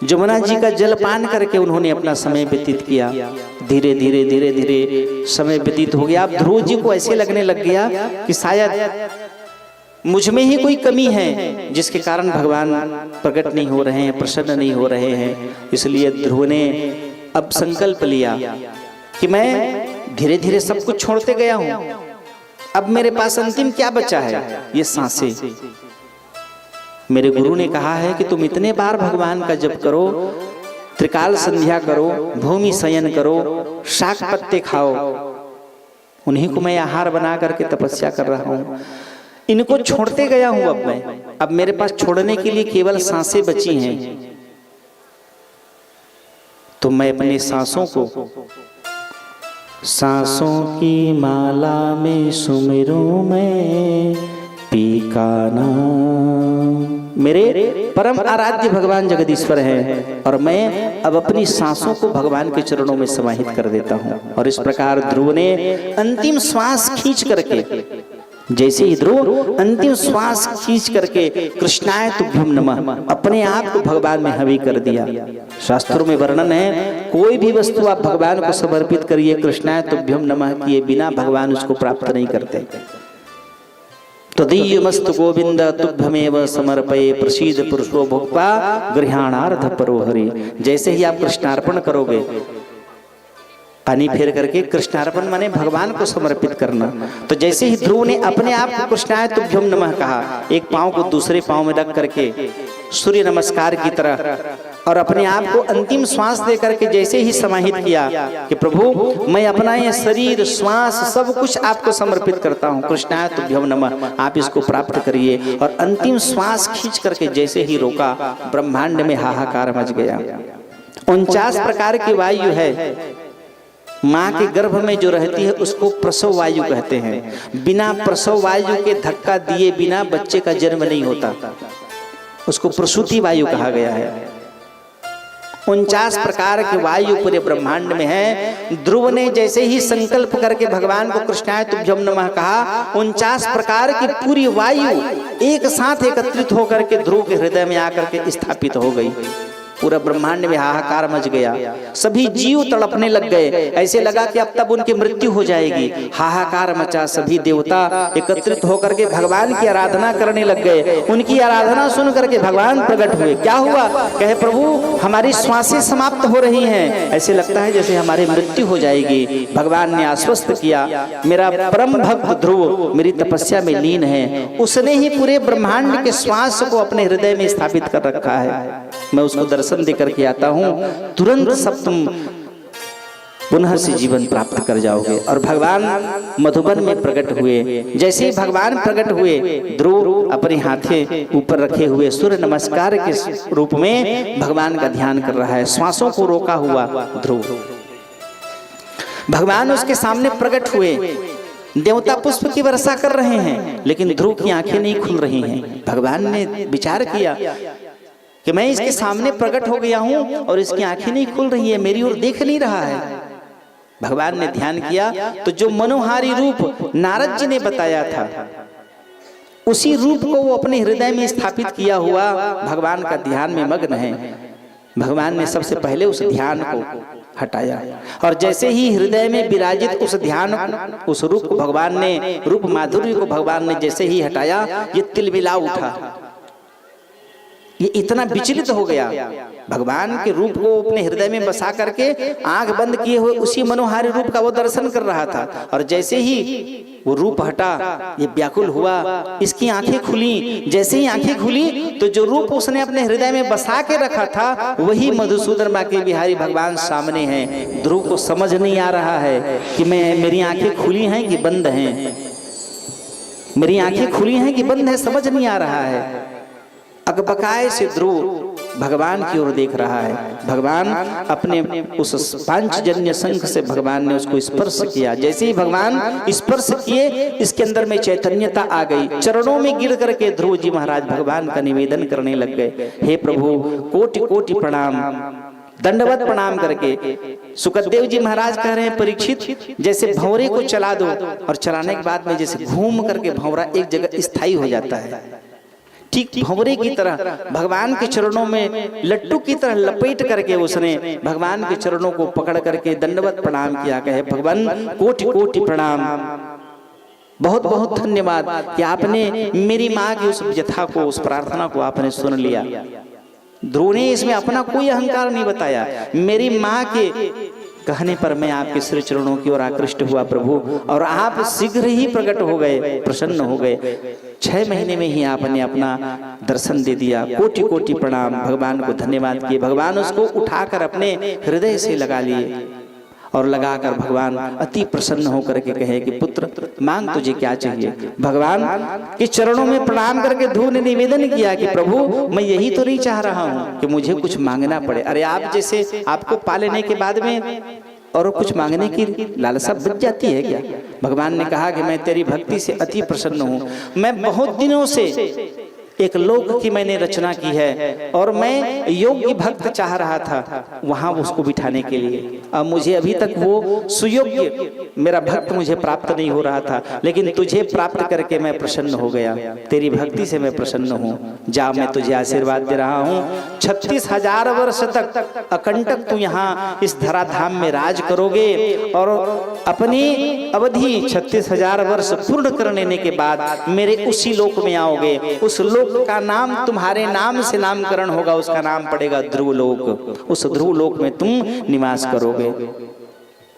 जमुना जी का जलपान करके उन्होंने अपना समय व्यतीत किया। धीरे धीरे धीरे धीरे समय व्यतीत हो गया। अब ध्रुव जी को ऐसे लगने लग गया कि शायद मुझ में ही कोई कमी है जिसके कारण भगवान प्रकट नहीं हो रहे हैं, प्रसन्न नहीं हो रहे हैं। इसलिए ध्रुव ने अब संकल्प लिया कि मैं धीरे धीरे सब कुछ छोड़ते गया हूं, अब मेरे पास अंतिम क्या बचा है, ये सांसें। मेरे गुरु ने कहा है कि तुम इतने बार भगवान का जप करो, त्रिकाल संध्या करो, भूमि शयन करो, शाक पत्ते खाओ, उन्हीं को मैं आहार बना करके तपस्या कर रहा हूं। इनको छोड़ते गया हूं अब मेरे पास छोड़ने के लिए केवल सांसें बची हैं। तो मैं अपनी सांसों को, सांसों की माला में सुमिरूं मैं पी का नाम। मेरे परम आराध्य भगवान जगदीश्वर हैं और मैं अब अपनी सांसों को भगवान के चरणों में समाहित कर देता हूं। और इस प्रकार ध्रुव ने अंतिम श्वास खींच करके, जैसे ही ध्रुव अंतिम श्वास खींच करके कृष्णाय तुभ्यम नमः अपने आप को भगवान में हवि कर दिया। शास्त्रों में वर्णन है, कोई भी वस्तु आप भगवान को समर्पित करिए कृष्णाय तुभ्यम नमः किए बिना भगवान उसको प्राप्त नहीं करते। तदीयमस्तु गोविंद तुभ्यमेव समर्पये प्रसीद पुरुषो भोक्ता गृहाणार्थ परो हरि। जैसे ही आप कृष्णार्पण करोगे, पानी फेर करके कृष्णार्पण माने भगवान को समर्पित करना। तो जैसे ही ध्रुव ने अपने आप को कृष्णाय तुभ्यम नमः कहा, एक पांव को दूसरे पांव में रख करके सूर्य नमस्कार की तरह, और अपने आप को अंतिम श्वास दे करके जैसे ही समाहित किया कि प्रभु मैं अपना ये शरीर श्वास सब कुछ आपको समर्पित करता हूँ, कृष्णाय तुभ्यम नमः, आप इसको प्राप्त करिए। और अंतिम श्वास खींच करके जैसे ही रोका, ब्रह्मांड में हाहाकार मच गया। 49 प्रकार की वायु है, माँ के गर्भ में जो रहती है उसको प्रसव वायु कहते हैं। बिना प्रसव वायु के धक्का दिए बिना बच्चे का जन्म नहीं होता, उसको प्रसूति वायु कहा गया है। 49 प्रकार की वायु पूरे ब्रह्मांड में है। ध्रुव ने जैसे ही संकल्प करके भगवान को कृष्णाय तुभ्यम नमः कहा, 49 प्रकार की पूरी वायु एक साथ एकत्रित होकर के ध्रुव के हृदय में आकर के स्थापित हो गई। पूरा ब्रह्मांड में हाहाकार मच गया, सभी जीव तड़पने लग गए, ऐसे लगा कि अब तब उनकी मृत्यु हो जाएगी। हाहाकार मचा, सभी देवता एकत्रित होकर के भगवान की आराधना करने लग गए। उनकी आराधना सुन करके भगवान प्रकट हुए। क्या हुआ? कहे प्रभु हमारी श्वासें समाप्त हो रही हैं, ऐसे लगता है जैसे हमारी मृत्यु हो जाएगी। भगवान ने आश्वस्त किया, मेरा परम भक्त ध्रुव मेरी तपस्या में लीन है, उसने ही पूरे ब्रह्मांड के श्वास को अपने हृदय में स्थापित कर रखा है। मैं उसको दर्शन देकर के आता हूं, तुरंत सब तुम पुनः से जीवन प्राप्त कर जाओगे। और भगवान मधुबन में प्रकट हुए। जैसे ही भगवान प्रकट हुए, ध्रुव अपने हाथे ऊपर रखे हुए सूर्य नमस्कार के रूप में भगवान का ध्यान कर रहा है। श्वासों को रोका हुआ ध्रुव, भगवान उसके सामने प्रकट हुए। देवता पुष्प की वर्षा कर रहे हैं, लेकिन ध्रुव की आंखें नहीं खुल रही हैं। भगवान ने विचार किया कि मैं इसके सामने प्रकट हो गया हूं और इसकी आंखें नहीं खुल रही है, मेरी ओर देख नहीं रहा है। भगवान ने ध्यान किया तो जो मनोहारी रूप नारद जी ने बताया था, उसी रूप को वो अपने हृदय में स्थापित किया हुआ भगवान का ध्यान में मग्न है। भगवान ने सबसे पहले उस ध्यान को हटाया, और जैसे ही हृदय में विराजित उस ध्यान, उस रूप को भगवान ने, रूप माधुर्य को भगवान ने जैसे ही हटाया, ये तिलमिला उठा, ये इतना विचलित हो गया। भगवान के रूप को अपने हृदय में बसा करके आंख बंद किए हुए उसी मनोहारी रूप का वो दर्शन कर रहा था, और जैसे ही वो रूप हटा, ये व्याकुल हुआ, इसकी आंखें खुली। जैसे ही आंखें खुली तो जो रूप उसने अपने हृदय में बसा के रखा था, वही मधुसूदन बांके बिहारी भगवान सामने हैं। ध्रुव को समझ नहीं आ रहा है कि मेरी आंखें खुली हैं कि बंद हैं, मेरी आंखें खुली हैं कि बंद है, समझ नहीं आ रहा है। अकबकाए से ध्रुव भगवान की ओर देख रहा है। भगवान अपने उस पांचजन्य शंख से भगवान ने उसको स्पर्श किया। जैसे ही भगवान स्पर्श किए, इसके अंदर में चैतन्यता आ गई। चरणों में गिर करके ध्रुव जी महाराज भगवान का निवेदन करने लग गए, हे प्रभु कोटि कोटि प्रणाम, दंडवत प्रणाम करके। सुखदेव जी महाराज कह रहे हैं, परीक्षित जैसे भंवरे को चला दो, और चलाने के बाद में जैसे घूम करके भंवरा एक जगह स्थायी हो जाता है, ठीक भंवरे की तरह भगवान के चरणों में लट्टू की तरह लपेट करके उसने भगवान के चरणों को पकड़ करके दंडवत प्रणाम किया। कहे भगवान कोटि कोटि प्रणाम, बहुत बहुत धन्यवाद कि आपने मेरी माँ की उस व्यथा को, उस प्रार्थना को आपने सुन लिया। ध्रुव ने इसमें अपना कोई अहंकार नहीं बताया। मेरी माँ के कहने पर मैं आपके श्री चरणों की ओर आकृष्ट हुआ प्रभु, और आप शीघ्र ही प्रकट हो गए, प्रसन्न हो गए। 6 महीने में ही आपने अपना दर्शन दे दिया। कोटि कोटि प्रणाम, भगवान को धन्यवाद किए। भगवान उसको उठाकर अपने हृदय से लगा लिए, और लगाकर भगवान अति प्रसन्न होकर के कहे कि पुत्र मांग, तुझे क्या चाहिए। भगवान के चरणों में प्रणाम करके ध्रुव ने निवेदन किया कि प्रभु मैं यही तो नहीं चाह रहा हूँ कि मुझे कुछ मांगना पड़े। अरे आप जैसे, आपको पा लेने के बाद में और कुछ मांगने की लालसा बच जाती है क्या? भगवान ने कहा कि मैं तेरी भक्ति से अति प्रसन्न हूँ। मैं बहुत दिनों से एक लोक की मैंने रचना की है, और मैं योग्य भक्त चाह रहा था वहां उसको बिठाने के लिए। अब मुझे अभी तक वो सुयोग्य मेरा भक्त मुझे प्राप्त नहीं हो रहा था, लेकिन तुझे प्राप्त करके मैं प्रसन्न हो गया। तेरी भक्ति से मैं प्रसन्न हूँ। जा, मैं तुझे आशीर्वाद दे रहा हूँ। 36,000 वर्ष तक अकंटक तू यहाँ इस धराधाम में राज करोगे, और अपनी अवधि 36,000 वर्ष पूर्ण कर लेने के बाद मेरे उसी लोक में आओगे। उस लोक का नाम तुम्हारे नाम से नामकरण होगा, उसका नाम पड़ेगा ध्रुव लोक। उस ध्रुव लोक में तुम निवास करोगे।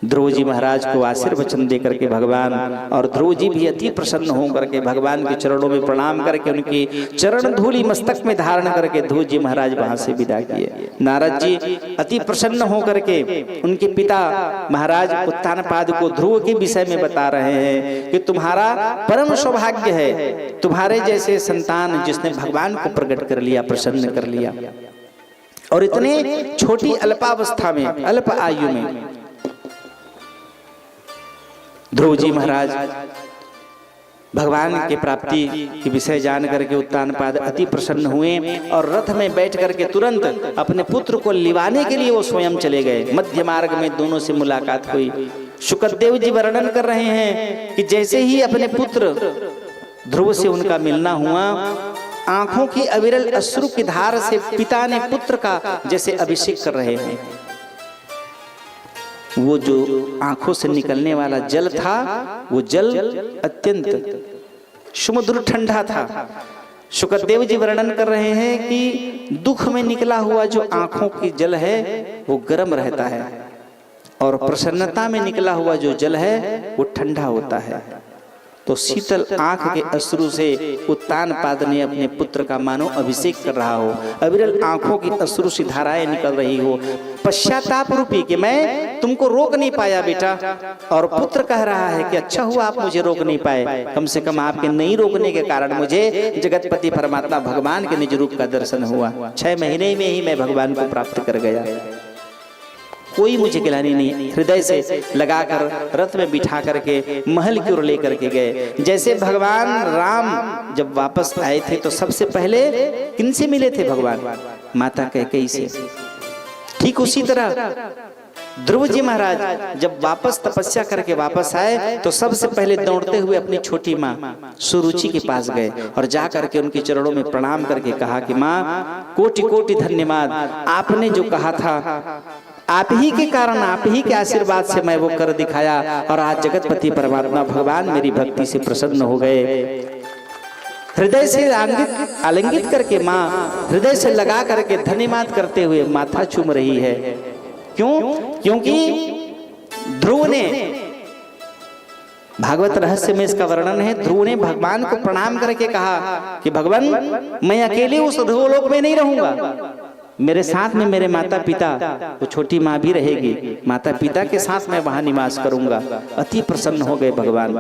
ध्रुव जी महाराज को आशीर्वचन दे करके भगवान, और ध्रुव जी भी अति प्रसन्न हो करके भगवान के चरणों में प्रणाम करके उनकी चरण धूलि मस्तक में धारण करके ध्रुव जी महाराज वहां से विदा किए। नारद जी अति प्रसन्न हो करके उनके पिता महाराज उत्तानपाद को ध्रुव के विषय में बता रहे हैं कि तुम्हारा परम सौभाग्य है, तुम्हारे जैसे संतान जिसने भगवान को प्रकट कर लिया, प्रसन्न कर लिया, और इतने छोटी अल्पावस्था में, अल्प आयु में। ध्रुव जी महाराज भगवान के प्राप्ति के विषय जान करके उत्तानपाद अति प्रसन्न हुए और रथ में बैठ करके तुरंत अपने पुत्र को लिवाने के लिए वो स्वयं चले गए। मध्य मार्ग में दोनों से मुलाकात हुई। शुकदेव जी वर्णन कर रहे हैं कि जैसे ही अपने पुत्र ध्रुव से उनका मिलना हुआ, आंखों की अविरल अश्रु की धार से पिता ने पुत्र का जैसे अभिषेक कर रहे हैं, वो जो आंखों से निकलने वाला जल था, वो जल अत्यंत सुमधुर ठंडा था। शुकदेव जी वर्णन कर रहे हैं कि दुख में निकला हुआ जो आंखों की जल है वो गर्म रहता है, और प्रसन्नता में निकला हुआ जो जल है वो ठंडा होता है। तो शीतल आंख के अश्रु से उत्तानपाद ने अपने पुत्र का मानो अभिषेक कर रहा हो, अविरल आंखों की अश्रु से धाराएं निकल रही हो, पश्चाताप रूपी कि मैं तुमको रोक नहीं पाया बेटा, और पुत्र कह रहा है कि अच्छा हुआ आप मुझे रोक नहीं पाए, कम से कम आपके नहीं रोकने के कारण मुझे जगतपति परमात्मा भगवान के निज रूप का दर्शन हुआ। 6 महीने में ही मैं भगवान को प्राप्त कर गया, कोई मुझे गिलानी नहीं। हृदय से लगाकर रथ में बिठा करके महल की ओर लेकर के गए। जैसे भगवान राम जब वापस आए थे तो सबसे पहले किनसे मिले थे भगवान? माता कैकेयी से। ठीक उसी तरह ध्रुव जी महाराज जब वापस तपस्या करके वापस आए तो सबसे पहले दौड़ते हुए अपनी छोटी माँ सुरुचि के पास गए और जा करके उनके चरणों में प्रणाम करके कहा कि माँ कोटि कोटि धन्यवाद, आपने जो कहा था आप ही के कारण, आप ही के आशीर्वाद से मैं वो कर दिखाया, और आज जगतपति परमात्मा भगवान मेरी भक्ति से प्रसन्न हो गए। हृदय से आलिंगित करके माँ हृदय से लगा करके धन्यवाद करते हुए माथा चूम रही है। क्यों? क्योंकि ध्रुव ने, भागवत रहस्य में इसका वर्णन है, ध्रुव ने भगवान को प्रणाम करके कहा कि भगवान मैं अकेले उस ध्रुवलोक में नहीं रहूंगा, मेरे साथ में मेरे माता पिता, वो छोटी माँ भी रहेगी, माता पिता के साथ मैं वहां निवास करूंगा। अति प्रसन्न हो गए भगवान।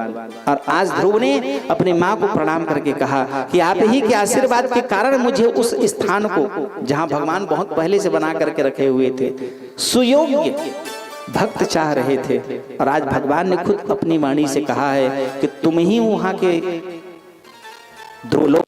और आज ध्रुव ने अपनी माँ को प्रणाम करके कहा कि आप ही के आशीर्वाद के कारण मुझे उस स्थान को जहां भगवान बहुत पहले से बना करके रखे हुए थे, सुयोग्य भक्त चाह रहे थे, और आज भगवान ने खुद अपनी वाणी से कहा है कि तुम ही वहां के ध्रुवलोक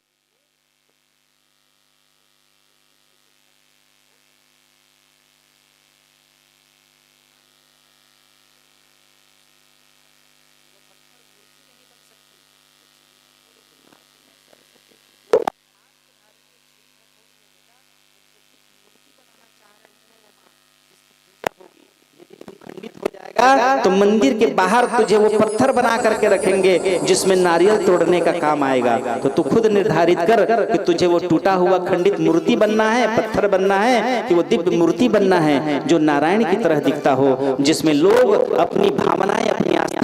तो मंदिर के बाहर तुझे वो पत्थर बना करके रखेंगे जिसमें नारियल तोड़ने का काम आएगा। तो तू खुद निर्धारित कर कि तुझे वो टूटा हुआ खंडित मूर्ति बनना है, पत्थर बनना है, कि वो दिव्य मूर्ति बनना है जो नारायण की तरह दिखता हो, जिसमें लोग अपनी भावनाएं, अपनी आस्थाएं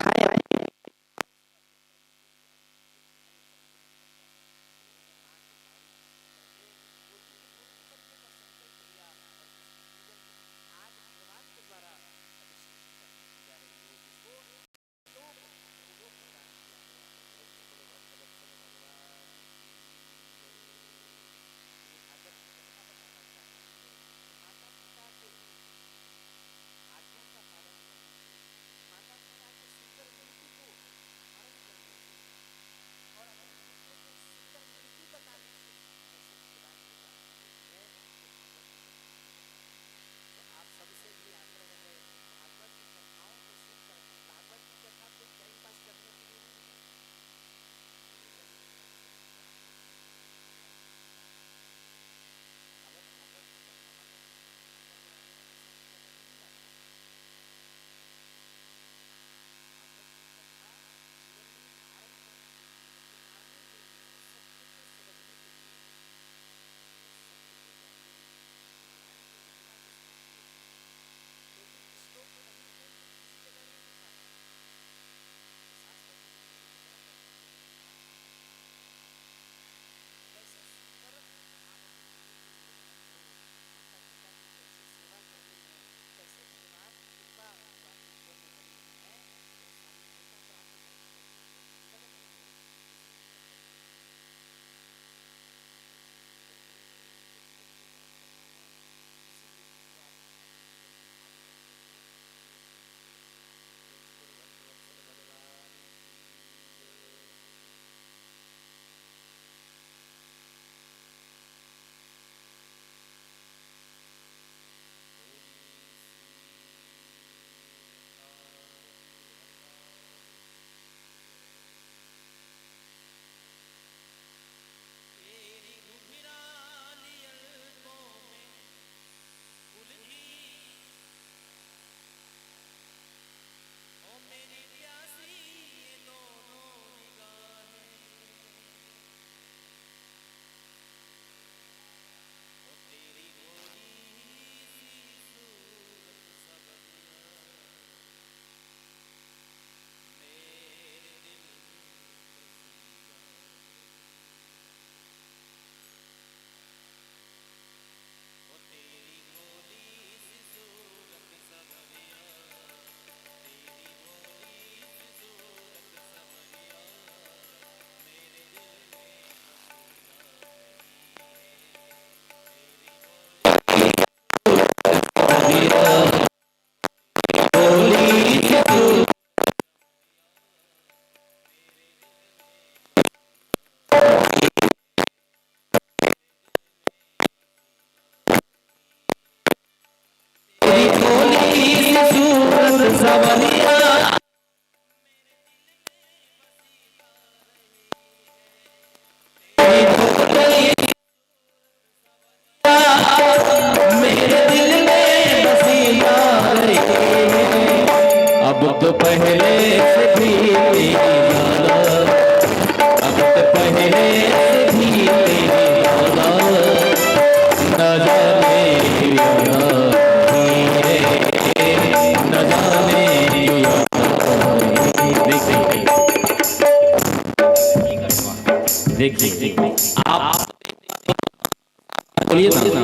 बोलिए ना,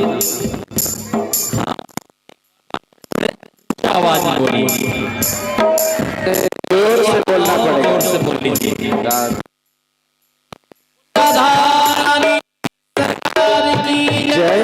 आवाज में बोलिए, जोर से बोलना पड़ेगा। जोर से बोल लीजिए। जय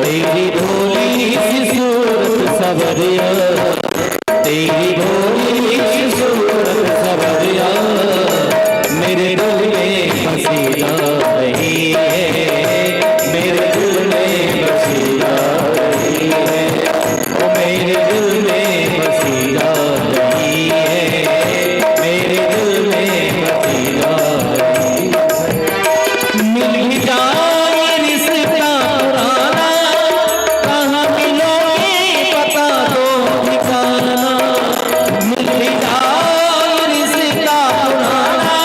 तेरी भोली सी सूरत सवरिया, तेरी भोली सी सूरत सवरिया, मेरे दिल में बसी जा रही है, मेरे दिल में बसी जा रही है, ओ मेरे दिल में बसी जा रही है, मेरे दिल में बसी जा रही है। मिल जाए रिश्ता पुराना, कहाँ मिलोगे पता दो ठिकाना, मिल जाए रिश्ता पुराना,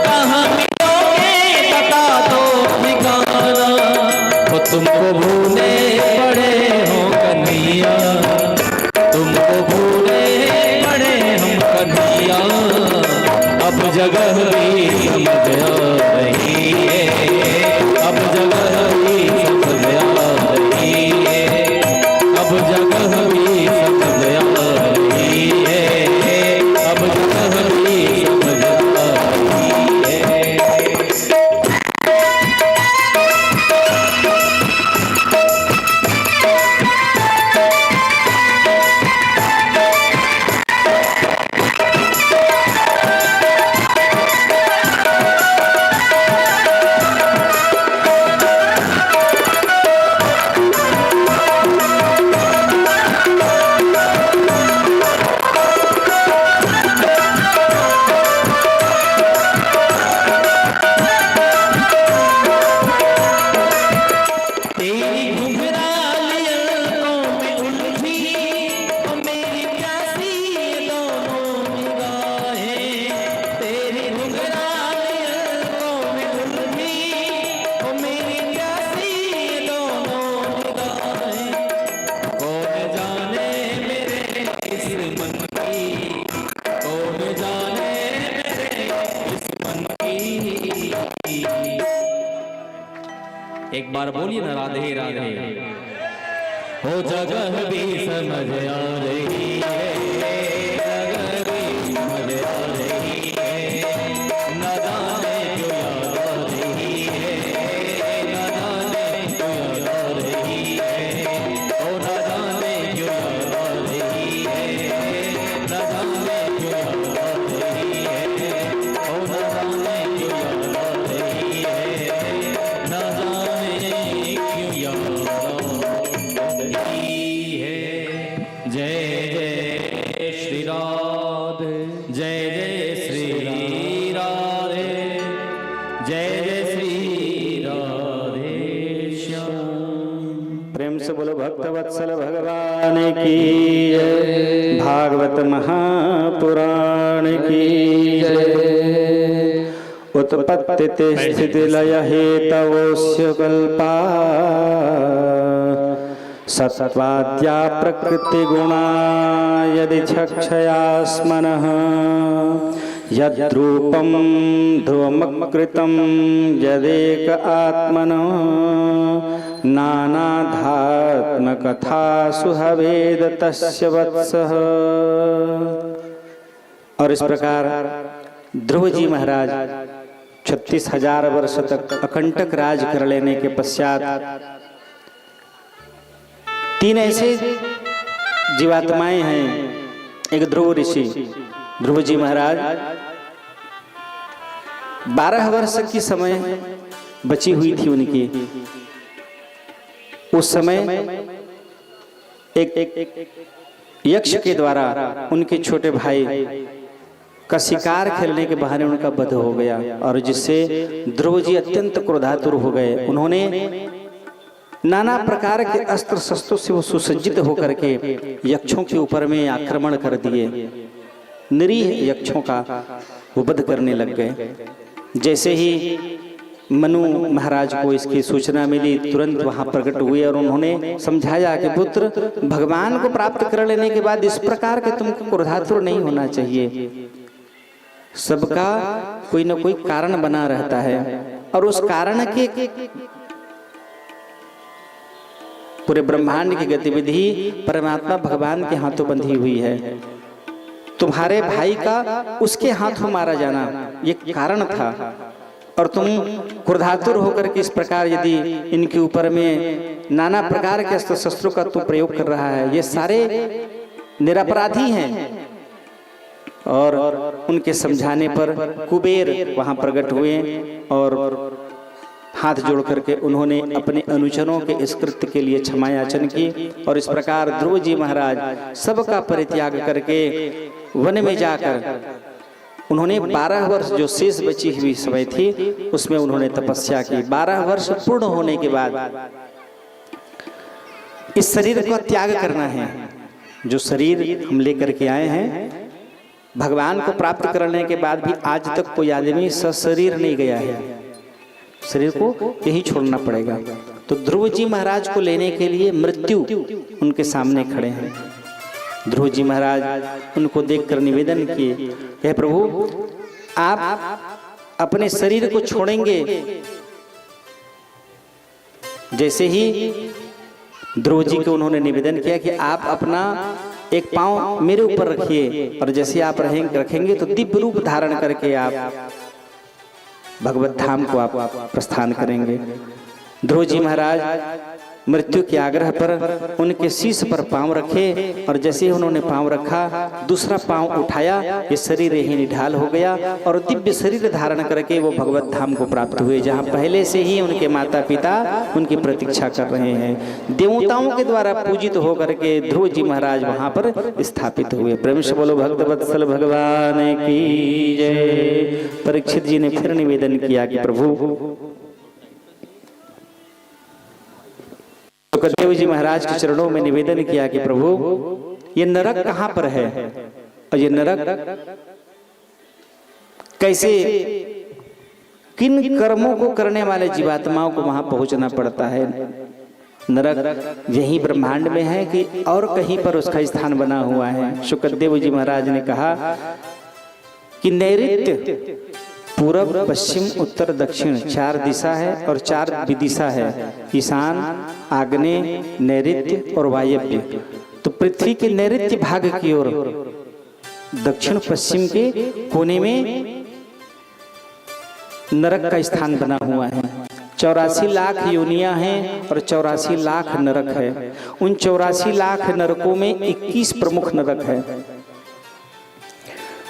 कहाँ मिलोगे पता दो ठिकाना, वो तुमको भूले पड़े हो कन्हैया, तुमको भूले पड़े हम कन्हैया, अब जगह भी समझ आ रही है, अब जगह भी समझ आ रही है, अब जगह भी समझ आ रही है, अब जगह भी समझ आ रही है। तेरी घुंघराली आंखों में उलझी, ओ मेरी प्यासी दोनों निगाहें, तेरी घुंघराली आंखों में उलझी, ओ मेरी प्यासी दोनों निगाहें, कौन जाने मेरे इस मन की, कौन जाने मेरे इस मन की। एक बार बोलिए ना, राधे राधे। हो जगह भी समझ आ रही है, जगह भी समझ आ रही है, न जाने क्यों याद आ रही है, न जाने क्यों याद आ रही है, ओ न जाने क्यों याद आ रही है, न जाने क्यों याद आ रही है, ओ न जाने क्यों याद आ रही है, न जाने क्यों याद आ रही है। जय जय श्री राधे, जय जय श्री राधे, जय जय श्री राधे श्याम। प्रेम से बोलो भक्तवत्सल भगवान की जय, भागवत महापुराण की जय। उत्पत्ति स्थिति लय हेतवोऽस्य कल्पा, सत्त्वाद्या प्रकृति गुणा यदि चक्षया स्मनः, यद्रूपं ध्रुवमकृतं यदेक आत्मनो, नानाधात्मकथासु हवेद तस्य वत्सः। और इस प्रकार ध्रुव जी महाराज 36,000 वर्ष तक अकंटक राज कर लेने के पश्चात 3 ऐसे जीवात्माएं हैं। एक ध्रुव ऋषि, ध्रुव जी महाराज 12 वर्ष की समय बची हुई थी उनकी। उस समय एक यक्ष के द्वारा उनके छोटे भाई का शिकार खेलने के बहाने उनका वध हो गया, और जिससे ध्रुव जी अत्यंत क्रोधातुर हो गए। उन्होंने नाना प्रकार के अस्त्र शस्त्रों से वो सुसज्जित होकर के यक्षों के ऊपर में आक्रमण कर दिए। निरीह यक्षों का वो वध करने लग गए। जैसे ही मनु महाराज को इसकी सूचना मिली, तुरंत वहां प्रकट हुए और उन्होंने समझाया कि पुत्र, भगवान को प्राप्त कर लेने के बाद इस प्रकार के तुमको क्रोधातुर नहीं होना चाहिए। सबका कोई न कोई कारण बना रहता है और उस कारण के पूरे ब्रह्मांड की गतिविधि परमात्मा भगवान के हाथों बंधी हुई है। तुम्हारे भाई का उसके हाथों मारा जाना ये कारण था और तुम क्रोधातुर होकर के इस प्रकार यदि इनके ऊपर में नाना प्रकार के अस्त्र शस्त्रों का तू प्रयोग कर रहा है, ये सारे निरपराधी हैं। और उनके समझाने पर कुबेर वहां प्रकट हुए और हाथ जोड़ करके उन्होंने अपने अनुचरों के इस कृत्य के लिए क्षमा याचन की और इस प्रकार ध्रुव जी महाराज सबका परित्याग करके वन में जाकर उन्होंने 12 वर्ष जो शेष बची हुई समय थी उसमें उन्होंने तपस्या की। 12 वर्ष पूर्ण होने के बाद इस शरीर का त्याग करना है। जो शरीर हम लेकर के आए हैं, भगवान को प्राप्त करने के बाद भी आज तक कोई आदमी सशरीर नहीं गया है, शरीर को यही छोड़ना पड़ेगा। तो ध्रुव जी महाराज को लेने के लिए मृत्यु उनके सामने खड़े हैं। ध्रुव जी महाराज उनको देखकर निवेदन किए, हे प्रभु, आप अपने शरीर को छोड़ेंगे। जैसे ही ध्रुव जी को उन्होंने निवेदन किया कि आप अपना एक पांव मेरे ऊपर रखिए और जैसे आप रखेंगे तो दिव्य रूप धारण करके आप भगवत धाम को आप प्रस्थान करेंगे। ध्रुव जी महाराज मृत्यु के आग्रह पर उनके शीश पर पांव रखे और जैसे उन्होंने पांव रखा, दूसरा पांव उठाया, ये शरीर ही निढाल हो गया और दिव्य शरीर धारण करके वो भगवत धाम को प्राप्त हुए, जहाँ पहले से ही उनके माता पिता उनकी प्रतीक्षा कर रहे हैं। देवताओं के द्वारा पूजित होकर के ध्रुव जी महाराज वहां पर स्थापित हुए। प्रेम से बोलो भक्त वत्सल भगवान की जय। परीक्षित जी ने फिर निवेदन किया कि प्रभु, सुखदेव जी महाराज के चरणों में निवेदन किया कि प्रभु, ये नरक कहां पर है और ये नरक कैसे, किन कर्मों को करने वाले जीवात्माओं को वहां पहुंचना पड़ता है। नरक यही ब्रह्मांड में है कि और कहीं पर उसका स्थान बना हुआ है। सुखदेव जी महाराज ने कहा कि नैऋत्य, पूरब, पश्चिम, उत्तर, दक्षिण 4 दिशा है और 4 विदिशा है, ईशान, आग्नेय, नैऋत्य और वायव्य। तो पृथ्वी के नैऋत्य भाग की ओर दक्षिण पश्चिम के कोने में नरक का स्थान बना हुआ है। 84 लाख योनियां हैं और 84 लाख नरक है। उन 84 लाख नरकों में 21 प्रमुख नरक है।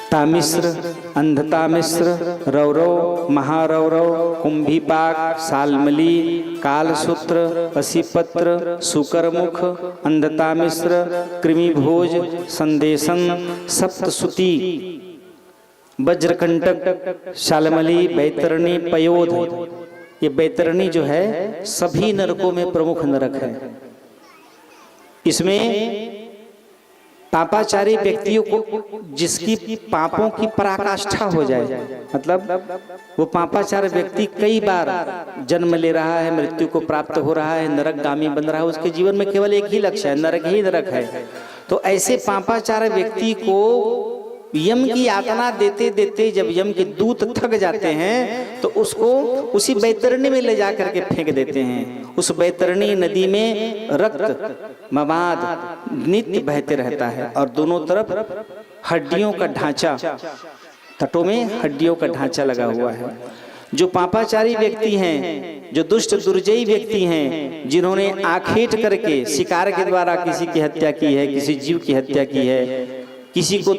तामिश्र, अंधतामिश्र, रौरव, महारौरव, कुंभीपाक, सालमली, कालसूत्र, असीपत्र, सुकरमुख, अंधतामिश्र, कृमिभोज, संदेशन, सप्तसुती, वज्रकंटक, शालमली, बैतरणी, पयोध। ये बैतरणी जो है सभी नरकों में प्रमुख नरक है। इसमें पापाचारी व्यक्तियों को, जिसकी पापों की पराकाष्ठा हो जाए, मतलब वो पापाचारी व्यक्ति कई बार जन्म ले रहा है, मृत्यु को प्राप्त हो रहा है, नरकगामी बन रहा है, उसके जीवन में केवल एक ही लक्ष्य है, नरक ही नरक है। तो ऐसे पापाचारी व्यक्ति को यम की यातना देते देते जब यम के दूत थक जाते हैं तो उसको उसी बैतरणी में ले जाकर के फेंक देते हैं। उस बैतरणी नदी में रक्त मवाद नित्य बहते रहता है और दोनों तरफ हड्डियों का ढांचा, तटों में हड्डियों का ढांचा लगा हुआ है। जो पापाचारी व्यक्ति हैं, जो दुष्ट दुर्जयी व्यक्ति हैं, जिन्होंने आखेट करके शिकार के द्वारा किसी की हत्या की है, किसी जीव की हत्या की है, किसी को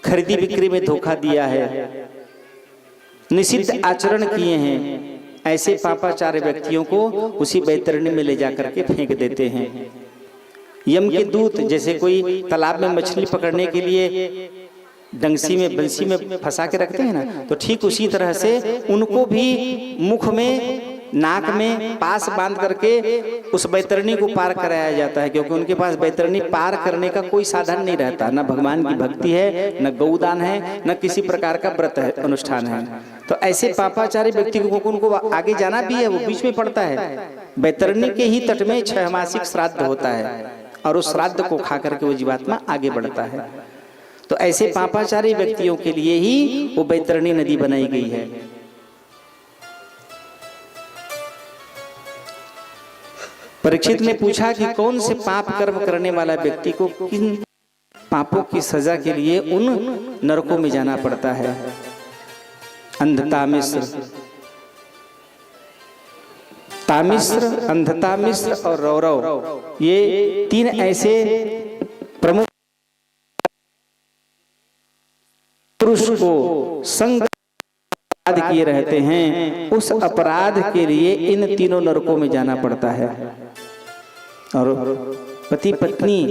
खरीदी बिक्री में धोखा दिया है, निषिद्ध आचरण किए हैं, ऐसे पापाचारी व्यक्तियों को उसी बैतरणी में ले जाकर के फेंक देते हैं। यम के दूत जैसे कोई तालाब में मछली पकड़ने के लिए डंसी में बंसी में फंसा के रखते हैं ना, तो ठीक उसी तरह से उनको भी मुख में नाक में पास बांध करके उस बैतरणी को पार कराया जाता है, क्योंकि उनके पास बैतरणी पार करने का कोई साधन नहीं रहता, न भगवान की भक्ति है, न गौदान है, न किसी प्रकार का व्रत है, अनुष्ठान है। तो ऐसे पापाचारी व्यक्ति को उनको आगे जाना भी है, वो बीच में पड़ता है। बैतरणी के ही तट में 6 मासिक श्राद्ध होता है और उस श्राद्ध को खा करके वो जीवात्मा आगे बढ़ता है। तो ऐसे पापाचारी व्यक्तियों के लिए ही वो बैतरणी नदी बनाई गई है। परीक्षित ने पूछा कि कौन से पाप कर्म करने वाला व्यक्ति को किन पापों की सजा के लिए उन नरकों में जाना पड़ता है। अंधता मिश्र, तामिश्र, अंधता मिश्र और रौरव, ये 3 ऐसे प्रमुख पुरुष को संग अपराध किए रहते हैं। उस अपराध के लिए इन तीनों नरकों में जाना पड़ता है। और पति पत्नी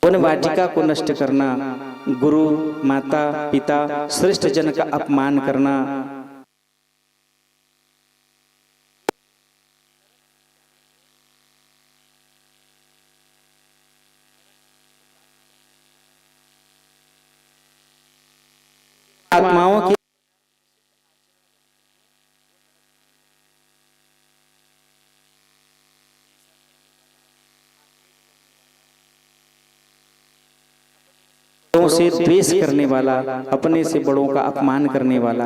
वन वाटिका को नष्ट करना, गुरु माता पिता श्रेष्ठ जन का अपमान करना, आत्माओं की से द्वेष करने वाला, अपने से बड़ों का अपमान करने वाला,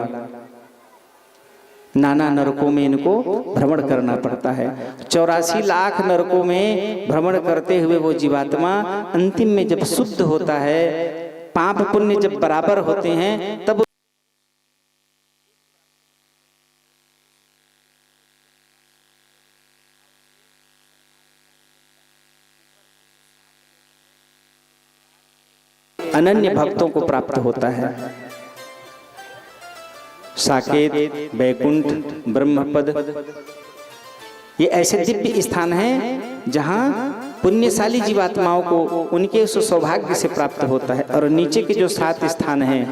नाना नरकों में इनको भ्रमण करना पड़ता है। 84 लाख नरकों में भ्रमण करते हुए वो जीवात्मा अंतिम में जब शुद्ध होता है, पाप पुण्य जब बराबर होते हैं, तब अनन्य भक्तों को प्राप्त होता है। साकेत, बैकुंठ, ब्रह्मपद, ये ऐसे दिव्य स्थान हैं जहां पुण्यशाली जीवात्माओं को उनके उस सौभाग्य से प्राप्त होता है। और नीचे के जो 7 स्थान हैं,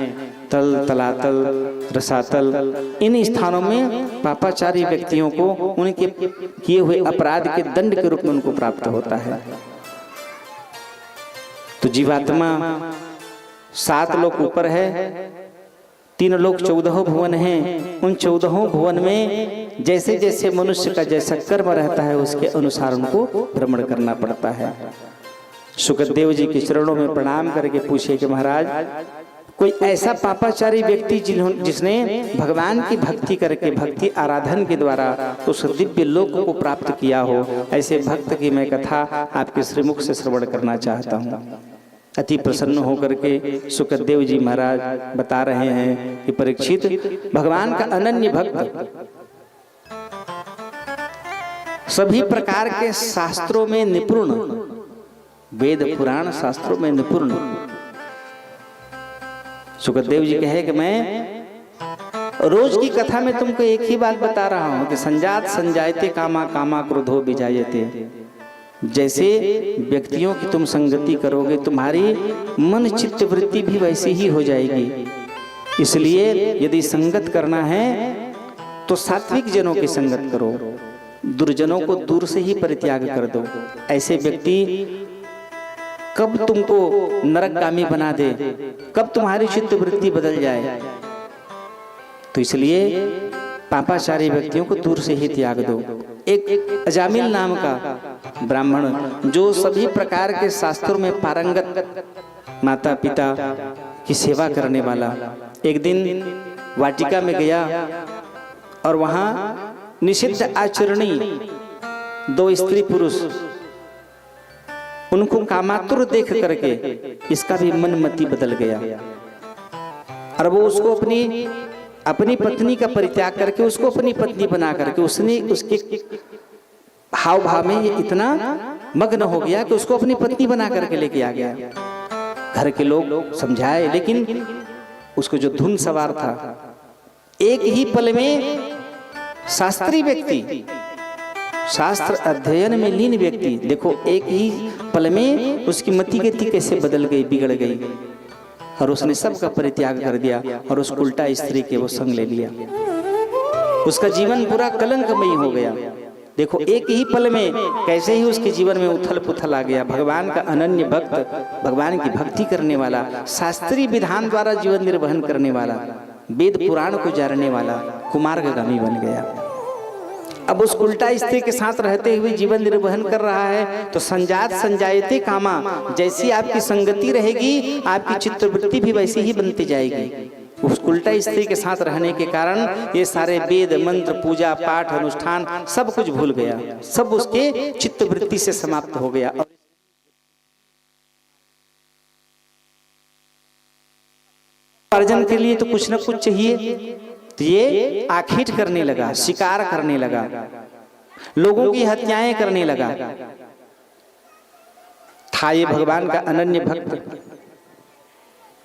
तल, तलातल, रसातल, इन स्थानों में पापाचारी व्यक्तियों को उनके किए हुए अपराध के दंड के रूप में उनको प्राप्त होता है। तो जीवात्मा 7 लोक ऊपर है, 3 लोक 14 भुवन हैं। उन 14 भुवन में जैसे जैसे मनुष्य का जैसा कर्म रहता है उसके अनुसार उनको भ्रमण करना पड़ता है। सुखदेव जी के चरणों में प्रणाम करके पूछे कि महाराज, कोई ऐसा पापाचारी व्यक्ति जिसने भगवान की भक्ति करके, भक्ति आराधन के द्वारा उस दिव्य लोक को प्राप्त किया हो, ऐसे भक्त की मैं कथा आपके श्रीमुख से श्रवण करना चाहता हूँ। अति प्रसन्न होकर के सुखदेव जी महाराज बता रहे हैं कि परीक्षित, भगवान का अनन्य भक्त सभी प्रकार के शास्त्रों में निपुण, वेद पुराण शास्त्रों में निपुण। सुखदेव जी कहे कि मैं रोज की कथा में तुमको एक ही बात बता रहा हूं कि संजात संजायते कामा, कामा क्रोधो विजायते। जैसे व्यक्तियों की तुम संगति करोगे, तुम्हारी मन चित्त वृत्ति भी वैसी ही हो जाएगी। इसलिए यदि संगत करना है तो सात्विक जनों की संगत करो, दुर्जनों को दूर से ही परित्याग कर दो। ऐसे व्यक्ति कब तुमको नरकगामी बना दे, कब तुम्हारी चित्त वृत्ति बदल जाए। तो इसलिए पापाचारी व्यक्तियों को दूर से ही त्याग दो। एक अजामिल नाम का ब्राह्मण, जो सभी प्रकार के शास्त्रों में पारंगत, माता पिता की सेवा करने वाला, एक दिन वाटिका में गया और वहां निषिद्ध आचरणी 2 स्त्री पुरुष, उनको कामातुर देख करके इसका भी मन मति बदल गया और वो उसको अपनी पत्नी का परित्याग करके उसको अपनी पत्नी बना करके उसने उसके हाव भाव में ये इतना मग्न हो गया कि उसको अपनी पत्नी बना करके लेके आ गया। घर के लोग समझाए, लेकिन उसको जो धुन सवार था, एक ही पल में शास्त्री व्यक्ति, शास्त्र अध्ययन में लीन व्यक्ति, देखो एक ही पल में उसकी मति गति कैसे बदल गई, बिगड़ गई, और उसने सबका परित्याग कर दिया और उस उल्टा स्त्री के वो संग ले लिया। उसका जीवन पूरा कलंकमयी हो गया। देखो एक ही पल में कैसे ही उसके जीवन में उथल पुथल आ गया। भगवान का अनन्य भक्त, भगवान की भक्ति करने वाला, शास्त्रीय विधान द्वारा जीवन निर्वहन करने वाला, वेद पुराण को जानने वाला कुमार्गगामी बन गया। अब उस उल्टा स्त्री के साथ रहते हुए जीवन निर्वहन कर रहा है तो संजात संजायते कामा, जैसी आपकी संगति रहेगी आपकी चित्तवृत्ति भी वैसी ही बनती जाएगी। उस उल्टा स्त्री के साथ रहने के कारण ये सारे वेद मंत्र पूजा पाठ अनुष्ठान सब कुछ भूल गया, सब उसके चित्तवृत्ति से समाप्त हो गया। अर्जन के लिए तो कुछ न कुछ चाहिए, तो ये आखेट करने लगा, शिकार करने लगा, लोगों की हत्याएं करने लगा। था ये भगवान का अनन्य भक्त।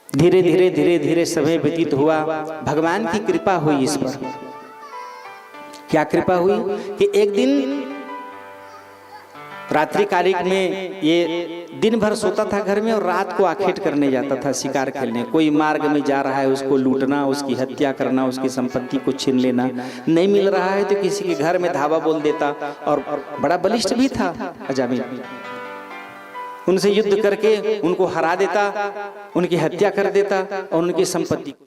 धीरे धीरे धीरे धीरे समय व्यतीत हुआ, भगवान की कृपा हुई इस पर। क्या कृपा हुई कि एक दिन रात्रि कालिक में ये दिन भर सोता था घर में और रात को आखेट करने जाता था, शिकार खेलने। कोई मार्ग में जा रहा है उसको लूटना, उसकी हत्या करना, उसकी संपत्ति को छीन लेना। नहीं मिल रहा है तो किसी के घर में धावा बोल देता, और बड़ा बलिष्ठ भी था अजामिल। उनसे युद्ध करके उनको हरा देता, उनकी हत्या कर देता और उनकी संपत्ति को।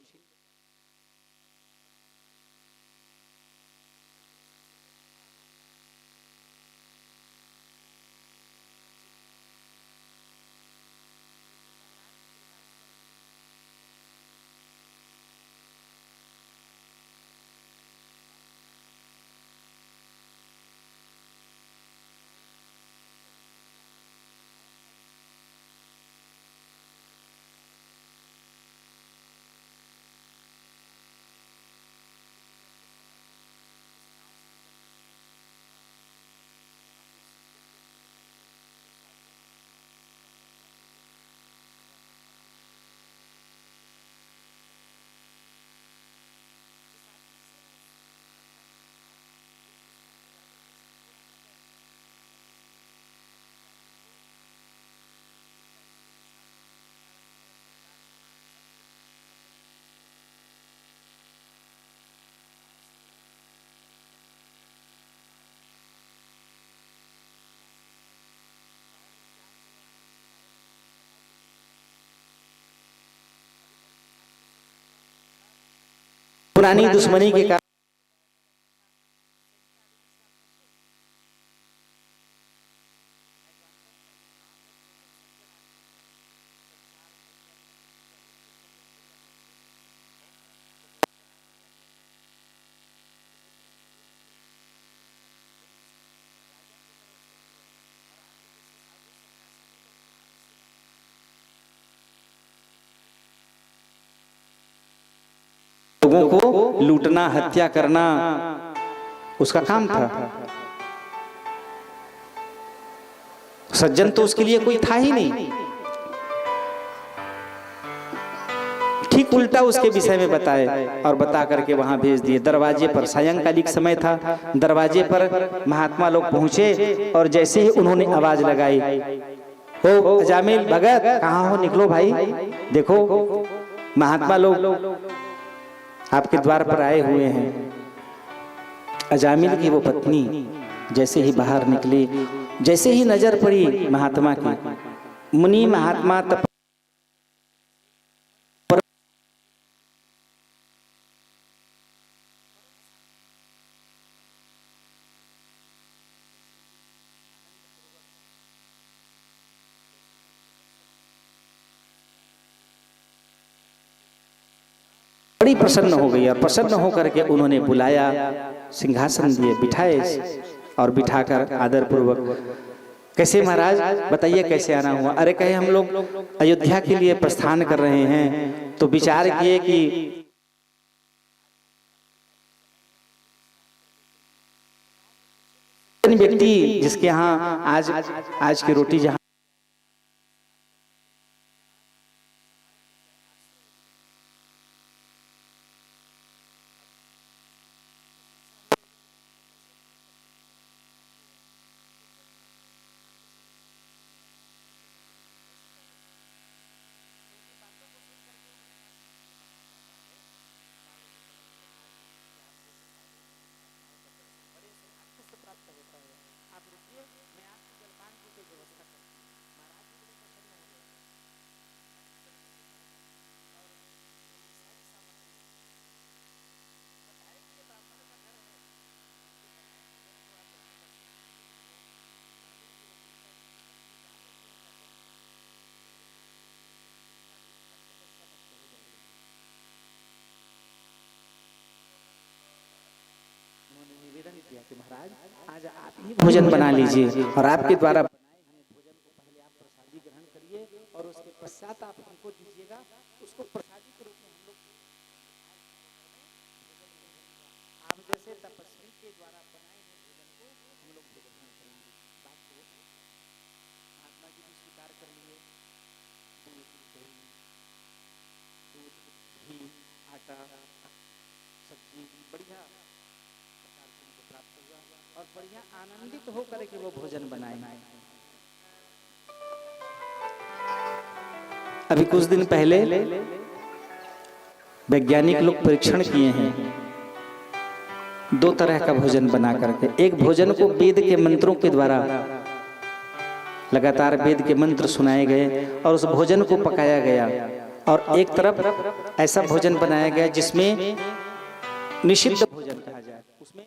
पुरानी दुश्मनी के कारण लोगों को लूटना, हत्या करना उसका काम था। सज्जन तो उसके लिए कोई था ही नहीं। ठीक उल्टा उसके विषय में बताए और बता करके वहां भेज दिए। दरवाजे पर, सायंकालिक समय था, दरवाजे पर महात्मा लोग पहुंचे और जैसे ही उन्होंने आवाज लगाई, ओ अजामिल भगत कहाँ हो, निकलो भाई, देखो महात्मा लोग आपके द्वार पर आए हुए हैं। अजामिल की वो पत्नी जैसे ही बाहर निकली, जैसे ही नजर पड़ी महात्मा की, मुनि महात्मा बड़ी प्रसन्न हो गई और प्रसन्न होकर के उन्होंने बुलाया, सिंहासन दिए, बिठाए और बिठाकर आदर पूर्वक, कैसे महाराज बताइए कैसे आना हुआ। अरे कहे हम लोग अयोध्या के लिए प्रस्थान कर रहे हैं तो विचार किए कि व्यक्ति जिसके यहाँ आज की रोटी जहाँ किया कि महाराज आज आप ही भोजन बना लीजिए और आपके द्वारा बनाए हुए भोजन को पहले आप प्रसादी ग्रहण करिए और उसके पश्चात आप हमको दीजिएगा। उसको प्रसादी के रूप में हम लोग आप जैसे तपस्वी के द्वारा बनाए हुए भोजन को हम लोग ग्रहण करेंगे। बात को महात्मा जी भी स्वीकार कर लिए। दूध, घी, आटा, सब्जी बढ़िया प्रकार से उनको प्राप्त हुआ और बढ़िया आनंदित होकर के वो भोजन बनाए। अभी कुछ दिन पहले वैज्ञानिक लोग परीक्षण किए हैं 2 तरह का भोजन बना करके। एक भोजन को वेद के मंत्रों के द्वारा लगातार वेद के मंत्र सुनाए गए और उस भोजन को पकाया गया, और एक तरफ ऐसा भोजन बनाया गया जिसमें निषिद्ध भोजन कहा जाए। उसमें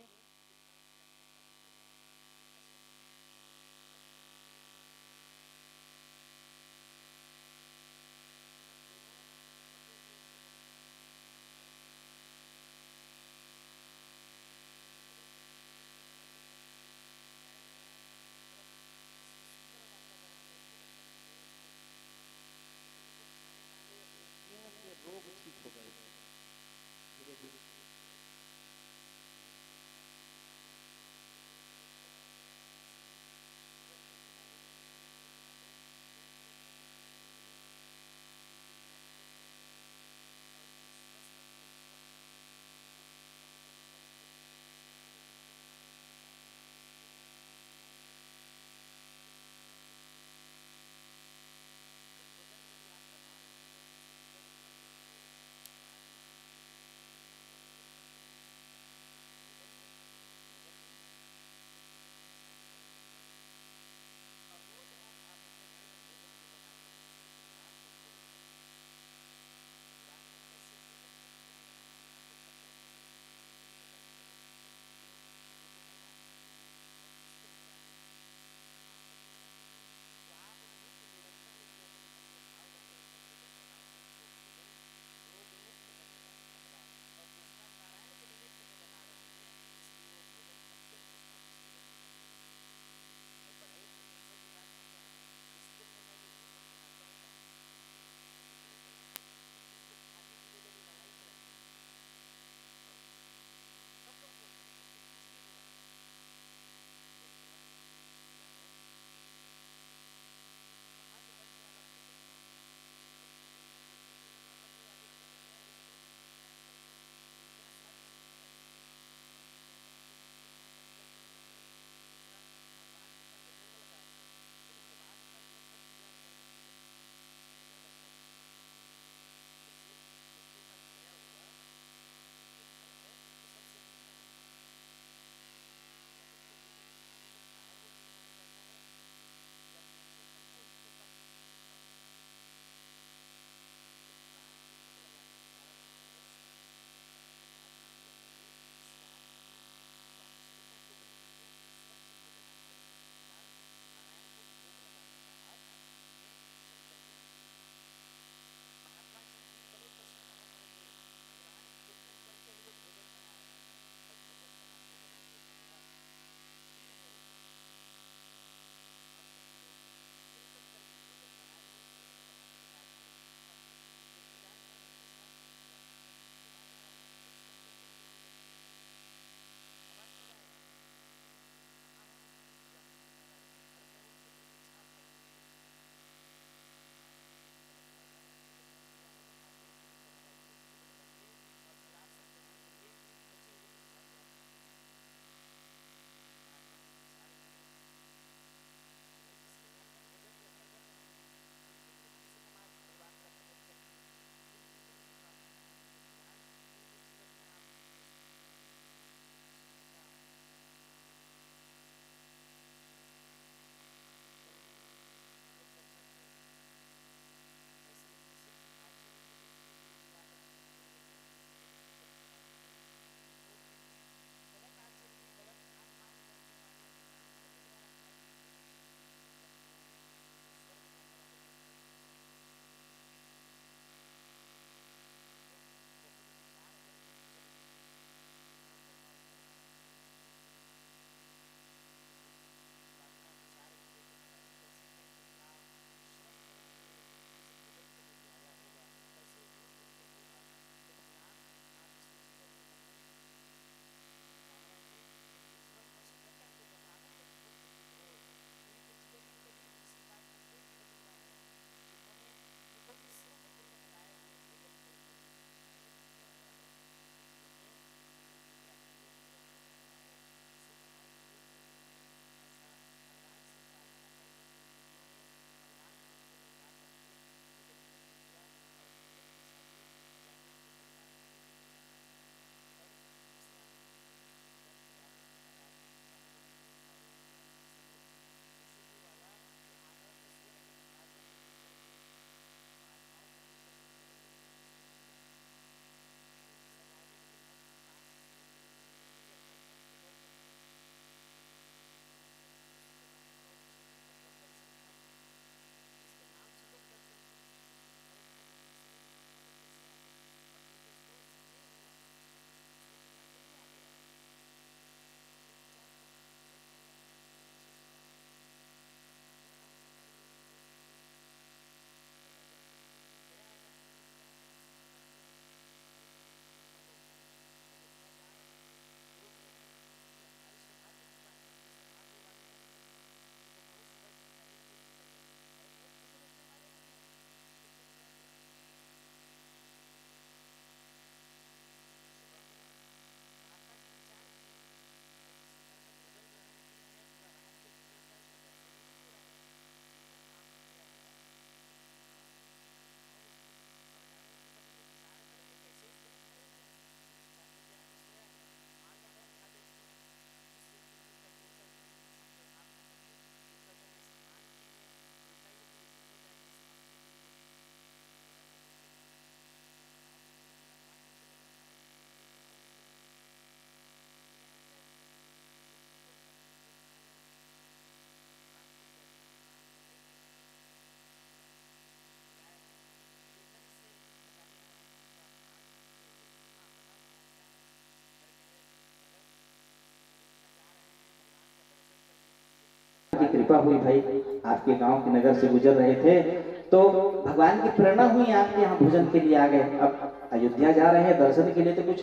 की कृपा हुई भाई, आपके गांव के नगर से गुजर रहे थे तो भगवान की प्रेरणा हुई, आपके यहाँ भोजन के लिए आ गए। अब अयोध्या जा रहे हैं दर्शन के लिए तो कुछ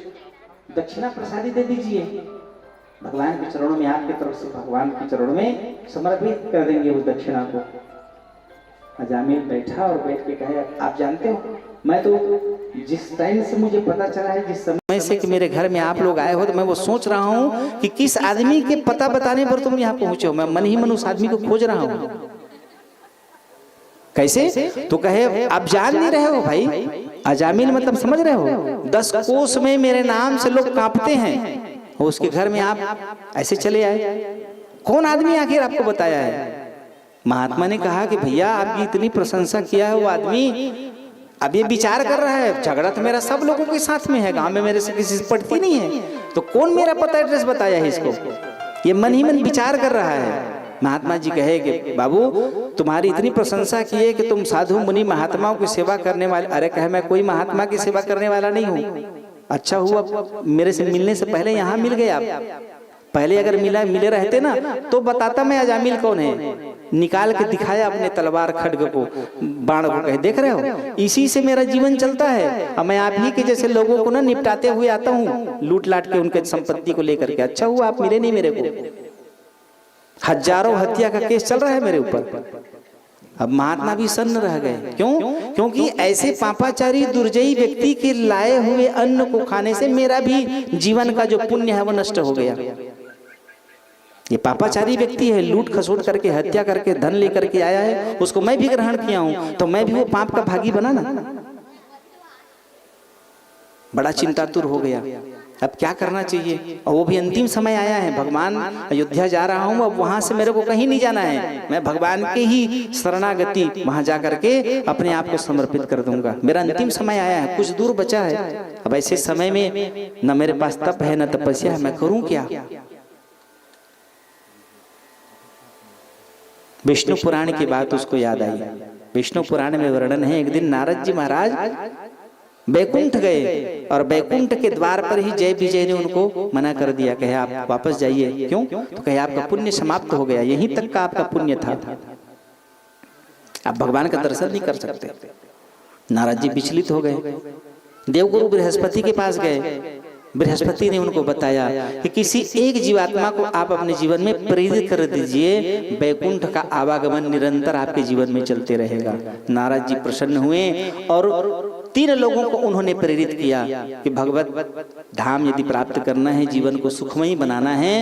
दक्षिणा प्रसादी दे दीजिए। भगवान के चरणों में, आपके तरफ से भगवान के चरणों में समर्पित कर देंगे उस दक्षिणा को। अजामिल बैठा और बैठ के कहे, आप जानते हो मैं तो जिस टाइम से मुझे पता चला है, जिस समय से कि मेरे घर में आप लोग आए हो, तो मैं वो सोच रहा हूँ कि किस आदमी के पता बताने पर तुम यहाँ पहुंचे हो। मैं मन ही मन उस आदमी को खोज रहा हूँ। कैसे? तो कहे आप जान नहीं रहे हो भाई, अजामिल मतलब समझ रहे हो, 10 कोस में मेरे नाम से लोग कांपते हैं, उसके घर में आप ऐसे चले आए। कौन आदमी आखिर आपको बताया है? महात्मा ने कहा कि भैया आपकी इतनी प्रशंसा किया है वो आदमी अब ये विचार कर रहा है, झगड़ा तो मेरा सब लोगों के साथ में है, गांव में मेरे से किसी से पड़ती नहीं है, तो कौन मेरा पता एड्रेस बताया है इसको? ये मन ही मन विचार कर रहा है। महात्मा जी कहे कि बाबू तुम्हारी इतनी प्रशंसा की है कि तुम साधु मुनि महात्माओं की सेवा करने वाले। अरे कहे मैं कोई महात्मा की सेवा करने वाला नहीं हूँ। अच्छा हुआ मेरे से मिलने से पहले यहाँ मिल गए आप। पहले अगर मिले रहते ना तो बताता मैं अजामिल कौन है। निकाल के दिखाया अपने तलवार खड्ग को, बाण को, कहे देख रहे हो इसी से मेरा जीवन चलता है। अब मैं आप ही के जैसे लोगों को ना निपटाते हुए आता हूँ, लूट लाट के उनके संपत्ति को लेकर के। अच्छा हुआ आप मिले नहीं मेरे को, हजारों हत्या का केस चल रहा है मेरे ऊपर। अब महात्मा भी सन्न रह गए। क्यों? क्योंकि ऐसे पापाचारी दुर्जयी व्यक्ति के लाए हुए अन्न को खाने से मेरा भी जीवन का जो पुण्य है वो नष्ट हो गया। ये पापाचारी व्यक्ति है, लूट खसोट करके हत्या करके धन लेकर के आया है, उसको मैं भी ग्रहण किया हूं, तो मैं भी वो पाप का भागी बना ना। बड़ा चिंतातुर हो गया। अब क्या करना चाहिए? और वो भी अंतिम समय आया है, भगवान अयोध्या जा रहा हूं, अब वहां से मेरे को कहीं नहीं जाना है, मैं भगवान के ही शरणागति वहां जा करके अपने आप को समर्पित कर दूंगा। मेरा अंतिम समय आया है, कुछ दूर बचा है। अब ऐसे समय में न मेरे पास तप है न तपस्या है, मैं करूं क्या? विष्णु पुराण की बात उसको याद आई। विष्णु पुराण में वर्णन है, एक दिन नारद जी महाराज बैकुंठ गए और बैकुंठ के द्वार पर ही जय विजय ने उनको मना कर दिया, कहे आप वापस जाइए। क्यों? तो कहे आपका पुण्य समाप्त हो गया, यहीं तक का आपका पुण्य था, आप भगवान का दर्शन नहीं कर सकते। नारद जी विचलित हो गए, देवगुरु बृहस्पति के पास गए। बृहस्पति ने उनको बताया कि किसी एक जीवात्मा को आप अपने जीवन में प्रेरित कर दीजिए, बैकुंठ का आवागमन निरंतर आपके जीवन में चलते रहेगा। नारद जी प्रसन्न हुए और 3 लोगों को उन्होंने प्रेरित किया कि भगवत धाम यदि प्राप्त करना है, जीवन को सुखमयी बनाना है,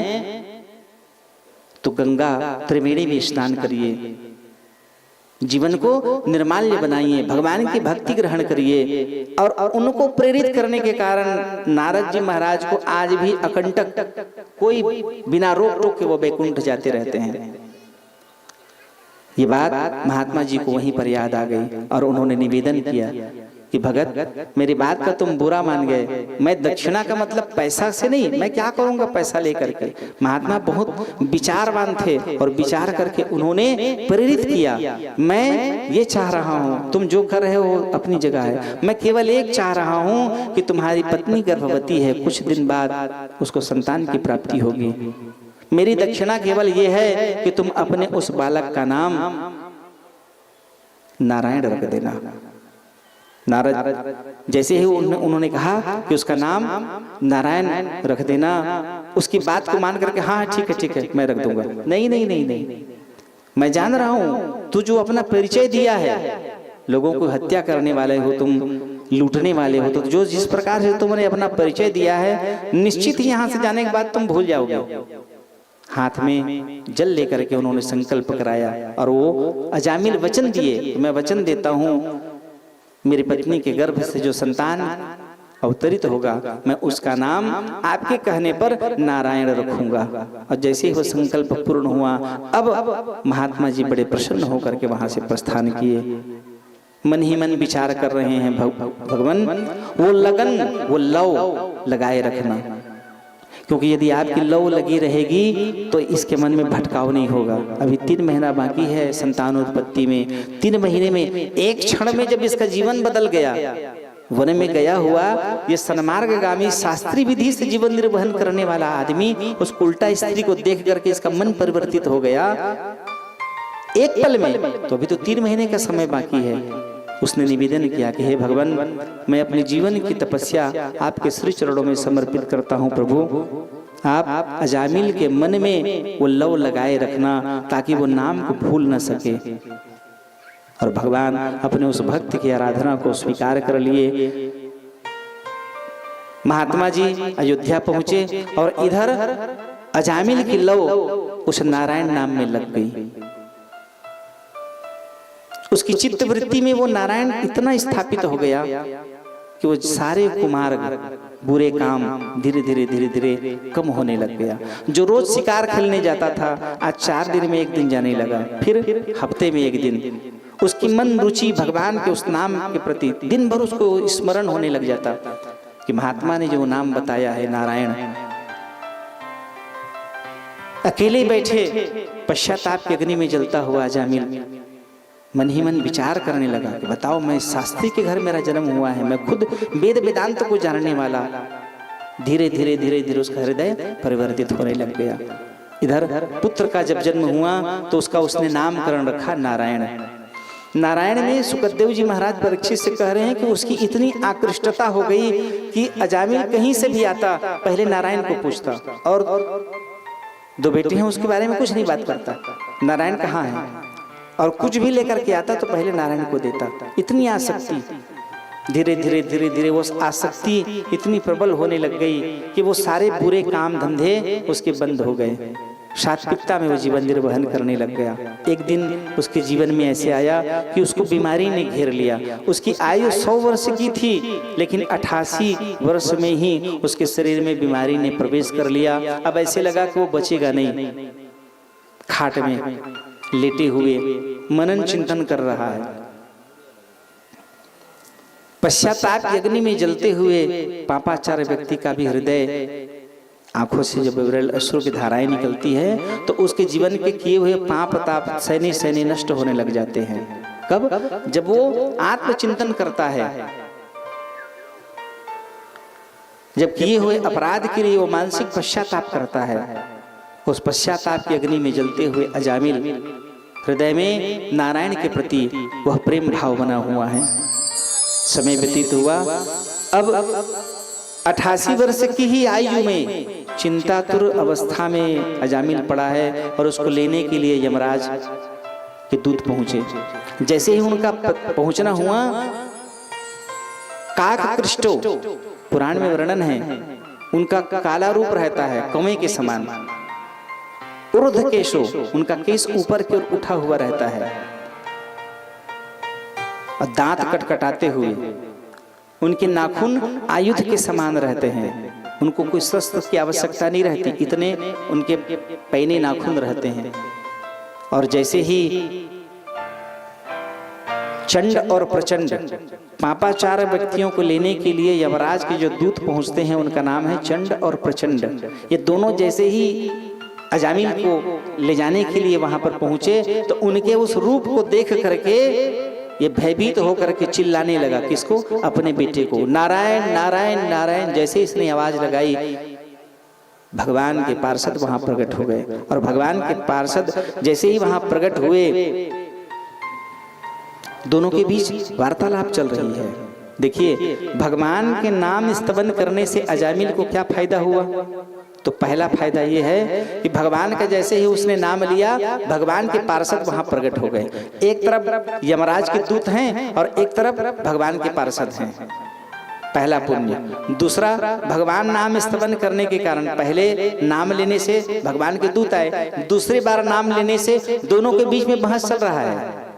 तो गंगा त्रिवेणी में स्नान करिए, जीवन को निर्माल्य बनाइए, भगवान की भक्ति ग्रहण करिए। और उनको प्रेरित करने के कारण नारद जी महाराज को आज भी अकंटक कोई बिना रोक टोक के वो बैकुंठ जाते रहते हैं। ये बात महात्मा जी को वहीं पर याद आ गई और उन्होंने निवेदन किया कि भगत मेरी बात का तुम बुरा मान गए, मैं दक्षिणा का मतलब पैसा से नहीं, मैं क्या करूंगा पैसा लेकर के। महात्मा बहुत विचारवान थे और विचार करके उन्होंने प्रेरित किया, मैं ये चाह रहा हूँ, तुम जो कर रहे हो अपनी जगह है, मैं केवल एक चाह रहा हूँ कि तुम्हारी पत्नी गर्भवती है, कुछ दिन बाद उसको संतान की प्राप्ति होगी। मेरी दक्षिणा केवल ये है कि तुम अपने उस बालक का नाम नारायण रख देना। नारद जैसे ही उन्होंने कहा कि उसका नाम नारायण रख देना, उसकी बात को मान करके हाँ ठीक है मैं रख दूंगा। नहीं, मैं जान रहा हूँ तू जो अपना परिचय दिया है, लोगों को हत्या करने वाले हो तुम, लूटने वाले हो, तो जो जिस प्रकार से तुमने अपना परिचय दिया है, निश्चित ही यहाँ से जाने के बाद तुम भूल जाओगे। हाथ में जल लेकर के उन्होंने संकल्प कराया और वो अजामिल वचन दिए, मैं वचन देता हूँ मेरी पत्नी के गर्भ से जो संतान अवतरित होगा, मैं उसका नाम आपके कहने पर नारायण रखूंगा। और जैसे ही वो संकल्प पूर्ण हुआ, अब महात्मा जी बड़े प्रसन्न होकर के वहां से प्रस्थान किए। मन ही मन विचार कर रहे हैं, भगवान वो लगन वो लव लगाए रखना, क्योंकि यदि आपकी लव लगी रहेगी तो इसके मन में भटकाव नहीं होगा। अभी 3 महीना बाकी है संतानोत्पत्ति में, 3 महीने में एक क्षण में जब इसका जीवन बदल गया, वन में गया हुआ ये सन्मार्गगामी शास्त्रीय विधि से जीवन निर्वहन करने वाला आदमी उस उल्टा स्त्री को देख करके इसका मन परिवर्तित हो गया एक पल में। तो अभी तो 3 महीने का समय बाकी है। उसने निवेदन किया कि हे भगवान, मैं अपने जीवन की तपस्या आपके श्री चरणों में समर्पित करता हूँ। प्रभु, आप अजामिल के मन में वो लव लगाए रखना ताकि वो नाम को भूल न सके। और भगवान अपने उस भक्त की आराधना को स्वीकार कर लिए। महात्मा जी अयोध्या पहुंचे और इधर अजामिल की लव उस नारायण नाम में लग गई। उसकी चित्त वृत्ति में वो नारायण इतना स्थापित हो गया कि वो सारे कुमार्ग बुरे काम धीरे धीरे कम होने लग गया। जो रोज शिकार खेलने जाता था आज 4 दिन में 1 दिन जाने लगा, फिर हफ्ते में 1 दिन। उसकी मन रुचि भगवान के उस नाम के प्रति दिन भर उसको स्मरण होने लग जाता कि महात्मा ने जो नाम बताया है नारायण। अकेले बैठे पश्चाताप की अग्नि में जलता हुआ अजामिल मन ही मन विचार करने लगा कि बताओ, मैं शास्त्री के घर मेरा जन्म हुआ है, मैं खुद वेद वेदांत को जानने वाला। धीरे धीरे उसका हृदय परिवर्तित होने लग गया। इधर पुत्र का जब जन्म हुआ तो उसका उसने नामकरण रखा नारायण। नारायण में सुखदेव जी महाराज परीक्षित से कह रहे हैं कि उसकी इतनी आकृष्टता हो गई कि अजामिल कहीं से भी आता पहले नारायण को पूछता। और 2 बेटे हैं, उसके बारे में कुछ नहीं बात करता, नारायण कहाँ है। और कुछ भी लेकर के आता तो पहले नारायण को देता। इतनी आसक्ति, धीरे धीरे वो आसक्ति इतनी प्रबल होने लग गई कि वो सारे बुरे काम धंधे उसके बंद हो गए। सात्विकता में वो जीवन निर्वहन करने लग गया। एक दिन उसके जीवन में ऐसे आया कि उसको बीमारी ने घेर लिया। उसकी आयु 100 वर्ष की थी, लेकिन 88 वर्ष में ही उसके शरीर में बीमारी ने प्रवेश कर लिया। अब ऐसे लगा कि वो बचेगा नहीं। खाट में लेटे हुए मनन चिंतन कर रहा है। पश्चाताप की अग्नि में जलते हुए पापाचार्य व्यक्ति का भी हृदय, आंखों से जब विरल अश्रु की धाराएं निकलती है तो उसके जीवन के किए हुए पाप ताप सैने नष्ट होने लग जाते हैं। कब? जब वो आत्मचिंतन करता है, जब किए हुए अपराध के लिए वो मानसिक पश्चाताप करता है। उस पश्चाताप की अग्नि में जलते हुए अजामिल हृदय में नारायण के प्रति वह प्रेम भाव बना हुआ है। समय व्यतीत हुआ। अब 88 वर्ष की ही आयु में चिंतातुर अवस्था में अजामिल पड़ा है और उसको लेने के लिए यमराज के दूत पहुंचे। जैसे ही उनका पहुंचना हुआ, काक कृष्टो, पुराण में वर्णन है, उनका काला रूप रहता है कौवे के समान। उर्ध केशो, उनका केश ऊपर की ओर उठा हुआ रहता है और दांत कटकटाते हुए। उनके नाखून आयुध के समान रहते हैं, उनको कोई शस्त्र की आवश्यकता नहीं रहती, इतने उनके पैने नाखून रहते हैं। और जैसे ही चंड और प्रचंड पापाचार व्यक्तियों को लेने के लिए यमराज के जो दूत पहुंचते हैं उनका नाम है चंड और प्रचंड। ये दोनों जैसे ही अजामिल को ले जाने के लिए वहां पर पहुंचे तो उनके उस रूप को देख करके ये भयभीत होकर के चिल्लाने लगा। किसको? अपने बेटे को। नारायण नारायण नारायण। जैसे इसने आवाज लगाई, भगवान के पार्षद वहां प्रकट हो गए। और भगवान के पार्षद जैसे ही वहां प्रकट हुए, दोनों के बीच वार्तालाप चल रही है। देखिए, भगवान के नाम स्तवन करने से अजामिल को क्या फायदा हुआ? तो पहला फायदा ये है कि भगवान का जैसे ही उसने नाम लिया, भगवान के पार्षद वहां प्रकट हो गए। एक तरफ यमराज के दूत हैं और एक तरफ भगवान के पार्षद हैं। पहला पुण्य। दूसरा, भगवान नाम स्तवन करने के कारण पहले नाम लेने से भगवान के दूत आए, दूसरी बार नाम लेने से दोनों के बीच में बहस चल रहा है।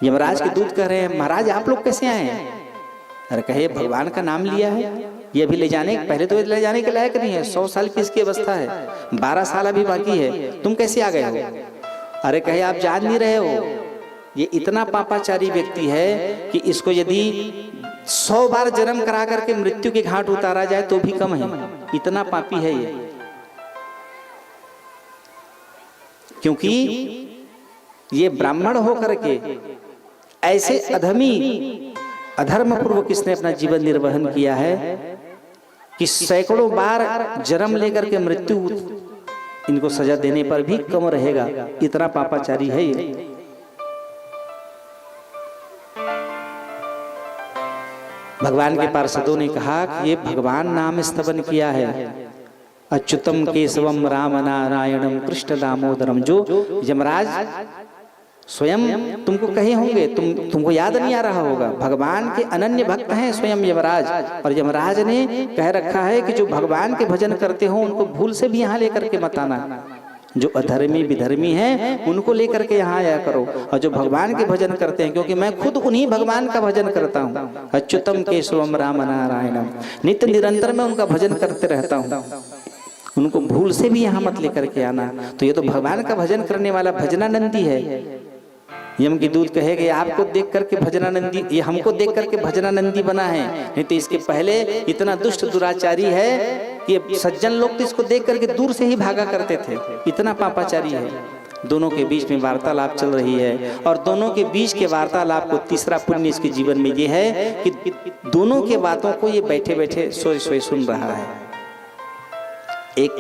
यमराज के दूत कह रहे हैं, महाराज आप लोग कैसे आए हैं? अरे कहे, भगवान का नाम लिया है, ये अभी ले जाने, पहले तो ले जाने के लायक नहीं है, 100 साल की इसकी अवस्था है, 12 साल अभी बाकी है, तुम कैसे आ गए हो? अरे कहे, आप जान नहीं रहे हो, ये इतना पापाचारी व्यक्ति है कि इसको यदि 100 बार जन्म करा करके मृत्यु के घाट उतारा जाए तो भी कम है, इतना पापी है ये। क्योंकि ये ब्राह्मण होकर के ऐसे अधमी अधर्म पूर्वक इसने अपना जीवन निर्वहन किया है कि सैकड़ों बार जन्म लेकर के मृत्यु इनको सजा देने पर भी कम रहेगा, इतना पापाचारी है ये। भगवान के पार्षदों ने कहा कि ये भगवान नाम स्तवन किया है, अच्युतम केशवम राम नारायणम कृष्ण दामोदरम, जो यमराज स्वयं तुमको कहे होंगे, तुमको याद नहीं आ रहा होगा। भगवान के अनन्य भक्त हैं स्वयं यमराज, और यमराज ने कह रखा है कि जो भगवान के भजन करते हो उनको भूल से भी यहाँ लेकर के मत आना, जो अधर्मी विधर्मी हैं उनको लेकर के यहाँ आया करो, और जो भगवान के भजन करते हैं, क्योंकि मैं खुद उन्हीं भगवान का भजन करता हूँ, अच्युतम केशवम राम नारायणम, नित्य निरंतर मैं उनका भजन करते रहता हूँ, उनको भूल से भी यहाँ मत लेकर के आना। तो ये तो भगवान का भजन करने वाला भजनानंदी है। यम की दूत कहेगे आपको देख करके भजनानंदी, ये हमको देख करके भजनानंदी बना है, नहीं तो इसके पहले इतना दुष्ट दुराचारी है कि सज्जन लोग तो इसको देख करके दूर से ही भागा करते थे, इतना पापाचारी है। दोनों के बीच में वार्तालाप चल रही है, और दोनों के बीच के वार्तालाप को तीसरा पुण्य इसके जीवन में ये है कि दोनों के बातों को ये बैठे बैठे सोए सोए सुन रहा है। एक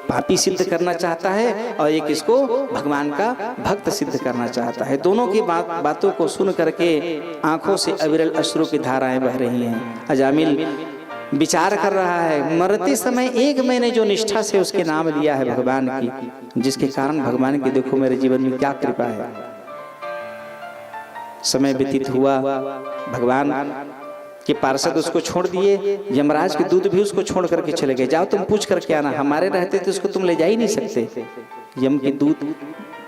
पापी सिद्ध करना चाहता है और एक इसको भगवान का भक्त सिद्ध करना चाहता है। दोनों की बातों को सुन करके आंखों से अविरल अश्रु की धाराएं बह रही हैं। अजामिल विचार कर रहा है, मरते समय एक मैंने जो निष्ठा से उसके नाम लिया है भगवान की, जिसके कारण भगवान की देखो मेरे जीवन में क्या कृपा है। समय व्यतीत हुआ, भगवान कि पार्षद उसको छोड़ दिए, यमराज के दूत भी उसको छोड़ करके चले गए, जाओ तुम पूछ करके आना, हमारे रहते तो उसको तुम ले जा ही नहीं सकते। यम के दूत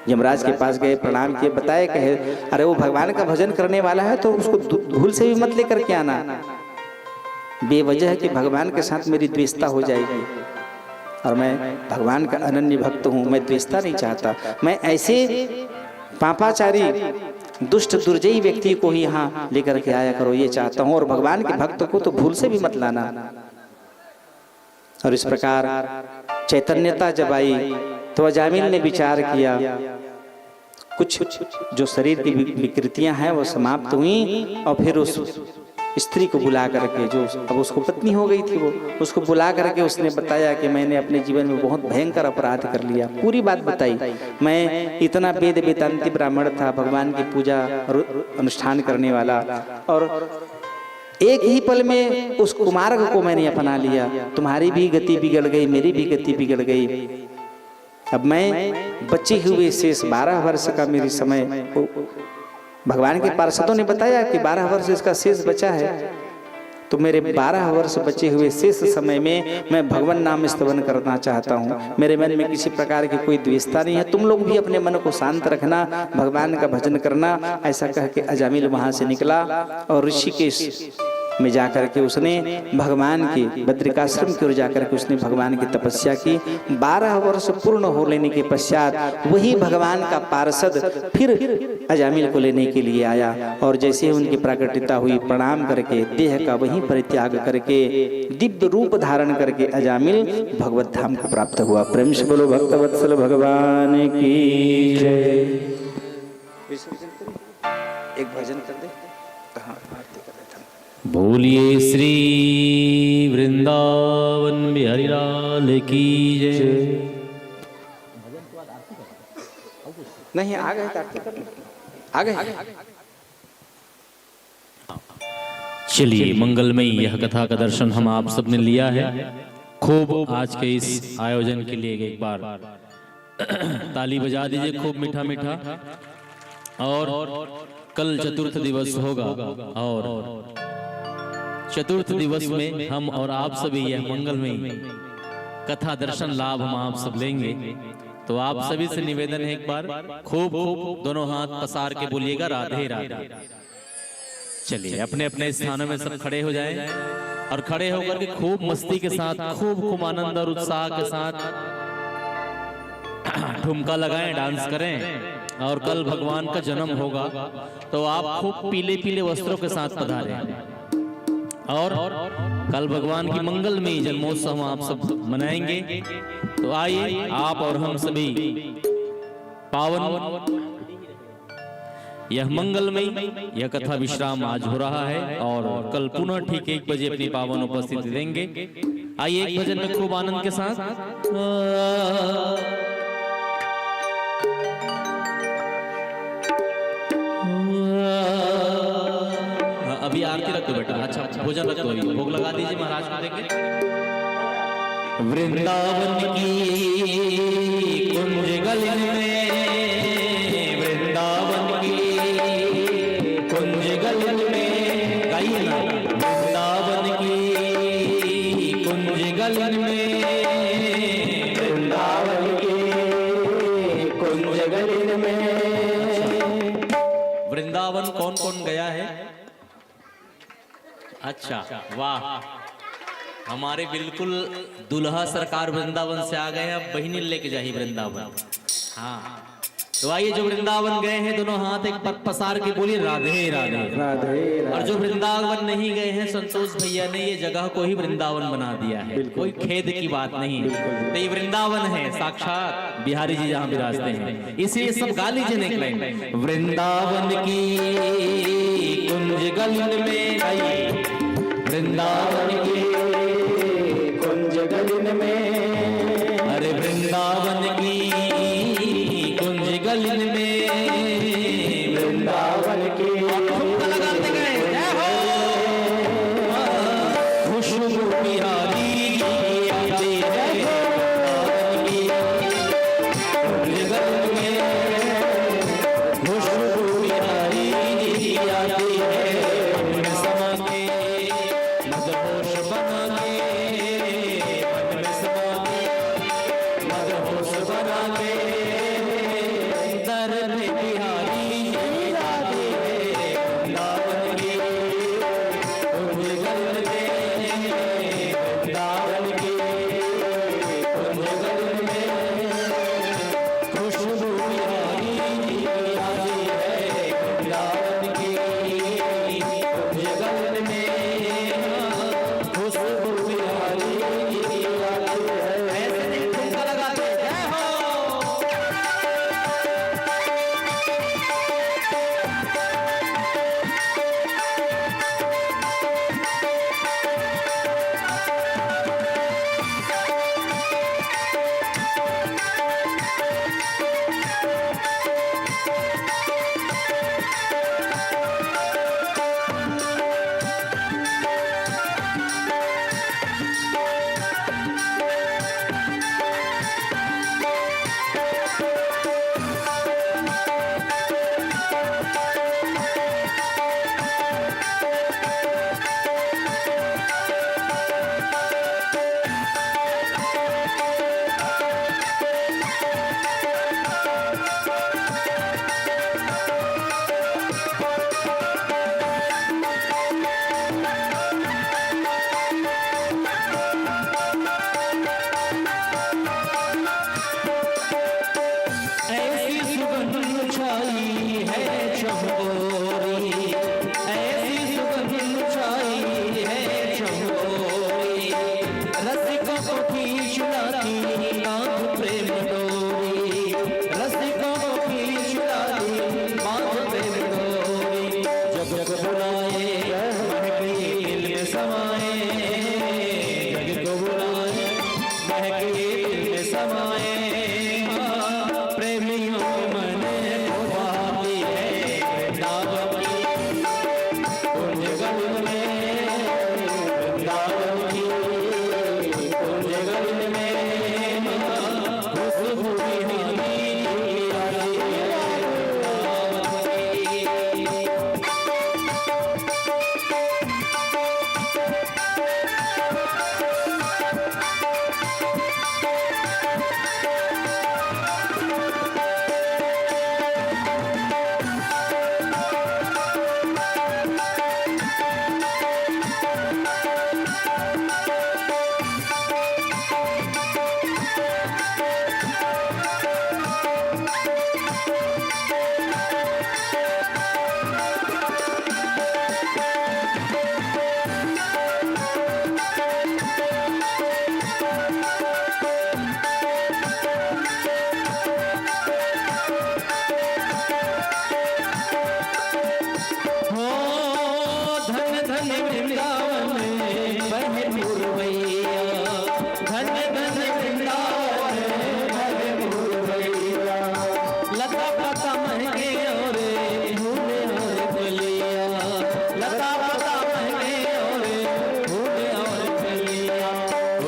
यमराज के पास गए, प्रणाम किए, बताए, कहे अरे वो भगवान का भजन करने वाला है तो उसको भूल से भी मत लेकर के आना, बेवजह है कि भगवान के साथ मेरी द्वेषता हो जाएगी, और मैं भगवान का अनन्य भक्त हूँ, मैं द्वेषता नहीं चाहता, मैं ऐसे पापाचारी दुष्ट दुर्जयी व्यक्ति को ही यहाँ लेकर के आया करो ये चाहता हूँ, और भगवान के भक्त को तो भूल से भी मत लाना। और इस प्रकार चैतन्यता जब आई तो अजामिल ने विचार किया, कुछ जो शरीर की विकृतियां हैं वो समाप्त हुई, और फिर उस स्त्री को बुला करके, जो अब उसको पत्नी हो गई थी, वो उसको बुला करके उसने बताया कि मैंने अपने जीवन में बहुत भयंकर अपराध कर लिया, पूरी बात बताई। मैं इतना वेद वेदांती ब्राह्मण था, भगवान की पूजा अनुष्ठान करने वाला, और एक ही पल में उस कुमार्ग को मैंने अपना लिया, तुम्हारी भी गति बिगड़ गई, मेरी भी गति बिगड़ गई। अब मैं बचे हुए शेष 12 वर्ष का मेरी समय, भगवान के पार्षदों ने बताया कि 12 वर्ष इसका शेष बचा है, तो मेरे 12 वर्ष बचे हुए शेष समय में मैं भगवान नाम स्तवन करना चाहता हूँ। मेरे मन में किसी प्रकार की कोई द्वेषता नहीं है, तुम लोग भी अपने मन को शांत रखना, भगवान का भजन करना। ऐसा कह के अजामिल वहां से निकला और ऋषिकेश में जाकर के उसने भगवान के बद्रिकाश्रम की ओर जाकर के उसने भगवान की तपस्या की। 12 वर्ष पूर्ण हो लेने के पश्चात वही भगवान का पार्षद फिर अजामिल को लेने के लिए आया, और जैसे ही उनकी प्राकटिता हुई, प्रणाम करके देह का वहीं परित्याग करके दिव्य रूप धारण करके अजामिल भगवत धाम को प्राप्त हुआ। प्रेम से बोलो भक्तवत्सल भगवान की जय। एक भजन कर दे, बोलिए श्री वृंदावन बिहारी लाल की जय। नहीं आ गए, आ गए। चलिए, मंगलमयी यह कथा का दर्शन हम आप सबने लिया है। खूब आज के इस आयोजन के लिए एक बार ताली बजा दीजिए खूब मीठा मीठा। और कल चतुर्थ दिवस होगा, और चतुर्थ दिवस में हम और आप सभी यह मंगलमयी कथा दर्शन लाभ हम आप सब लेंगे। तो आप सभी से निवेदन है, एक बार खूब खूब दोनों हाथ पसार के बोलिएगा राधे राधे। चलिए अपने अपने स्थानों में सब खड़े हो जाएं, और खड़े होकर के खूब मस्ती के साथ, खूब आनंद और उत्साह के साथ ठुमका लगाएं, डांस करें। और कल भगवान का जन्म होगा तो आप खूब पीले पीले वस्त्रों के साथ पधारें, और कल भगवान की मंगलमयी जन्मोत्सव आप सब मनाएंगे। तो आइए आप और हम सभी पावन यह मंगलमयी यह कथा विश्राम आज हो रहा है और कल पुनः ठीक 1 बजे अपनी पावन उपस्थिति देंगे। आइए एक भजन में खूब आनंद के साथ। अभी आरती रख दो बेटा। अच्छा भोजन रख दो, भोग लगा दीजिए महाराज को देंगे। वृंदावन की कुंज गलिन में, वृंदावन की कुंज गलिन में, गाइए ना। वृंदावन की कुंज गलिन में, वृंदावन की कुंज गलिन में। वृंदावन कौन कौन गया है? अच्छा वाह, हमारे बिल्कुल दुल्हा सरकार वृंदावन से आ गए हैं। अब बहिनी लेके जाइए वृंदावन। हाँ तो आइए, जो वृंदावन गए हैं दोनों हाथ एक पग पसार के बोलिए राधे राधे राधे। और जो वृंदावन नहीं गए हैं, संतोष भैया ने ये जगह को ही वृंदावन बना दिया है, कोई खेद की बात नहीं। तो ये वृंदावन है साक्षात बिहारी जी जहाँ विराजते हैं, इसलिए सब गा लीजिए निकले। वृंदावन की कुंज गलिन में, आइए वृंदावन की कुंज गलिन में, अरे वृंदावन की कुंज गलिन में, वृंदावन की लगाते गए जय हो। खुशबू बिहारी की आती है वृंदावन की कुंज गलिन में, खुशबू बिहारी की आती है मन समा के मदहोश बना के, मन समा के मदहोश बना के, दर में बिहारी आती है वृंदावन की कुंज गलिन में, वृंदावन की कुंज गलिन में, खुशबू बिहारी आती है वृंदावन की कुंज गलिन में, खुशबू बिहारी आती है। ऐसे ठुमका लगाते जय हो। ऐसी सुगंध छाई है चमकोरी, ऐसी सुगंध छाई है चमकोरी, रसिकों को खींच लाती बांध प्रेम डोरी, रसिकों को खींच लाती बांध प्रेम डोरी, जब जग बुलाए महके दिल में समाए, जग को बुलाए महके दिल में समाए, प्रेमियों मन को भाती है वृंदावन की कुंज गलिन में, वृंदावन की कुंज गलिन में, खुशबू बिहारी आती है वृंदावन की।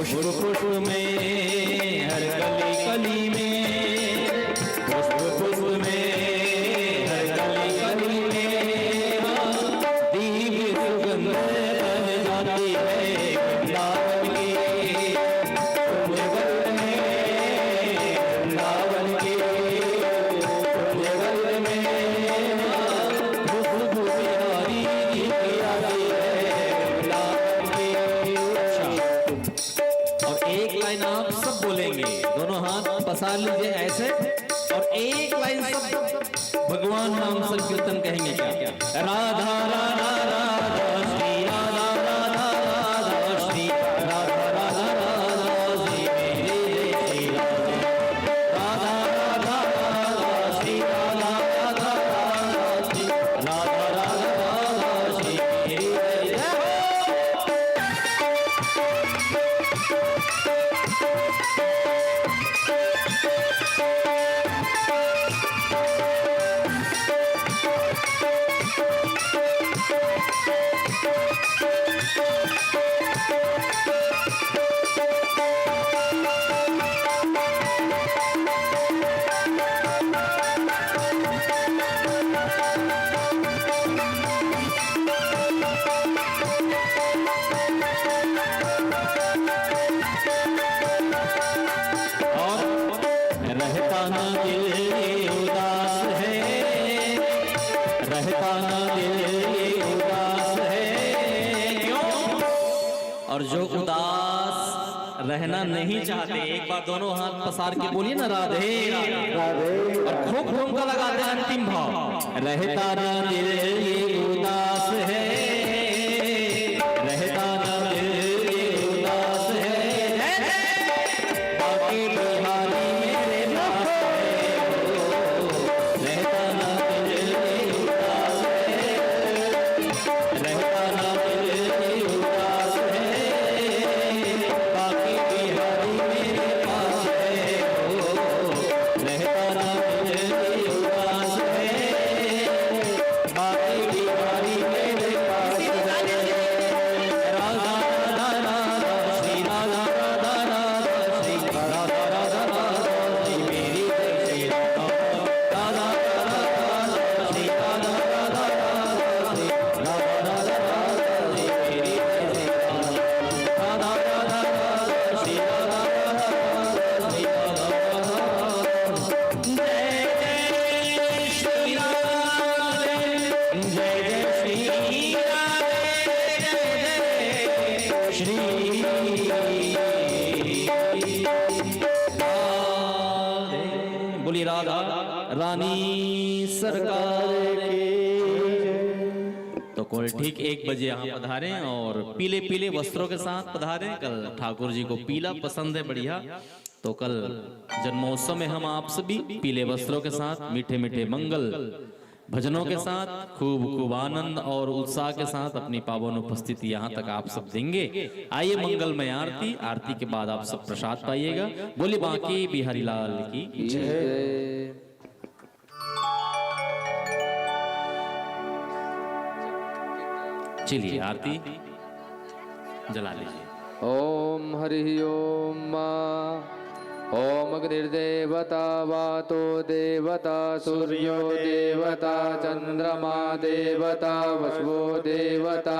पुष्प पुष्प में हर कली कली में, पुष्प पुष्प में हर कली कली में दिव्य सुगंध बन जाती है वृंदावन की, पुण्यगल में वृंदावन की, पुण्यगल में खुशबू प्यारी की आती है वृंदावन की। और एक लाइन आप सब बोलेंगे, दोनों हाथ पसार लीजिए ऐसे, और एक लाइन सब भगवान नाम संकीर्तन कहेंगे। क्या राधा राधा राधा श्री राधा राधा राधा श्री राधा राधा राधा श्री मेरे श्री राधा राधा राधा राधा श्री राधा राधा राधा श्री राधा राधा राधा श्री मेरे रहता ना दिल उदास है, रहता ना दिल उदास है क्यों? और जो उदास रहना नहीं चाहते, एक बार दोनों हाथ पसार के बोलिए ना राधे राधे, और खूब खूब का लगाते हैं अंतिम भाव। रहता ना दिल उदास है, रहता ना दिल उदास है, बाकी बिहारी मेरे पास है, रहता ना दिल उदास है, रहता ना दिल उदास है, बाकी बिहारी मेरे पास है, रहता ना दिल उदास है, बाकी बिहारी मेरे पास है। राधा राधा राधा श्री राधा राधा राधा श्री राधा राधा राधा श्री मेरी श्री राधा राधा राधा श्री राधा राधा राधा श्री राधा राधा राधा श्री मेरी श्री राधा राधा राधा श्री राधा राधा राधा श्री राधा राधा जय जय श्री राधे, जय जय श्री राधे, जय जय श्री राधे। बोली राधा रानी सरकार की। तो कल ठीक 1 बजे यहाँ पधारें और पीले पीले वस्त्रों के साथ पधारें। कल ठाकुर जी को पीला पसंद है, बढ़िया। तो कल जन्मोत्सव में हम आप सभी पीले वस्त्रों के साथ मीठे मीठे मंगल भजनों के साथ खूब खूब आनंद और उत्साह के साथ अपनी पावन उपस्थिति यहाँ तक आप सब देंगे। आइए मंगलमय आरती, आरती के बाद आप सब प्रसाद पाइएगा। बोली बांके बिहारी लाल की जय। चलिए आरती जला लीजिए। ओम हरि ओम। ओम अग्निर्देवता वातो देवता सूर्यो देवता चंद्रमा देवता वसवो देवता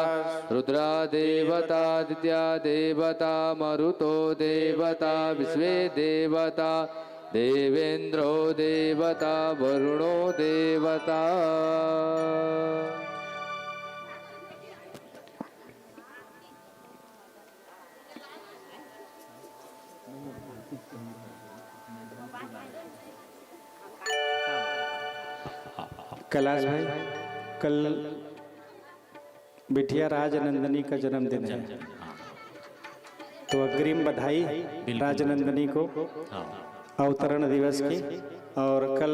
रुद्रा देवता आदित्या देवता मरुतो देवता विश्वे देवता देवेन्द्रो देवता वरुणो देवता। कैलाश भाई, कल बिटिया राजनंदनी का जन्मदिन है, तो अग्रिम बधाई राजनंदनी को अवतरण दिवस की। और कल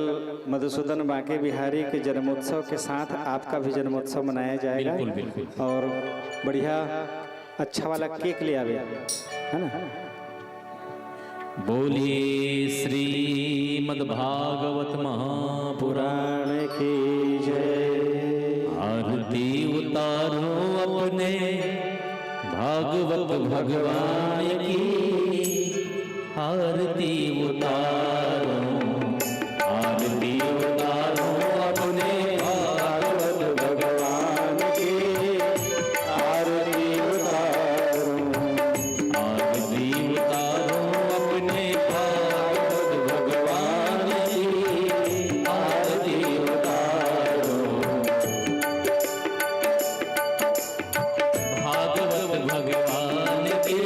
मधुसूदन बांके बिहारी के जन्मोत्सव के साथ आपका भी जन्मोत्सव मनाया जाएगा। बिल्कुल, बिल्कुल। और बढ़िया अच्छा वाला केक ले आवे, है ना। बोलिए श्रीमद्भागवत महापुराण की जय। आरती उतारो अपने भागवत भागवत भगवान की आरती उतारो, आरती उतारो अपने भागवत भगवान की आरती उतारो, आरती उतारो अपने भागवत भगवान की आरती उतारो। भागवत भगवान की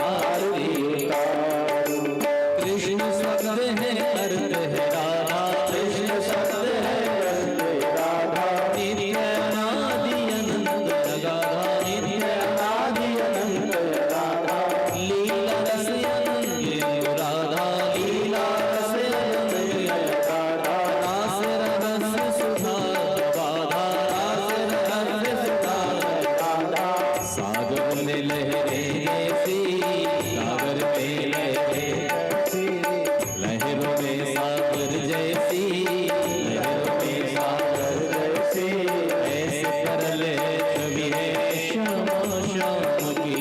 आरती उतारो। कृष्ण शब्द है अर्थ है राधा, कृष्ण शब्द है अर्थ है राधा, नित्य अनादि अनंत जगाधा, नित्य अनादि अनंत राधा, लीला रस अनंत राधा, लीला रस अनंत राधा, रास रस सुधा बाधा, रास रस सुधा बाधा। सागर में लहरे ऐसी, सागर में लहरे ऐसी, लहरों में सागर जैसी, लहरों में सागर जैसी, ऐसे सरल छवि है श्याम श्याम की।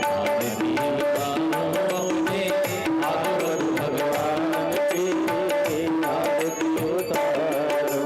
आरती उतारो अपने भागवत भगवान की आरती उतारो।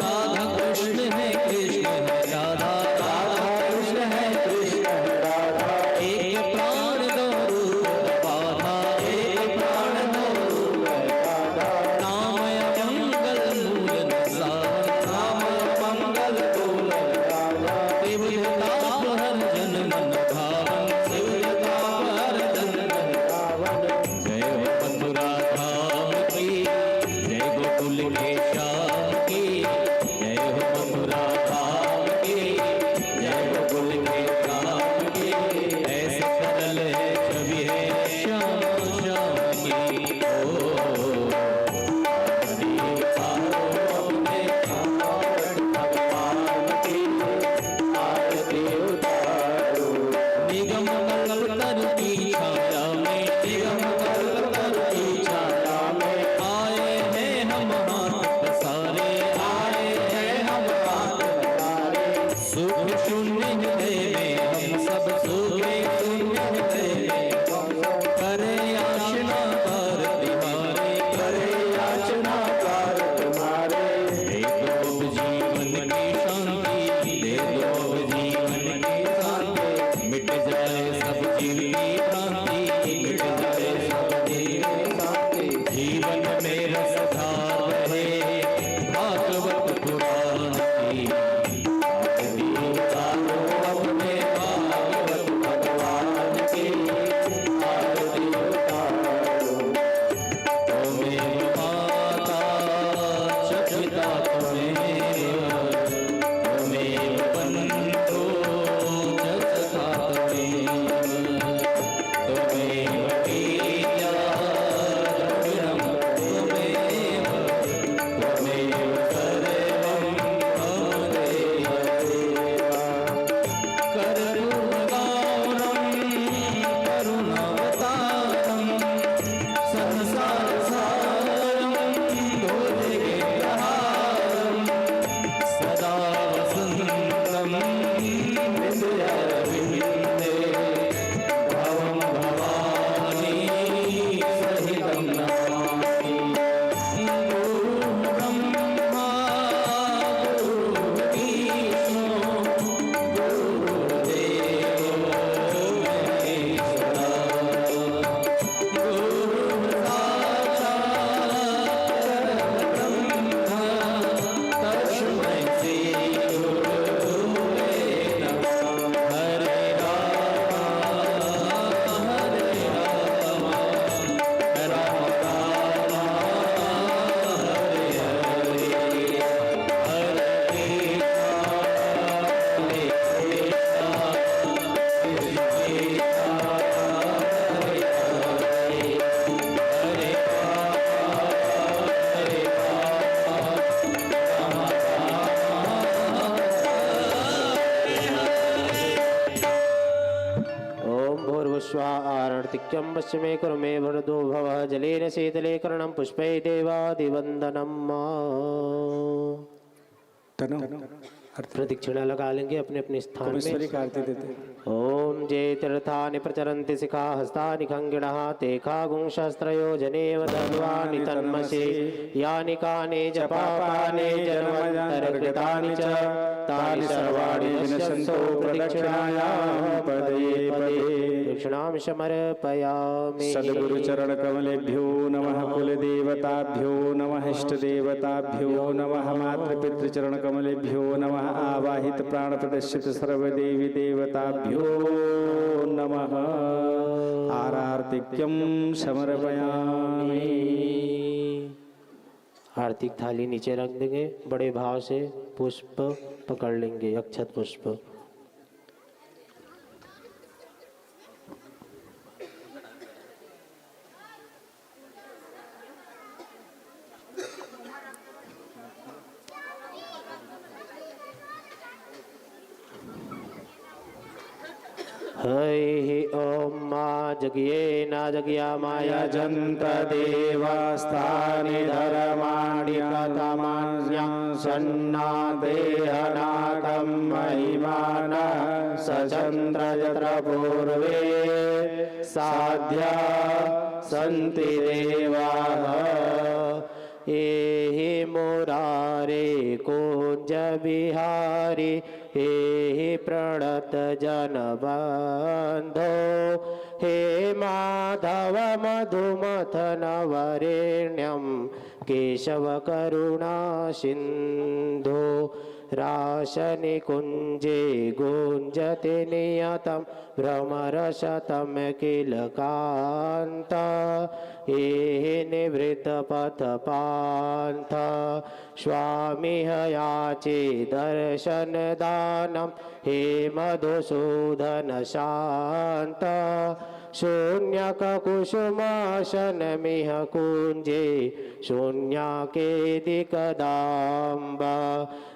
राधा कृष्ण है कृष्ण है राधा, राधा कृष्ण है कृष्ण है राधा, एक प्राण दो रूप बाधा, एक प्राण दो रूप बाधा। नाम मंगल मूल नसार, नाम मंगल मूल राजा, शिवताप हर जन मन भावन, शिवताप हर जन मन भावन। जय हो मथुरा धाम की, जय गोकुल के श्याम की, जय हो मथुरा धाम की, जय गोकुल के श्याम की। ऐसे सरल छवि है श्याम श्याम की। हरि उतारो अपने भागवत भगवान की आरती उतारो। निगम कल्पतर की छाया में, निगम कल्पतर की छाया में, आए हैं हम हाथ पसारे, आए हैं हम हाथ पसारे। सुख शून्य हृदय में हम सब, सुखे शून्य हृदय में हम सब। करे याचना कर तुम्हारे, करे याचना कर तुम्हारे। दे दो अब जीवन की शांति, दे दो अब जीवन की शांति। मिट जाए सब जीव की भ्रांति, मिट जाए सब जीव की भ्रांति। जीवन में रसधार रहे भागवत पुराण की आरती उतारो अपने भागवत भगवान की आरती उतारो। त्वमेव माता च पिता त्वमेव, त्वमेव बन्धुश्च सखा त्वमेव, त्वमेव प्रिया द्रविणं त्वमेव, त्वमेव सर्वं मम देव देवा। कर्पूरगौरं करुणावतारं, संसारसारं भुजगेन्द्रहारं, सदा वसन्तं हृदयारविन्दे, भवं भवानी सहितं नमामि। गुरु ब्रह्मा गुरु विष्णु गुरुदेवो महेश्वरा, गुरु साक्षात् परब्रह्म तस्मै श्री गुरुवे नमः। हरे राम हरे राम, राम राम हरे हरे, हरे कृष्णा हरे कृष्णा, कृष्ण कृष्णा हरे हरे, हरे राम हरे राम, ओम भूर्भुस्वा आरतिक्यं पश्चिमे कुरु मे भरदो भवः जलेन शीतले कर्णं पुष्पै देवादिवन्दनम्। तनु प्रदक्षिणा लगा लेंगे अपने अपने स्थान में। ईश्वरी का आरती देते। ओम जे तीर्थानि प्रचरन्ति शिखा हस्तानि खङ्गिणः ते खागुंशस्त्रयो जनेव धर्वाणि तन्मसि यानि कानि च पापानि जन्मान्तरकृतानि च तानि सर्वाणि विनश्यन्तो प्रदक्षिणायां पदे पदे दक्षिणां समर्पयामि। सद्गुरु चरण कमलेभ्यो नमः, कुल देवताभ्यो नमः, इष्ट देवताभ्यो नमः, मातृपितृ चरण कमलेभ्यो नमः, आवाहित प्राण प्रदर्शित सर्वदेवी देवताभ्यो नमः। आरार्तिक्यं समर्पयामि। आर्थिक थाली नीचे रख देंगे, बड़े भाव से पुष्प पकड़ लेंगे, अक्षत पुष्प। हरि ओम मा जगिये न जगिया माया यजन्त देवास्तानि धर्माणि प्रथमान्यं सन्ना देहनाकं महिमानः सचन्द्र यत्र पूर्वे साध्या सन्ति देवाः। हे मुरारे कुंज बिहारी हे प्रणत जन बंधो हे माधव मधुमथन वरेण्यं केशव करुणा सिंधु राशनि कुंजे गुंजते नियतं भ्रमरशतं किल कांत हे निवृत्त पथ पांथ स्वामी याचे दर्शन दानं हे मधुसूदन शांत शून्यक कुसुमासनमिह कुंजे शून्याके दिकदाम्बा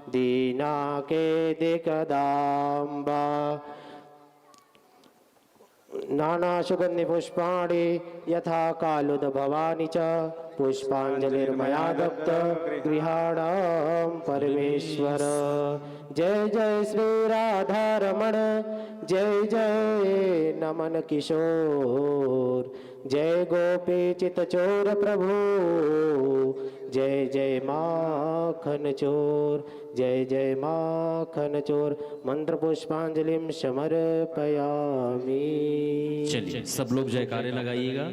दीनाके दिकदाम्बा। नाना सुगंधि पुष्पाणि यथा कालोद्भवानि च पुष्पांजलिर्मया दत्त गृहाणां परमेश्वर। जय जय श्री राधा रमण, जय जय नमन किशोर, जय गोपी चित चोर प्रभु, जय जय माखन चोर, जय जय माखन चोर। मंत्र पुष्पांजलिम समर्पयामि। चलिए सब लोग जयकारे लगाइएगा।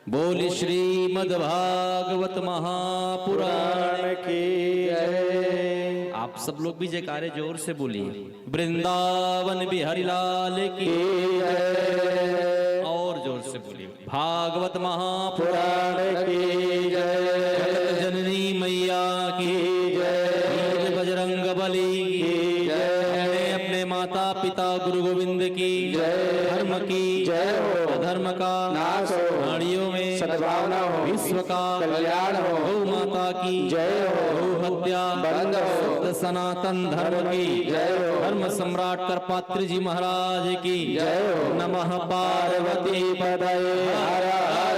बोल श्रीमद् भागवत महापुराण की जय। आप सब लोग भी जयकारे जोर से बोलिए। वृंदावन बिहारी लाल की जय। और जोर से बोलिए। भागवत महापुराण की जय। जननी मैया की जय। बजरंग बली की जय। अपने माता पिता गुरु गोविंद की जय। धर्म की जय हो। अधर्म का नाश हो। प्राणियों में सद्भावना हो। विश्व का कल्याण हो। गौ माता की जय हो। गौ हत्या बंद हो। शुद्ध सनातन धर्म की जय हो। धर्म सम्राट करपात्री जी महाराज की जय हो। नमः पार्वती पदये हर हर